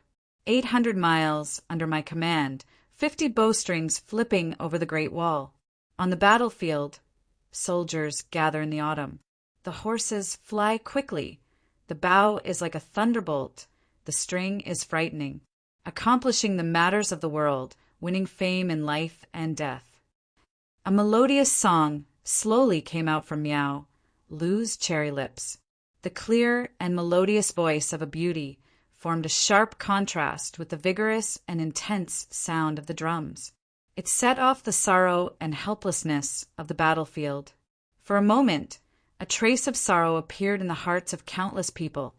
800 miles under my command, 50 bowstrings flipping over the Great Wall. On the battlefield, soldiers gather in the autumn. The horses fly quickly. The bow is like a thunderbolt. The string is frightening. accomplishing the matters of the world, winning fame in life and death. A melodious song slowly came out from Miao Lu's cherry lips. The clear and melodious voice of a beauty formed a sharp contrast with the vigorous and intense sound of the drums. It set off the sorrow and helplessness of the battlefield. For a moment, a trace of sorrow appeared in the hearts of countless people,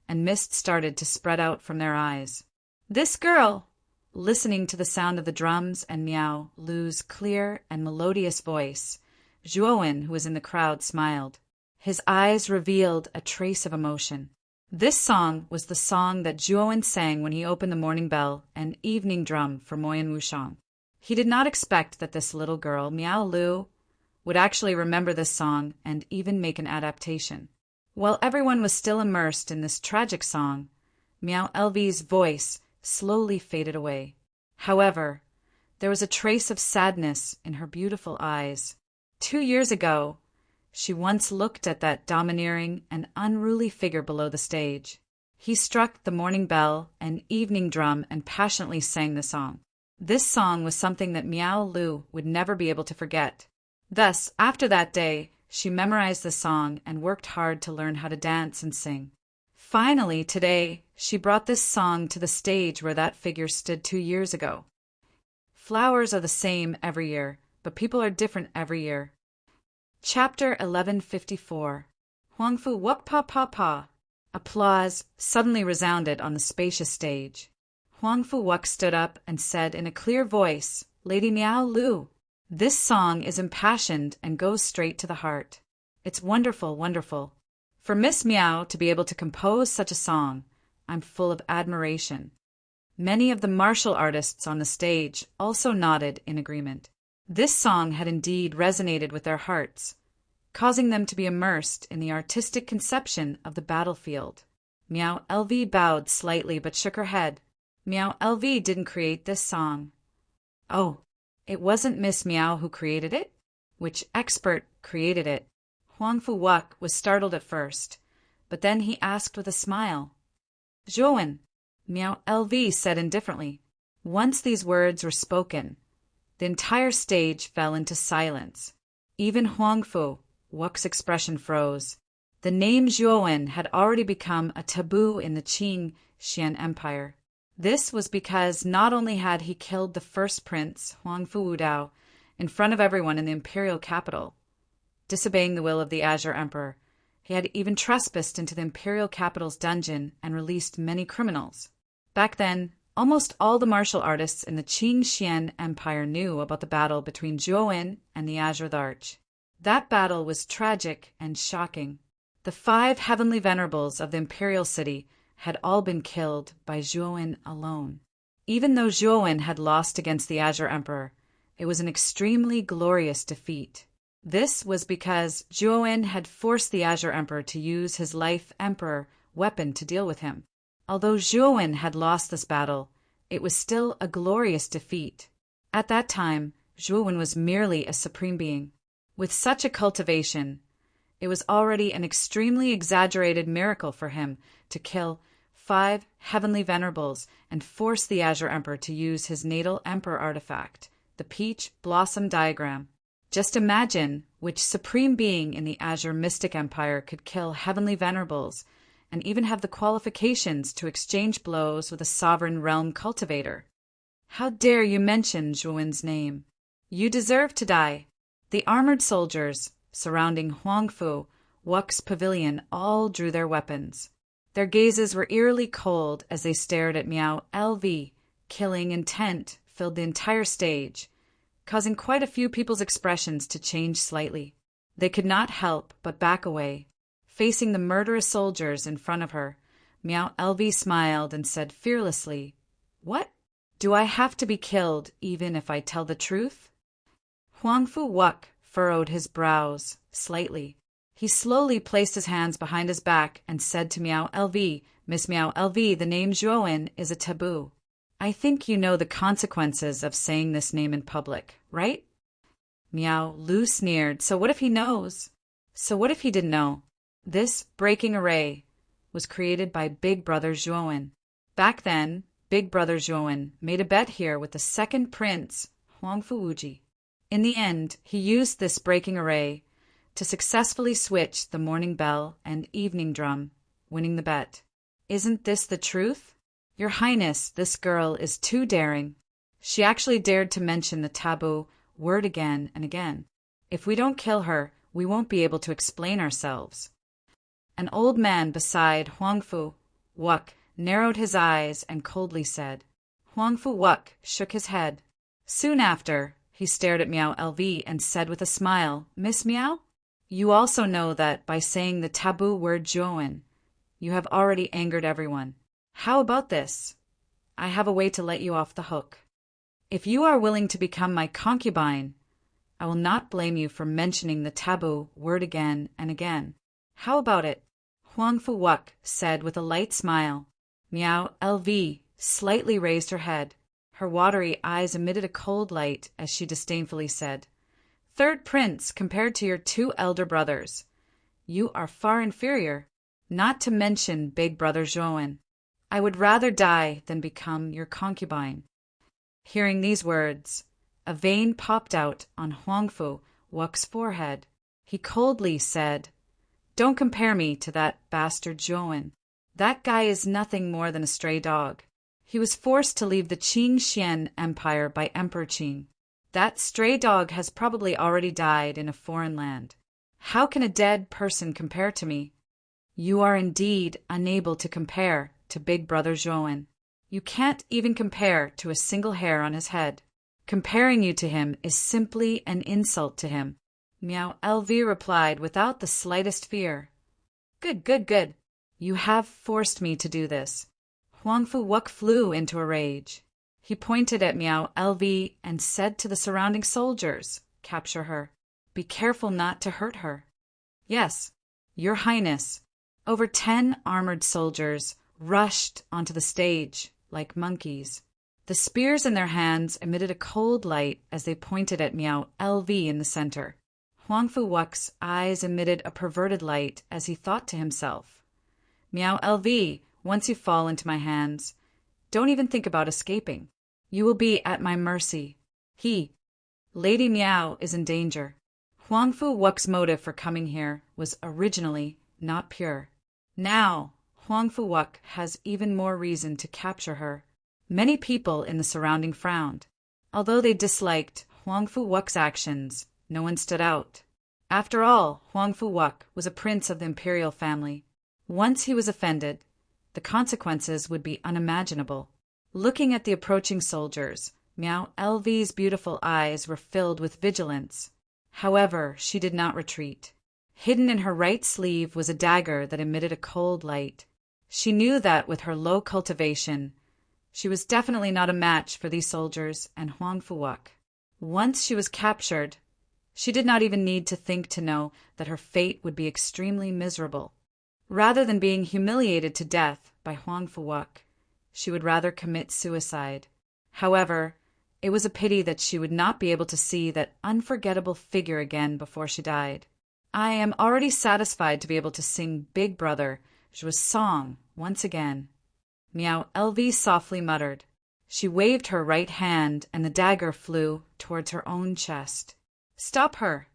and mist started to spread out from their eyes. This girl, listening to the sound of the drums and Miao Lu's clear and melodious voice, Zhuowen, who was in the crowd, smiled. His eyes revealed a trace of emotion. This song was the song that Zhuowen sang when he opened the morning bell and evening drum for Moyan Wushang. He did not expect that this little girl, Miao Lu, would actually remember this song and even make an adaptation. While everyone was still immersed in this tragic song, Miao Lv's voice slowly faded away. However, there was a trace of sadness in her beautiful eyes. 2 years ago, she once looked at that domineering and unruly figure below the stage. He struck the morning bell and evening drum and passionately sang the song. This song was something that Miao Lu would never be able to forget. Thus, after that day, she memorized the song and worked hard to learn how to dance and sing. Finally, today, she brought this song to the stage where that figure stood 2 years ago. Flowers are the same every year, but people are different every year. Chapter 1154. Huangfu Wuk Pa Pa Pa. Applause suddenly resounded on the spacious stage. Huangfu Wuk stood up and said in a clear voice, "Lady Miao Lu, this song is impassioned and goes straight to the heart. It's wonderful, wonderful. For Miss Miao to be able to compose such a song, I'm full of admiration." Many of the martial artists on the stage also nodded in agreement. This song had indeed resonated with their hearts, causing them to be immersed in the artistic conception of the battlefield. Miao Lv bowed slightly but shook her head. Miao Lv didn't create this song. Oh, it wasn't Miss Miao who created it? Which expert created it? Huangfu Wuk was startled at first, but then he asked with a smile. Zhuowen, Miao Lv said indifferently. Once these words were spoken, the entire stage fell into silence. Even Huangfu Wuk's expression froze. The name Zhuowen had already become a taboo in the Qing Xian Empire. This was because not only had he killed the first prince, Huangfu Wudao, in front of everyone in the imperial capital, disobeying the will of the Azure Emperor, he had even trespassed into the imperial capital's dungeon and released many criminals. Back then, almost all the martial artists in the Qing Xian Empire knew about the battle between Zhuowen and the Azure Arch. That battle was tragic and shocking. The 5 heavenly venerables of the imperial city had all been killed by Zhuowen alone. Even though Zhuowen had lost against the Azure Emperor, it was an extremely glorious defeat. This was because Zhuowen had forced the Azure Emperor to use his Life Emperor weapon to deal with him. Although Zhuowen had lost this battle, it was still a glorious defeat. At that time, Zhuowen was merely a supreme being. With such a cultivation, it was already an extremely exaggerated miracle for him to kill 5 heavenly venerables and force the Azure Emperor to use his natal emperor artifact, the Peach Blossom Diagram. Just imagine which supreme being in the Azure Mystic Empire could kill heavenly venerables and even have the qualifications to exchange blows with a sovereign realm cultivator. How dare you mention Zhuowen's name? You deserve to die. The armored soldiers surrounding Huangfu Wuk's pavilion all drew their weapons. Their gazes were eerily cold as they stared at Miao Lv. Killing intent filled the entire stage, causing quite a few people's expressions to change slightly. They could not help but back away. Facing the murderous soldiers in front of her, Miao Lv smiled and said fearlessly, "What? Do I have to be killed even if I tell the truth?" Huangfu Wuk furrowed his brows slightly. He slowly placed his hands behind his back and said to Miao Lv, "Miss Miao Lv, the name Zhuowen is a taboo. I think you know the consequences of saying this name in public, right?" Miao Lu sneered. So what if he knows? So what if he didn't know? This breaking array was created by Big Brother Zhuowen. Back then, Big Brother Zhouan made a bet here with the second prince, Huang Fuwuji. In the end, he used this breaking array to successfully switch the morning bell and evening drum, winning the bet. Isn't this the truth? Your Highness, this girl is too daring. She actually dared to mention the taboo word again and again. If we don't kill her, we won't be able to explain ourselves. An old man beside Huang Fu Wuk narrowed his eyes and coldly said. Huang Fu Wuk shook his head. Soon after, he stared at Miao LV and said with a smile, Miss Miao, you also know that by saying the taboo word Zhouan, you have already angered everyone. How about this? I have a way to let you off the hook. If you are willing to become my concubine, I will not blame you for mentioning the taboo word again and again. How about it? Huang Fu Wuk said with a light smile. Miao LV slightly raised her head. Her watery eyes emitted a cold light as she disdainfully said, Third prince compared to your two elder brothers. You are far inferior, not to mention Big Brother Zhouan. I would rather die than become your concubine. Hearing these words, a vein popped out on Huang Fu Wuk's forehead. He coldly said, Don't compare me to that bastard Zhouan. That guy is nothing more than a stray dog. He was forced to leave the Qing Xian Empire by Emperor Qing. That stray dog has probably already died in a foreign land. How can a dead person compare to me? You are indeed unable to compare to Big Brother Zhouan. You can't even compare to a single hair on his head. Comparing you to him is simply an insult to him. Miao LV replied without the slightest fear. Good, good, good. You have forced me to do this. Huang Fu Wuk flew into a rage. He pointed at Miao LV and said to the surrounding soldiers, Capture her. Be careful not to hurt her. Yes, Your Highness. Over 10 armored soldiers rushed onto the stage like monkeys. The spears in their hands emitted a cold light as they pointed at Miao LV in the center. Huang Fu Wuk's eyes emitted a perverted light as he thought to himself, Miao LV, once you fall into my hands, don't even think about escaping. You will be at my mercy. Lady Miao is in danger. Huang Fu Wuk's motive for coming here was originally not pure. Now, Huang Fu Wuk has even more reason to capture her. Many people in the surrounding frowned. Although they disliked Huang Fu Wuk's actions, no one stood out. After all, Huang Fu Wuk was a prince of the imperial family. Once he was offended, the consequences would be unimaginable. Looking at the approaching soldiers, Miao LV's beautiful eyes were filled with vigilance. However, she did not retreat. Hidden in her right sleeve was a dagger that emitted a cold light. She knew that with her low cultivation, she was definitely not a match for these soldiers and Huang Fu Wuk. Once she was captured, she did not even need to think to know that her fate would be extremely miserable. Rather than being humiliated to death by Huang Fu Wuk, she would rather commit suicide. However, it was a pity that she would not be able to see that unforgettable figure again before she died. I am already satisfied to be able to sing Big Brother Zhu's song once again. Miao LV softly muttered. She waved her right hand and the dagger flew towards her own chest. Stop her!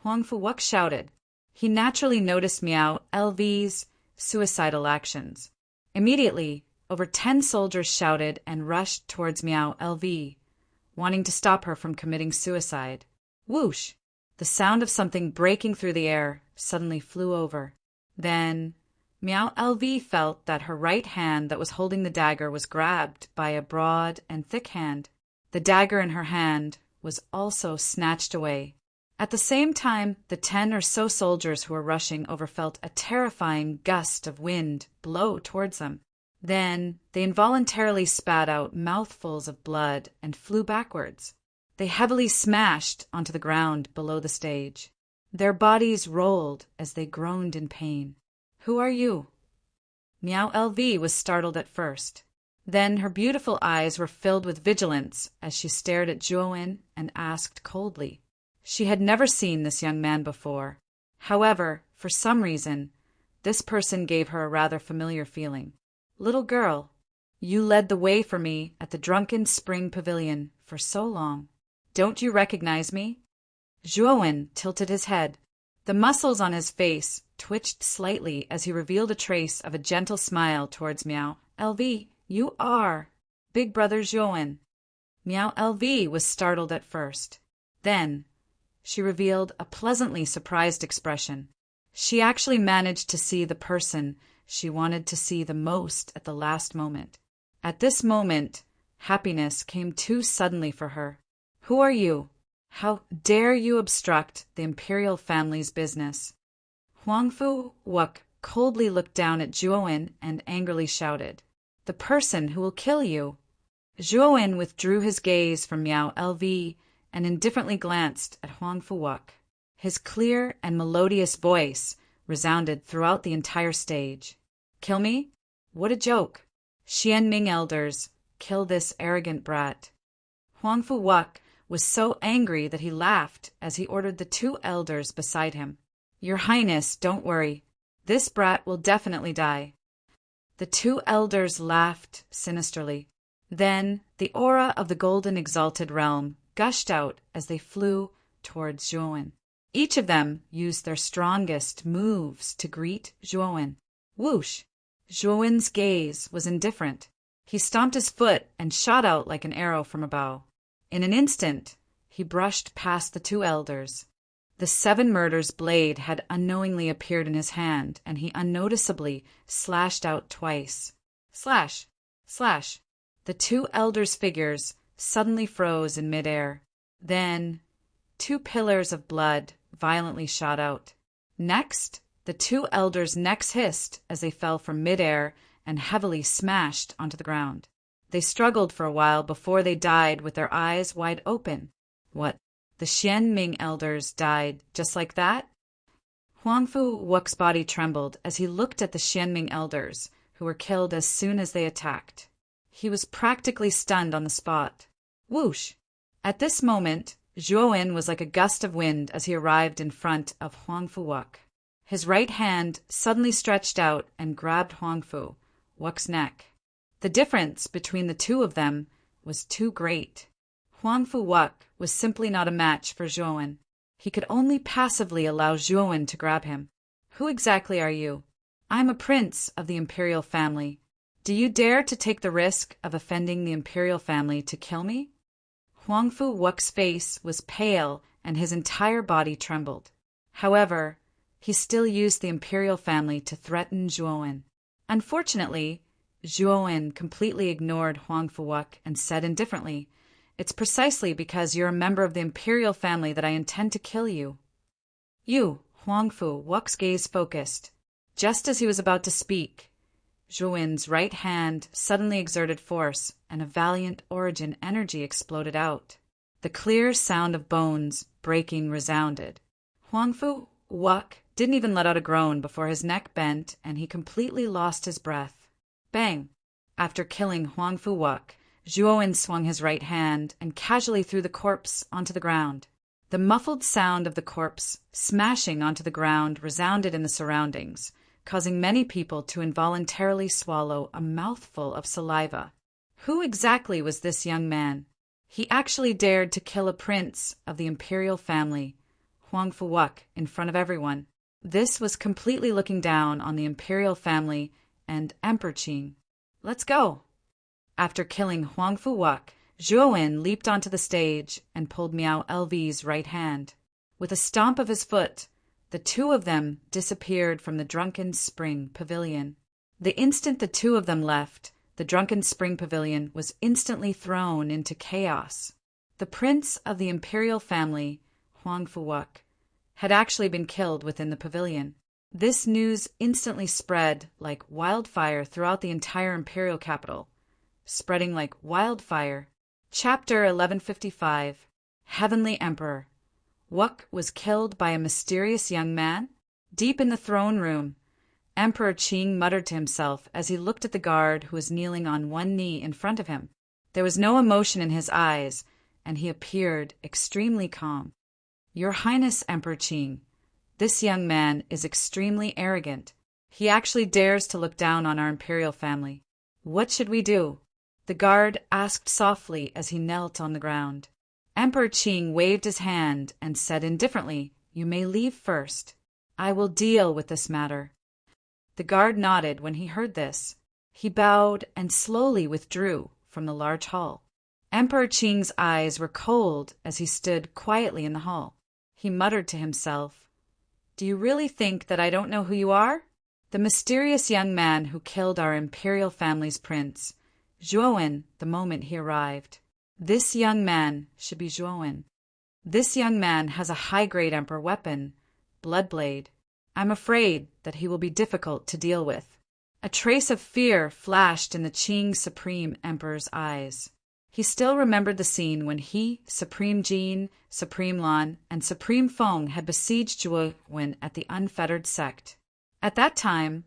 Huang Fu Wuk shouted. He naturally noticed Miao LV's suicidal actions. Immediately, over 10 soldiers shouted and rushed towards Miao LV, wanting to stop her from committing suicide. Whoosh! The sound of something breaking through the air suddenly flew over. Then, Miao LV felt that her right hand that was holding the dagger was grabbed by a broad and thick hand. The dagger in her hand was also snatched away. At the same time, the 10 or so soldiers who were rushing over felt a terrifying gust of wind blow towards them. Then they involuntarily spat out mouthfuls of blood and flew backwards. They heavily smashed onto the ground below the stage. Their bodies rolled as they groaned in pain. Who are you? Miao LV was startled at first. Then her beautiful eyes were filled with vigilance as she stared at Zhouan and asked coldly. She had never seen this young man before. However, for some reason, this person gave her a rather familiar feeling. Little girl, You led the way for me at the Drunken Spring Pavilion for so long. Don't you recognize me? Zhuowen tilted his head. The muscles on his face twitched slightly as he revealed a trace of a gentle smile towards Miao. LV, you are Big Brother Zhuowen. Miao LV was startled at first. Then she revealed a pleasantly surprised expression. She actually managed to see the person she wanted to see the most at the last moment. At this moment, happiness came too suddenly for her. Who are you? How dare you obstruct the imperial family's business? Huangfu Wuk coldly looked down at Zhuowen and angrily shouted, The person who will kill you. Zhuowen withdrew his gaze from Miao LV and indifferently glanced at Huangfu Wuk. His clear and melodious voice resounded throughout the entire stage. Kill me? What a joke. Xianming elders, kill this arrogant brat. Huangfu Wuk was so angry that he laughed as he ordered the two elders beside him. Your Highness, don't worry. This brat will definitely die. The two elders laughed sinisterly. Then the aura of the golden exalted realm gushed out as they flew towards Zhuowen. Each of them used their strongest moves to greet Zhuowen. Whoosh! Zhuowen's gaze was indifferent. He stomped his foot and shot out like an arrow from a bow. In an instant, he brushed past the two elders. The seven murders blade had unknowingly appeared in his hand, and he unnoticeably slashed out twice. Slash! Slash! The two elders' figures suddenly froze in midair. Then, two pillars of blood violently shot out. Next, the two elders' necks hissed as they fell from midair and heavily smashed onto the ground. They struggled for a while before they died with their eyes wide open. What? The Xianming elders died just like that? Huangfu Wuk's body trembled as he looked at the Xianming elders, who were killed as soon as they attacked. He was practically stunned on the spot. Whoosh! At this moment, Zhuowen was like a gust of wind as he arrived in front of Huangfu Wuk. His right hand suddenly stretched out and grabbed Huangfu Wuk's neck. The difference between the two of them was too great. Huangfu Wuk was simply not a match for Zhuowen. He could only passively allow Zhuowen to grab him. Who exactly are you? I'm a prince of the imperial family. Do you dare to take the risk of offending the imperial family to kill me? Huangfu Wuk's face was pale and his entire body trembled. However, he still used the imperial family to threaten Zhuowen. Unfortunately, Zhuowen completely ignored Huangfu Wuk and said indifferently, It's precisely because you're a member of the imperial family that I intend to kill you. You, Huangfu Wuk's gaze focused. Just as he was about to speak, Zhuowen's right hand suddenly exerted force, and a valiant origin energy exploded out. The clear sound of bones breaking resounded. Huangfu Wuk didn't even let out a groan before his neck bent and he completely lost his breath. Bang! After killing Huangfu Wuk, Zhuowen swung his right hand and casually threw the corpse onto the ground. The muffled sound of the corpse smashing onto the ground resounded in the surroundings, causing many people to involuntarily swallow a mouthful of saliva. Who exactly was this young man? He actually dared to kill a prince of the imperial family, Huangfu Wuk, in front of everyone. This was completely looking down on the imperial family and Emperor Qing. Let's go! After killing Huangfu Wuk, Zhuowen leaped onto the stage and pulled Miao LV's right hand. With a stomp of his foot, the two of them disappeared from the Drunken Spring Pavilion. The instant the two of them left, the Drunken Spring Pavilion was instantly thrown into chaos. The prince of the imperial family, Huangfu Wuk, had actually been killed within the pavilion. This news instantly spread like wildfire throughout the entire imperial capital, spreading like wildfire. Chapter 1155. Heavenly Emperor. Wuk was killed by a mysterious young man? Deep in the throne room, Emperor Qing muttered to himself as he looked at the guard who was kneeling on one knee in front of him. There was no emotion in his eyes, and he appeared extremely calm. Your Highness, Emperor Qing, this young man is extremely arrogant. He actually dares to look down on our imperial family. What should we do? The guard asked softly as he knelt on the ground. Emperor Qing waved his hand and said indifferently, "You may leave first. I will deal with this matter." The guard nodded when he heard this. He bowed and slowly withdrew from the large hall. Emperor Qing's eyes were cold as he stood quietly in the hall. He muttered to himself, "Do you really think that I don't know who you are? The mysterious young man who killed our imperial family's prince, Zhuowen, the moment he arrived. This young man should be Zhuowen. This young man has a high-grade emperor weapon, Bloodblade. I'm afraid that he will be difficult to deal with." A trace of fear flashed in the Qing Supreme Emperor's eyes. He still remembered the scene when he, Supreme Jin, Supreme Lan, and Supreme Feng had besieged Zhuowen at the Unfettered Sect. At that time,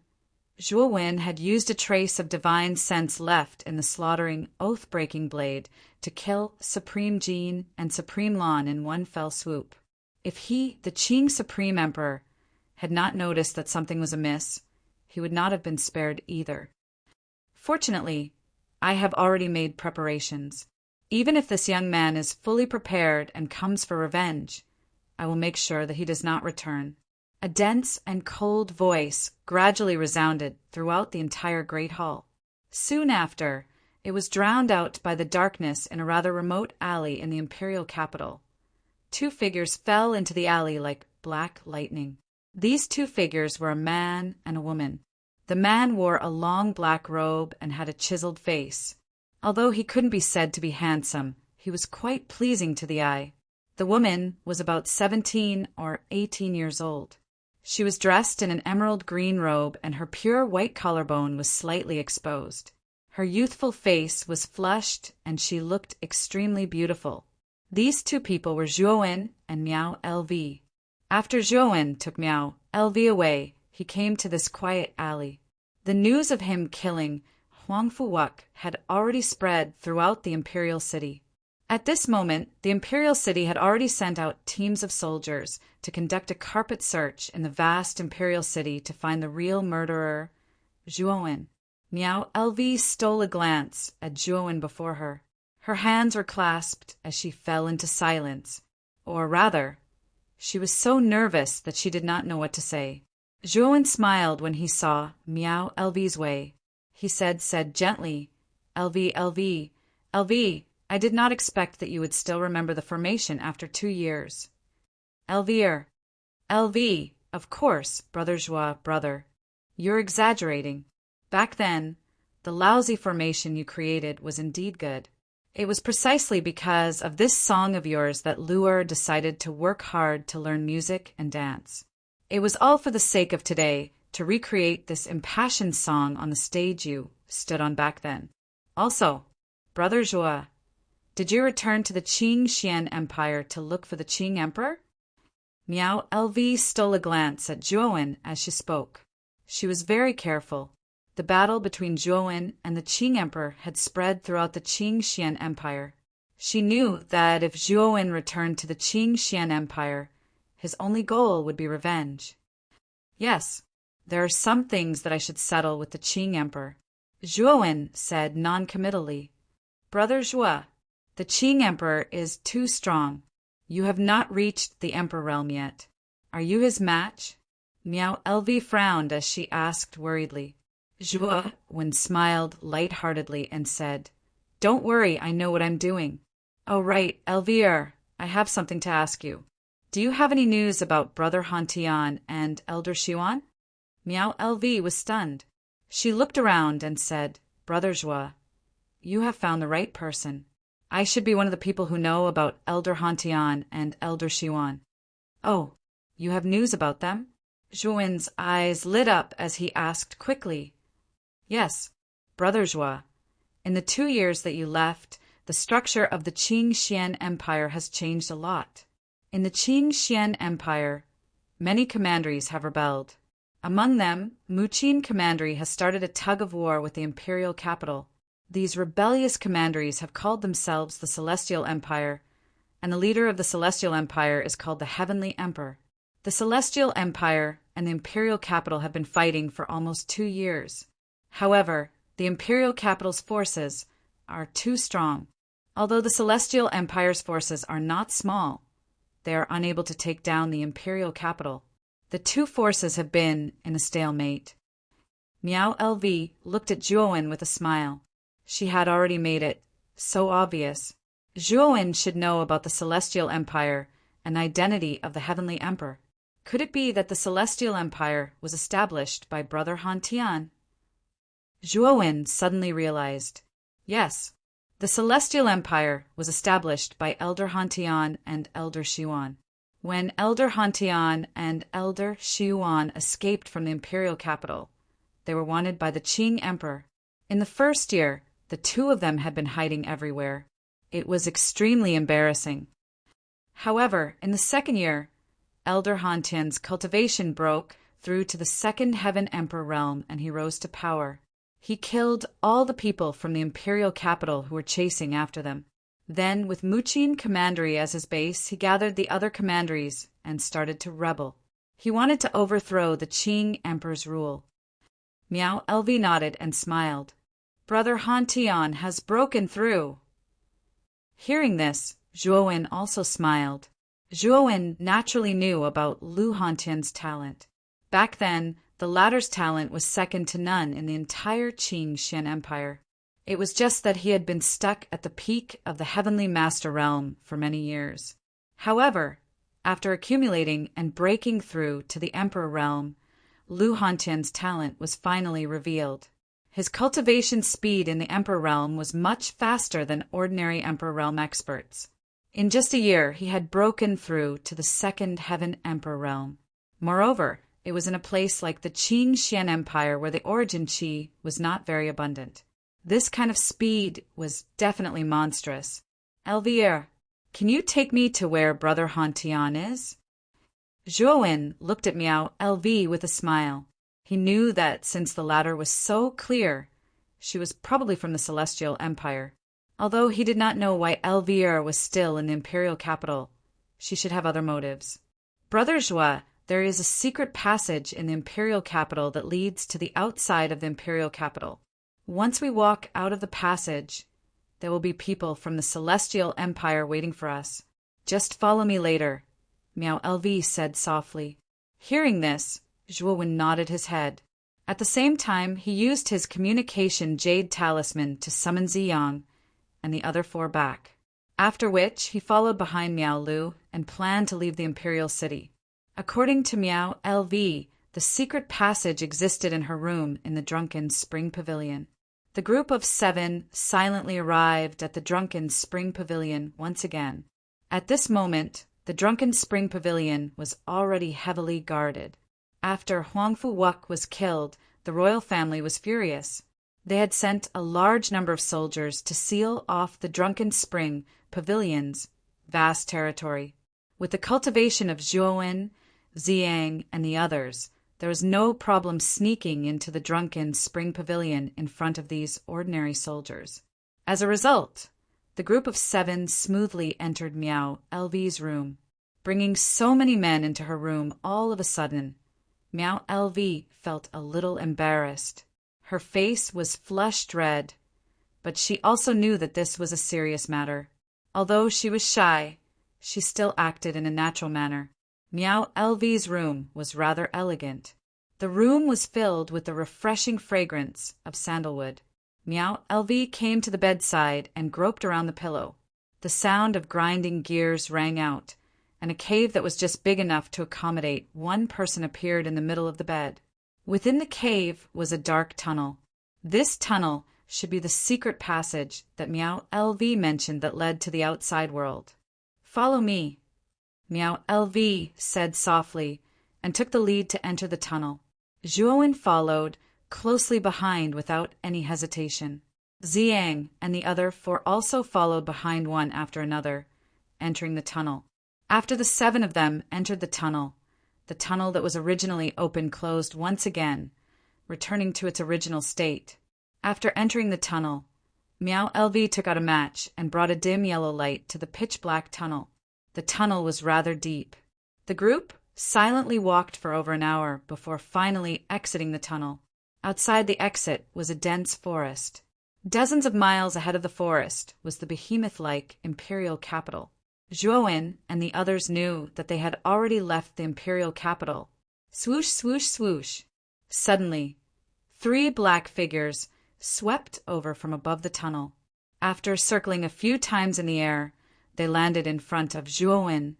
Zhuowen had used a trace of divine sense left in the slaughtering, oath-breaking blade to kill Supreme Jin and Supreme Lan in one fell swoop. If he, the Qing Supreme Emperor, had not noticed that something was amiss, he would not have been spared either. Fortunately, I have already made preparations. Even if this young man is fully prepared and comes for revenge, I will make sure that he does not return. A dense and cold voice gradually resounded throughout the entire great hall. Soon after, it was drowned out by the darkness in a rather remote alley in the imperial capital. Two figures fell into the alley like black lightning. These two figures were a man and a woman. The man wore a long black robe and had a chiseled face. Although he couldn't be said to be handsome, he was quite pleasing to the eye. The woman was about 17 or 18 years old. She was dressed in an emerald green robe and her pure white collarbone was slightly exposed. Her youthful face was flushed and she looked extremely beautiful. These two people were Zhuowen and Miao LV. After Zhuowen took Miao LV away, he came to this quiet alley. The news of him killing Huang Fuwak had already spread throughout the imperial city. At this moment, the imperial city had already sent out teams of soldiers to conduct a carpet search in the vast imperial city to find the real murderer, Zhuowen. Miao LV stole a glance at Zhuowen before her. Her hands were clasped as she fell into silence. Or rather, she was so nervous that she did not know what to say. Zhuowen smiled when he saw Miao LV's way. He said gently, LV, I did not expect that you would still remember the formation after 2 years. LV, of course, Brother Zhua, brother. You're exaggerating. Back then, the lousy formation you created was indeed good. It was precisely because of this song of yours that Luer decided to work hard to learn music and dance. It was all for the sake of today to recreate this impassioned song on the stage you stood on back then. Also, Brother Zhua, did you return to the Qing Xian Empire to look for the Qing Emperor? Miao LV stole a glance at Zhuowen as she spoke. She was very careful. The battle between Zhuowen and the Qing Emperor had spread throughout the Qing Xian Empire. She knew that if Zhuowen returned to the Qing Xian Empire, his only goal would be revenge. Yes, there are some things that I should settle with the Qing Emperor. Zhuowen said non-committally, Brother Zhua, the Qing Emperor is too strong. You have not reached the Emperor realm yet. Are you his match? Miao LV frowned as she asked worriedly. Zhuowen smiled light-heartedly and said, Don't worry, I know what I'm doing. Oh right, LVR, I have something to ask you. Do you have any news about Brother Hantian and Elder Xiuan? Miao LV was stunned. She looked around and said, Brother Zhua, you have found the right person. I should be one of the people who know about Elder Hantian and Elder Xiuan. Oh, you have news about them? Zhuowen's eyes lit up as he asked quickly. Yes, Brother Zhua. In the 2 years that you left, the structure of the Qing Xian Empire has changed a lot. In the Qing Xian Empire, many commanderies have rebelled. Among them, Muqin Commandery has started a tug-of-war with the imperial capital. These rebellious commanderies have called themselves the Celestial Empire, and the leader of the Celestial Empire is called the Heavenly Emperor. The Celestial Empire and the imperial capital have been fighting for almost 2 years. However, The imperial capital's forces are too strong. Although the Celestial Empire's forces are not small, they are unable to take down the imperial capital. The two forces have been in a stalemate. Miao LV looked at Zhuowen with a smile. She had already made it so obvious. Zhuowen should know about the Celestial Empire and identity of the Heavenly Emperor. Could it be that the Celestial Empire was established by Brother Han Tian? Zhuowen suddenly realized, yes, the Celestial Empire was established by Elder Han Tian and Elder Xiuan. When Elder Han Tian and Elder Xiuan escaped from the imperial capital, they were wanted by the Qing Emperor. In the first year, the two of them had been hiding everywhere. It was extremely embarrassing. However, in the second year, Elder Han Tian's cultivation broke through to the second Heaven Emperor realm and he rose to power. He killed all the people from the imperial capital who were chasing after them. Then, with Muqin Commandery as his base, he gathered the other commanderies and started to rebel. He wanted to overthrow the Qing Emperor's rule. Miao LV nodded and smiled. Brother Han Tian has broken through. Hearing this, Zhuowen also smiled. Zhuowen naturally knew about Lu Hantian's talent. Back then, the latter's talent was second to none in the entire Qing Xian Empire. It was just that he had been stuck at the peak of the Heavenly Master Realm for many years. However, after accumulating and breaking through to the Emperor Realm, Lu Hantian's talent was finally revealed. His cultivation speed in the Emperor Realm was much faster than ordinary Emperor Realm experts. In just a year, he had broken through to the second Heaven Emperor Realm. Moreover, it was in a place like the Qing Xian Empire where the origin qi was not very abundant. This kind of speed was definitely monstrous. Elvire, can you take me to where Brother Han Tian is? Zhuowen looked at Miao LV with a smile. He knew that since the latter was so clear, she was probably from the Celestial Empire. Although he did not know why Elvire was still in the imperial capital, she should have other motives. Brother Zhua, there is a secret passage in the imperial capital that leads to the outside of the imperial capital. Once we walk out of the passage, there will be people from the Celestial Empire waiting for us. Just follow me later, Miao LV said softly. Hearing this, Zhuowen nodded his head. At the same time, he used his communication jade talisman to summon Ziyang and the other four back. After which, he followed behind Miao Lu and planned to leave the imperial city. According to Miao LV, the secret passage existed in her room in the Drunken Spring Pavilion. The group of 7 silently arrived at the Drunken Spring Pavilion once again. At this moment, the Drunken Spring Pavilion was already heavily guarded. After Huangfu Wuk was killed, the royal family was furious. They had sent a large number of soldiers to seal off the Drunken Spring Pavilion's vast territory. With the cultivation of Zhuowen, Ziyang, and the others, there was no problem sneaking into the Drunken Spring Pavilion in front of these ordinary soldiers. As a result, the group of 7 smoothly entered Miao LV's room. Bringing so many men into her room all of a sudden, Miao LV felt a little embarrassed. Her face was flushed red, but she also knew that this was a serious matter. Although she was shy, she still acted in a natural manner. Miao LV's room was rather elegant. The room was filled with the refreshing fragrance of sandalwood. Miao LV came to the bedside and groped around the pillow. The sound of grinding gears rang out, and a cave that was just big enough to accommodate one person appeared in the middle of the bed. Within the cave was a dark tunnel. This tunnel should be the secret passage that Miao LV mentioned that led to the outside world. Follow me, Miao LV said softly, and took the lead to enter the tunnel. Zhuowen followed, closely behind without any hesitation. Ziyang and the other 4 also followed behind one after another, entering the tunnel. After the 7 of them entered the tunnel that was originally open closed once again, returning to its original state. After entering the tunnel, Miao LV took out a match and brought a dim yellow light to the pitch-black tunnel. The tunnel was rather deep. The group silently walked for over an hour before finally exiting the tunnel. Outside the exit was a dense forest. Dozens of miles ahead of the forest was the behemoth-like imperial capital. Zhuowen and the others knew that they had already left the imperial capital. Swoosh, swoosh, swoosh. Suddenly, 3 black figures swept over from above the tunnel. After circling a few times in the air, they landed in front of Zhuowen,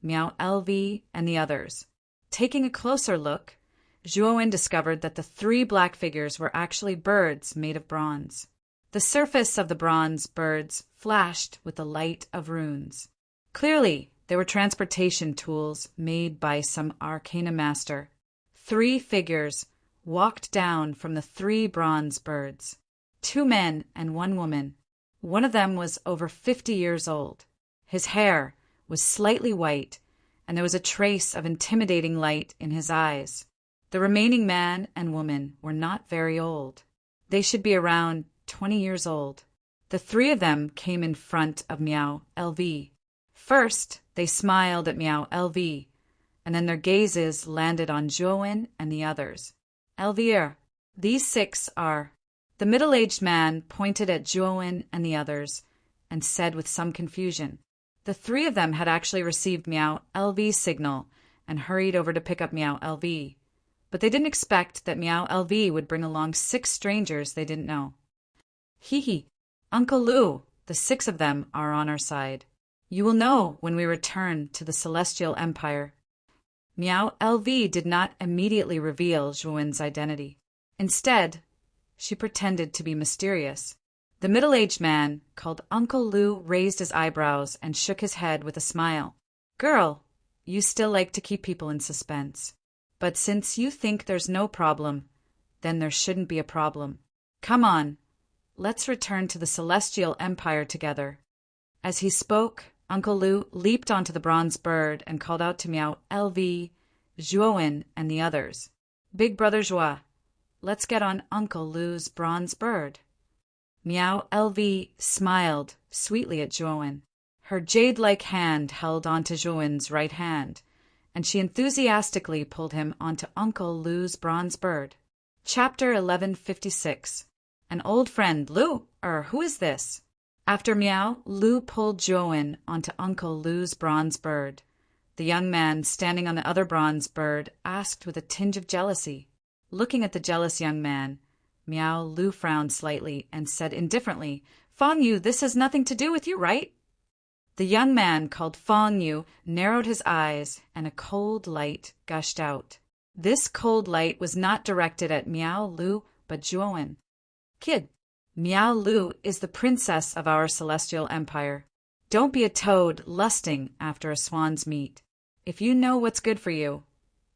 Miao LV, and the others. Taking a closer look, Zhuowen discovered that the 3 black figures were actually birds made of bronze. The surface of the bronze birds flashed with the light of runes. Clearly, they were transportation tools made by some arcana master. 3 figures walked down from the 3 bronze birds. 2 men and 1 woman. One of them was over 50 years old. His hair was slightly white, and there was a trace of intimidating light in his eyes. The remaining man and woman were not very old. They should be around 20 years old. The 3 of them came in front of Miao LV. First, they smiled at Miao LV, and then their gazes landed on Zhuowen and the others. Elvire, these 6 are... The middle-aged man pointed at Zhuowen and the others and said with some confusion. The 3 of them had actually received Miao LV's signal and hurried over to pick up Miao LV, but they didn't expect that Miao LV would bring along 6 strangers they didn't know. Hee, Uncle Lu, the 6 of them are on our side. You will know when we return to the Celestial Empire. Miao LV did not immediately reveal Zhuowen's identity. Instead, she pretended to be mysterious. The middle-aged man, called Uncle Lu, raised his eyebrows and shook his head with a smile. Girl, you still like to keep people in suspense. But since you think there's no problem, then there shouldn't be a problem. Come on, let's return to the Celestial Empire together. As he spoke, Uncle Lu leaped onto the bronze bird and called out to Miao LV, Zhuowen, and the others. Big Brother Zhua, let's get on Uncle Lu's bronze bird. Miao LV smiled sweetly at Zhuowen. Her jade-like hand held onto Zhuowen's right hand, and she enthusiastically pulled him onto Uncle Lu's bronze bird. Chapter 1156. An old friend, Lu, who is this? After Miao, Lu pulled Zhuowen onto Uncle Lu's bronze bird. The young man standing on the other bronze bird asked with a tinge of jealousy. Looking at the jealous young man, Miao Lu frowned slightly and said indifferently, Fang Yu, this has nothing to do with you, right? The young man called Fang Yu narrowed his eyes and a cold light gushed out. This cold light was not directed at Miao Lu, but Zhuowen. Kid, Miao Lu is the princess of our Celestial Empire. Don't be a toad lusting after a swan's meat. If you know what's good for you,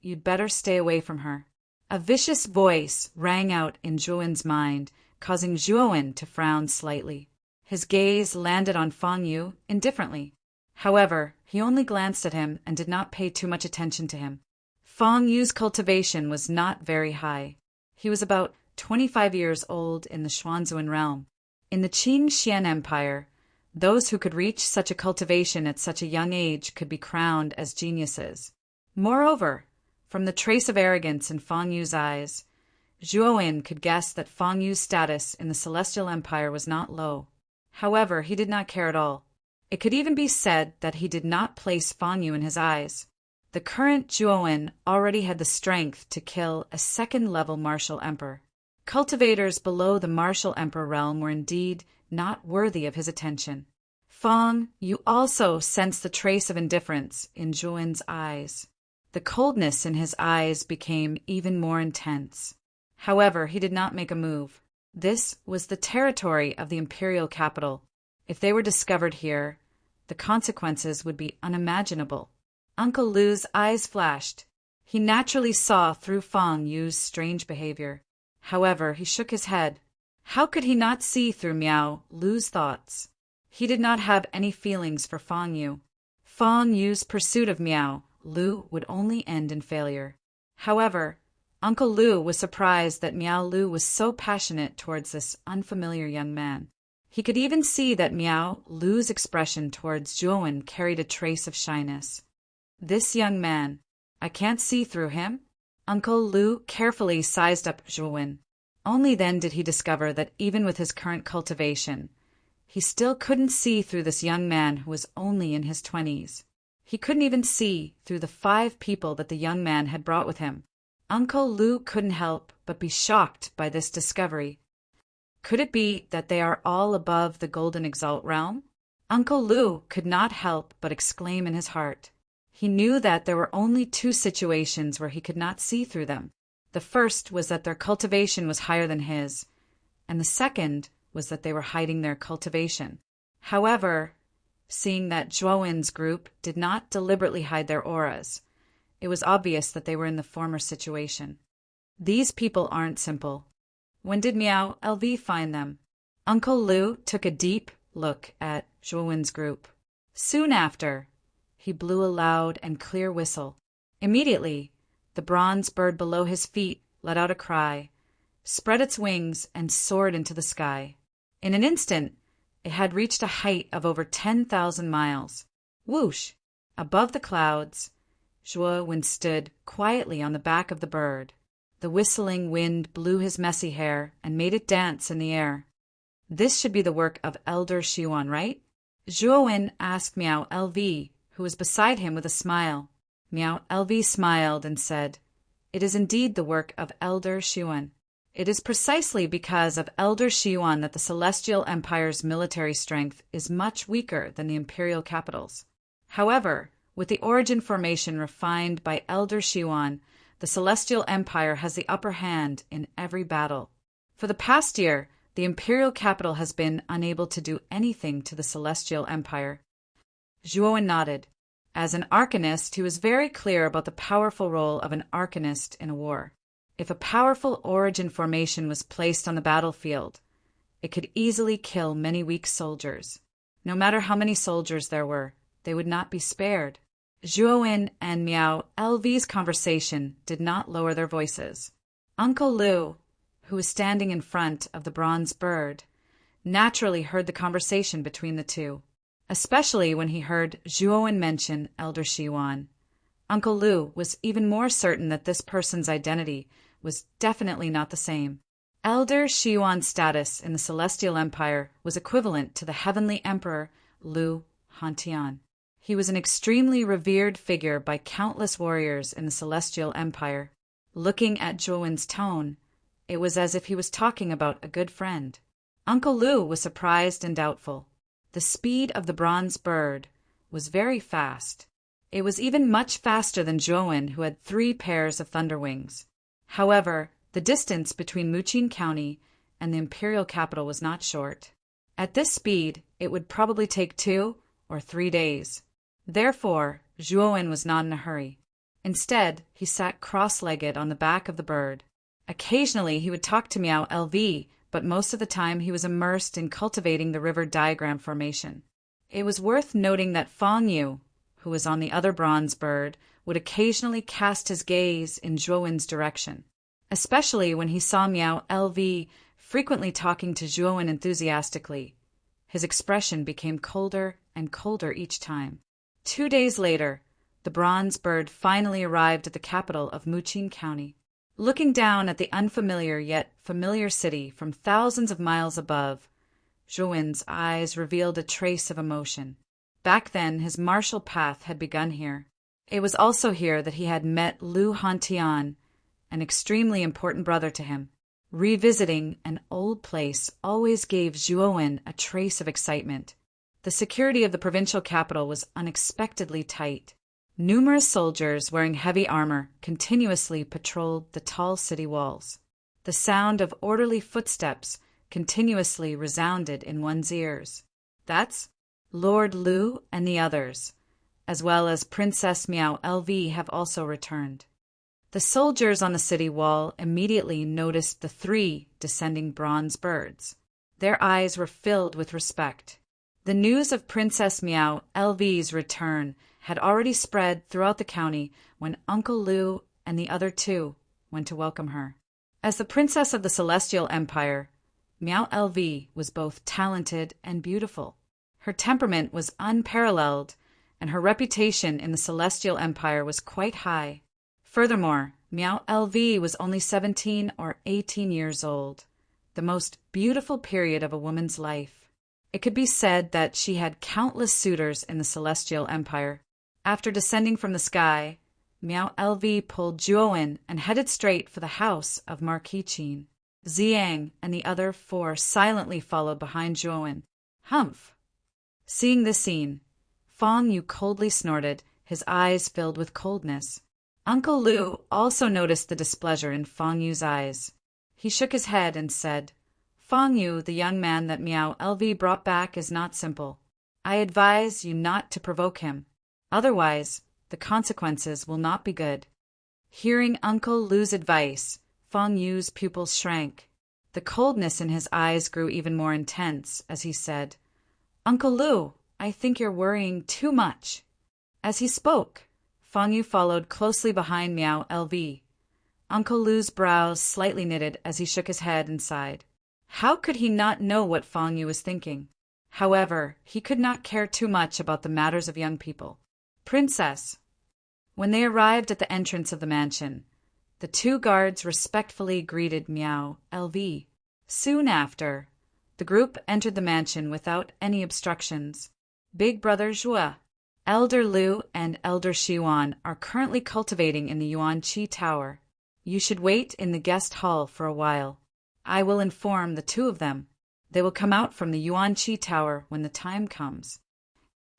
you'd better stay away from her. A vicious voice rang out in Zhuowen's mind, causing Zhuowen to frown slightly. His gaze landed on Fang Yu indifferently. However, he only glanced at him and did not pay too much attention to him. Fang Yu's cultivation was not very high. He was about 25 years old in the Xuanzuan realm. In the Qing Xian Empire, those who could reach such a cultivation at such a young age could be crowned as geniuses. Moreover, from the trace of arrogance in Fang Yu's eyes, Zhuowen could guess that Fang Yu's status in the Celestial Empire was not low. However, he did not care at all. It could even be said that he did not place Fang Yu in his eyes. The current Zhuowen already had the strength to kill a second-level martial emperor. Cultivators below the martial emperor realm were indeed not worthy of his attention. Fang Yu also sensed the trace of indifference in Zhuowen's eyes. The coldness in his eyes became even more intense. However, he did not make a move. This was the territory of the imperial capital. If they were discovered here, the consequences would be unimaginable. Uncle Lu's eyes flashed. He naturally saw through Fang Yu's strange behavior. However, he shook his head. How could he not see through Miao Lu's thoughts? He did not have any feelings for Fang Yu. Fang Yu's pursuit of Miao Lu would only end in failure. However, Uncle Lu was surprised that Miao Lu was so passionate towards this unfamiliar young man. He could even see that Miao Lu's expression towards Zhuowen carried a trace of shyness. This young man, I can't see through him? Uncle Lu carefully sized up Zhuowen. Only then did he discover that even with his current cultivation, he still couldn't see through this young man who was only in his 20s. He couldn't even see through the 5 people that the young man had brought with him. Uncle Lu couldn't help but be shocked by this discovery. Could it be that they are all above the Golden Exalt realm? Uncle Lu could not help but exclaim in his heart. He knew that there were only 2 situations where he could not see through them. The first was that their cultivation was higher than his, and the second was that they were hiding their cultivation. However, seeing that Zhuowen's group did not deliberately hide their auras, it was obvious that they were in the former situation. These people aren't simple. When did Miao LV find them? Uncle Lu took a deep look at Zhuowen's group. Soon after, he blew a loud and clear whistle. Immediately, the bronze bird below his feet let out a cry, spread its wings, and soared into the sky. In an instant, it had reached a height of over 10,000 miles. Whoosh! Above the clouds, Zhuowen stood quietly on the back of the bird. The whistling wind blew his messy hair and made it dance in the air. This should be the work of Elder Xiwan, right? Zhuowen asked Miao LV, who was beside him with a smile. Miao LV smiled and said, "It is indeed the work of Elder Xiwan. It is precisely because of Elder Xiwan that the Celestial Empire's military strength is much weaker than the imperial capital's. However, with the origin formation refined by Elder Xiwan, the Celestial Empire has the upper hand in every battle. For the past year, the imperial capital has been unable to do anything to the Celestial Empire." Zhuowen nodded. As an arcanist, he was very clear about the powerful role of an arcanist in a war. If a powerful origin formation was placed on the battlefield, it could easily kill many weak soldiers. No matter how many soldiers there were, they would not be spared. Zhuowen and Miao LV's conversation did not lower their voices. Uncle Lu, who was standing in front of the bronze bird, naturally heard the conversation between the two, especially when he heard Zhuowen mention Elder Xiwan. Uncle Lu was even more certain that this person's identity was definitely not the same. Elder Xiwan's status in the Celestial Empire was equivalent to the Heavenly Emperor Lu Hantian. He was an extremely revered figure by countless warriors in the Celestial Empire. Looking at Zhuowen's tone, it was as if he was talking about a good friend. Uncle Lu was surprised and doubtful. The speed of the bronze bird was very fast. It was even much faster than Zhuowen, who had 3 pairs of thunder wings. However, the distance between Muqin County and the imperial capital was not short. At this speed, it would probably take 2 or 3 days. Therefore, Zhuowen was not in a hurry. Instead, he sat cross-legged on the back of the bird. Occasionally, he would talk to Miao LV, but most of the time he was immersed in cultivating the river diagram formation. It was worth noting that Fang Yu, who was on the other bronze bird, would occasionally cast his gaze in Zhuowen's direction, especially when he saw Miao LV frequently talking to Zhuowen enthusiastically. His expression became colder and colder each time. 2 days later, the bronze bird finally arrived at the capital of Muqin County. Looking down at the unfamiliar yet familiar city from thousands of miles above, Zhuowen's eyes revealed a trace of emotion. Back then, his martial path had begun here. It was also here that he had met Lu Hantian, an extremely important brother to him. Revisiting an old place always gave Zhuowen a trace of excitement. The security of the provincial capital was unexpectedly tight. Numerous soldiers wearing heavy armor continuously patrolled the tall city walls. The sound of orderly footsteps continuously resounded in one's ears. That's Lord Lu and the others, as well as Princess Miao LV, have also returned. The soldiers on the city wall immediately noticed the 3 descending bronze birds. Their eyes were filled with respect. The news of Princess Miao LV's return had already spread throughout the county when Uncle Lu and the other 2 went to welcome her. As the princess of the Celestial Empire, Miao LV was both talented and beautiful. Her temperament was unparalleled, and her reputation in the Celestial Empire was quite high. Furthermore, Miao LV was only 17 or 18 years old, the most beautiful period of a woman's life. It could be said that she had countless suitors in the Celestial Empire. After descending from the sky, Miao LV pulled Zhuowen and headed straight for the house of Marquis Qin. Xiang and the other 4 silently followed behind Zhuowen. Humph! Seeing this scene, Fang Yu coldly snorted, his eyes filled with coldness. Uncle Lu also noticed the displeasure in Fang Yu's eyes. He shook his head and said, Fang Yu, the young man that Miao LV brought back is not simple. I advise you not to provoke him. Otherwise, the consequences will not be good. Hearing Uncle Lu's advice, Fang Yu's pupils shrank. The coldness in his eyes grew even more intense as he said, Uncle Lu, I think you're worrying too much. As he spoke, Fang Yu followed closely behind Miao LV. Uncle Lu's brows slightly knitted as he shook his head and sighed. How could he not know what Fang Yu was thinking? However, he could not care too much about the matters of young people. Princess. When they arrived at the entrance of the mansion, the 2 guards respectfully greeted Miao LV. Soon after, the group entered the mansion without any obstructions. Big brother Zhua, Elder Lu, and Elder Xiwan are currently cultivating in the Yuanqi Tower. You should wait in the guest hall for a while. I will inform the 2 of them. They will come out from the Yuanqi Tower when the time comes.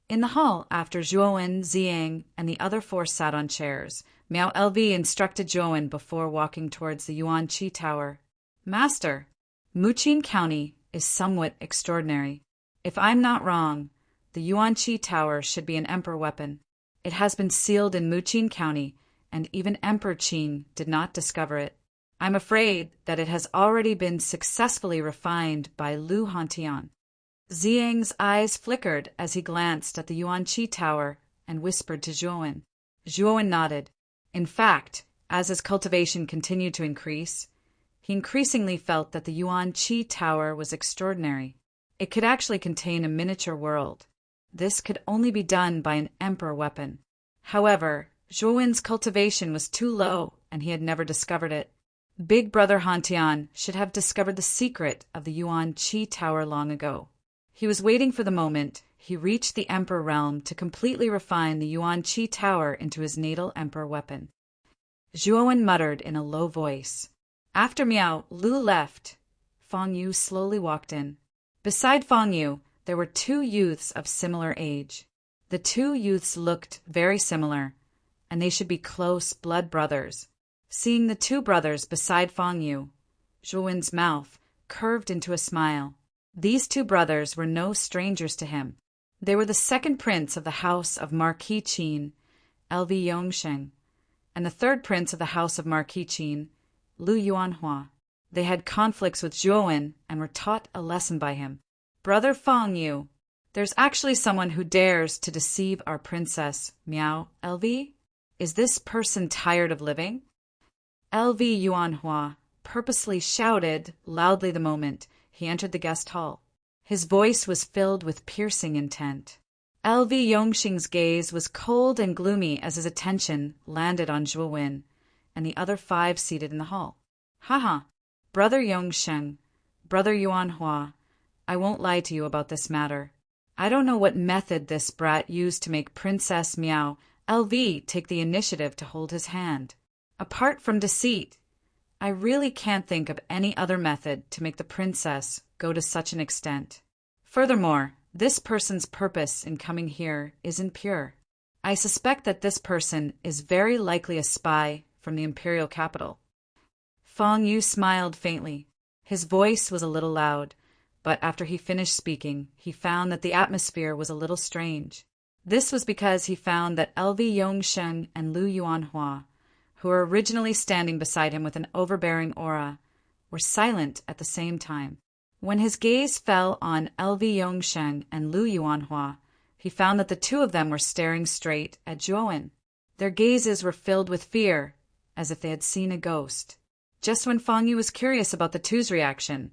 In the hall, after Zhuowen, Xiang, and the other 4 sat on chairs, Miao LV instructed Zhuowen before walking towards the Yuanqi Tower. Master, Muqin County is somewhat extraordinary. If I'm not wrong, the Yuanqi Tower should be an emperor weapon. It has been sealed in Muqin County, and even Emperor Qin did not discover it. I'm afraid that it has already been successfully refined by Lu Hantian. Xiang's eyes flickered as he glanced at the Yuanqi Tower and whispered to Zhuowen. Zhuowen nodded. In fact, as his cultivation continued to increase, he increasingly felt that the Yuanqi Tower was extraordinary. It could actually contain a miniature world. This could only be done by an emperor weapon. However, Zhuowen's cultivation was too low, and he had never discovered it. Big brother Hantian should have discovered the secret of the Yuanqi Tower long ago. He was waiting for the moment he reached the emperor realm to completely refine the Yuanqi Tower into his natal emperor weapon. Zhuowen muttered in a low voice. After Miao Lu left, Fang Yu slowly walked in. Beside Fang Yu, there were 2 youths of similar age. The 2 youths looked very similar, and they should be close blood brothers. Seeing the 2 brothers beside Fang Yu, Zhuowen's mouth curved into a smile. These 2 brothers were no strangers to him. They were the 2nd prince of the house of Marquis Qin, LV Yongsheng, and the 3rd prince of the house of Marquis Qin, Lu Yuanhua. They had conflicts with Zhuowen and were taught a lesson by him. Brother Fang Yu, there's actually someone who dares to deceive our princess, Miao LV? Is this person tired of living? LV Yuanhua purposely shouted loudly the moment he entered the guest hall. His voice was filled with piercing intent. LV Yongxing's gaze was cold and gloomy as his attention landed on Zhuowen and the other 5 seated in the hall. Haha, Brother Yongsheng, Brother Yuanhua, I won't lie to you about this matter. I don't know what method this brat used to make Princess Miao LV take the initiative to hold his hand. Apart from deceit, I really can't think of any other method to make the princess go to such an extent. Furthermore, this person's purpose in coming here isn't pure. I suspect that this person is very likely a spy from the imperial capital. Fang Yu smiled faintly. His voice was a little loud, but after he finished speaking, he found that the atmosphere was a little strange. This was because he found that LV Yongsheng and Lu Yuanhua, who were originally standing beside him with an overbearing aura, were silent at the same time. When his gaze fell on LV Yongsheng and Lu Yuanhua, he found that the 2 of them were staring straight at Zhuowen. Their gazes were filled with fear, as if they had seen a ghost. Just when Fang Yu was curious about the 2's reaction,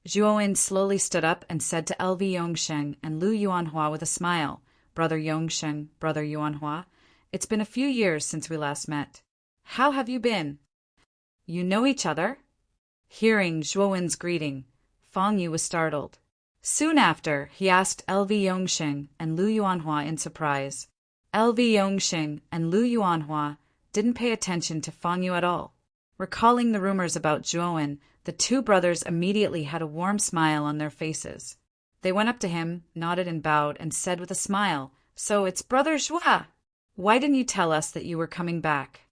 Zhuowen slowly stood up and said to LV Yongsheng and Lu Yuanhua with a smile, Brother Yongsheng, Brother Yuanhua, it's been a few years since we last met. How have you been? You know each other? Hearing Zhuowen's greeting, Fang Yu was startled. Soon after, he asked LV Yongxing and Lu Yuanhua in surprise. LV Yongxing and Lu Yuanhua didn't pay attention to Fang Yu at all. Recalling the rumors about Zhuowen, the two brothers immediately had a warm smile on their faces. They went up to him, nodded and bowed, and said with a smile, "So it's Brother Zhua! Why didn't you tell us that you were coming back?"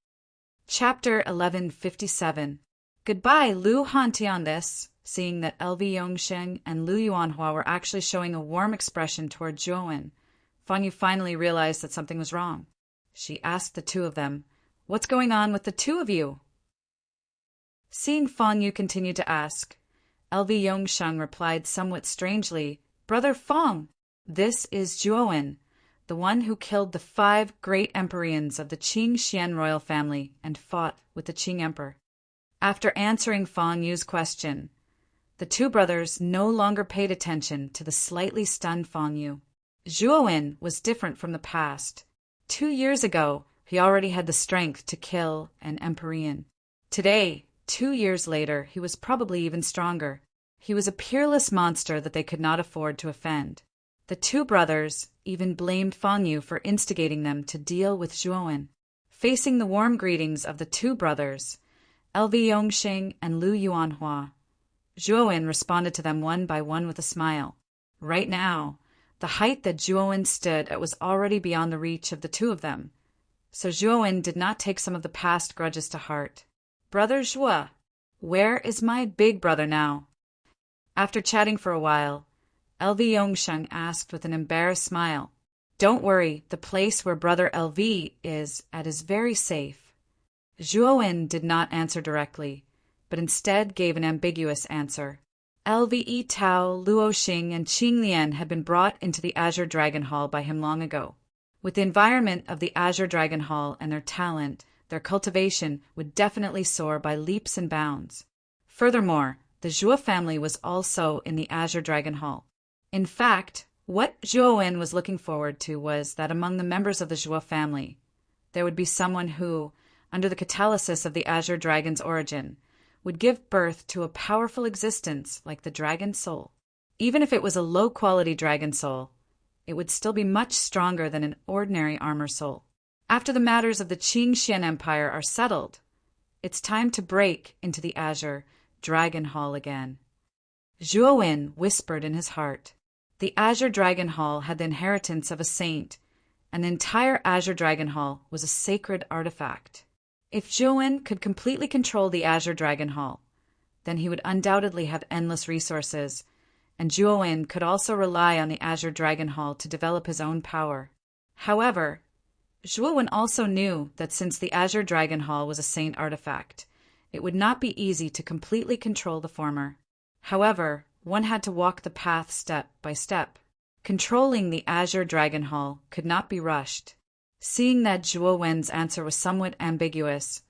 Chapter 1157. Goodbye, Lu Hantian. This, seeing that LV Yongxing and Lu Yuanhua were actually showing a warm expression toward Zhuowen, Fang Yu finally realized that something was wrong. She asked the two of them, "What's going on with the two of you?" Seeing Fang Yu continue to ask, LV Yongsheng replied somewhat strangely, "Brother Fang, this is Zhuowen, the one who killed the 5 great emperors of the Qing Xian royal family and fought with the Qing emperor." After answering Fang Yu's question, the two brothers no longer paid attention to the slightly stunned Fang Yu. Zhuowen was different from the past. 2 years ago, he already had the strength to kill an emperor. Today, 2 years later, he was probably even stronger. He was a peerless monster that they could not afford to offend. The two brothers even blamed Fang Yu for instigating them to deal with Zhuowen. Facing the warm greetings of the two brothers, LV Yongxing and Lu Yuanhua, Zhuowen responded to them one by one with a smile. Right now, the height that Zhuowen stood at was already beyond the reach of the two of them, so Zhuowen did not take some of the past grudges to heart. "Brother Zhua, where is my big brother now?" After chatting for a while, LV Yongsheng asked with an embarrassed smile, "Don't worry, the place where Brother LV is at is very safe." Zhuowen did not answer directly, but instead gave an ambiguous answer. LV Tao, Luo Xing, and Qing Lian had been brought into the Azure Dragon Hall by him long ago. With the environment of the Azure Dragon Hall and their talent, their cultivation would definitely soar by leaps and bounds. Furthermore, the Zhua family was also in the Azure Dragon Hall. In fact, what Zhuowen was looking forward to was that among the members of the Zhua family, there would be someone who, under the catalysis of the Azure Dragon's origin, would give birth to a powerful existence like the Dragon Soul. Even if it was a low-quality Dragon Soul, it would still be much stronger than an ordinary armor soul. After the matters of the Qing Xian Empire are settled, it's time to break into the Azure Dragon Hall again. Zhuowen whispered in his heart. The Azure Dragon Hall had the inheritance of a saint, and the entire Azure Dragon Hall was a sacred artifact. If Zhuowen could completely control the Azure Dragon Hall, then he would undoubtedly have endless resources, and Zhuowen could also rely on the Azure Dragon Hall to develop his own power. However, Zhuowen also knew that since the Azure Dragon Hall was a saint artifact, it would not be easy to completely control the former. However, one had to walk the path step by step. Controlling the Azure Dragon Hall could not be rushed. Seeing that Zhuowen's answer was somewhat ambiguous,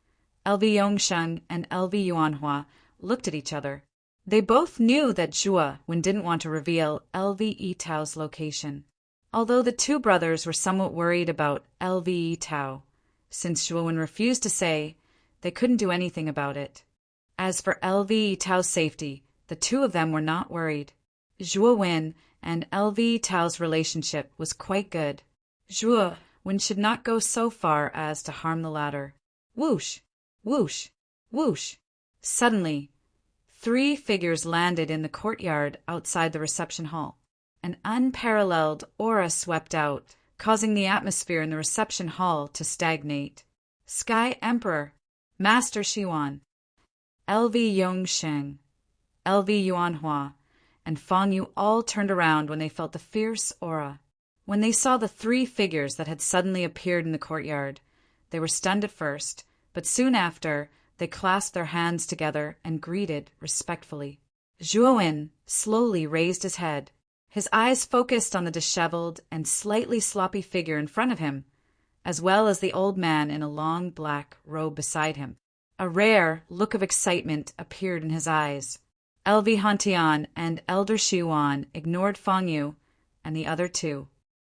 LV Yongsheng and LV Yuanhua looked at each other. They both knew that Zhuowen didn't want to reveal LV Yitao's location. Although the two brothers were somewhat worried about LV Yitao, since Zhuowen refused to say, they couldn't do anything about it. As for LV Yitao's safety, the two of them were not worried. Zhuowen and LV Yitao's relationship was quite good. Zhuowen should not go so far as to harm the latter. Whoosh! Whoosh! Whoosh! Suddenly, 3 figures landed in the courtyard outside the reception hall. An unparalleled aura swept out, causing the atmosphere in the reception hall to stagnate. Sky Emperor, Master Xiwan, LV Yongsheng, LV Yuanhua, and Fang Yu all turned around when they felt the fierce aura. When they saw the 3 figures that had suddenly appeared in the courtyard, they were stunned at first, but soon after, they clasped their hands together and greeted respectfully. Zhuowen slowly raised his head. His eyes focused on the disheveled and slightly sloppy figure in front of him, as well as the old man in a long black robe beside him. A rare look of excitement appeared in his eyes. LV Hantian and Elder Xiwan ignored Fang Yu and the other 2.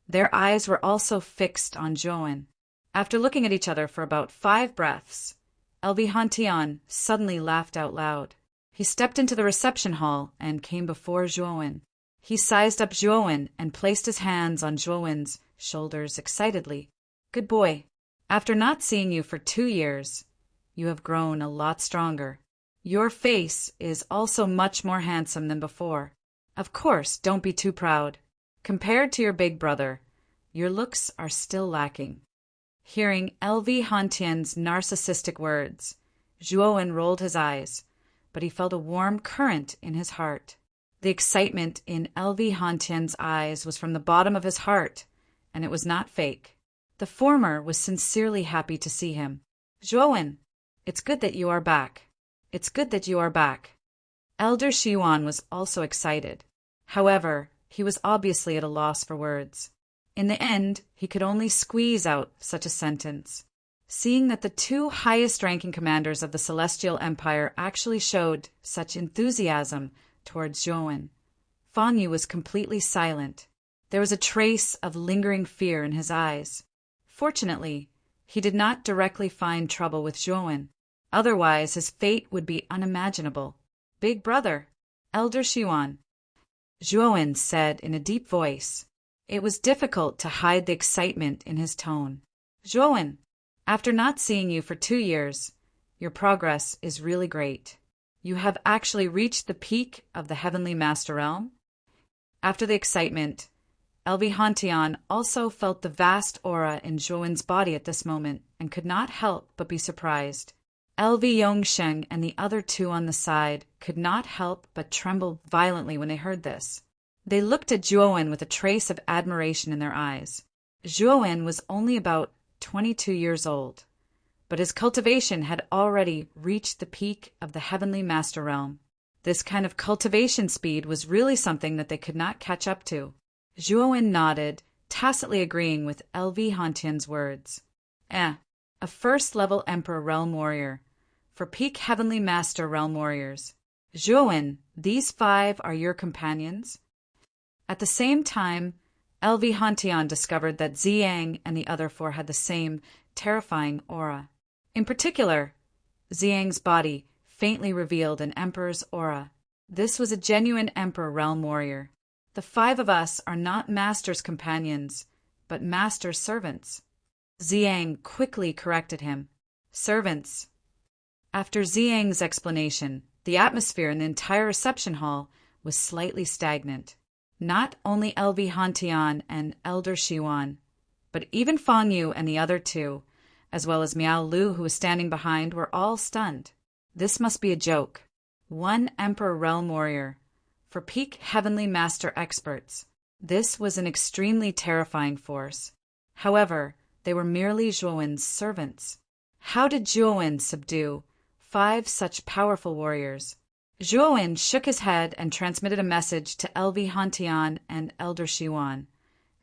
Their eyes were also fixed on Zhuowen. After looking at each other for about 5 breaths, Elvihantian suddenly laughed out loud. He stepped into the reception hall and came before Zhuowen. He sized up Zhuowen and placed his hands on Zhuowen's shoulders excitedly. Good boy. After not seeing you for 2 years, you have grown a lot stronger. Your face is also much more handsome than before. Of course, don't be too proud. Compared to your big brother, your looks are still lacking. Hearing Elvihantian's narcissistic words, Zhuowen rolled his eyes, but he felt a warm current in his heart. The excitement in Elvihantian's eyes was from the bottom of his heart, and it was not fake. The former was sincerely happy to see him. Zhuowen, it's good that you are back. It's good that you are back. Elder Xiwan was also excited. However, he was obviously at a loss for words. In the end, he could only squeeze out such a sentence. Seeing that the 2 highest-ranking commanders of the Celestial Empire actually showed such enthusiasm towards Zhuowen, Fan Yu was completely silent. There was a trace of lingering fear in his eyes. Fortunately, he did not directly find trouble with Zhuowen. Otherwise, his fate would be unimaginable. Big brother, Elder Xiwan, Zhuowen said in a deep voice. It was difficult to hide the excitement in his tone. Zhuowen, after not seeing you for 2 years, your progress is really great. You have actually reached the peak of the Heavenly Master Realm. After the excitement, Elvihantian also felt the vast aura in Zhuowen's body at this moment and could not help but be surprised. Elvi Yongsheng and the other 2 on the side could not help but tremble violently when they heard this. They looked at Zhuowen with a trace of admiration in their eyes. Zhuowen was only about 22 years old, but his cultivation had already reached the peak of the Heavenly Master Realm. This kind of cultivation speed was really something that they could not catch up to. Zhuowen nodded, tacitly agreeing with Elvihantian's words. A first-level Emperor Realm Warrior. For peak Heavenly Master Realm Warriors. Zhuowen, these 5 are your companions? At the same time, Elvihantian discovered that Ziyang and the other 4 had the same terrifying aura. In particular, Ziyang's body faintly revealed an Emperor's aura. This was a genuine Emperor Realm Warrior. The 5 of us are not Master's companions, but Master's servants. Ziyang quickly corrected him. Servants. After Ziyang's explanation, the atmosphere in the entire reception hall was slightly stagnant. Not only Elvihantian and Elder Xiwan, but even Fan Yu and the other 2, as well as Miao Lu, who was standing behind, were all stunned. This must be a joke. 1 Emperor Realm Warrior. For peak Heavenly Master experts, this was an extremely terrifying force. However, they were merely Zhuowen's servants. How did Zhuowen subdue 5 such powerful warriors? Zhuowen shook his head and transmitted a message to Elvihantian and Elder Xiwan,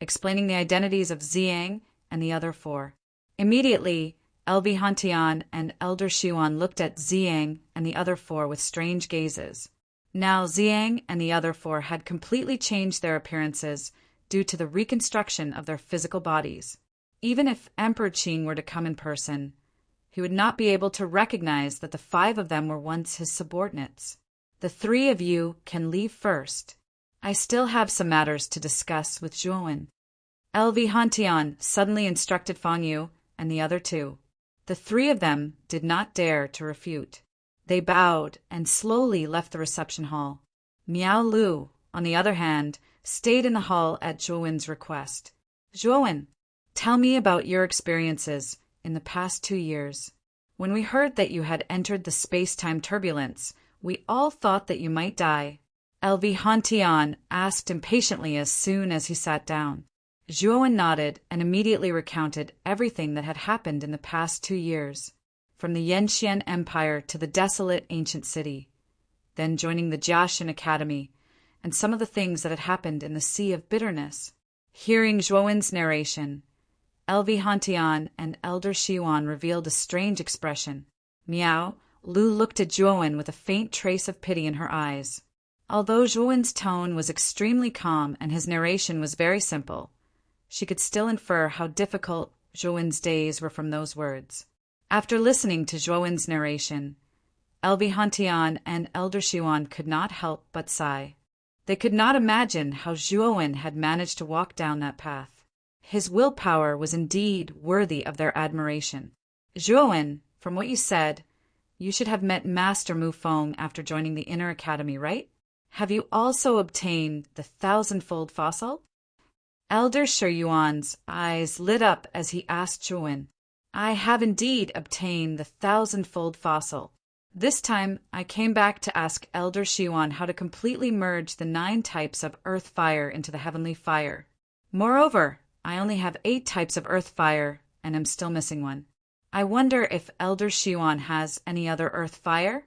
explaining the identities of Ziyang and the other 4. Immediately, Elvihantian and Elder Xiwan looked at Ziyang and the other 4 with strange gazes. Now Ziyang and the other 4 had completely changed their appearances due to the reconstruction of their physical bodies. Even if Emperor Qing were to come in person, he would not be able to recognize that the 5 of them were once his subordinates. The 3 of you can leave first. I still have some matters to discuss with Zhuowen. Elvihantian suddenly instructed Fan Yu and the other 2. The 3 of them did not dare to refute. They bowed and slowly left the reception hall. Miao Lu, on the other hand, stayed in the hall at Zhuowen's request. Zhuowen, tell me about your experiences in the past 2 years. When we heard that you had entered the space-time turbulence, we all thought that you might die. Elvihantian asked impatiently as soon as he sat down. Zhuowen nodded and immediately recounted everything that had happened in the past 2 years, from the Yanxian Empire to the desolate ancient city, then joining the Jiaxin Academy, and some of the things that had happened in the Sea of Bitterness. Hearing Zhuowen's narration, Elvihantian and Elder Xiwan revealed a strange expression. Miao Lu looked at Zhuowen with a faint trace of pity in her eyes. Although Zhuowen's tone was extremely calm and his narration was very simple, she could still infer how difficult Zhuowen's days were from those words. After listening to Zhuowen's narration, Elvi Hantian and Elder Xiuan could not help but sigh. They could not imagine how Zhuowen had managed to walk down that path. His willpower was indeed worthy of their admiration. Zhuowen, from what you said, you should have met Master Mu Feng after joining the Inner Academy, right? Have you also obtained the 1,000-fold fossil? Elder Shiyuan's eyes lit up as he asked Zhuowen. I have indeed obtained the 1,000-fold fossil. This time, I came back to ask Elder Xiuan how to completely merge the 9 types of earth fire into the heavenly fire. Moreover, I only have 8 types of earth fire, and am still missing one. I wonder if Elder Xiuan has any other earth fire?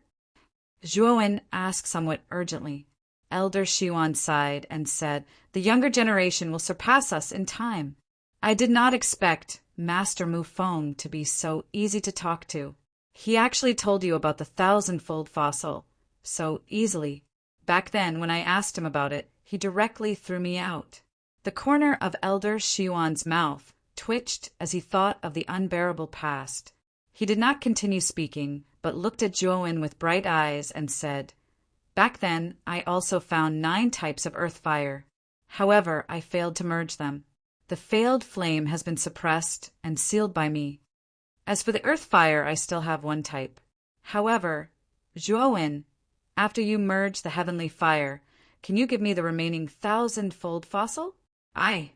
Zhuowen asked somewhat urgently. Elder Xiuan sighed and said, the younger generation will surpass us in time. I did not expect Master Mu Feng to be so easy to talk to. He actually told you about the 1,000-fold fossil so easily. Back then, when I asked him about it, he directly threw me out. The corner of Elder Xiuan's mouth twitched as he thought of the unbearable past. He did not continue speaking, but looked at Zhuowen with bright eyes and said, back then, I also found 9 types of earth fire. However, I failed to merge them. The failed flame has been suppressed and sealed by me. As for the earth fire, I still have 1 type. However, Zhuowen, after you merge the heavenly fire, can you give me the remaining 1,000-fold fossil? Aye.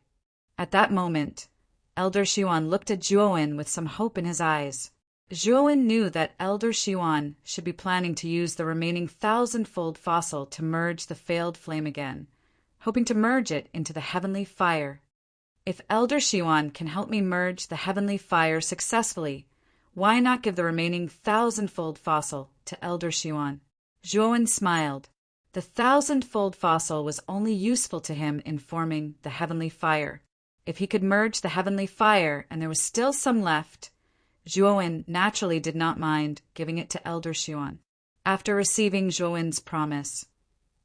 At that moment, Elder Xiuan looked at Zhuowen with some hope in his eyes. Zhuowen knew that Elder Xiuan should be planning to use the remaining 1,000-fold fossil to merge the failed flame again, hoping to merge it into the heavenly fire. If Elder Xiuan can help me merge the heavenly fire successfully, why not give the remaining 1,000-fold fossil to Elder Xiuan? Zhuowen smiled. The 1,000-fold fossil was only useful to him in forming the heavenly fire. If he could merge the heavenly fire and there was still some left, Zhuowen naturally did not mind giving it to Elder Xiuan. After receiving Zhuowen's promise,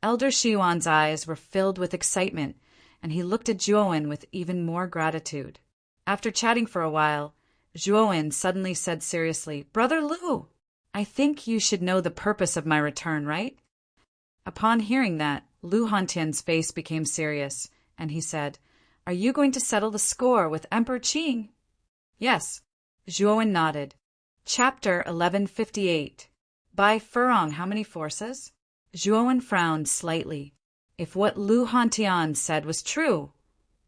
Elder Xiuan's eyes were filled with excitement, and he looked at Zhuowen with even more gratitude. After chatting for a while, Zhuowen suddenly said seriously, Brother Lu, I think you should know the purpose of my return, right? Upon hearing that, Lu Hantian's face became serious, and he said, Are you going to settle the score with Emperor Qing? Yes. Zhuowen nodded. Chapter 1158. By Furong, how many forces? Zhuowen frowned slightly. If what Lu Hantian said was true,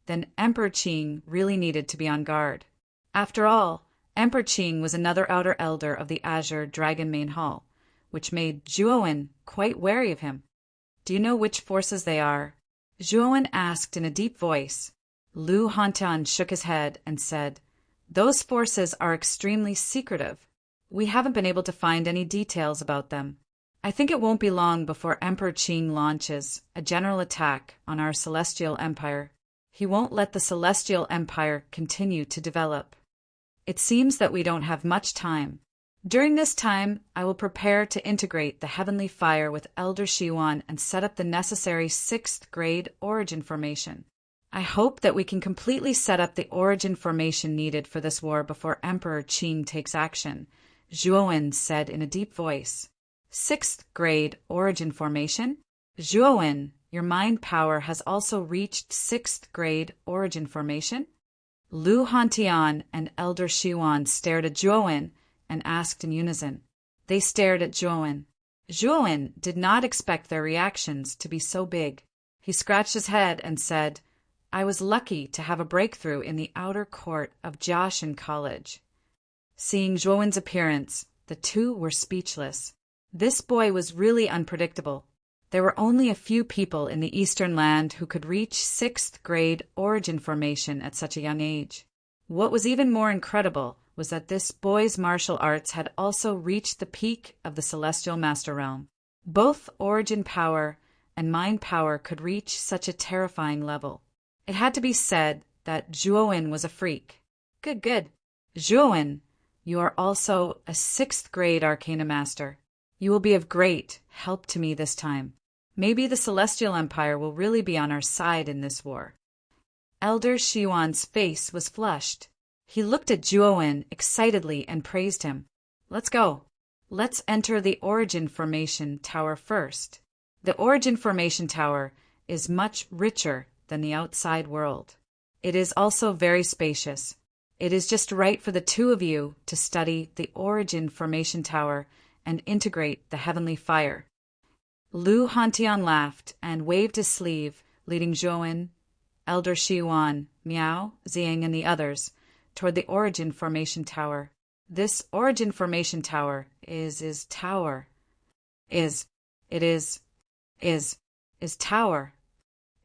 then Emperor Qing really needed to be on guard. After all, Emperor Qing was another outer elder of the Azure Dragon Main Hall, which made Zhuowen quite wary of him. Do you know which forces they are? Zhuowen asked in a deep voice. Lu Hantian shook his head and said, Those forces are extremely secretive. We haven't been able to find any details about them. I think it won't be long before Emperor Qing launches a general attack on our Celestial Empire. He won't let the Celestial Empire continue to develop. It seems that we don't have much time. During this time, I will prepare to integrate the heavenly fire with Elder Xiuan and set up the necessary 6th grade origin formation. I hope that we can completely set up the origin formation needed for this war before Emperor Qing takes action, Zhuowen said in a deep voice. 6th grade origin formation? Zhuowen, your mind power has also reached 6th grade origin formation? Lu Hantian and Elder Xiuan stared at Zhuowen and asked in unison. They stared at Zhuowen. Zhuowen did not expect their reactions to be so big. He scratched his head and said, I was lucky to have a breakthrough in the outer court of Jiaxin College. Seeing Zhuowen's appearance, the two were speechless. This boy was really unpredictable. There were only a few people in the Eastern Land who could reach 6th grade origin formation at such a young age. What was even more incredible was that this boy's martial arts had also reached the peak of the Celestial Master Realm. Both origin power and mind power could reach such a terrifying level. It had to be said that Zhuowen was a freak. Good. Zhuowen, you are also a 6th grade Arcana Master. You will be of great help to me this time. Maybe the Celestial Empire will really be on our side in this war. Elder Xiuan's face was flushed. He looked at Zhuowen excitedly and praised him. Let's go. Let's enter the Origin Formation Tower first. The Origin Formation Tower is much richer than the outside world. It is also very spacious. It is just right for the two of you to study the Origin Formation Tower and integrate the heavenly fire. Lu Hantian laughed and waved his sleeve, leading Zhuowen, Elder Shiyuan, Miao, Xiang, and the others toward the Origin Formation Tower. This Origin Formation Tower is tower. Is tower.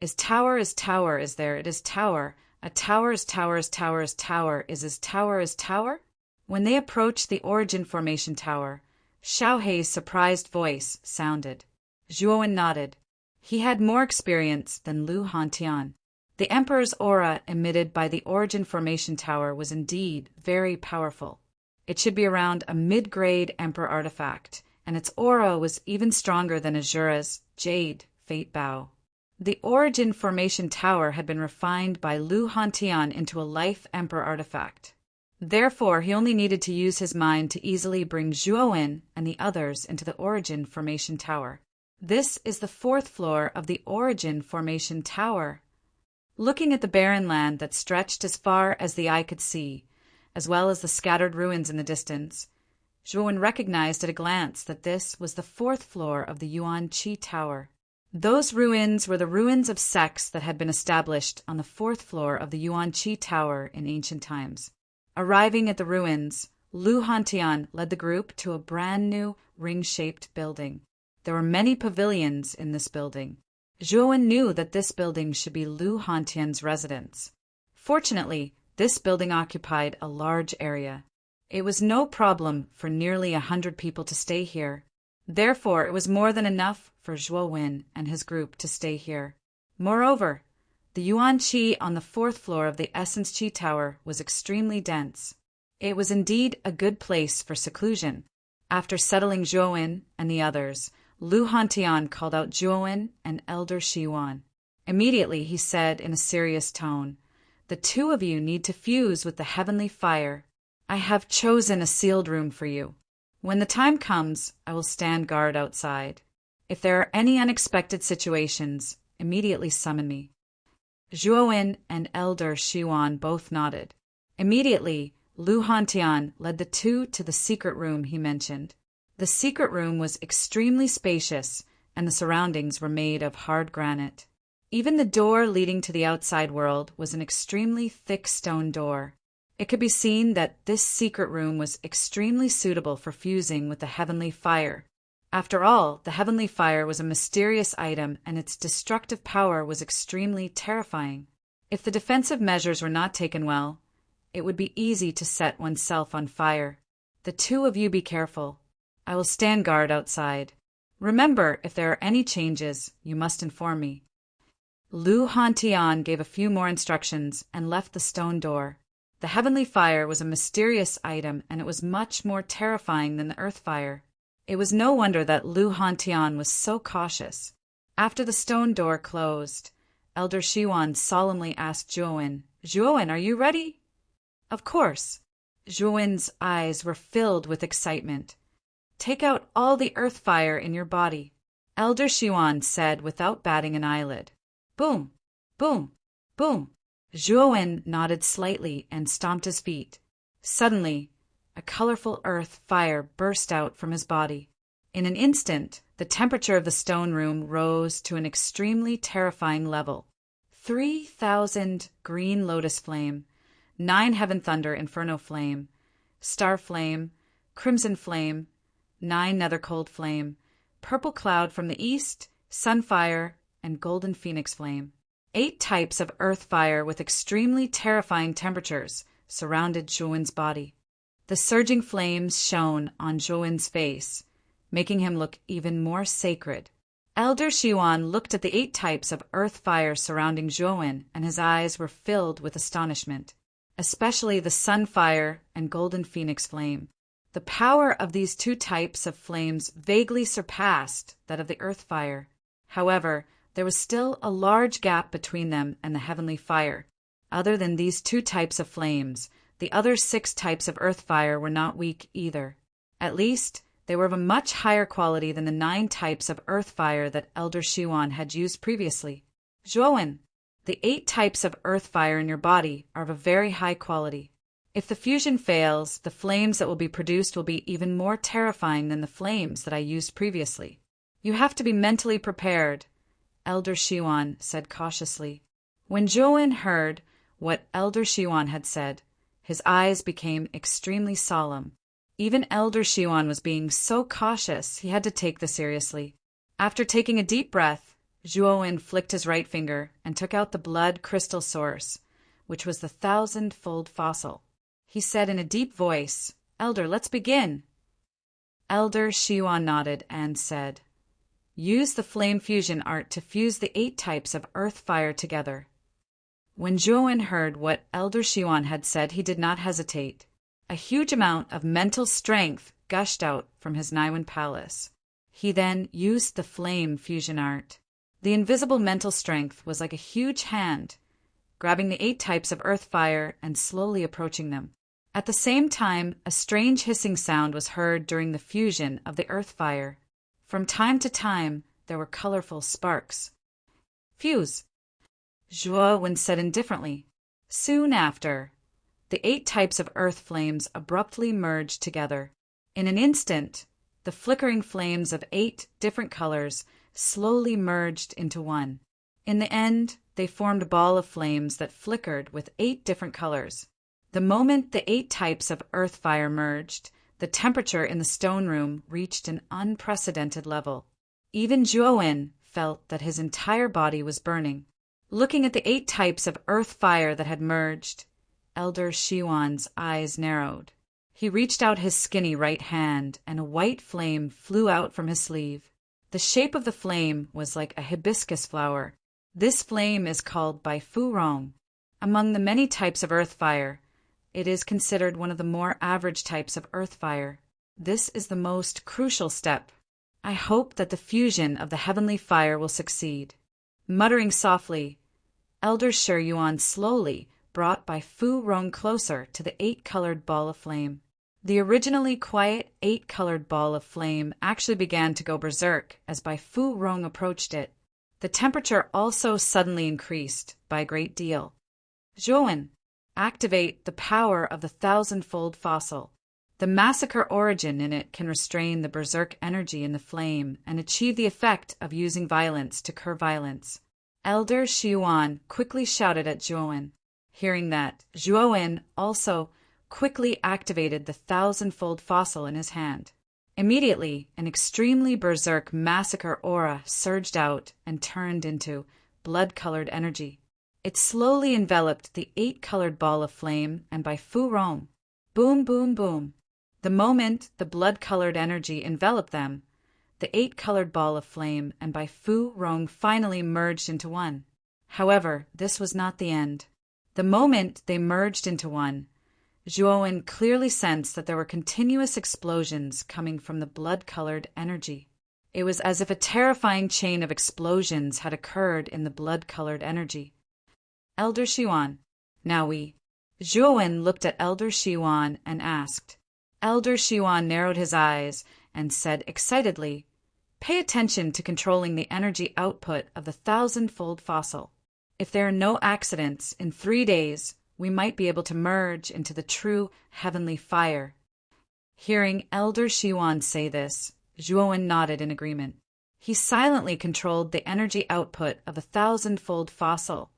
Is tower is tower is there. It is tower. A tower is tower is tower is tower is tower is tower? When they approached the Origin Formation Tower, Xiao Hei's surprised voice sounded. Zhuowen nodded. He had more experience than Lu Hantian. The Emperor's aura emitted by the Origin Formation Tower was indeed very powerful. It should be around a mid-grade Emperor artifact, and its aura was even stronger than Azura's Jade Fate Bow. The Origin Formation Tower had been refined by Lu Hantian into a Life Emperor artifact. Therefore, he only needed to use his mind to easily bring Zhuowen and the others into the Origin Formation Tower. This is the 4th floor of the Origin Formation Tower. Looking at the barren land that stretched as far as the eye could see, as well as the scattered ruins in the distance, Zhuowen recognized at a glance that this was the 4th floor of the Yuan Qi Tower. Those ruins were the ruins of sects that had been established on the 4th floor of the Yuan Qi Tower in ancient times. Arriving at the ruins, Lu Hantian led the group to a brand new ring-shaped building. There were many pavilions in this building. Zhuowen knew that this building should be Lu Hantian's residence. Fortunately, this building occupied a large area. It was no problem for nearly 100 people to stay here. Therefore, it was more than enough for Zhuowen and his group to stay here. Moreover, the Yuan Qi on the 4th floor of the Essence Qi Tower was extremely dense. It was indeed a good place for seclusion. After settling Zhuowen and the others, Lu Hantian called out Zhuowen and Elder Shiyuan. Immediately he said in a serious tone, "The two of you need to fuse with the heavenly fire. I have chosen a sealed room for you. When the time comes, I will stand guard outside. If there are any unexpected situations, immediately summon me." Zhuowen and Elder Shiyuan both nodded. Immediately, Lu Hantian led the two to the secret room he mentioned. The secret room was extremely spacious, and the surroundings were made of hard granite. Even the door leading to the outside world was an extremely thick stone door. It could be seen that this secret room was extremely suitable for fusing with the heavenly fire. After all, the heavenly fire was a mysterious item, and its destructive power was extremely terrifying. If the defensive measures were not taken well, it would be easy to set oneself on fire. The two of you be careful. I will stand guard outside. Remember, if there are any changes, you must inform me. Lu Hantian gave a few more instructions and left the stone door. The heavenly fire was a mysterious item, and it was much more terrifying than the earth fire. It was no wonder that Lu Hantian was so cautious. After the stone door closed, Elder Shiyuan solemnly asked Zhuowen, "Zhuowen, are you ready?" "Of course." Zhuowen's eyes were filled with excitement. "Take out all the earth fire in your body," Elder Shiyuan said without batting an eyelid. Boom, boom, boom. Zhuowen nodded slightly and stomped his feet. Suddenly, a colorful earth fire burst out from his body. In an instant, the temperature of the stone room rose to an extremely terrifying level. 3,000 green lotus flame, 9 heaven thunder inferno flame, star flame, crimson flame, 9 nether cold flame, purple cloud from the east, sunfire, and golden phoenix flame. 8 types of earth fire with extremely terrifying temperatures surrounded Zhuowen's body. The surging flames shone on Zhuowen's face, making him look even more sacred. Elder Shiyuan looked at the 8 types of earth fire surrounding Zhuowen, and his eyes were filled with astonishment, especially the sunfire and golden phoenix flame. The power of these 2 types of flames vaguely surpassed that of the earth fire. However, there was still a large gap between them and the heavenly fire. Other than these 2 types of flames, The other 6 types of earth fire were not weak either. At least, they were of a much higher quality than the 9 types of earth fire that Elder Shiwan had used previously. Zhuowen, the 8 types of earth fire in your body are of a very high quality. If the fusion fails, the flames that will be produced will be even more terrifying than the flames that I used previously. You have to be mentally prepared, Elder Shiwan said cautiously. When Zhuowen heard what Elder Shiwan had said, his eyes became extremely solemn. Even Elder Shiwan was being so cautious he had to take this seriously. After taking a deep breath, Zhuowen flicked his right finger and took out the blood crystal source, which was the 1,000-fold fossil. He said in a deep voice, "Elder, let's begin." Elder Shiwan nodded and said, "Use the flame fusion art to fuse the 8 types of earth fire together." When Zhuowen heard what Elder Shiwan had said, he did not hesitate. A huge amount of mental strength gushed out from his Naiwan palace. He then used the flame fusion art. The invisible mental strength was like a huge hand, grabbing the 8 types of earth fire and slowly approaching them. At the same time, a strange hissing sound was heard during the fusion of the earth fire. From time to time, there were colorful sparks. "Fuse," Zhuowen said indifferently. Soon after, the 8 types of earth flames abruptly merged together. In an instant, the flickering flames of 8 different colors slowly merged into one. In the end, they formed a ball of flames that flickered with 8 different colors. The moment the 8 types of earth fire merged, the temperature in the stone room reached an unprecedented level. Even Zhuowen felt that his entire body was burning. Looking at the 8 types of earth fire that had merged, Elder Shiwan's eyes narrowed. He reached out his skinny right hand, and a white flame flew out from his sleeve. The shape of the flame was like a hibiscus flower. This flame is called Bai Fu Rong. Among the many types of earth fire, it is considered one of the more average types of earth fire. This is the most crucial step. I hope that the fusion of the heavenly fire will succeed. Muttering softly, Elder Shi Yuan slowly brought Bai Fu Rong closer to the 8-colored ball of flame. The originally quiet 8-colored ball of flame actually began to go berserk as Bai Fu Rong approached it. The temperature also suddenly increased by a great deal. "Zhuowen, activate the power of the 1,000-fold fossil. The massacre origin in it can restrain the berserk energy in the flame and achieve the effect of using violence to cure violence." Elder Shiwan quickly shouted at Zhuowen. Hearing that, Zhuowen also quickly activated the 1,000-fold fossil in his hand. Immediately, an extremely berserk massacre aura surged out and turned into blood-colored energy. It slowly enveloped the 8-colored ball of flame and Bai Fu Rong. Boom, boom, boom. The moment the blood-colored energy enveloped them, the 8-colored ball of flame and Bai Fu Rong finally merged into one. However, this was not the end. The moment they merged into one, Zhuowen clearly sensed that there were continuous explosions coming from the blood-colored energy. It was as if a terrifying chain of explosions had occurred in the blood-colored energy. "Elder Shiwan, now we..." Zhuowen looked at Elder Shiwan and asked. Elder Shiwan narrowed his eyes and said excitedly, "Pay attention to controlling the energy output of the 1,000-fold fossil. If there are no accidents, in 3 days, we might be able to merge into the true heavenly fire." Hearing Elder Shiwan say this, Zhuowen nodded in agreement. He silently controlled the energy output of a 1,000-fold fossil,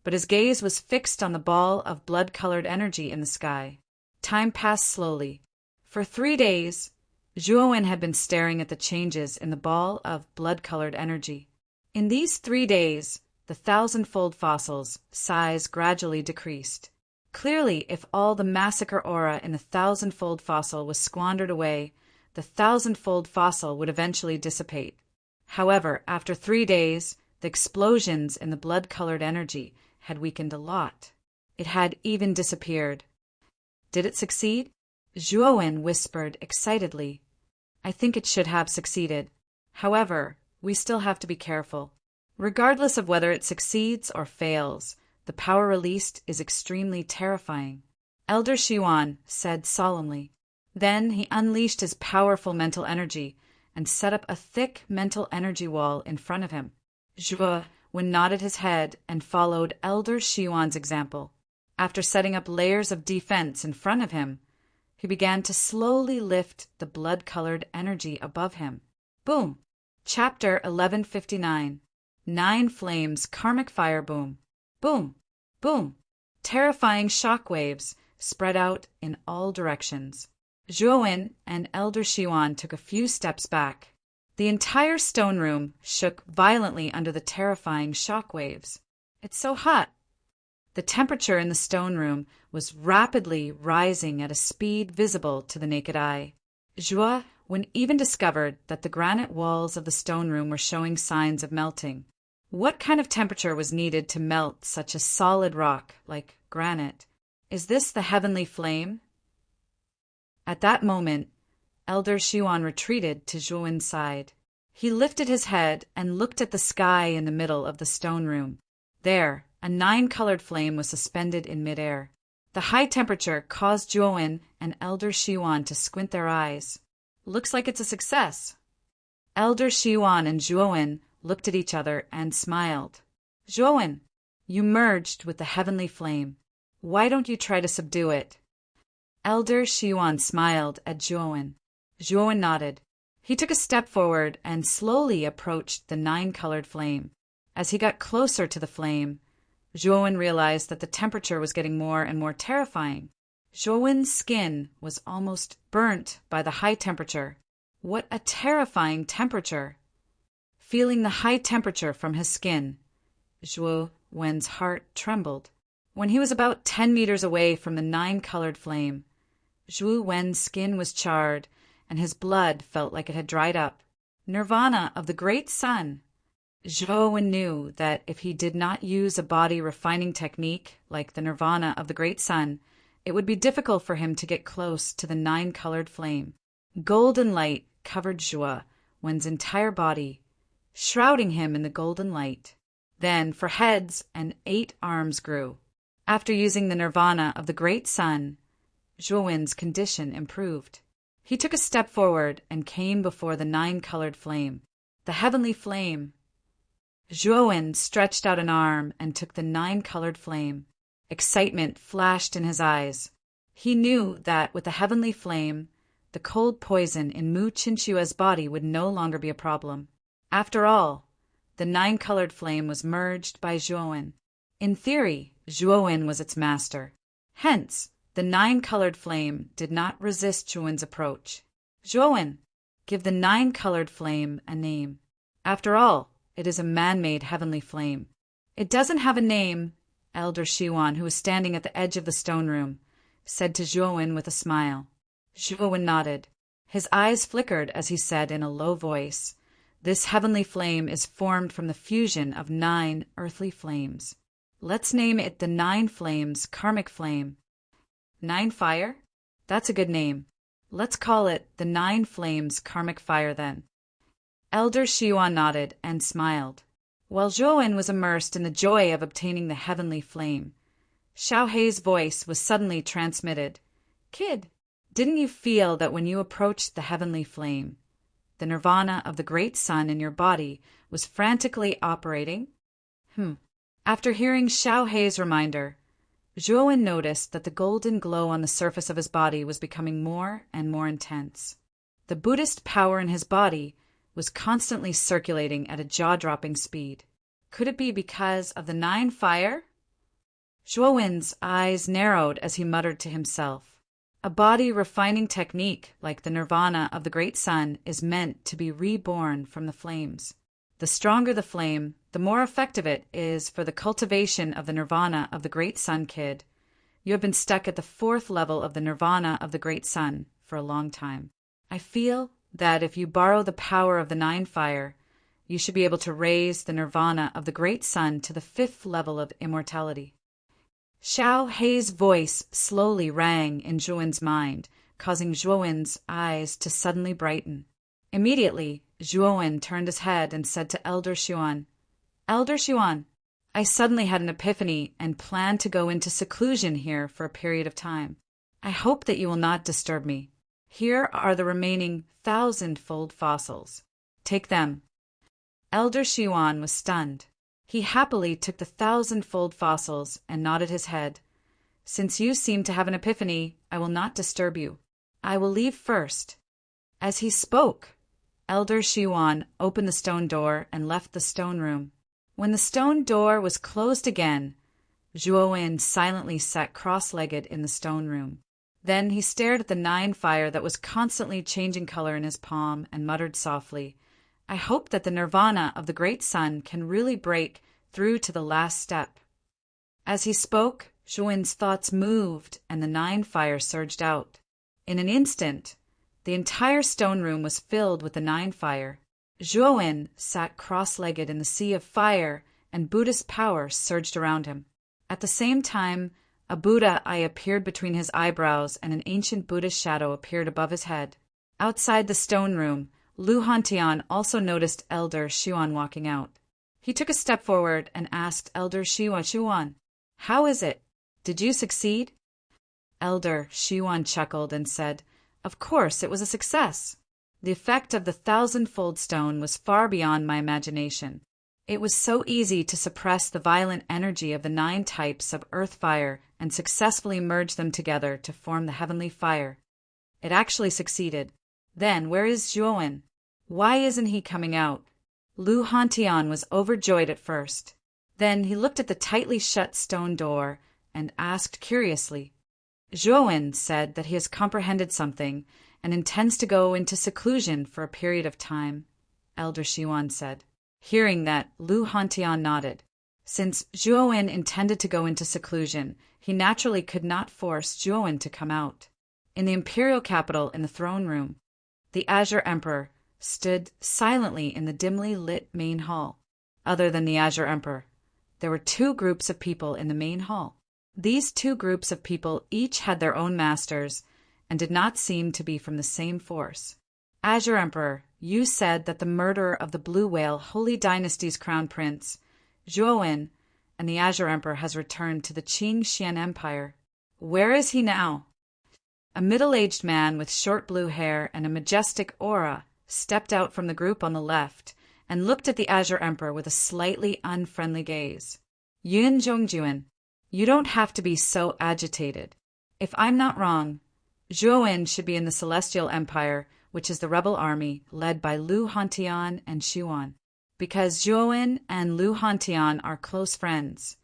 but his gaze was fixed on the ball of blood-colored energy in the sky. Time passed slowly. For 3 days, Zhuowen had been staring at the changes in the ball of blood-colored energy. In these 3 days, the 1,000-fold fossil's size gradually decreased. Clearly, if all the massacre aura in the 1,000-fold fossil was squandered away, the 1,000-fold fossil would eventually dissipate. However, after 3 days, the explosions in the blood-colored energy had weakened a lot. It had even disappeared. Did it succeed? Zhuowen whispered excitedly. "I think it should have succeeded. However, we still have to be careful. Regardless of whether it succeeds or fails, the power released is extremely terrifying. Elder Xiuan said solemnly. Then he unleashed his powerful mental energy and set up a thick mental energy wall in front of him. Zhuo Wen nodded his head and followed Elder Xiuan's example. After setting up layers of defense in front of him, he began to slowly lift the blood-colored energy above him. Boom! Chapter 1159. 9 Flames Karmic Fire Boom. Boom! Boom! Terrifying shock waves spread out in all directions. Zhuo Wen and Elder Xiuan took a few steps back. The entire stone room shook violently under the terrifying shock waves. It's so hot. The temperature in the stone room was rapidly rising at a speed visible to the naked eye. Zhuo Wen even discovered that the granite walls of the stone room were showing signs of melting. What kind of temperature was needed to melt such a solid rock like granite? Is this the heavenly flame? At that moment, Elder Xiuan retreated to Zhuo Wen's side. He lifted his head and looked at the sky in the middle of the stone room. There, a 9-colored flame was suspended in midair. The high temperature caused Zhuo Wen and Elder Xiuan to squint their eyes. Looks like it's a success. Elder Xiuan and Zhuo Wen looked at each other and smiled. Zhuo Wen, you merged with the heavenly flame. Why don't you try to subdue it? Elder Xiuan smiled at Zhuo Wen. Zhuo Wen nodded. He took a step forward and slowly approached the 9-colored flame. As he got closer to the flame, Zhuo Wen realized that the temperature was getting more and more terrifying. Zhuo Wen's skin was almost burnt by the high temperature. What a terrifying temperature! Feeling the high temperature from his skin, Zhuo Wen's heart trembled. When he was about 10 meters away from the 9-colored flame, Zhuo Wen's skin was charred and his blood felt like it had dried up. Nirvana of the great sun! Zhuo Wen knew that if he did not use a body refining technique like the nirvana of the great sun, it would be difficult for him to get close to the 9-colored flame. Golden light covered Zhuo Wen's entire body, shrouding him in the golden light. Then, for heads, and 8 arms grew. After using the nirvana of the great sun, Zhuo Wen's condition improved. He took a step forward and came before the 9-colored flame, the heavenly flame. Zhuo Wen stretched out an arm and took the 9-colored flame. Excitement flashed in his eyes. He knew that with the heavenly flame, the cold poison in Mu Qinshua's body would no longer be a problem. After all, the 9-colored flame was merged by Zhuo Wen. In theory, Zhuo Wen was its master. Hence, the 9-colored flame did not resist Zhuo Wen's approach. Zhuo Wen, give the 9-colored flame a name. After all, it is a man-made heavenly flame. It doesn't have a name, Elder Xiuan, who was standing at the edge of the stone room, said to Zhuo Wen with a smile. Zhuo Wen nodded. His eyes flickered as he said in a low voice, "This heavenly flame is formed from the fusion of 9 earthly flames. Let's name it the 9 Flames Karmic Flame." 9 Fire? That's a good name. Let's call it the 9 Flames Karmic Fire then. Elder Xiuan nodded and smiled. While Zhuo Wen was immersed in the joy of obtaining the heavenly flame, Xiao Hei's voice was suddenly transmitted. "Kid, didn't you feel that when you approached the heavenly flame, the nirvana of the great sun in your body was frantically operating?" After hearing Xiao Hei's reminder, Zhuo Wen noticed that the golden glow on the surface of his body was becoming more and more intense. The Buddhist power in his body was constantly circulating at a jaw-dropping speed. Could it be because of the 9 Fire? Zhuo Wen's eyes narrowed as he muttered to himself. A body refining technique like the nirvana of the great sun is meant to be reborn from the flames. The stronger the flame, the more effective it is for the cultivation of the nirvana of the great sun, kid. You have been stuck at the 4th level of the nirvana of the great sun for a long time. I feel that if you borrow the power of the 9 Fire, you should be able to raise the nirvana of the great sun to the 5th level of immortality. Xiao Hei's voice slowly rang in Zhuo Wen's mind, causing Zhuo Wen's eyes to suddenly brighten. Immediately, Zhuo Wen turned his head and said to Elder Xiuan, "Elder Xiuan, I suddenly had an epiphany and planned to go into seclusion here for a period of time. I hope that you will not disturb me. Here are the remaining 1,000-fold fossils. Take them." Elder Xiuan was stunned. He happily took the 1,000-fold fossils and nodded his head. "Since you seem to have an epiphany, I will not disturb you. I will leave first." As he spoke, Elder Xiuan opened the stone door and left the stone room. When the stone door was closed again, Zhuowen silently sat cross-legged in the stone room. Then he stared at the 9 fire that was constantly changing color in his palm and muttered softly, "I hope that the nirvana of the great sun can really break through to the last step." As he spoke, Zhuowen's thoughts moved and the 9 fire surged out. In an instant, the entire stone room was filled with the 9 fire. Zhuowen sat cross-legged in the sea of fire, and Buddhist power surged around him. At the same time, a Buddha eye appeared between his eyebrows and an ancient Buddhist shadow appeared above his head. Outside the stone room, Lu Hantian also noticed Elder Xiuan walking out. He took a step forward and asked Elder Xiuan, "How is it? Did you succeed?" Elder Xiuan chuckled and said, "Of course, it was a success. The effect of the 1,000-fold stone was far beyond my imagination. It was so easy to suppress the violent energy of the 9 types of earth fire and successfully merge them together to form the heavenly fire. It actually succeeded. Then, where is Zhuowen? Why isn't he coming out?" Lu Hantian was overjoyed at first. Then he looked at the tightly shut stone door and asked curiously. Zhuowen said that he has comprehended something and intends to go into seclusion for a period of time, Elder Xiuan said. Hearing that, Lu Hantian nodded. Since Zhuowen intended to go into seclusion, he naturally could not force Zhuowen to come out. In the imperial capital in the throne room, the Azure Emperor stood silently in the dimly lit main hall. Other than the Azure Emperor, there were 2 groups of people in the main hall. These 2 groups of people each had their own masters and did not seem to be from the same force. Azure Emperor, you said that the murderer of the Blue Whale Holy Dynasty's crown prince, Zhuowen, and the Azure Emperor has returned to the Qing Xian Empire. Where is he now? A middle-aged man with short blue hair and a majestic aura stepped out from the group on the left and looked at the Azure Emperor with a slightly unfriendly gaze. Yun Zhongjuan, you don't have to be so agitated. If I'm not wrong, Zhuowen should be in the Celestial Empire, which is the rebel army led by Lu Hantian and Xiuan. Because Zhuowen and Lu Hantian are close friends,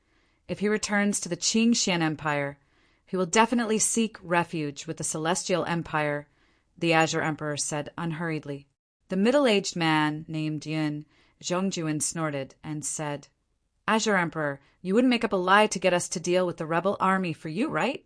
if he returns to the Qing Xian Empire, he will definitely seek refuge with the Celestial Empire, the Azure Emperor said unhurriedly. The middle-aged man named Yun Zhongjuan snorted and said, Azure Emperor, you wouldn't make up a lie to get us to deal with the rebel army for you, right?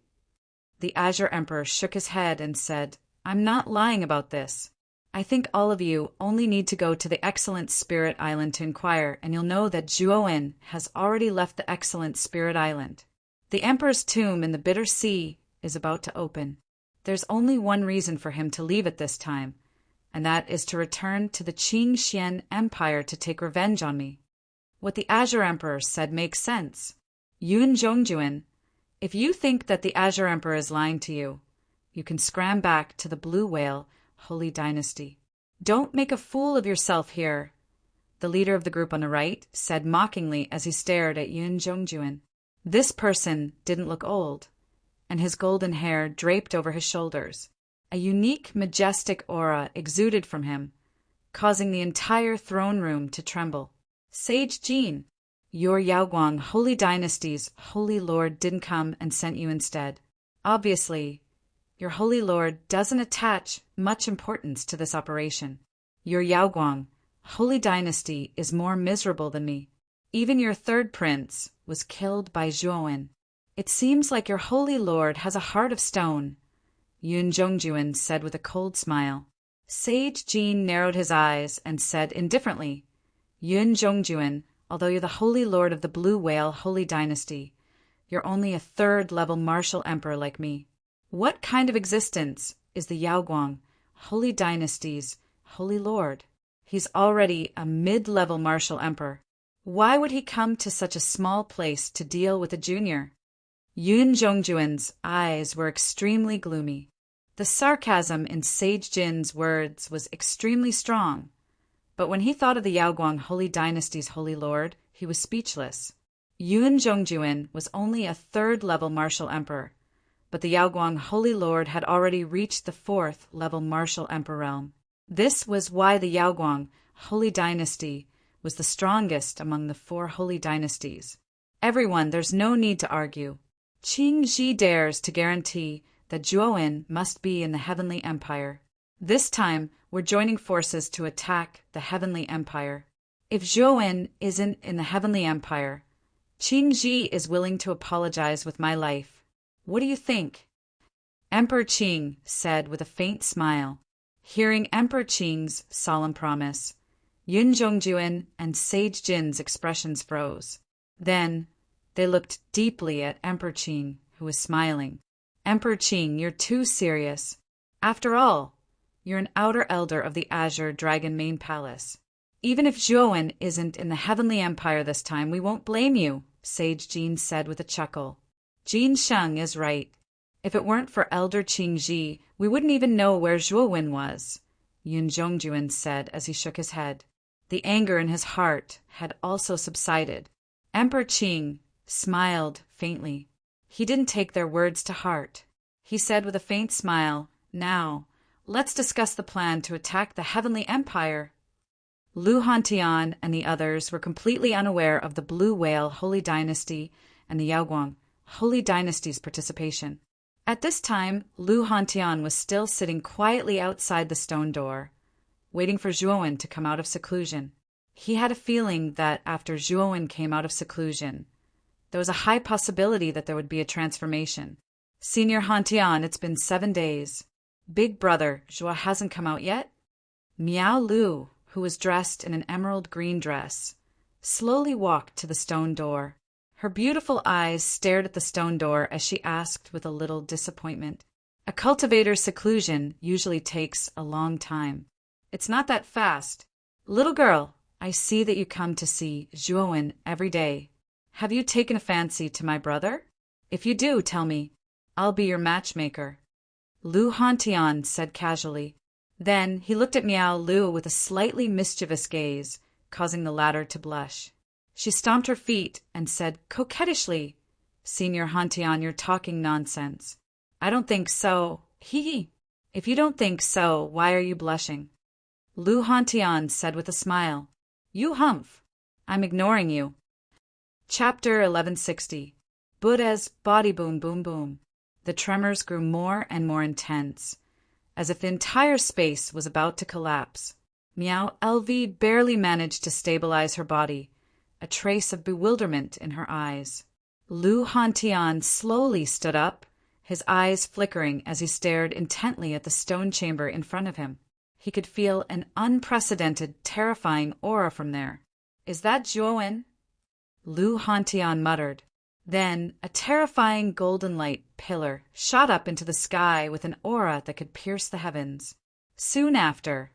The Azure Emperor shook his head and said, I'm not lying about this. I think all of you only need to go to the Excellent Spirit Island to inquire, and you'll know that Zhuowen has already left the Excellent Spirit Island. The Emperor's tomb in the Bitter Sea is about to open. There's only one reason for him to leave at this time, and that is to return to the Qing Xian Empire to take revenge on me. What the Azure Emperor said makes sense. Yun Zhongjuan, if you think that the Azure Emperor is lying to you, you can scram back to the Blue Whale Holy Dynasty. Don't make a fool of yourself here, the leader of the group on the right said mockingly as he stared at Yun Zhongjuan. This person didn't look old, and his golden hair draped over his shoulders. A unique, majestic aura exuded from him, causing the entire throne room to tremble. Sage Jean, your Yaoguang Holy Dynasty's Holy Lord didn't come and sent you instead. Obviously, your Holy Lord doesn't attach much importance to this operation. Your Yaoguang Holy Dynasty is more miserable than me. Even your 3rd prince was killed by Zhuowen. It seems like your Holy Lord has a heart of stone, Yun Zhongjuan said with a cold smile. Sage Jean narrowed his eyes and said indifferently, Yun Zhongjuan, although you're the Holy Lord of the Blue Whale Holy Dynasty, you're only a 3rd-level martial emperor like me. What kind of existence is the Yaoguang Holy Dynasty's Holy Lord? He's already a mid-level martial emperor. Why would he come to such a small place to deal with a junior? Yun Zhongjuan's eyes were extremely gloomy. The sarcasm in Sage Jin's words was extremely strong, but when he thought of the Yaoguang Holy Dynasty's Holy Lord, he was speechless. Yun Zhongjuan was only a third-level martial emperor, but the Yaoguang Holy Lord had already reached the fourth-level martial emperor realm. This was why the Yaoguang Holy Dynasty was the strongest among the 4 holy dynasties. Everyone, there's no need to argue. Qing Ji dares to guarantee that Zhuowen must be in the Heavenly Empire. This time, we're joining forces to attack the Heavenly Empire. If Zhuowen isn't in the Heavenly Empire, Qing Ji is willing to apologize with my life. What do you think? Emperor Qing said with a faint smile. Hearing Emperor Qing's solemn promise, Yun Zhongjuan and Sage Jin's expressions froze. Then, they looked deeply at Emperor Qing, who was smiling. Emperor Qing, you're too serious. After all, you're an outer elder of the Azure Dragon Main Palace. Even if Zhuowen isn't in the Heavenly Empire this time, we won't blame you, Sage Jin said with a chuckle. Jin Sheng is right. If it weren't for Elder Qing Ji, we wouldn't even know where Zhuowen was, Yun Zhongjuan said as he shook his head. The anger in his heart had also subsided. Emperor Qing smiled faintly. He didn't take their words to heart. He said with a faint smile, "Now, let's discuss the plan to attack the Heavenly Empire." Lu Hantian and the others were completely unaware of the Blue Whale Holy Dynasty and the Yaoguang Holy Dynasty's participation. At this time, Lu Hantian was still sitting quietly outside the stone door, waiting for Zhuowen to come out of seclusion. He had a feeling that after Zhuowen came out of seclusion, there was a high possibility that there would be a transformation. "Senior Hantian, it's been 7 days. Big brother, Zhuo hasn't come out yet?" Miao Lu, who was dressed in an emerald green dress, slowly walked to the stone door. Her beautiful eyes stared at the stone door as she asked with a little disappointment. A cultivator's seclusion usually takes a long time. It's not that fast. Little girl, I see that you come to see Zhuowen every day. Have you taken a fancy to my brother? If you do, tell me. I'll be your matchmaker. Lu Hantian said casually. Then he looked at Miao Lu with a slightly mischievous gaze, causing the latter to blush. She stomped her feet and said coquettishly, "Senior Hantian, you're talking nonsense." "I don't think so. Hee. If you don't think so, why are you blushing?" Lu Hantian said with a smile, "You humph. I'm ignoring you." Chapter 1160. Buddha's Body Boom Boom Boom. The tremors grew more and more intense, as if the entire space was about to collapse. Miao LV barely managed to stabilize her body, a trace of bewilderment in her eyes. Lu Hantian slowly stood up, his eyes flickering as he stared intently at the stone chamber in front of him. He could feel an unprecedented, terrifying aura from there. "Is that Zhuowen?" Lu Hantian muttered. Then a terrifying golden light pillar shot up into the sky with an aura that could pierce the heavens. Soon after,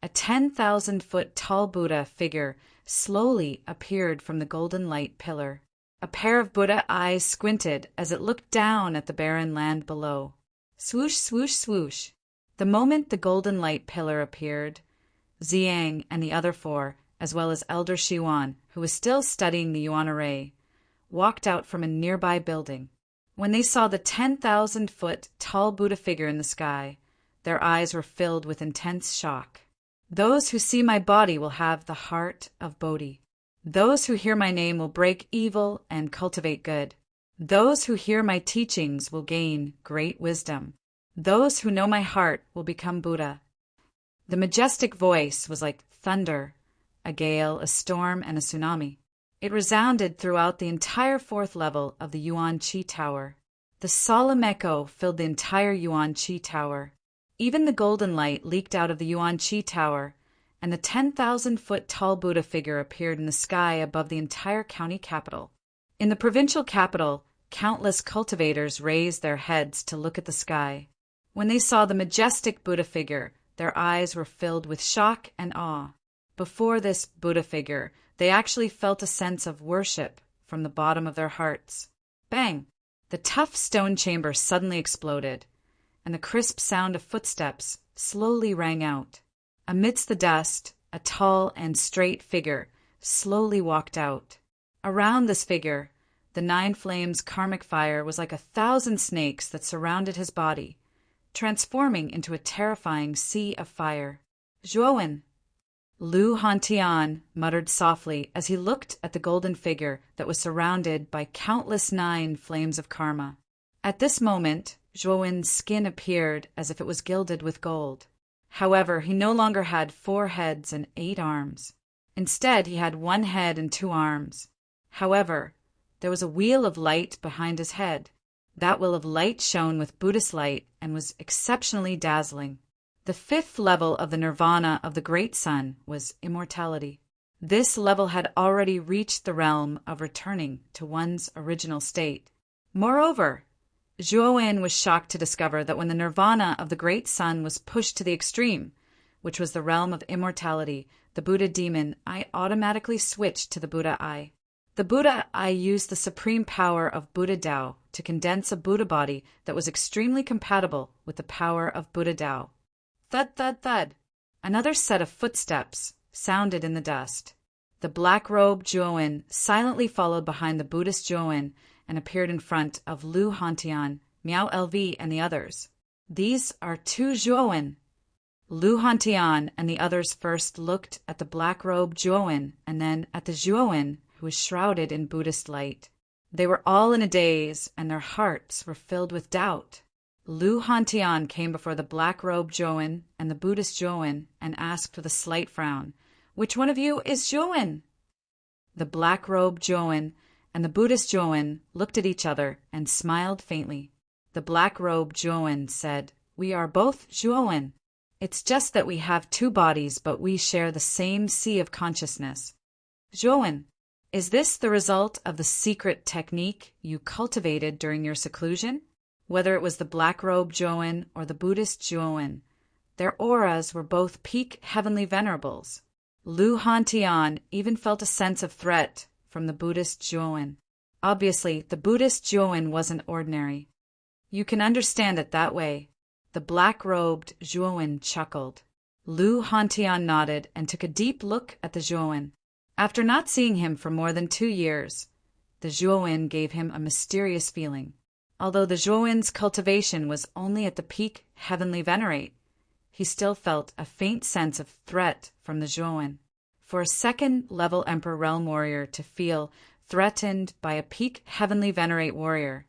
a 10,000-foot tall Buddha figure slowly appeared from the golden light pillar. A pair of Buddha eyes squinted as it looked down at the barren land below. Swoosh, swoosh, swoosh. The moment the golden light pillar appeared, Ziyang and the other 4, as well as Elder Shiwan, who was still studying the Yuan array, walked out from a nearby building. When they saw the 10,000-foot tall Buddha figure in the sky, their eyes were filled with intense shock. "Those who see my body will have the heart of Bodhi. Those who hear my name will break evil and cultivate good. Those who hear my teachings will gain great wisdom. Those who know my heart will become Buddha." The majestic voice was like thunder, a gale, a storm, and a tsunami. It resounded throughout the entire 4th level of the Yuan Qi Tower. The solemn echo filled the entire Yuan Qi Tower. Even the golden light leaked out of the Yuan Qi Tower, and the 10,000-foot tall Buddha figure appeared in the sky above the entire county capital. In the provincial capital, countless cultivators raised their heads to look at the sky. When they saw the majestic Buddha figure, their eyes were filled with shock and awe. Before this Buddha figure, they actually felt a sense of worship from the bottom of their hearts. Bang! The tough stone chamber suddenly exploded, and the crisp sound of footsteps slowly rang out. Amidst the dust, a tall and straight figure slowly walked out. Around this figure, the nine flames karmic fire was like 1,000 snakes that surrounded his body, transforming into a terrifying sea of fire. Zhuowen! Lu Hantian muttered softly as he looked at the golden figure that was surrounded by countless nine flames of karma. At this moment, Zhuowen's skin appeared as if it was gilded with gold. However, he no longer had 4 heads and 8 arms. Instead, he had 1 head and 2 arms. However, there was a wheel of light behind his head. That wheel of light shone with Buddhist light and was exceptionally dazzling. The 5th level of the nirvana of the Great Sun was immortality. This level had already reached the realm of returning to one's original state. Moreover, Zhuowen was shocked to discover that when the nirvana of the Great Sun was pushed to the extreme, which was the realm of immortality, the Buddha demon I automatically switched to the Buddha I. The Buddha I used the supreme power of Buddha Tao to condense a Buddha body that was extremely compatible with the power of Buddha Tao. Thud, thud, thud. Another set of footsteps sounded in the dust. The black-robed Zhuowen silently followed behind the Buddhist Zhuowen and appeared in front of Lu Hantian, Miao LV, and the others. These are 2 Zhuowen. Lu Hantian and the others first looked at the black-robed Zhuowen and then at the Zhuowen who was shrouded in Buddhist light. They were all in a daze, and their hearts were filled with doubt. Lu Hantian came before the black-robed Zhuowen and the Buddhist Zhuowen and asked with a slight frown, "Which one of you is Zhuowen?" The black-robed Zhuowen and the Buddhist Zhuowen looked at each other and smiled faintly. The black-robed Zhuowen said, "We are both Zhuowen. It's just that we have 2 bodies, but we share the same sea of consciousness." Zhuowen, is this the result of the secret technique you cultivated during your seclusion? Whether it was the black-robed Zhuowen or the Buddhist Zhuowen, their auras were both peak heavenly venerables. Lu Hantian even felt a sense of threat from the Buddhist Zhuowen. Obviously, the Buddhist Zhuowen wasn't ordinary. You can understand it that way. The black-robed Zhuowen chuckled. Lu Hantian nodded and took a deep look at the Zhuowen. After not seeing him for more than 2 years, the Zhuowen gave him a mysterious feeling. Although the Zhuowen's cultivation was only at the peak heavenly venerate, he still felt a faint sense of threat from the Zhuowen. For a 2nd-level Emperor Realm warrior to feel threatened by a peak heavenly venerate warrior,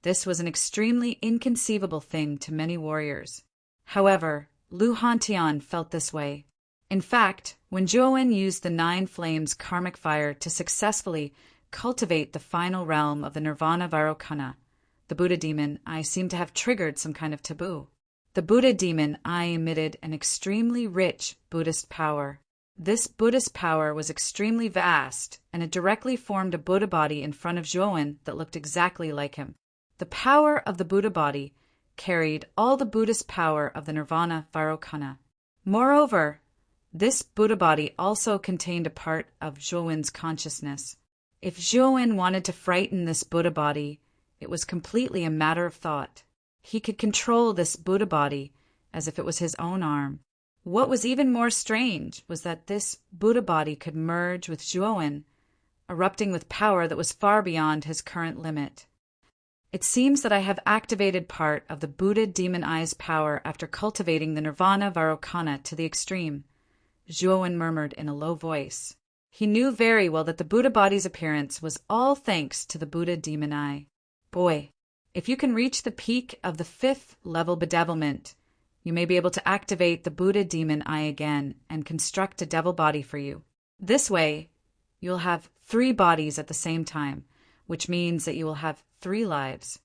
this was an extremely inconceivable thing to many warriors. However, Lu Hantian felt this way. In fact, when Zhuowen used the 9 flames karmic fire to successfully cultivate the final realm of the nirvana Vairocana, the Buddha demon I seemed to have triggered some kind of taboo. The Buddha demon I emitted an extremely rich Buddhist power. This Buddhist power was extremely vast, and it directly formed a Buddha body in front of Zhuowen that looked exactly like him. The power of the Buddha body carried all the Buddhist power of the nirvana Vairocana. Moreover, this Buddha body also contained a part of Zhuowen's consciousness. If Zhuowen wanted to frighten this Buddha body, it was completely a matter of thought. He could control this Buddha body as if it was his own arm. What was even more strange was that this Buddha body could merge with Zhuowen, erupting with power that was far beyond his current limit. It seems that I have activated part of the Buddha demon eye's power after cultivating the nirvana Vairocana to the extreme, Zhuowen murmured in a low voice. He knew very well that the Buddha body's appearance was all thanks to the Buddha demon eye. Boy, if you can reach the peak of the 5th level bedevilment, you may be able to activate the Buddha demon eye again and construct a devil body for you. This way, you'll have 3 bodies at the same time, which means that you will have 3 lives.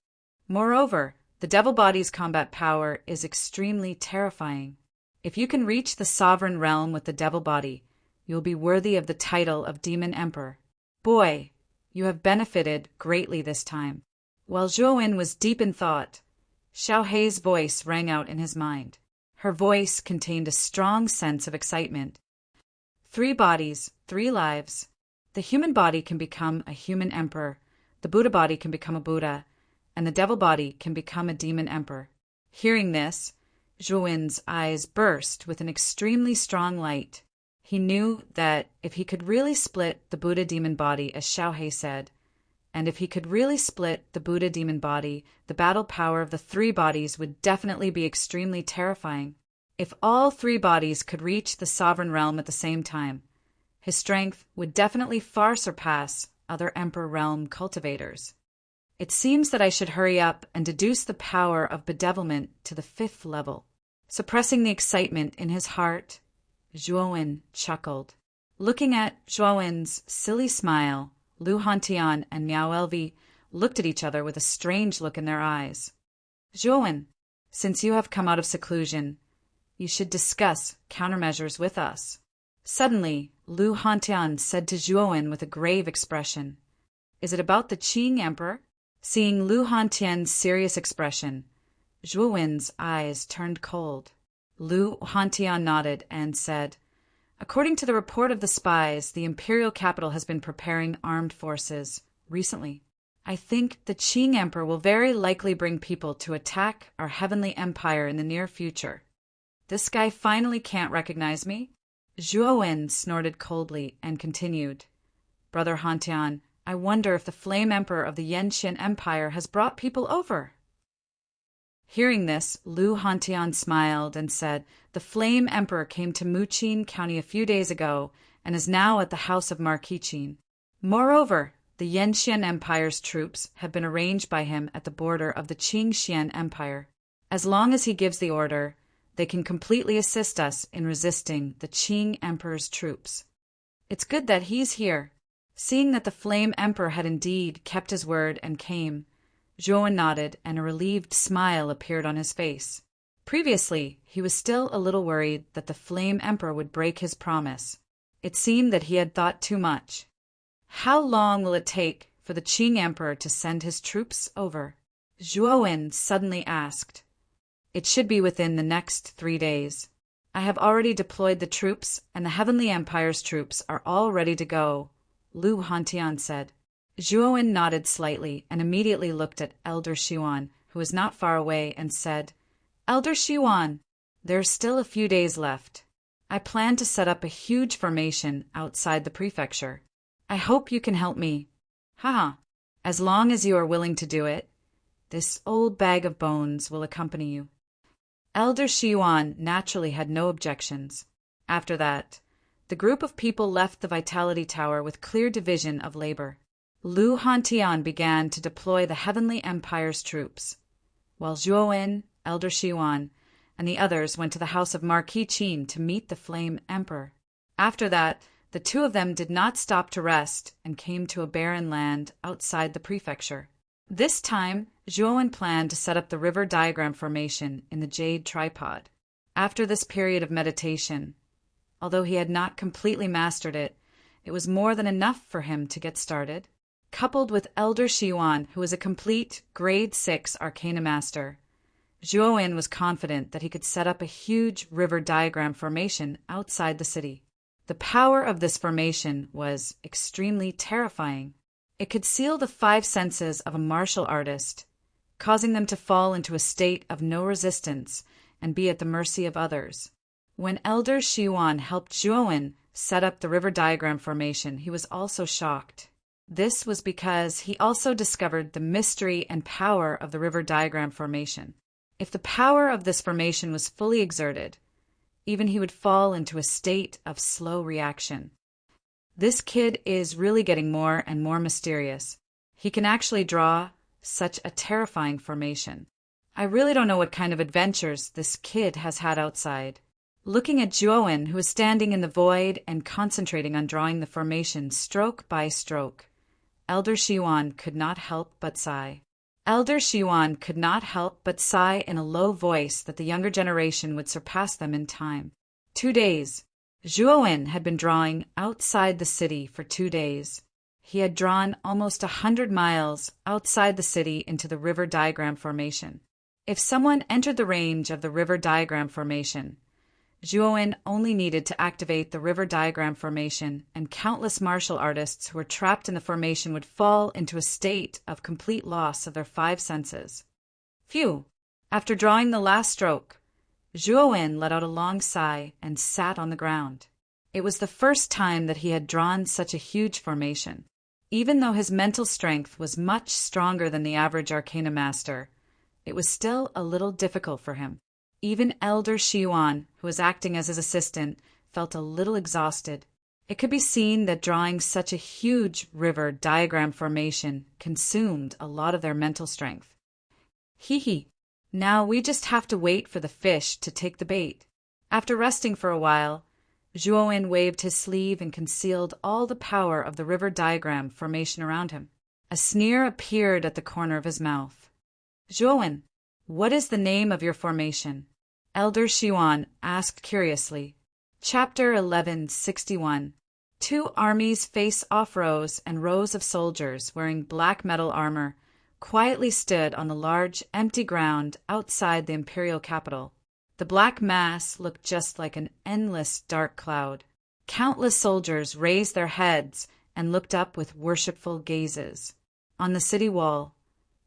Moreover, the devil body's combat power is extremely terrifying. If you can reach the sovereign realm with the devil body, you will be worthy of the title of Demon Emperor. Boy, you have benefited greatly this time. While Zhuowen was deep in thought, Xiao Hei's voice rang out in his mind. Her voice contained a strong sense of excitement. 3 bodies, 3 lives. The human body can become a human emperor, the Buddha body can become a Buddha, and the devil body can become a demon emperor. Hearing this, Zhuowen's eyes burst with an extremely strong light. He knew that if he could really split the Buddha demon body, as Xiaohei said, and if he could really split the Buddha demon body, the battle power of the 3 bodies would definitely be extremely terrifying. If all 3 bodies could reach the sovereign realm at the same time, his strength would definitely far surpass other Emperor Realm cultivators. It seems that I should hurry up and deduce the power of bedevilment to the 5th level. Suppressing the excitement in his heart, Zhuowen chuckled. Looking at Zhuowen's silly smile, Lu Hantian and Miao Elvi looked at each other with a strange look in their eyes. Zhuowen, since you have come out of seclusion, you should discuss countermeasures with us. Suddenly, Lu Hantian said to Zhuowen with a grave expression, "Is it about the Qing Emperor?" Seeing Lu Hantian's serious expression, Zhuowen's eyes turned cold. Lu Hantian nodded and said, "According to the report of the spies, the imperial capital has been preparing armed forces recently. I think the Qing Emperor will very likely bring people to attack our heavenly empire in the near future. This guy finally can't recognize me?" Zhuowen snorted coldly and continued, "Brother Hantian, I wonder if the Flame Emperor of the Yenxian Empire has brought people over." Hearing this, Lu Hantian smiled and said, "The Flame Emperor came to Muqin County a few days ago and is now at the house of Marquis Qin. Moreover, the Yenxian Empire's troops have been arranged by him at the border of the Qingxian Empire. As long as he gives the order, they can completely assist us in resisting the Qing Emperor's troops. It's good that he's here." Seeing that the Flame Emperor had indeed kept his word and came, Zhuowen nodded and a relieved smile appeared on his face. Previously, he was still a little worried that the Flame Emperor would break his promise. It seemed that he had thought too much. How long will it take for the Qing Emperor to send his troops over? Zhuowen suddenly asked. "It should be within the next 3 days. I have already deployed the troops, and the Heavenly Empire's troops are all ready to go," Lu Hantian said. Zhuowen nodded slightly and immediately looked at Elder Xiwan, who was not far away, and said, "Elder Xiwan, there's still a few days left. I plan to set up a huge formation outside the prefecture. I hope you can help me. Haha, as long as you are willing to do it, this old bag of bones will accompany you." Elder Xiwan naturally had no objections. After that, the group of people left the Vitality Tower with clear division of labor. Lu Hantian began to deploy the Heavenly Empire's troops, while Zhuowen, Elder Xiwan, and the others went to the house of Marquis Qin to meet the Flame Emperor. After that, the 2 of them did not stop to rest and came to a barren land outside the prefecture. This time, Zhuowen planned to set up the river diagram formation in the jade tripod. After this period of meditation, although he had not completely mastered it, it was more than enough for him to get started. Coupled with Elder Xiwan, who was a complete Grade 6 Arcana Master, Zhuowen was confident that he could set up a huge river diagram formation outside the city. The power of this formation was extremely terrifying. It could seal the 5 senses of a martial artist, causing them to fall into a state of no resistance and be at the mercy of others. When Elder Xiwan helped Zhuowen set up the river diagram formation, he was also shocked. This was because he also discovered the mystery and power of the river diagram formation. If the power of this formation was fully exerted, even he would fall into a state of slow reaction. This kid is really getting more and more mysterious. He can actually draw such a terrifying formation. I really don't know what kind of adventures this kid has had outside. Looking at Zhuowen, who was standing in the void and concentrating on drawing the formation stroke by stroke, Elder Xiwan could not help but sigh. Elder Xiwan could not help but sigh in a low voice that the younger generation would surpass them in time. 2 days. Zhuowen had been drawing outside the city for 2 days. He had drawn almost 100 miles outside the city into the river diagram formation. If someone entered the range of the river diagram formation, Zhuowen only needed to activate the river diagram formation, and countless martial artists who were trapped in the formation would fall into a state of complete loss of their five senses. Phew! After drawing the last stroke, Zhuowen let out a long sigh and sat on the ground. It was the first time that he had drawn such a huge formation. Even though his mental strength was much stronger than the average Arcana Master, it was still a little difficult for him. Even Elder Shiyuan, who was acting as his assistant, felt a little exhausted. It could be seen that drawing such a huge river diagram formation consumed a lot of their mental strength. Hee. Now we just have to wait for the fish to take the bait. After resting for a while, Zhuowen waved his sleeve and concealed all the power of the river diagram formation around him. A sneer appeared at the corner of his mouth. Zhuowen, what is the name of your formation? Elder Shiyuan asked curiously. Chapter 1161. Two armies face off. Rows and rows of soldiers wearing black metal armor quietly stood on the large, empty ground outside the imperial capital. The black mass looked just like an endless dark cloud. Countless soldiers raised their heads and looked up with worshipful gazes. On the city wall,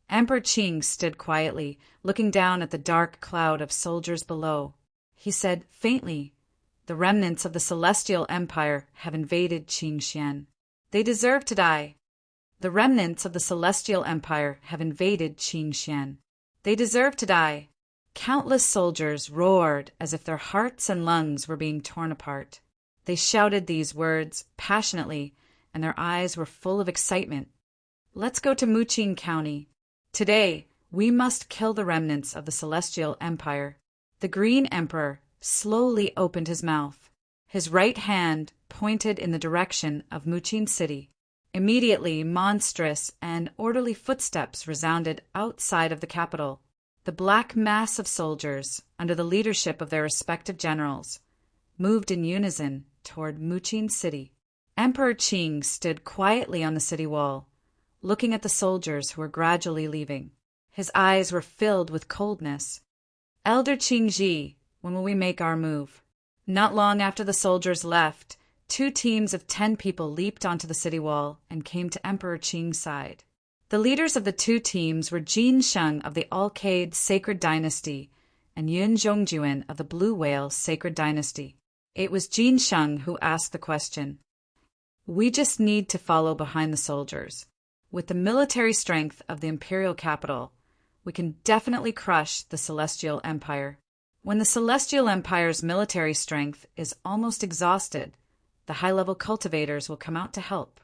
Emperor Qing stood quietly, looking down at the dark cloud of soldiers below. He said faintly, "The remnants of the Celestial Empire have invaded Qingxian. They deserve to die. The remnants of the Celestial Empire have invaded Qingxian. They deserve to die." Countless soldiers roared as if their hearts and lungs were being torn apart. They shouted these words passionately, and their eyes were full of excitement. "Let's go to Muqing County. Today, we must kill the remnants of the Celestial Empire." The Green Emperor slowly opened his mouth. His right hand pointed in the direction of Muqing City. Immediately, monstrous and orderly footsteps resounded outside of the capital. The black mass of soldiers, under the leadership of their respective generals, moved in unison toward Muqing City. Emperor Qing stood quietly on the city wall, looking at the soldiers who were gradually leaving. His eyes were filled with coldness. "Elder Qingji, when will we make our move?" Not long after the soldiers left, 2 teams of 10 people leaped onto the city wall and came to Emperor Qing's side. The leaders of the 2 teams were Jin Sheng of the Alcade Sacred Dynasty and Yun Zhongjuan of the Blue Whale Sacred Dynasty. It was Jin Sheng who asked the question. "We just need to follow behind the soldiers. With the military strength of the imperial capital, we can definitely crush the Celestial Empire. When the Celestial Empire's military strength is almost exhausted, the high-level cultivators will come out to help.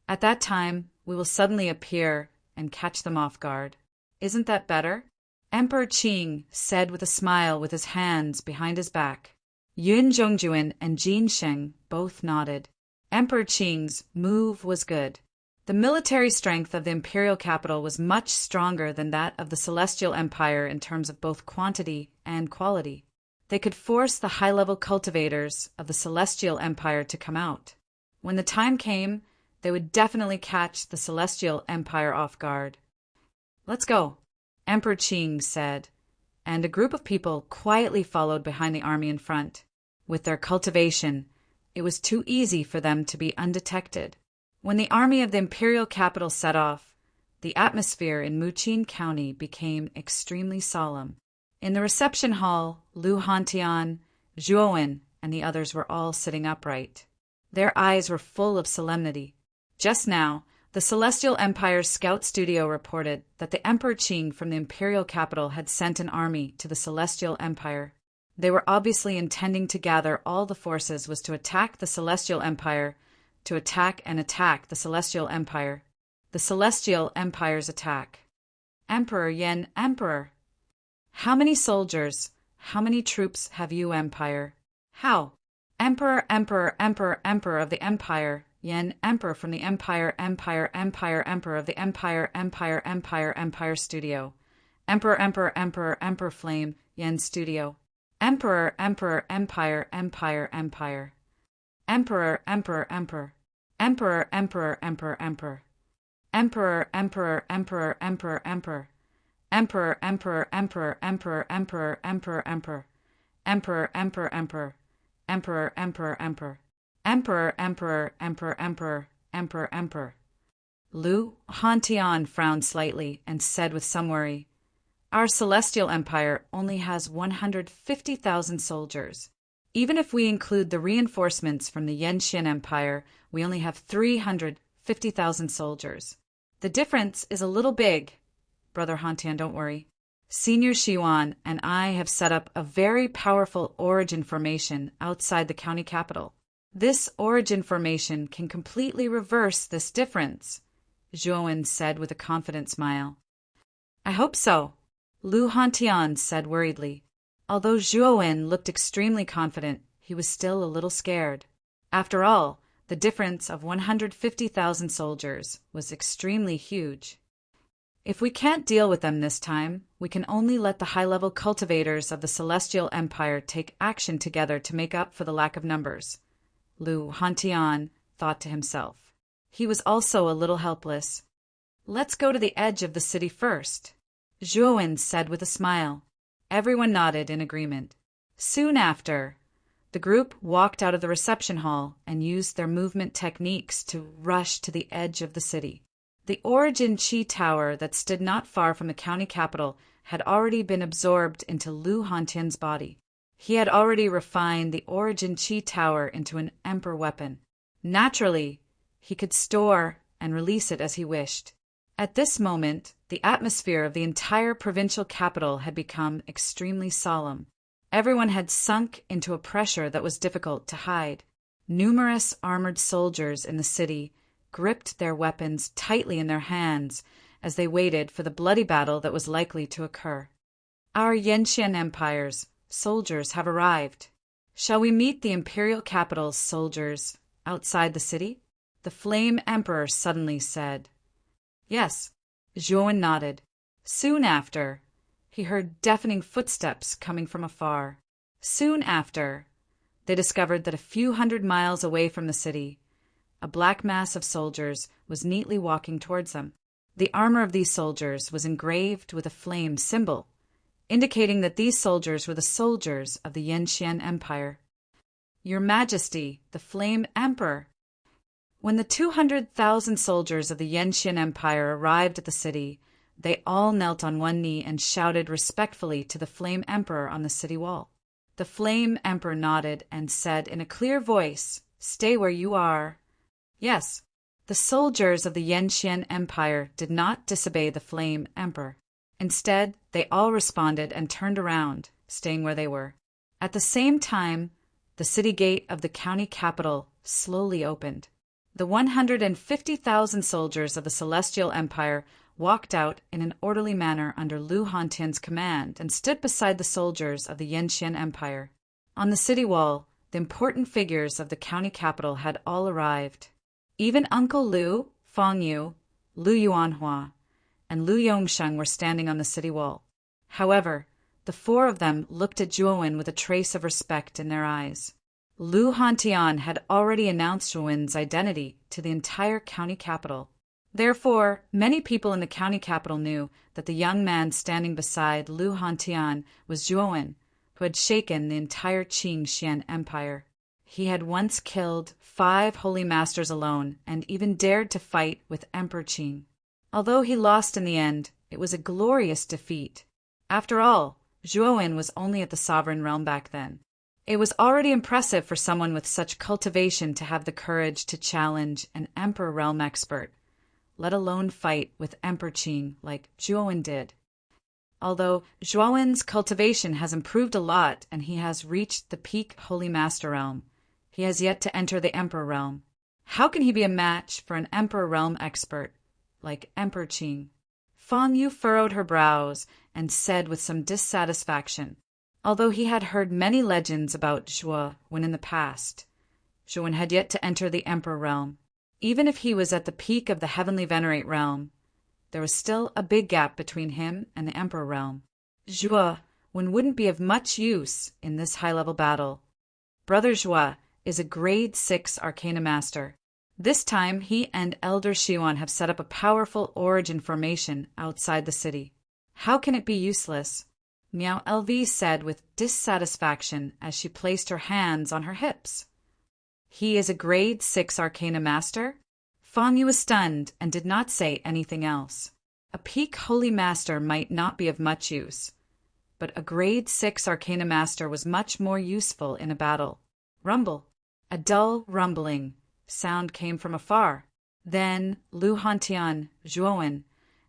At that time, we will suddenly appear and catch them off guard. Isn't that better?" Emperor Qing said with a smile with his hands behind his back. Yun Zhongjuan and Jin Sheng both nodded. Emperor Qing's move was good. The military strength of the imperial capital was much stronger than that of the Celestial Empire in terms of both quantity and quality. They could force the high-level cultivators of the Celestial Empire to come out. When the time came, they would definitely catch the Celestial Empire off guard. "Let's go," Emperor Qing said, and a group of people quietly followed behind the army in front. With their cultivation, it was too easy for them to be undetected. When the army of the imperial capital set off, the atmosphere in Muqing County became extremely solemn. In the reception hall, Lu Hantian, Zhuowen, and the others were all sitting upright. Their eyes were full of solemnity. Just now, the Celestial Empire's scout studio reported that the Emperor Qing from the imperial capital had sent an army to the Celestial Empire. They were obviously intending to gather all the forces was to attack the Celestial Empire, to attack the Celestial Empire. The Celestial Empire's attack. "Emperor Yen, Emperor! How many soldiers, how many troops have you, Empire?" "How?" "Emperor, Emperor, Emperor, Emperor of the Empire. Yen, Emperor from the Empire, Empire, Empire, Emperor of the Empire, Empire, Empire, Empire Studio. Emperor, Emperor, Emperor, Emperor Flame, Yen Studio. Emperor, Emperor, Empire, Empire, Empire. Emperor, Emperor, Emperor. Emperor, Emperor, Emperor, Emperor. Emperor, Emperor, Emperor, Emperor, Emperor. Emperor, Emperor, Emperor, Emperor, Emperor, Emperor, Emperor. Emperor, Emperor, Emperor. Emperor, emperor, emperor. Emperor, emperor, emperor, emperor, emperor, emperor. Lu Hantian frowned slightly and said with some worry, "Our celestial empire only has 150,000 soldiers. Even if we include the reinforcements from the Yenxian Empire, we only have 350,000 soldiers. The difference is a little big. Brother Hantian, don't worry. Senior Xiwan and I have set up a very powerful origin formation outside the county capital. This origin formation can completely reverse this difference," Zhuowen said with a confident smile. "I hope so," Lu Hantian said worriedly. Although Zhuowen looked extremely confident, he was still a little scared. After all, the difference of 150,000 soldiers was extremely huge. "If we can't deal with them this time, we can only let the high-level cultivators of the Celestial Empire take action together to make up for the lack of numbers," Lu Hantian thought to himself. He was also a little helpless. "Let's go to the edge of the city first," Zhuowen said with a smile. Everyone nodded in agreement. Soon after, the group walked out of the reception hall and used their movement techniques to rush to the edge of the city. The Origin Chi Tower that stood not far from the county capital had already been absorbed into Lu Hantian's body. He had already refined the Origin Chi Tower into an emperor weapon. Naturally, he could store and release it as he wished. At this moment, the atmosphere of the entire provincial capital had become extremely solemn. Everyone had sunk into a pressure that was difficult to hide. Numerous armored soldiers in the city gripped their weapons tightly in their hands as they waited for the bloody battle that was likely to occur. "Our Yenxian Empire's soldiers have arrived. Shall we meet the imperial capital's soldiers outside the city?" the Flame Emperor suddenly said. "Yes," Zhuowen nodded. Soon after, he heard deafening footsteps coming from afar. Soon after, they discovered that a few hundred miles away from the city, a black mass of soldiers was neatly walking towards them. The armor of these soldiers was engraved with a flame symbol, indicating that these soldiers were the soldiers of the Yenxian Empire. "Your Majesty, the Flame Emperor." When the 200,000 soldiers of the Yenxian Empire arrived at the city, they all knelt on one knee and shouted respectfully to the Flame Emperor on the city wall. The Flame Emperor nodded and said in a clear voice, "Stay where you are." Yes, the soldiers of the Yenxian Empire did not disobey the Flame Emperor. Instead, they all responded and turned around, staying where they were. At the same time, the city gate of the county capital slowly opened. The 150,000 soldiers of the Celestial Empire walked out in an orderly manner under Lu Hantian's command and stood beside the soldiers of the Yenxian Empire. On the city wall, the important figures of the county capital had all arrived. Even Uncle Lu, Fang Yu, Lu Yuanhua, and Lu Yongsheng were standing on the city wall. However, the four of them looked at Zhuowen with a trace of respect in their eyes. Lu Hantian had already announced Zhuowen's identity to the entire county capital. Therefore, many people in the county capital knew that the young man standing beside Lu Hantian was Zhuowen, who had shaken the entire Qingxian Empire. He had once killed 5 holy masters alone and even dared to fight with Emperor Qing. Although he lost in the end, it was a glorious defeat. After all, Zhuowen was only at the sovereign realm back then. It was already impressive for someone with such cultivation to have the courage to challenge an Emperor realm expert, let alone fight with Emperor Qing like Zhuowen did. Although Zhuowen's cultivation has improved a lot and he has reached the peak Holy Master realm, he has yet to enter the Emperor realm. How can he be a match for an Emperor realm expert like Emperor Qing? Fang Yu furrowed her brows and said with some dissatisfaction, although he had heard many legends about Zhuo when in the past, Zhuowen had yet to enter the Emperor realm. Even if he was at the peak of the Heavenly Venerate realm, there was still a big gap between him and the Emperor realm. Zhuo wouldn't be of much use in this high-level battle. Brother Zhuo is a grade 6 Arcana Master. This time he and Elder Xiwan have set up a powerful origin formation outside the city. How can it be useless? Miao LV said with dissatisfaction as she placed her hands on her hips. He is a grade 6 Arcana Master? Fang Yu was stunned and did not say anything else. A peak Holy Master might not be of much use, but a grade 6 Arcana Master was much more useful in a battle. Rumble. A dull rumbling sound came from afar. Then Lu Hantian, Zhuowen,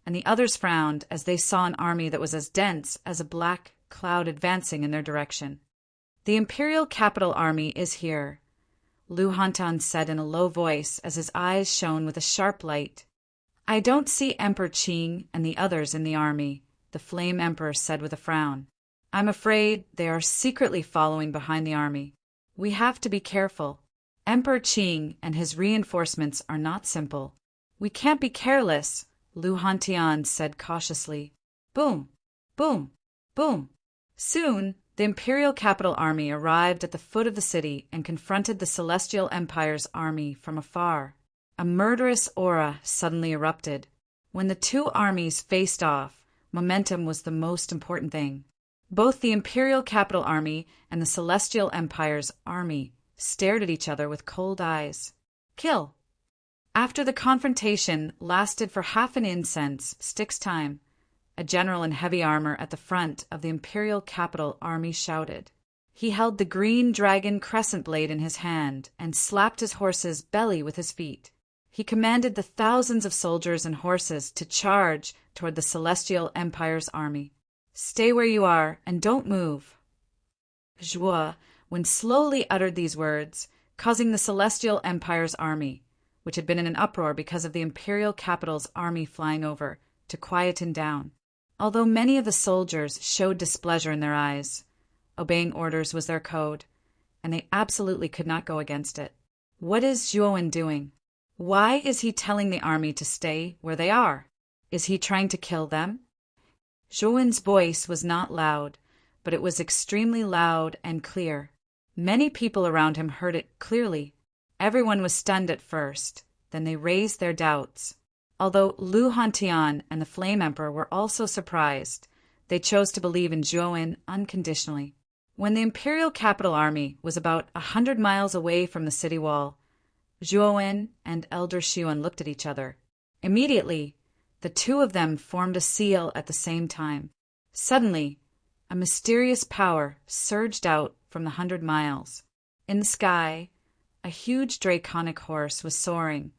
and the others frowned as they saw an army that was as dense as a black cloud advancing in their direction. The Imperial Capital Army is here, Lu Hantian said in a low voice as his eyes shone with a sharp light. I don't see Emperor Qing and the others in the army, the Flame Emperor said with a frown. I'm afraid they are secretly following behind the army. We have to be careful. Emperor Qing and his reinforcements are not simple. We can't be careless, Lu Hantian said cautiously. Boom, boom, boom. Soon, the Imperial Capital Army arrived at the foot of the city and confronted the Celestial Empire's army from afar. A murderous aura suddenly erupted. When the two armies faced off, momentum was the most important thing. Both the Imperial Capital Army and the Celestial Empire's army stared at each other with cold eyes. Kill. After the confrontation lasted for half an incense stick's time, a general in heavy armor at the front of the Imperial Capital Army shouted. He held the green dragon crescent blade in his hand and slapped his horse's belly with his feet. He commanded the thousands of soldiers and horses to charge toward the Celestial Empire's army. Stay where you are and don't move. Zhuo, when slowly uttered these words, causing the Celestial Empire's army, which had been in an uproar because of the Imperial Capital's army flying over, to quieten down. Although many of the soldiers showed displeasure in their eyes, obeying orders was their code, and they absolutely could not go against it. What is Zhuowen doing? Why is he telling the army to stay where they are? Is he trying to kill them? Zhuowen's voice was not loud, but it was extremely loud and clear. Many people around him heard it clearly. Everyone was stunned at first, then they raised their doubts. Although Lu Hantian and the Flame Emperor were also surprised, they chose to believe in Zhuowen unconditionally. When the Imperial Capital Army was about 100 miles away from the city wall, Zhuowen and Elder Xuan looked at each other. Immediately, the two of them formed a seal at the same time. Suddenly, a mysterious power surged out from the 100 miles. In the sky, a huge draconic horse was soaring,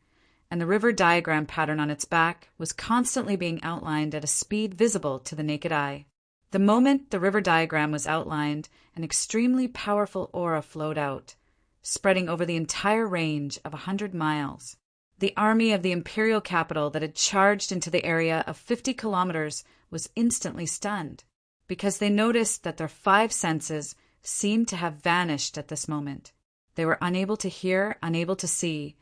and the river diagram pattern on its back was constantly being outlined at a speed visible to the naked eye. The moment the river diagram was outlined, an extremely powerful aura flowed out, spreading over the entire range of 100 miles. The army of the imperial capital that had charged into the area of 50 kilometers was instantly stunned, because they noticed that their 5 senses seemed to have vanished at this moment. They were unable to hear, unable to see,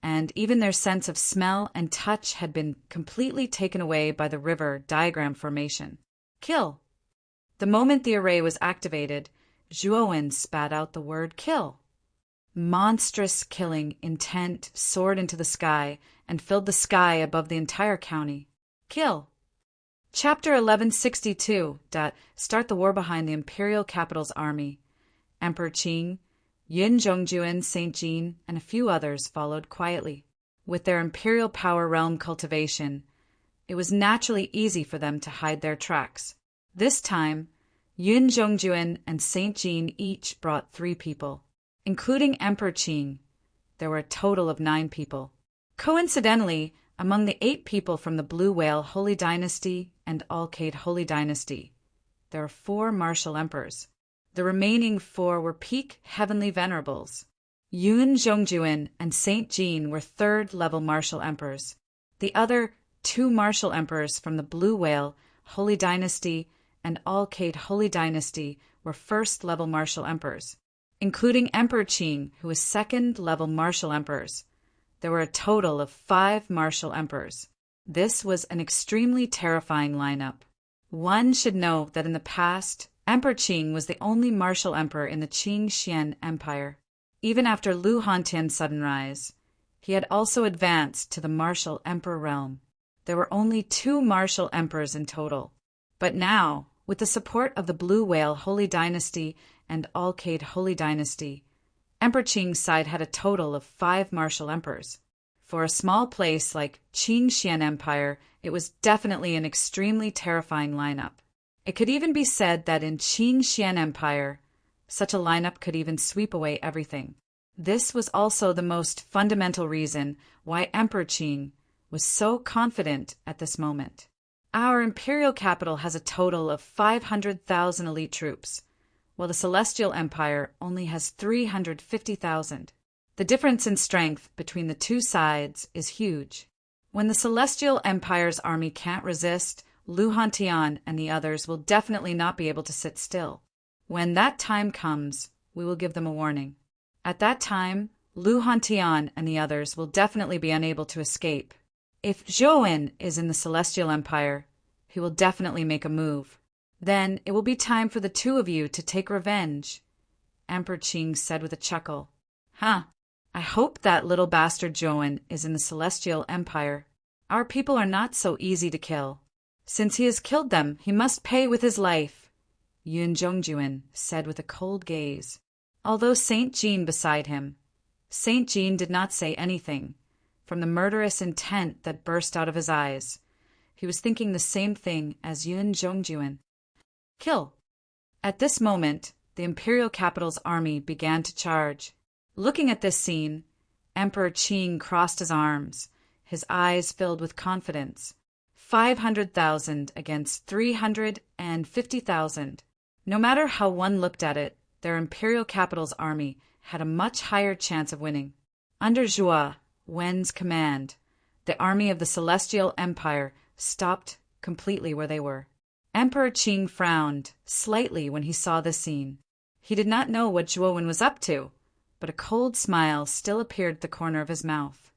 and even their sense of smell and touch had been completely taken away by the river diagram formation. Kill. The moment the array was activated, Zhuowen spat out the word kill. Monstrous killing intent soared into the sky and filled the sky above the entire county. Kill. Chapter 1162. Start the war behind the imperial capital's army. Emperor Qing, Yin Zhongjuan, Saint Jean, and a few others followed quietly. With their imperial power realm cultivation, it was naturally easy for them to hide their tracks. This time, Yin Zhongjuan and Saint Jean each brought 3 people. Including Emperor Qing, there were a total of 9 people. Coincidentally, among the 8 people from the Blue Whale Holy Dynasty and Alcade Holy Dynasty, there are 4 martial emperors. The remaining 4 were peak heavenly venerables. Yun Zhongjuan and Saint Jean were 3rd-level martial emperors. The other 2 martial emperors from the Blue Whale Holy Dynasty and Alcade Holy Dynasty were 1st-level martial emperors. Including Emperor Qing, who was 2nd-level martial emperors. There were a total of 5 martial emperors. This was an extremely terrifying lineup. One should know that in the past, Emperor Qing was the only martial emperor in the Qing Xian Empire. Even after Lu Hantian's sudden rise, he had also advanced to the martial emperor realm. There were only 2 martial emperors in total. But now, With the support of the Blue Whale Holy Dynasty and Alcade Holy Dynasty, Emperor Qing's side had a total of 5 martial emperors. For a small place like Qing Xian Empire, it was definitely an extremely terrifying lineup. It could even be said that in Qing Xian Empire, such a lineup could even sweep away everything. This was also the most fundamental reason why Emperor Qing was so confident at this moment. Our imperial capital has a total of 500,000 elite troops, while the Celestial Empire only has 350,000. The difference in strength between the two sides is huge. When the Celestial Empire's army can't resist, Lu Hantian and the others will definitely not be able to sit still. When that time comes, we will give them a warning. At that time, Lu Hantian and the others will definitely be unable to escape. If Zhou is in the Celestial Empire, he will definitely make a move. Then it will be time for the two of you to take revenge, Emperor Qing said with a chuckle. Huh, I hope that little bastard Zhou is in the Celestial Empire. Our people are not so easy to kill. Since he has killed them, he must pay with his life, Yun Zhongjuan said with a cold gaze. Although Saint Jean beside him, Saint Jean did not say anything. From the murderous intent that burst out of his eyes, he was thinking the same thing as Yun Zhongjuan. Kill. At this moment, the imperial capital's army began to charge. Looking at this scene, Emperor Qing crossed his arms, his eyes filled with confidence. 500,000 against 350,000. No matter how one looked at it, their imperial capital's army had a much higher chance of winning. Under Zhou Wen's command, the army of the Celestial Empire stopped completely where they were. Emperor Qing frowned slightly when he saw this scene. He did not know what Zhou Wen was up to, but a cold smile still appeared at the corner of his mouth.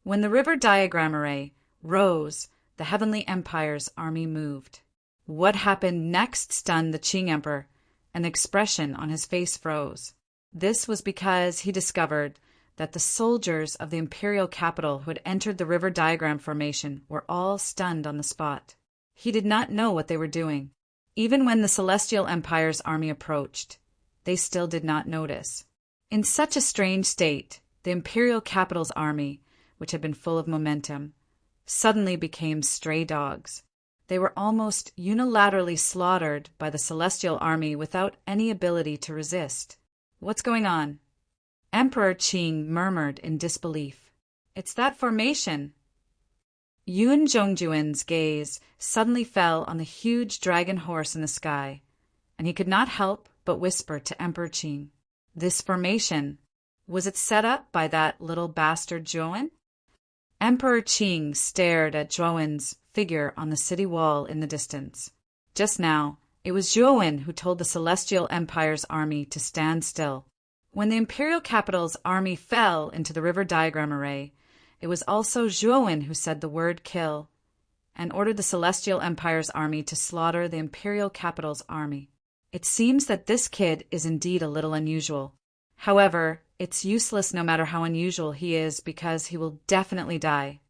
When the river diagram array rose, the Heavenly Empire's army moved. What happened next stunned the Qing Emperor, and the expression on his face froze. This was because he discovered that the soldiers of the imperial capital who had entered the river diagram formation were all stunned on the spot. He did not know what they were doing. Even when the Celestial Empire's army approached, they still did not notice. In such a strange state, the imperial capital's army, which had been full of momentum, suddenly became stray dogs. They were almost unilaterally slaughtered by the Celestial Army without any ability to resist. What's going on? Emperor Qing murmured in disbelief. It's that formation. Yun Zhongjuan's gaze suddenly fell on the huge dragon horse in the sky, and he could not help but whisper to Emperor Qing. This formation, was it set up by that little bastard Zhou? Emperor Qing stared at Zhou's figure on the city wall in the distance. Just now, it was Zhou who told the Celestial Empire's army to stand still. When the imperial capital's army fell into the river diagram array, it was also Zhou who said the word kill and ordered the Celestial Empire's army to slaughter the imperial capital's army. It seems that this kid is indeed a little unusual. However, it's useless no matter how unusual he is because he will definitely die.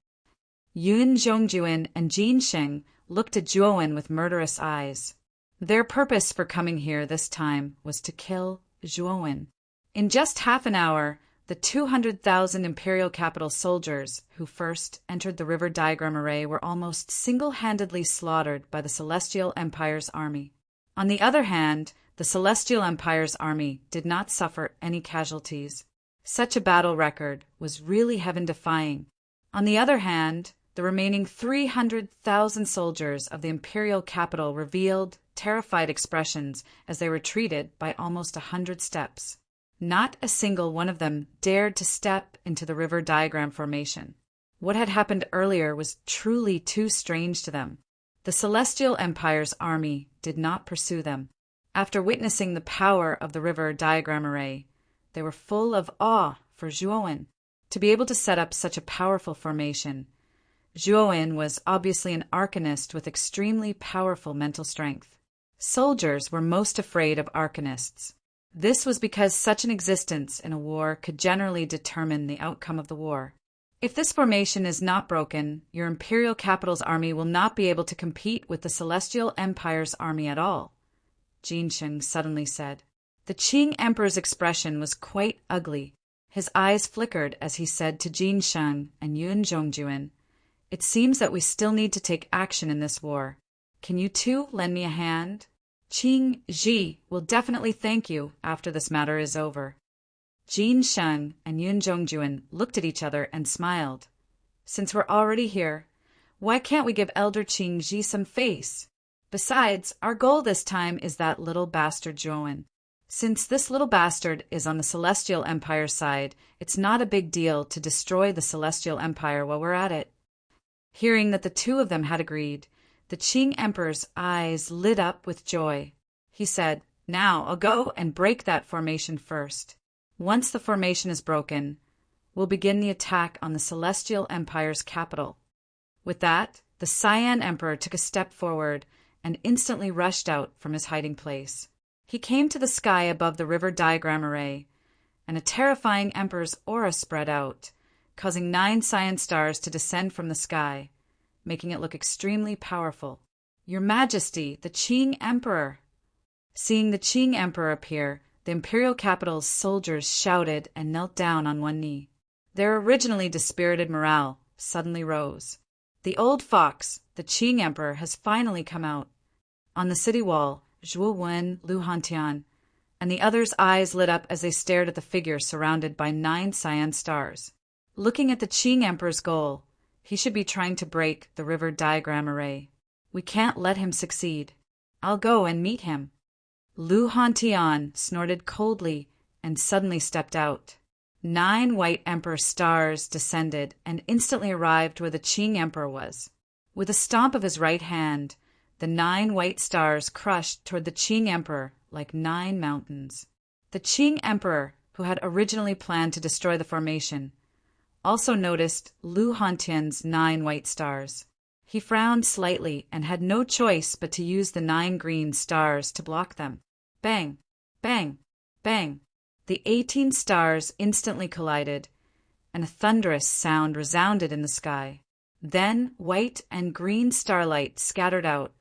Yun Zhongjuan and Jin Sheng looked at Zhou with murderous eyes. Their purpose for coming here this time was to kill Zhou. In just half an hour, the 200,000 imperial capital soldiers who first entered the river diagram array were almost single-handedly slaughtered by the Celestial Empire's army. On the other hand, the Celestial Empire's army did not suffer any casualties. Such a battle record was really heaven-defying. On the other hand, the remaining 300,000 soldiers of the imperial capital revealed terrified expressions as they retreated by almost 100 steps. Not a single one of them dared to step into the river diagram formation. What had happened earlier was truly too strange to them. The Celestial Empire's army did not pursue them. After witnessing the power of the river diagram array, they were full of awe for Zhou. To be able to set up such a powerful formation, Zhou was obviously an arcanist with extremely powerful mental strength. Soldiers were most afraid of arcanists. This was because such an existence in a war could generally determine the outcome of the war. If this formation is not broken, your imperial capital's army will not be able to compete with the Celestial Empire's army at all, Jin Sheng suddenly said. The Qing Emperor's expression was quite ugly. His eyes flickered as he said to Jin Sheng and Yun Zhongjuan, "It seems that we still need to take action in this war. Can you two lend me a hand? Qing Ji will definitely thank you after this matter is over." Jin Sheng and Yun Zhongjuan looked at each other and smiled. "Since we're already here, why can't we give Elder Qing Ji some face? Besides, our goal this time is that little bastard Zhuowen. Since this little bastard is on the Celestial Empire's side, it's not a big deal to destroy the Celestial Empire while we're at it." Hearing that the two of them had agreed, the Qing Emperor's eyes lit up with joy. He said, "Now I'll go and break that formation first. Once the formation is broken, we'll begin the attack on the Celestial Empire's capital." With that, the Cyan Emperor took a step forward and instantly rushed out from his hiding place. He came to the sky above the river diagram array, and a terrifying Emperor's aura spread out, causing 9 cyan stars to descend from the sky, making it look extremely powerful. "Your Majesty, the Qing Emperor!" Seeing the Qing Emperor appear, the imperial capital's soldiers shouted and knelt down on one knee. Their originally dispirited morale suddenly rose. The old fox, the Qing Emperor, has finally come out. On the city wall, Zhuo Wen, Lu Hantian, and the others' eyes lit up as they stared at the figure surrounded by 9 cyan stars. Looking at the Qing Emperor's goal, he should be trying to break the river diagram array. We can't let him succeed. I'll go and meet him. Lu Hantian snorted coldly and suddenly stepped out. 9 white Emperor stars descended and instantly arrived where the Qing Emperor was. With a stomp of his right hand, the 9 white stars crushed toward the Qing Emperor like 9 mountains. The Qing Emperor, who had originally planned to destroy the formation, also noticed Lu Hantian's 9 white stars. He frowned slightly and had no choice but to use the 9 green stars to block them. Bang! Bang! Bang! The 18 stars instantly collided, and a thunderous sound resounded in the sky. Then white and green starlight scattered out,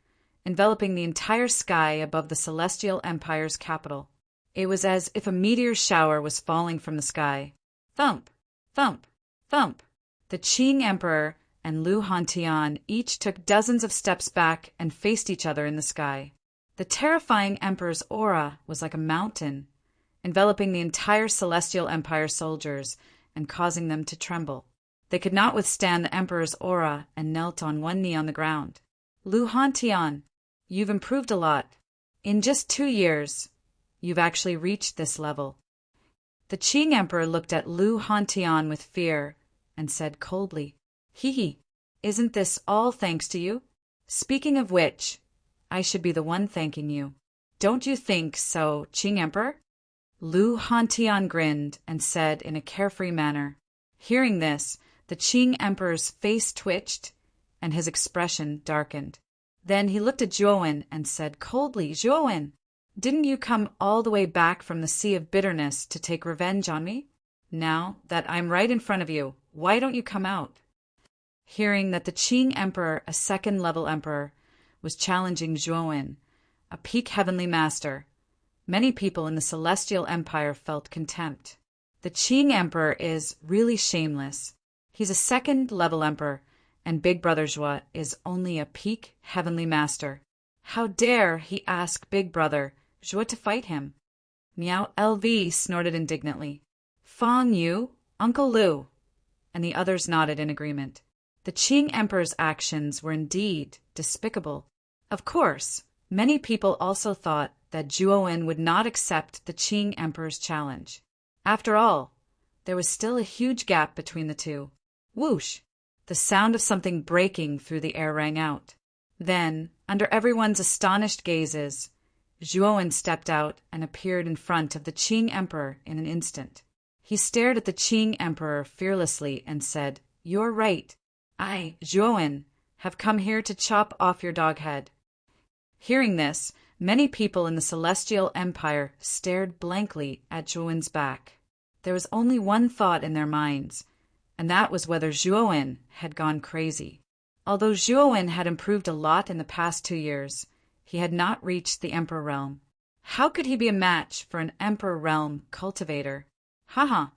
enveloping the entire sky above the Celestial Empire's capital. It was as if a meteor shower was falling from the sky. Thump! Thump! Thump! The Qing Emperor and Lu Hantian each took dozens of steps back and faced each other in the sky. The terrifying Emperor's aura was like a mountain, enveloping the entire Celestial Empire soldiers and causing them to tremble. They could not withstand the Emperor's aura and knelt on one knee on the ground. "Lu Hantian, you've improved a lot. In just 2 years, you've actually reached this level." The Qing Emperor looked at Lu Hantian with fear and said coldly, "Hee, isn't this all thanks to you? Speaking of which, I should be the one thanking you. Don't you think so, Qing Emperor?" Lu Hantian grinned and said in a carefree manner. Hearing this, the Qing Emperor's face twitched and his expression darkened. Then he looked at Zhuowen and said coldly, "Zhuowen, didn't you come all the way back from the Sea of Bitterness to take revenge on me? Now that I'm right in front of you, why don't you come out?" Hearing that the Qing Emperor, a second-level emperor, was challenging Zhuowen, a peak heavenly master, many people in the Celestial Empire felt contempt. The Qing Emperor is really shameless. He's a second-level emperor, and Big Brother Zhuo is only a peak heavenly master. How dare he ask Big Brother Zhuo to fight him? Miao LV snorted indignantly. "Fang Yu, Uncle Lu," and the others nodded in agreement. The Qing Emperor's actions were indeed despicable. Of course, many people also thought that Zhuowen would not accept the Qing Emperor's challenge. After all, there was still a huge gap between the two. Whoosh! The sound of something breaking through the air rang out. Then, under everyone's astonished gazes, Zhuowen stepped out and appeared in front of the Qing Emperor in an instant. He stared at the Qing Emperor fearlessly and said, "You're right. I, Zhuowen, have come here to chop off your dog head." Hearing this, many people in the Celestial Empire stared blankly at Zhuowen's back. There was only one thought in their minds, and that was whether Zhuowen had gone crazy. Although Zhuowen had improved a lot in the past 2 years, he had not reached the Emperor realm. How could he be a match for an Emperor realm cultivator? Haha,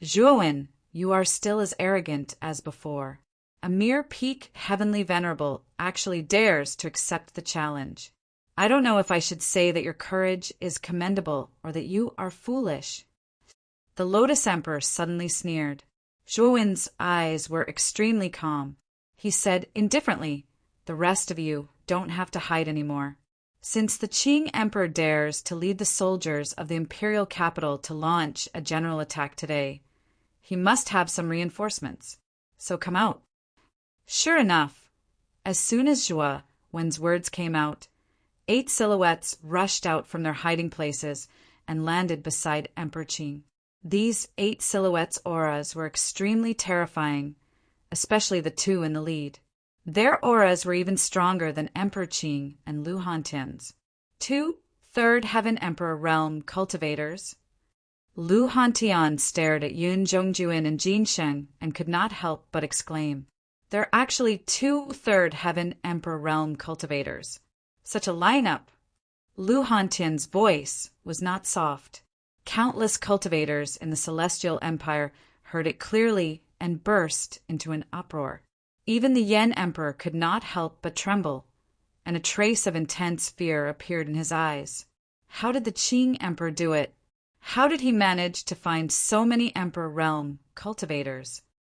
Zhuowen, you are still as arrogant as before. A mere peak heavenly venerable actually dares to accept the challenge. I don't know if I should say that your courage is commendable or that you are foolish. The Lotus Emperor suddenly sneered. Zhuowen's eyes were extremely calm. He said indifferently, "The rest of you don't have to hide anymore. Since the Qing Emperor dares to lead the soldiers of the imperial capital to launch a general attack today, he must have some reinforcements. So come out." Sure enough, as soon as Zhuowen's words came out, 8 silhouettes rushed out from their hiding places and landed beside Emperor Qing. These 8 silhouettes' auras were extremely terrifying, especially the 2 in the lead. Their auras were even stronger than Emperor Qing and Lu Hantian's. 2 third heaven emperor realm cultivators. Lu Hantian stared at Yun Zhongjuan and Jin Sheng and could not help but exclaim, "They're actually 2 third heaven emperor realm cultivators. Such a lineup!" Lu Hantian's voice was not soft. Countless cultivators in the Celestial Empire heard it clearly and burst into an uproar. Even the Yen Emperor could not help but tremble, and a trace of intense fear appeared in his eyes. How did the Qing Emperor do it? How did he manage to find so many Emperor realm cultivators?